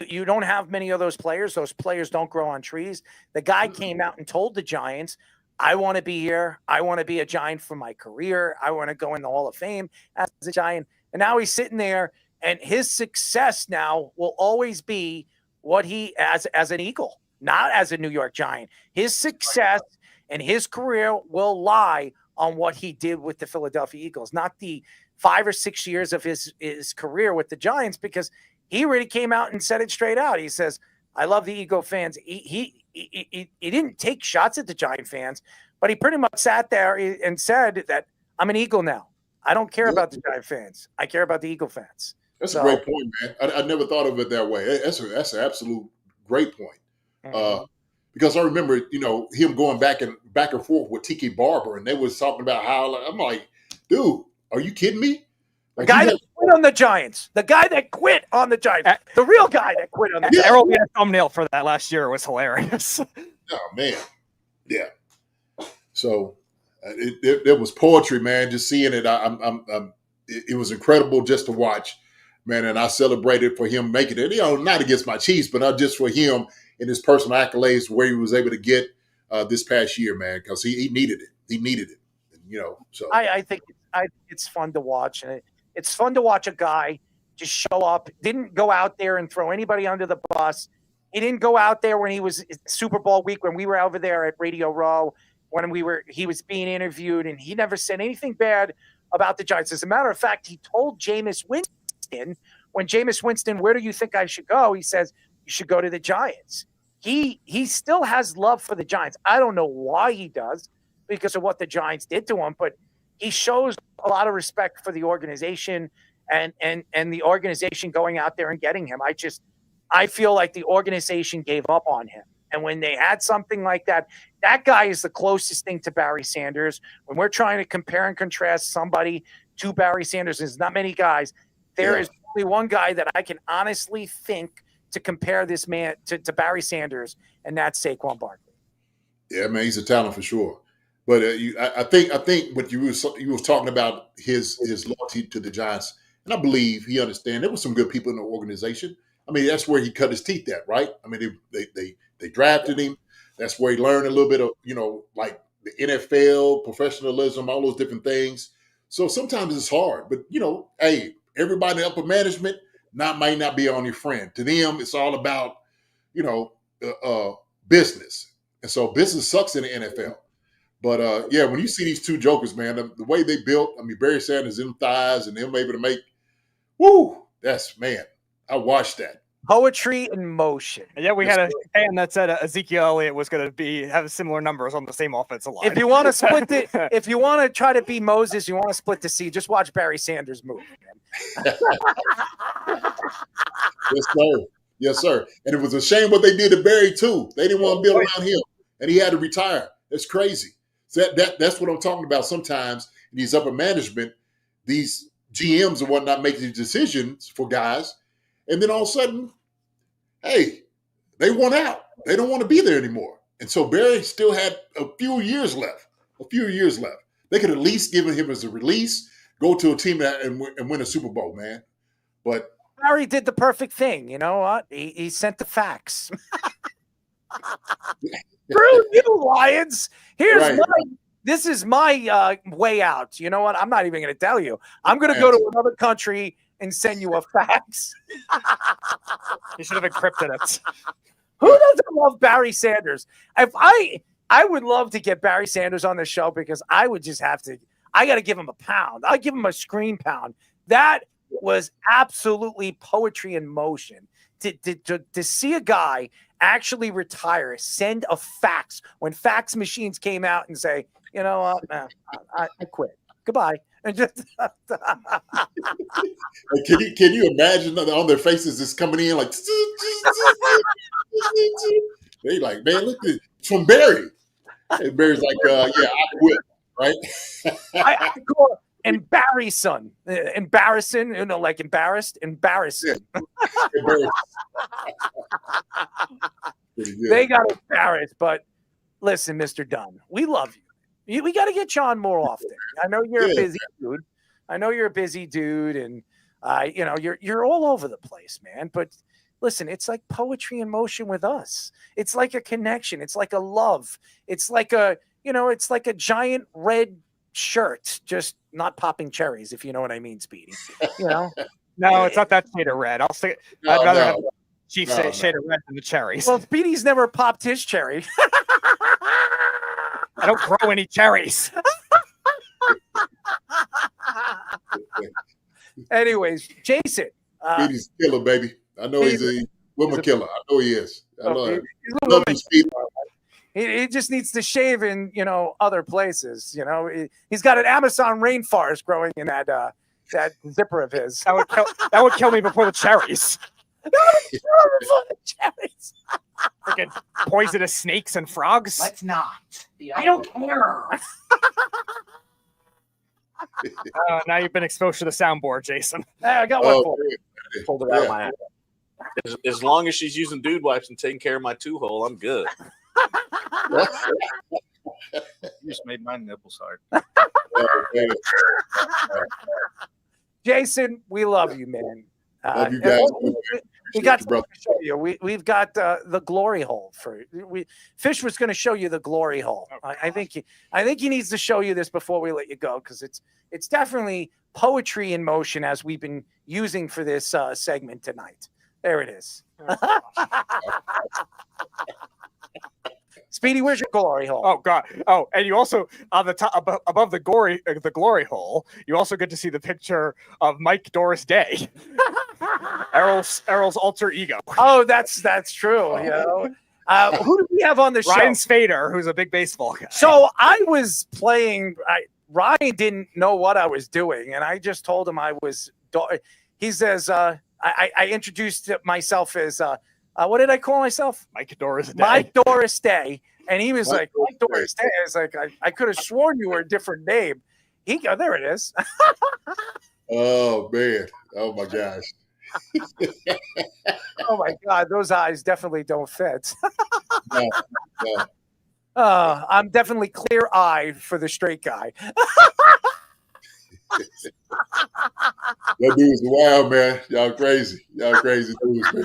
you don't have many of those players. Those players don't grow on trees. The guy came out and told the Giants, I want to be here. I want to be a Giant for my career. I want to go in the Hall of Fame as a Giant. And now he's sitting there, and his success now will always be what he as an Eagle, not as a New York Giant. His success and his career will lie on what he did with the Philadelphia Eagles, not the 5 or 6 years of his career with the Giants, because he already came out and said it straight out. He says, I love the Eagle fans. He didn't take shots at the Giant fans, but he pretty much sat there and said that I'm an Eagle now. I don't care about the Giant fans. I care about the Eagle fans. That's a great point, man. I never thought of it that way. That's an absolute great point. Because I remember, him going back and forth with Tiki Barber, and they was talking about how I'm like, dude, are you kidding me? The guy that quit on the Giants. The guy that quit on the Giants. The real guy that quit on the Giants. Errol made a thumbnail for that last year. It was hilarious. Oh, man. Yeah. So it was poetry, man. Just seeing it, it was incredible just to watch, man. And I celebrated for him making it. Not against my Chiefs, but not just for him and his personal accolades where he was able to get this past year, man, because he needed it. He needed it. So I think it's fun to watch, and it's fun to watch a guy just show up. Didn't go out there and throw anybody under the bus. He didn't go out there when he was Super Bowl week when we were over there at Radio Row when he was being interviewed, and he never said anything bad about the Giants. As a matter of fact, he told Jameis Winston, when Jameis Winston, where do you think I should go? He says, you should go to the Giants. He still has love for the Giants. I don't know why he does because of what the Giants did to him, but he shows a lot of respect for the organization and the organization going out there and getting him. I feel like the organization gave up on him. And when they had something like that, that guy is the closest thing to Barry Sanders. When we're trying to compare and contrast somebody to Barry Sanders, there's not many guys. There is only one guy that I can honestly think to compare this man to Barry Sanders, and that's Saquon Barkley. Yeah, man, he's a talent for sure. But I think what you was talking about his loyalty to the Giants, and I believe he understands there were some good people in the organization. I mean, that's where he cut his teeth at, right? I mean, they drafted him. That's where he learned a little bit of, like the NFL, professionalism, all those different things. So sometimes it's hard, but hey, everybody in upper management might not be on your friend. To them, it's all about, business. And so business sucks in the NFL. But when you see these two jokers, man, the way they built, I mean, Barry Sanders, them thighs and them able to make, I watched that. Poetry in motion. Yeah, we had a fan that said Ezekiel Elliott was going to have similar numbers on the same offensive line. If you want to split it, if you want to try to be Moses, you want to split the sea, just watch Barry Sanders move. Yes, sir. Yes, sir. And it was a shame what they did to Barry, too. They didn't want to build around him, and he had to retire. It's crazy. So that's what I'm talking about. Sometimes in these upper management, these GMs and whatnot make these decisions for guys, and then all of a sudden, hey, they want out. They don't want to be there anymore. And so Barry still had a few years left. They could at least give him as a release, go to a team and win a Super Bowl, man. But Barry did the perfect thing. You know what? He sent the fax. Screw you, Lions. This is my way out. You know what? I'm not even going to tell you. I'm going to go to another country and send you a fax. You should have encrypted it. Who doesn't love Barry Sanders? If I would love to get Barry Sanders on the show because I would just have to. I got to give him a pound. I'll give him a screen pound. That was absolutely poetry in motion. To see a guy actually retire, send a fax when fax machines came out and say, you know what, I quit. Goodbye. And just can you imagine on their faces is coming in like they like, man, look at it. It's from Barry. And Barry's like, yeah, I quit, right? I call it embarrassing, you know, like embarrassing. They got embarrassed, but listen, Mr. Dunn, we love you. We got to get you on more often. I know you're a busy dude. And you know you're all over the place, man. But listen, it's like poetry in motion with us. It's like a connection. It's like a love. It's like a giant red shirt, just not popping cherries, if you know what I mean, Speedy. You know? No, it's not that shade of red. I'd rather have Chief shade of red than the cherries. Well, Speedy's never popped his cherry. I don't grow any cherries. Anyways, Jason. Speedy's a killer, baby. I know he's a woman killer. I know he is. I love you, Speedy. He just needs to shave in, you know, other places. You know, he's got an Amazon rainforest growing in that zipper of his. That would kill me before the cherries. Freaking poisonous snakes and frogs. Let's not. I don't care. Now you've been exposed to the soundboard, Jason. Hey, I got one for you. Pulled it out of my ass. As long as she's using dude wipes and taking care of my 2-hole, I'm good. You just made my nipples hard. Jason, we love you, man. Love you guys. We got something to show you. We've got the glory hole for Fish was going to show you the glory hole. I think he needs to show you this before we let you go because it's definitely poetry in motion as we've been using for this segment tonight. There it is. Speedy, where's your glory hole? Oh God! Oh, and you also on the top above the glory hole, you also get to see the picture of Mike Doris Day, Errol's alter ego. Oh, that's true. You know, who do we have on the show? Ryan Spader, who's a big baseball guy. So I was playing. Ryan didn't know what I was doing, and I just told him I was. He says, I introduced myself as. What did I call myself? Mike Doris Day. Mike Doris Day. And he was like, Mike Doris Day. I was like, I could have sworn you were a different name. There it is. Oh, man. Oh, my gosh. Oh, my God. Those eyes definitely don't fit. No. I'm definitely clear-eyed for the straight guy. That dude's wild, man. Y'all crazy dudes, man.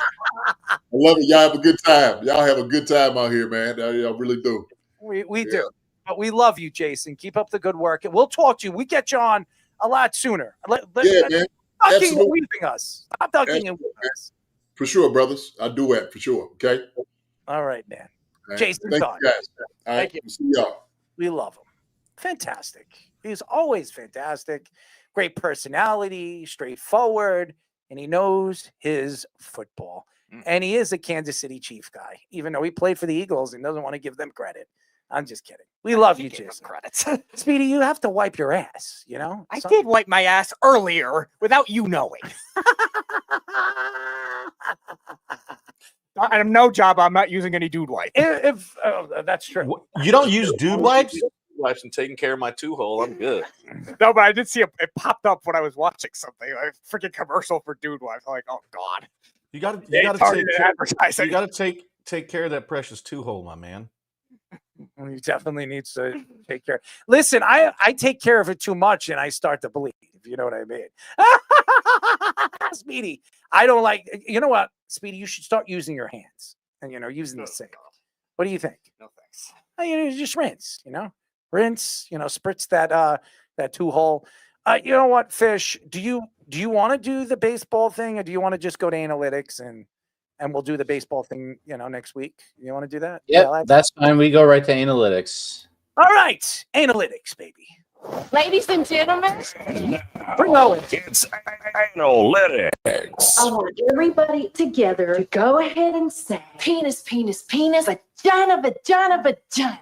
I love it. Y'all have a good time. Y'all have a good time out here, man. Y'all really do. We do. But we love you, Jason. Keep up the good work. And we'll talk to you. We get you on a lot sooner. Man. Stop ducking and weaving us. Stop ducking and weaving us. For sure, brothers. I do that for sure. Okay? All right, man. All right. Jason, thank you guys. All right. We'll see y'all. We love him. Fantastic. He's always fantastic. Great personality, straightforward, and he knows his football. And he is a Kansas City Chief guy, even though he played for the Eagles and doesn't want to give them credit. I'm just kidding. We love you, Jason. Credits. Speedy, you have to wipe your ass, you know? I did wipe my ass earlier without you knowing. I have no job. I'm not using any dude wipe. If that's true. You don't use dude wipes? wipes and taking care of my 2-hole, I'm good. No, but I did see it popped up when I was watching something, like a freaking commercial for Dude Wife. I'm like, oh God. You got to take care of that precious 2-hole, my man. He definitely needs to take care. Listen, I take care of it too much, and I start to bleed. If you know what I mean. Speedy, I don't like. You know what, Speedy? You should start using your hands and using the sink. What do you think? No thanks. Just rinse. Rinse. Spritz that 2-hole. You know what, Fish? Do you want to do the baseball thing, or do you want to just go to analytics and we'll do the baseball thing, next week? You want to do that? Yep, that's fine. We go right to analytics. All right, analytics, baby. Ladies and gentlemen, bring Owen. It's analytics. I want everybody together to go ahead and say penis, penis, penis, vagina, vagina, vagina.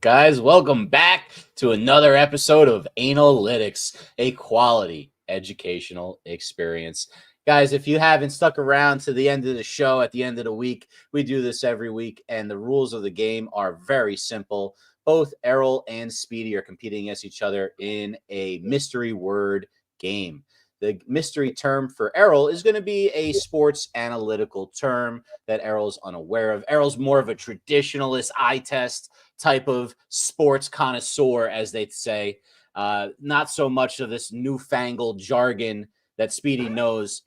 Guys, welcome back to another episode of Analytics, a quality educational experience. Guys, if you haven't stuck around to the end of the show, at the end of the week, we do this every week, and the rules of the game are very simple. Both Errol and Speedy are competing against each other in a mystery word game. The mystery term for Errol is going to be a sports analytical term that Errol's unaware of. Errol's more of a traditionalist, eye test type of sports connoisseur, as they say. Not so much of this newfangled jargon that Speedy knows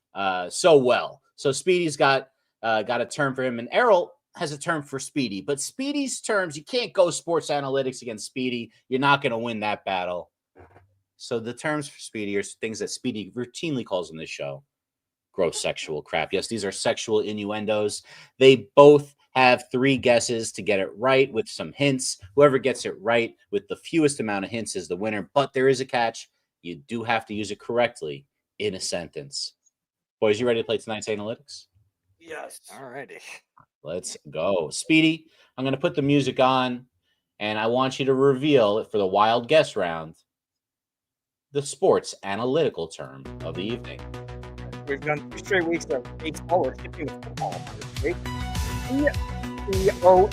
so well. So Speedy's got a term for him, and Errol has a term for Speedy. But Speedy's terms, you can't go sports analytics against Speedy. You're not going to win that battle. So the terms for Speedy are things that Speedy routinely calls on this show. Gross sexual crap. Yes, these are sexual innuendos. They both have 3 guesses to get it right with some hints. Whoever gets it right with the fewest amount of hints is the winner. But there is a catch. You do have to use it correctly in a sentence. Boys, you ready to play tonight's analytics? Yes. All righty. Let's go. Speedy, I'm going to put the music on, and I want you to reveal it for the wild guess round. The sports analytical term of the evening. We've done 2 straight weeks of baseball. We're skipping the football this week. All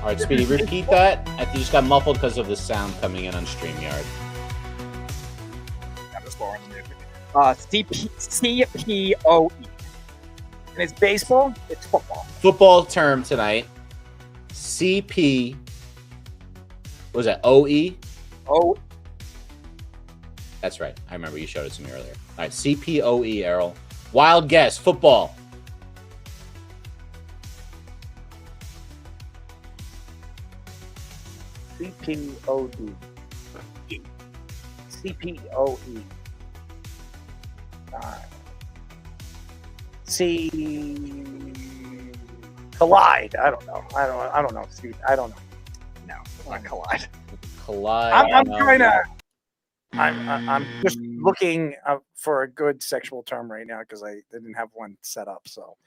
right, Speedy, repeat that. I think you just got muffled because of the sound coming in on StreamYard. CPOE. And it's baseball, it's football. Football term tonight. CP. What was that? OE? Oh. That's right. I remember you showed it to me earlier. All right, CPOE, Errol. Wild guess, football. CPOE. CPOE. Collide. I don't know. I don't know, Steve. I don't know. No, it's not collide. Collide. I'm trying to. I'm just looking for a good sexual term right now because I didn't have one set up. So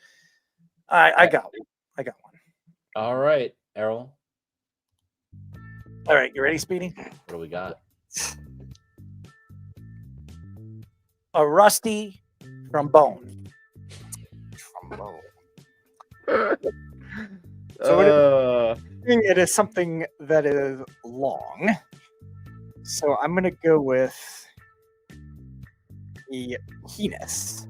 I got one. All right, Errol. All right, you ready, Speedy? What do we got? A rusty trombone. So it is something that is long. So I'm going to go with a penis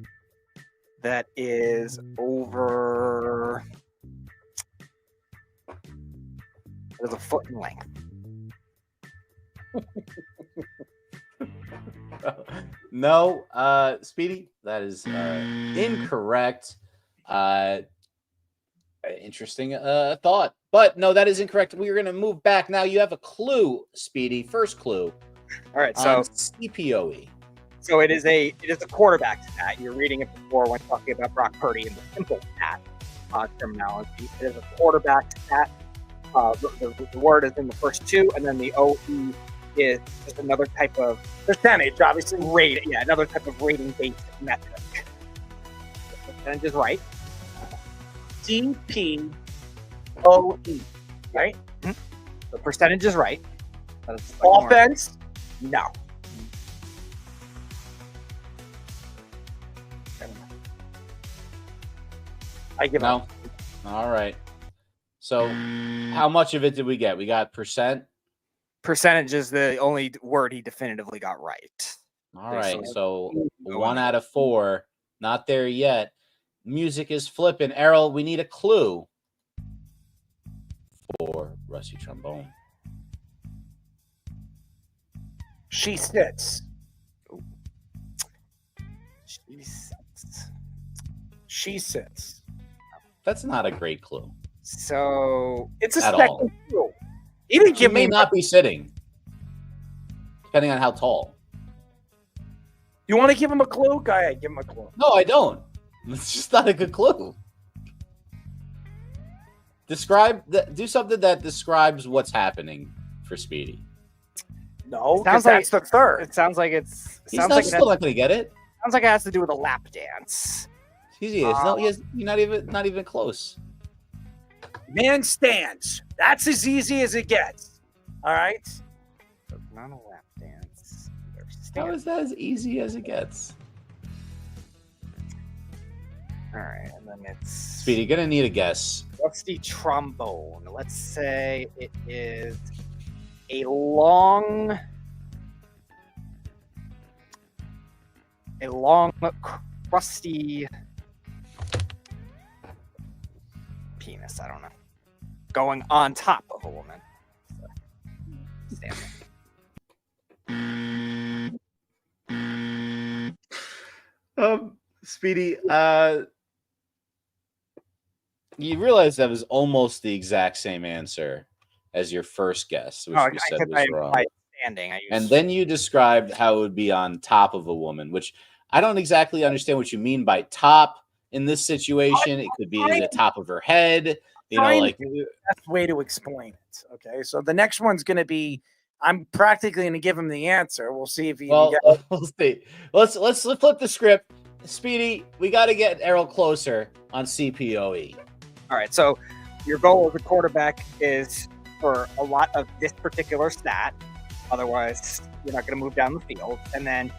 that is over there's a foot in length. No, Speedy, that is incorrect. Interesting thought. But no, that is incorrect. We're going to move back. Now you have a clue, Speedy. First clue. All right, so CPOE. So it is a quarterback stat. You're reading it before when talking about Brock Purdy and the simple stat terminology. It is a quarterback stat. The word is in the first 2, and then the OE is just another type of percentage, obviously rating. Yeah, another type of rating-based metric. The percentage is right. CPOE, right? Mm-hmm. The percentage is right. Offense? No. I give up. All right. So how much of it did we get? We got percent? Percentage is the only word he definitively got right. All right. So 1 out of 4. Not there yet. Music is flipping. Errol, we need a clue for Rusty Trombone. She sits. She sits. She sits. That's not a great clue. So it's a At second all. clue. He didn't She give may me. not be sitting, depending on how tall. You want to give him a clue? Go ahead, give him a clue. No, I don't. It's just not a good clue. Do something that describes what's happening for Speedy. No, sounds because like that's the third. It sounds like it's. He's still not going to get it. Sounds like it has to do with a lap dance. He is. No, you're not even close. Man stands. That's as easy as it gets. All right. Not a lap dance. How is that as easy as it gets? All right, and then it's Speedy, you're gonna need a guess. Rusty trombone. Let's say it is a long, crusty penis. I don't know. Going on top of a woman. Speedy, you realize that was almost the exact same answer as your first guess, which you said was wrong. And then you described how it would be on top of a woman, which I don't exactly understand what you mean by top in this situation. It could be the top of her head, like the best way to explain it. Okay, so the next one's going to be. I'm practically going to give him the answer. We'll see if he. Well, we'll see. Let's flip the script. Speedy, we got to get Errol closer on CPOE. All right, so your goal as a quarterback is for a lot of this particular stat. Otherwise, you're not going to move down the field. And then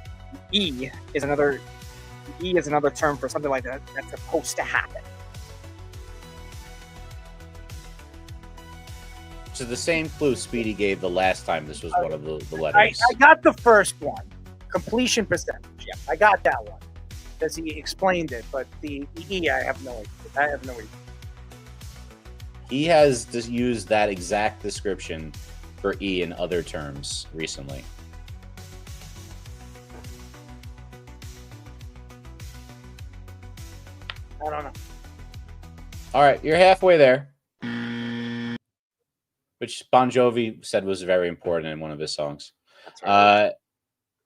E is another term for something like that that's supposed to happen. So the same clue Speedy gave the last time this was one of the letters. I got the first one, completion percentage. Yeah, I got that one because he explained it. But the E, I have no idea. He has just used that exact description for E in other terms recently. I don't know. All right, you're halfway there. Which Bon Jovi said was very important in one of his songs. Right.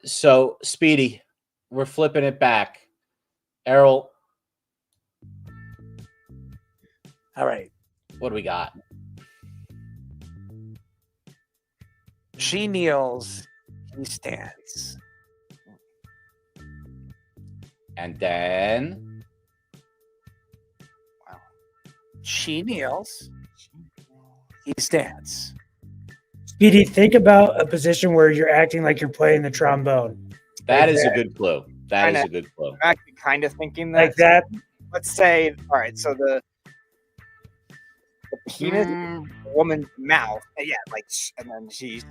So, Speedy, we're flipping it back. Errol. All right. What do we got? She kneels, he stands. And then? Wow. She kneels, he stands. Speedy, think about a position where you're acting like you're playing the trombone. That is a good clue. That is a good clue. I'm actually kind of thinking that. Like that? Let's say, all right, so the penis woman's mouth, yeah, like, and then she's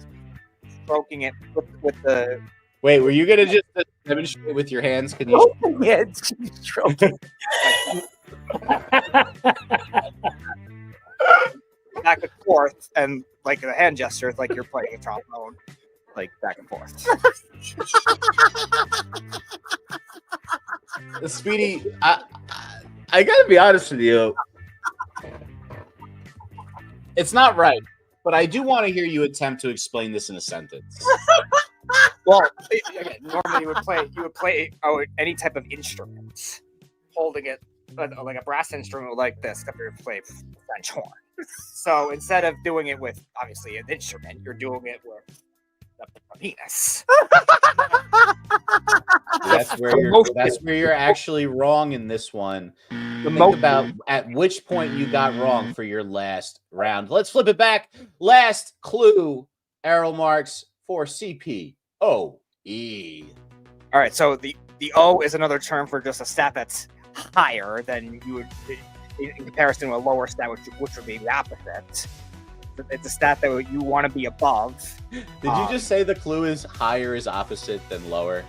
stroking it with the. Wait, were you gonna just demonstrate with your hands? Can you? Yeah, stroking. Back and forth, and like the hand gestures, like you're playing a trombone, like back and forth. Speedy, I gotta be honest with you. It's not right, but I do want to hear you attempt to explain this in a sentence. Well, again, normally you would play any type of instrument, holding it like a brass instrument like this, except you play French horn. So instead of doing it with obviously an instrument, you're doing it with a penis. That's where you're actually wrong in this one. Think about at which point you got wrong for your last round. Let's flip it back. Last clue, Errol marks for CPOE. All right, so the O is another term for just a stat that's higher than you would. in comparison to a lower stat, which would be the opposite. It's a stat that you want to be above. Did you just say the clue is higher is opposite than lower?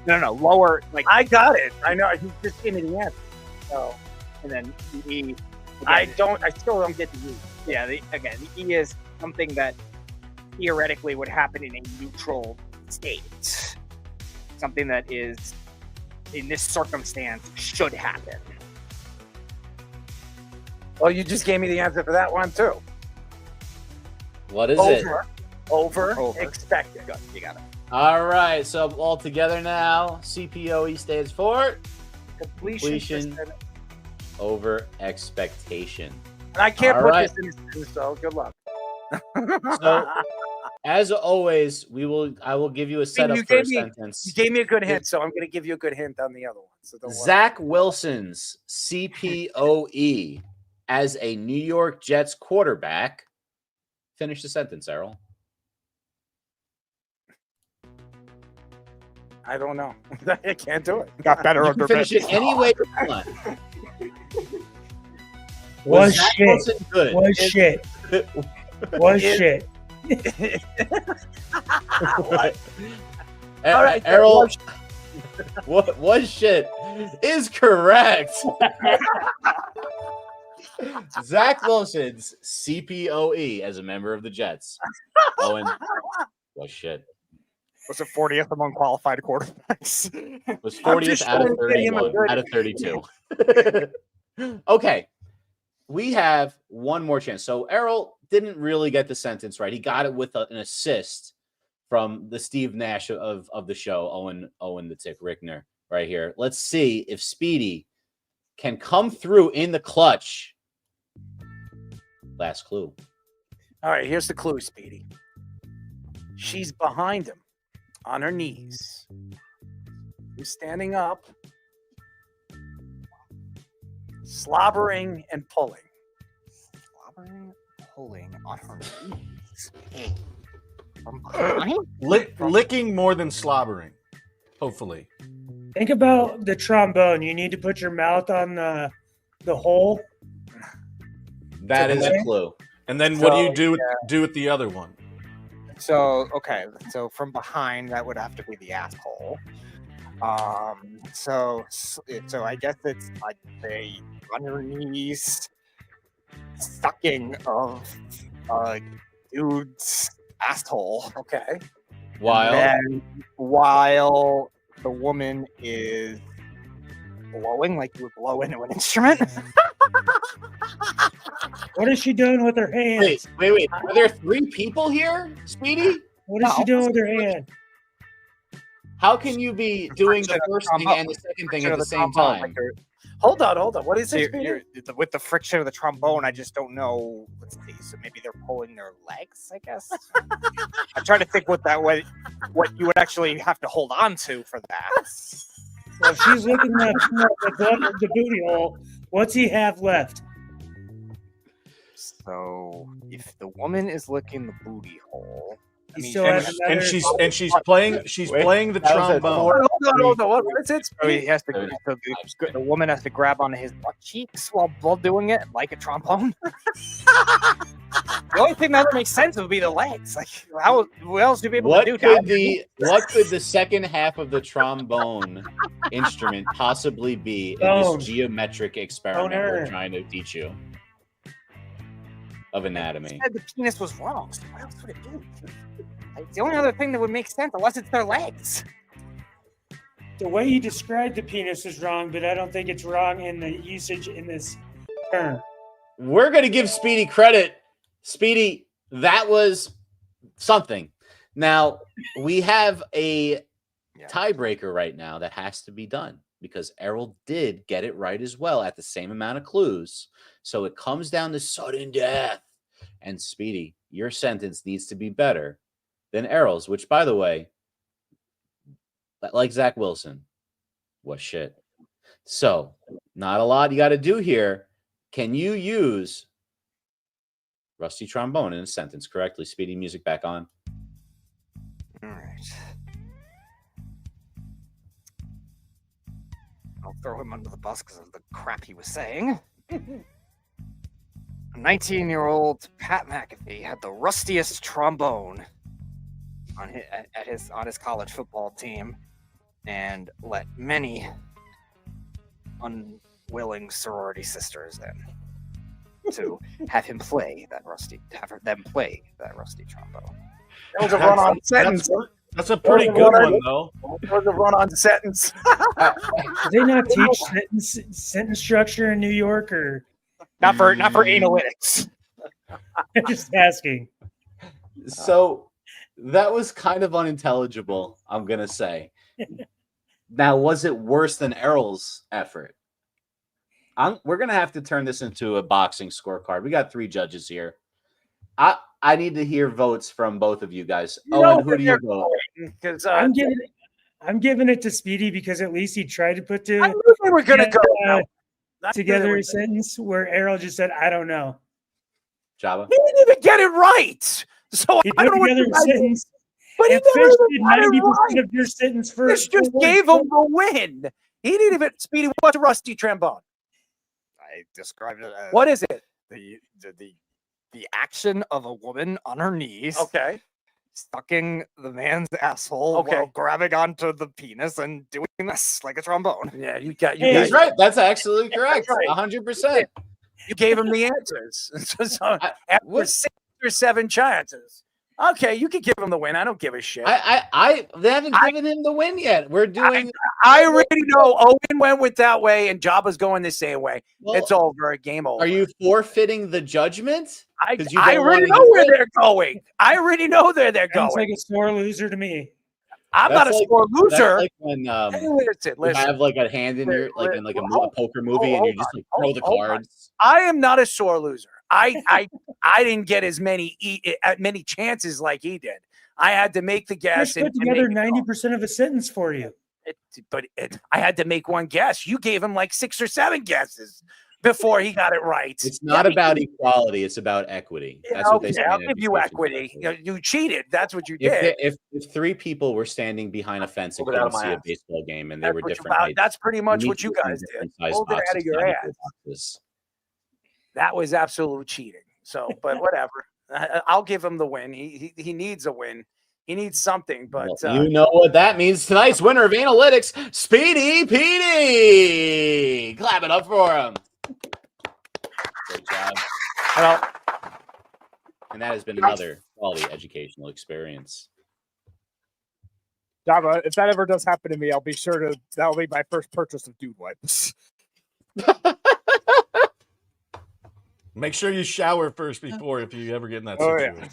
No, lower. Like I got it. I know. He just gave me the answer. So, and then the E. I still don't get the E. Yeah. The E is something that theoretically would happen in a neutral state. Something that is, in this circumstance, should happen. Well, you just gave me the answer for that one too. What is it? Over. Expected. Good. You got it. All right, so all together now, CPOE stands for completion over expectation. And I can't All put right. this in a sentence, so good luck. So, as always, I will give you a setup for a sentence. You gave me a good hint, so I'm going to give you a good hint on the other one. So don't worry. Zach Wilson's CPOE as a New York Jets quarterback. Finish the sentence, Errol. I don't know. I can't do it. Got better You under can finish bench. it any way you want. Was Zach shit. Wilson good? Was shit. Was shit. All right, Errol. What was shit is correct. Zach Wilson's CPOE as a member of the Jets. Owen was shit. Was it 40th among qualified quarterbacks? Was 40th out of 31 out of 32. Okay. We have one more chance. So Errol didn't really get the sentence right. He got it with an assist from the Steve Nash of the show, Owen the Tick Rickner, right here. Let's see if Speedy can come through in the clutch. Last clue. All right, here's the clue, Speedy. She's behind him on her knees. He's standing up, slobbering and pulling. Slobbering, pulling on her knees. Licking more than slobbering, hopefully. Think about the trombone. You need to put your mouth on the hole. That is a clue. And then what do you do with the other one? So from behind, that would have to be the asshole. So I guess it's like a on your knees sucking of a dude's asshole. Okay. While the woman is blowing, like you would blow into an instrument. What is she doing with her hand? Wait. Are there three people here, Speedy? What is she doing with her hand? How can you be doing the first thing and the second thing at the same time? Hold on. What is it? With the friction of the trombone, I just don't know. Let's see. So maybe they're pulling their legs, I guess. I'm trying to think what you would actually have to hold on to for that. Well, if she's looking at the booty hole, what's he have left? So if the woman is licking the booty hole, she's playing the trombone. Hold on. What is it? So he has to. So the woman has to grab onto his butt cheeks while doing it, like a trombone. The only thing that makes sense would be the legs. Like, what else do people do? What could the second half of the trombone instrument possibly be in this geometric experiment we're trying to teach you of anatomy? The penis was wrong. So what else would it do? It's the only other thing that would make sense, unless it's their legs. The way you described the penis is wrong, but I don't think it's wrong in the usage in this term. We're going to give Speedy credit. Speedy, that was something. Now, we have a tiebreaker right now that has to be done because Errol did get it right as well at the same amount of clues. So it comes down to sudden death. And Speedy, your sentence needs to be better than Errol's, which, by the way, like Zach Wilson, was shit. So, not a lot you got to do here. Can you use rusty trombone in a sentence correctly? Speedy, music back on. All right. I'll throw him under the bus because of the crap he was saying. 19-year-old Pat McAfee had the rustiest trombone on his college football team, and let many unwilling sorority sisters in to have them play that rusty trombone. That was a run-on sentence. That's a pretty good one, though. That was a run-on sentence. Do they not teach sentence structure in New York, or not for analytics? I'm just asking. So that was kind of unintelligible, I'm gonna say. Now, was it worse than Errol's effort? We're gonna have to turn this into a boxing scorecard. We got 3 judges here. I need to hear votes from both of you guys. Owen, who do you vote? Because I'm giving it to Speedy because at least he tried to put I knew they were going to go together a sentence where Errol just said, "I don't know." Java. He didn't even get it right. So He I put don't know together what a sentence. But he and never Fish even did got it 90% right. of your sentence for Fish just gave him the win. He didn't even. Speedy, what's a rusty trombone? I described it as What is it? The action of a woman on her knees, sucking the man's asshole while grabbing onto the penis and doing this like a trombone. Yeah, He's right. That's absolutely correct. 100%. You gave him the answers. So after 6 or 7 chances. Okay, you can give him the win. I don't give a shit. They haven't given him the win yet. We're doing. I already know Owen went with that way and Jabba's going the same way. Well, it's over. Game over. Are you forfeiting the judgment? I already know where they're going. I already know where they're Sounds going. like a sore loser to me. I'm not a sore loser. That's like when listen. you have like a hand in your like in like a poker movie and you just like throw the cards. I am not a sore loser. I didn't get as many chances like he did. I had to make the guess. Fish put together 90% of a sentence for you. I had to make one guess. You gave him like 6 or 7 guesses before he got it right. It's not about equality. It's about equity. That's what they say. I'll give you equity. You cheated. That's what you did. If 3 people were standing behind a fence and couldn't see a baseball game and they were different heights, that's pretty much what you guys did. Hold it out of your ass. That was absolute cheating. So, but whatever. I'll give him the win. He needs a win. He needs something, but you know what that means. Tonight's winner of analytics, Speedy Petey. Clap it up for him. Great job. Well, and that has been another quality educational experience. Java, if that ever does happen to me, I'll be sure that'll be my first purchase of dude wipes. Make sure you shower first before if you ever get in that situation.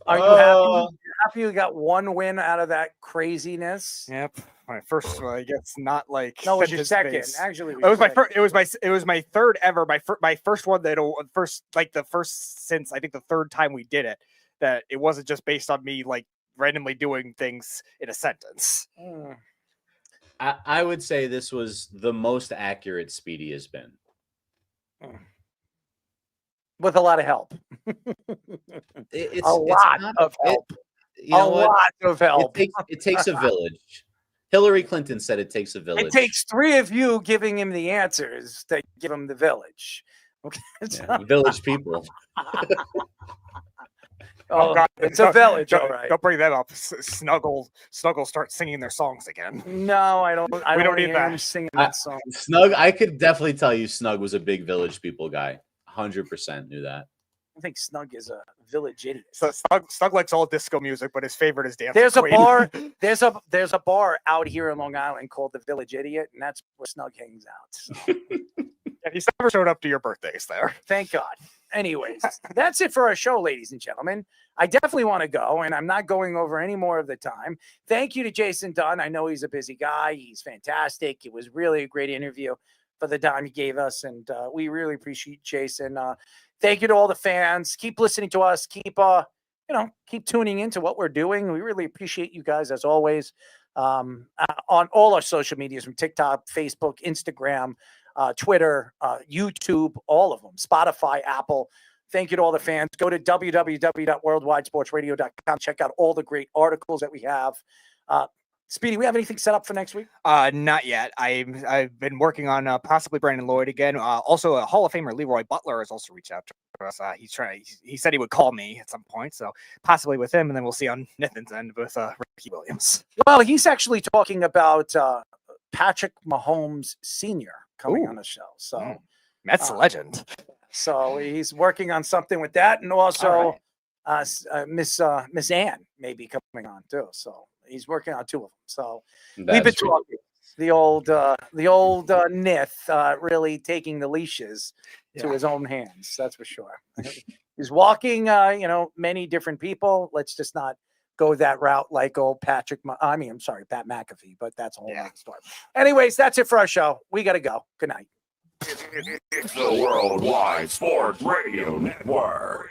Are you happy? Happy you got one win out of that craziness? Yep. My first, I guess, not like no, it was your second. Actually, it was my first. It was my third ever. My first one the first since I think the third time we did it. That it wasn't just based on me like randomly doing things in a sentence. I would say this was the most accurate Speedy has been. With a lot of help. It's a lot of help. It takes a village. Hillary Clinton said it takes a village. It takes 3 of you giving him the answers to give him the village. Okay. Village people. Oh, God, it's a village. All right. Don't bring that up. Snuggle start singing their songs again. No, I don't. We don't need that. Singing that song. Snug, I could definitely tell you Snug was a big village people guy. 100% knew that. I think Snug is a village idiot. So Snug likes all disco music, but his favorite is dance. There's a bar. There's a bar out here in Long Island called the Village Idiot, and that's where Snug hangs out. So. Yeah, he's never showed up to your birthdays there. Thank God. Anyways, that's it for our show, ladies and gentlemen. I definitely want to go, and I'm not going over any more of the time. Thank you to Jason Dunn. I know he's a busy guy. He's fantastic. It was really a great interview for the time he gave us, and we really appreciate Jason. Thank you to all the fans. Keep listening to us. Keep tuning into what we're doing. We really appreciate you guys as always. On all our social medias, from TikTok, Facebook, Instagram, Twitter, YouTube, all of them, Spotify, Apple. Thank you to all the fans. Go to www.worldwidesportsradio.com. Check out all the great articles that we have. Speedy, we have anything set up for next week? Not yet. I've been working on possibly Brandon Lloyd again. Also, a Hall of Famer Leroy Butler has also reached out to us. He said he would call me at some point, so possibly with him, and then we'll see on Nathan's end with Ricky Williams. Well, he's actually talking about Patrick Mahomes Sr. coming on the show. So That's a legend. So he's working on something with that, and also Miss Ann may be coming on too. So he's working on 2 of them. So we've been talking. The old Nith really taking the leashes to his own hands. That's for sure. He's walking, many different people. Let's just not go that route like old Pat McAfee, but that's a whole other story. Anyways, that's it for our show. We got to go. Good night. It's the Worldwide Sports Radio Network.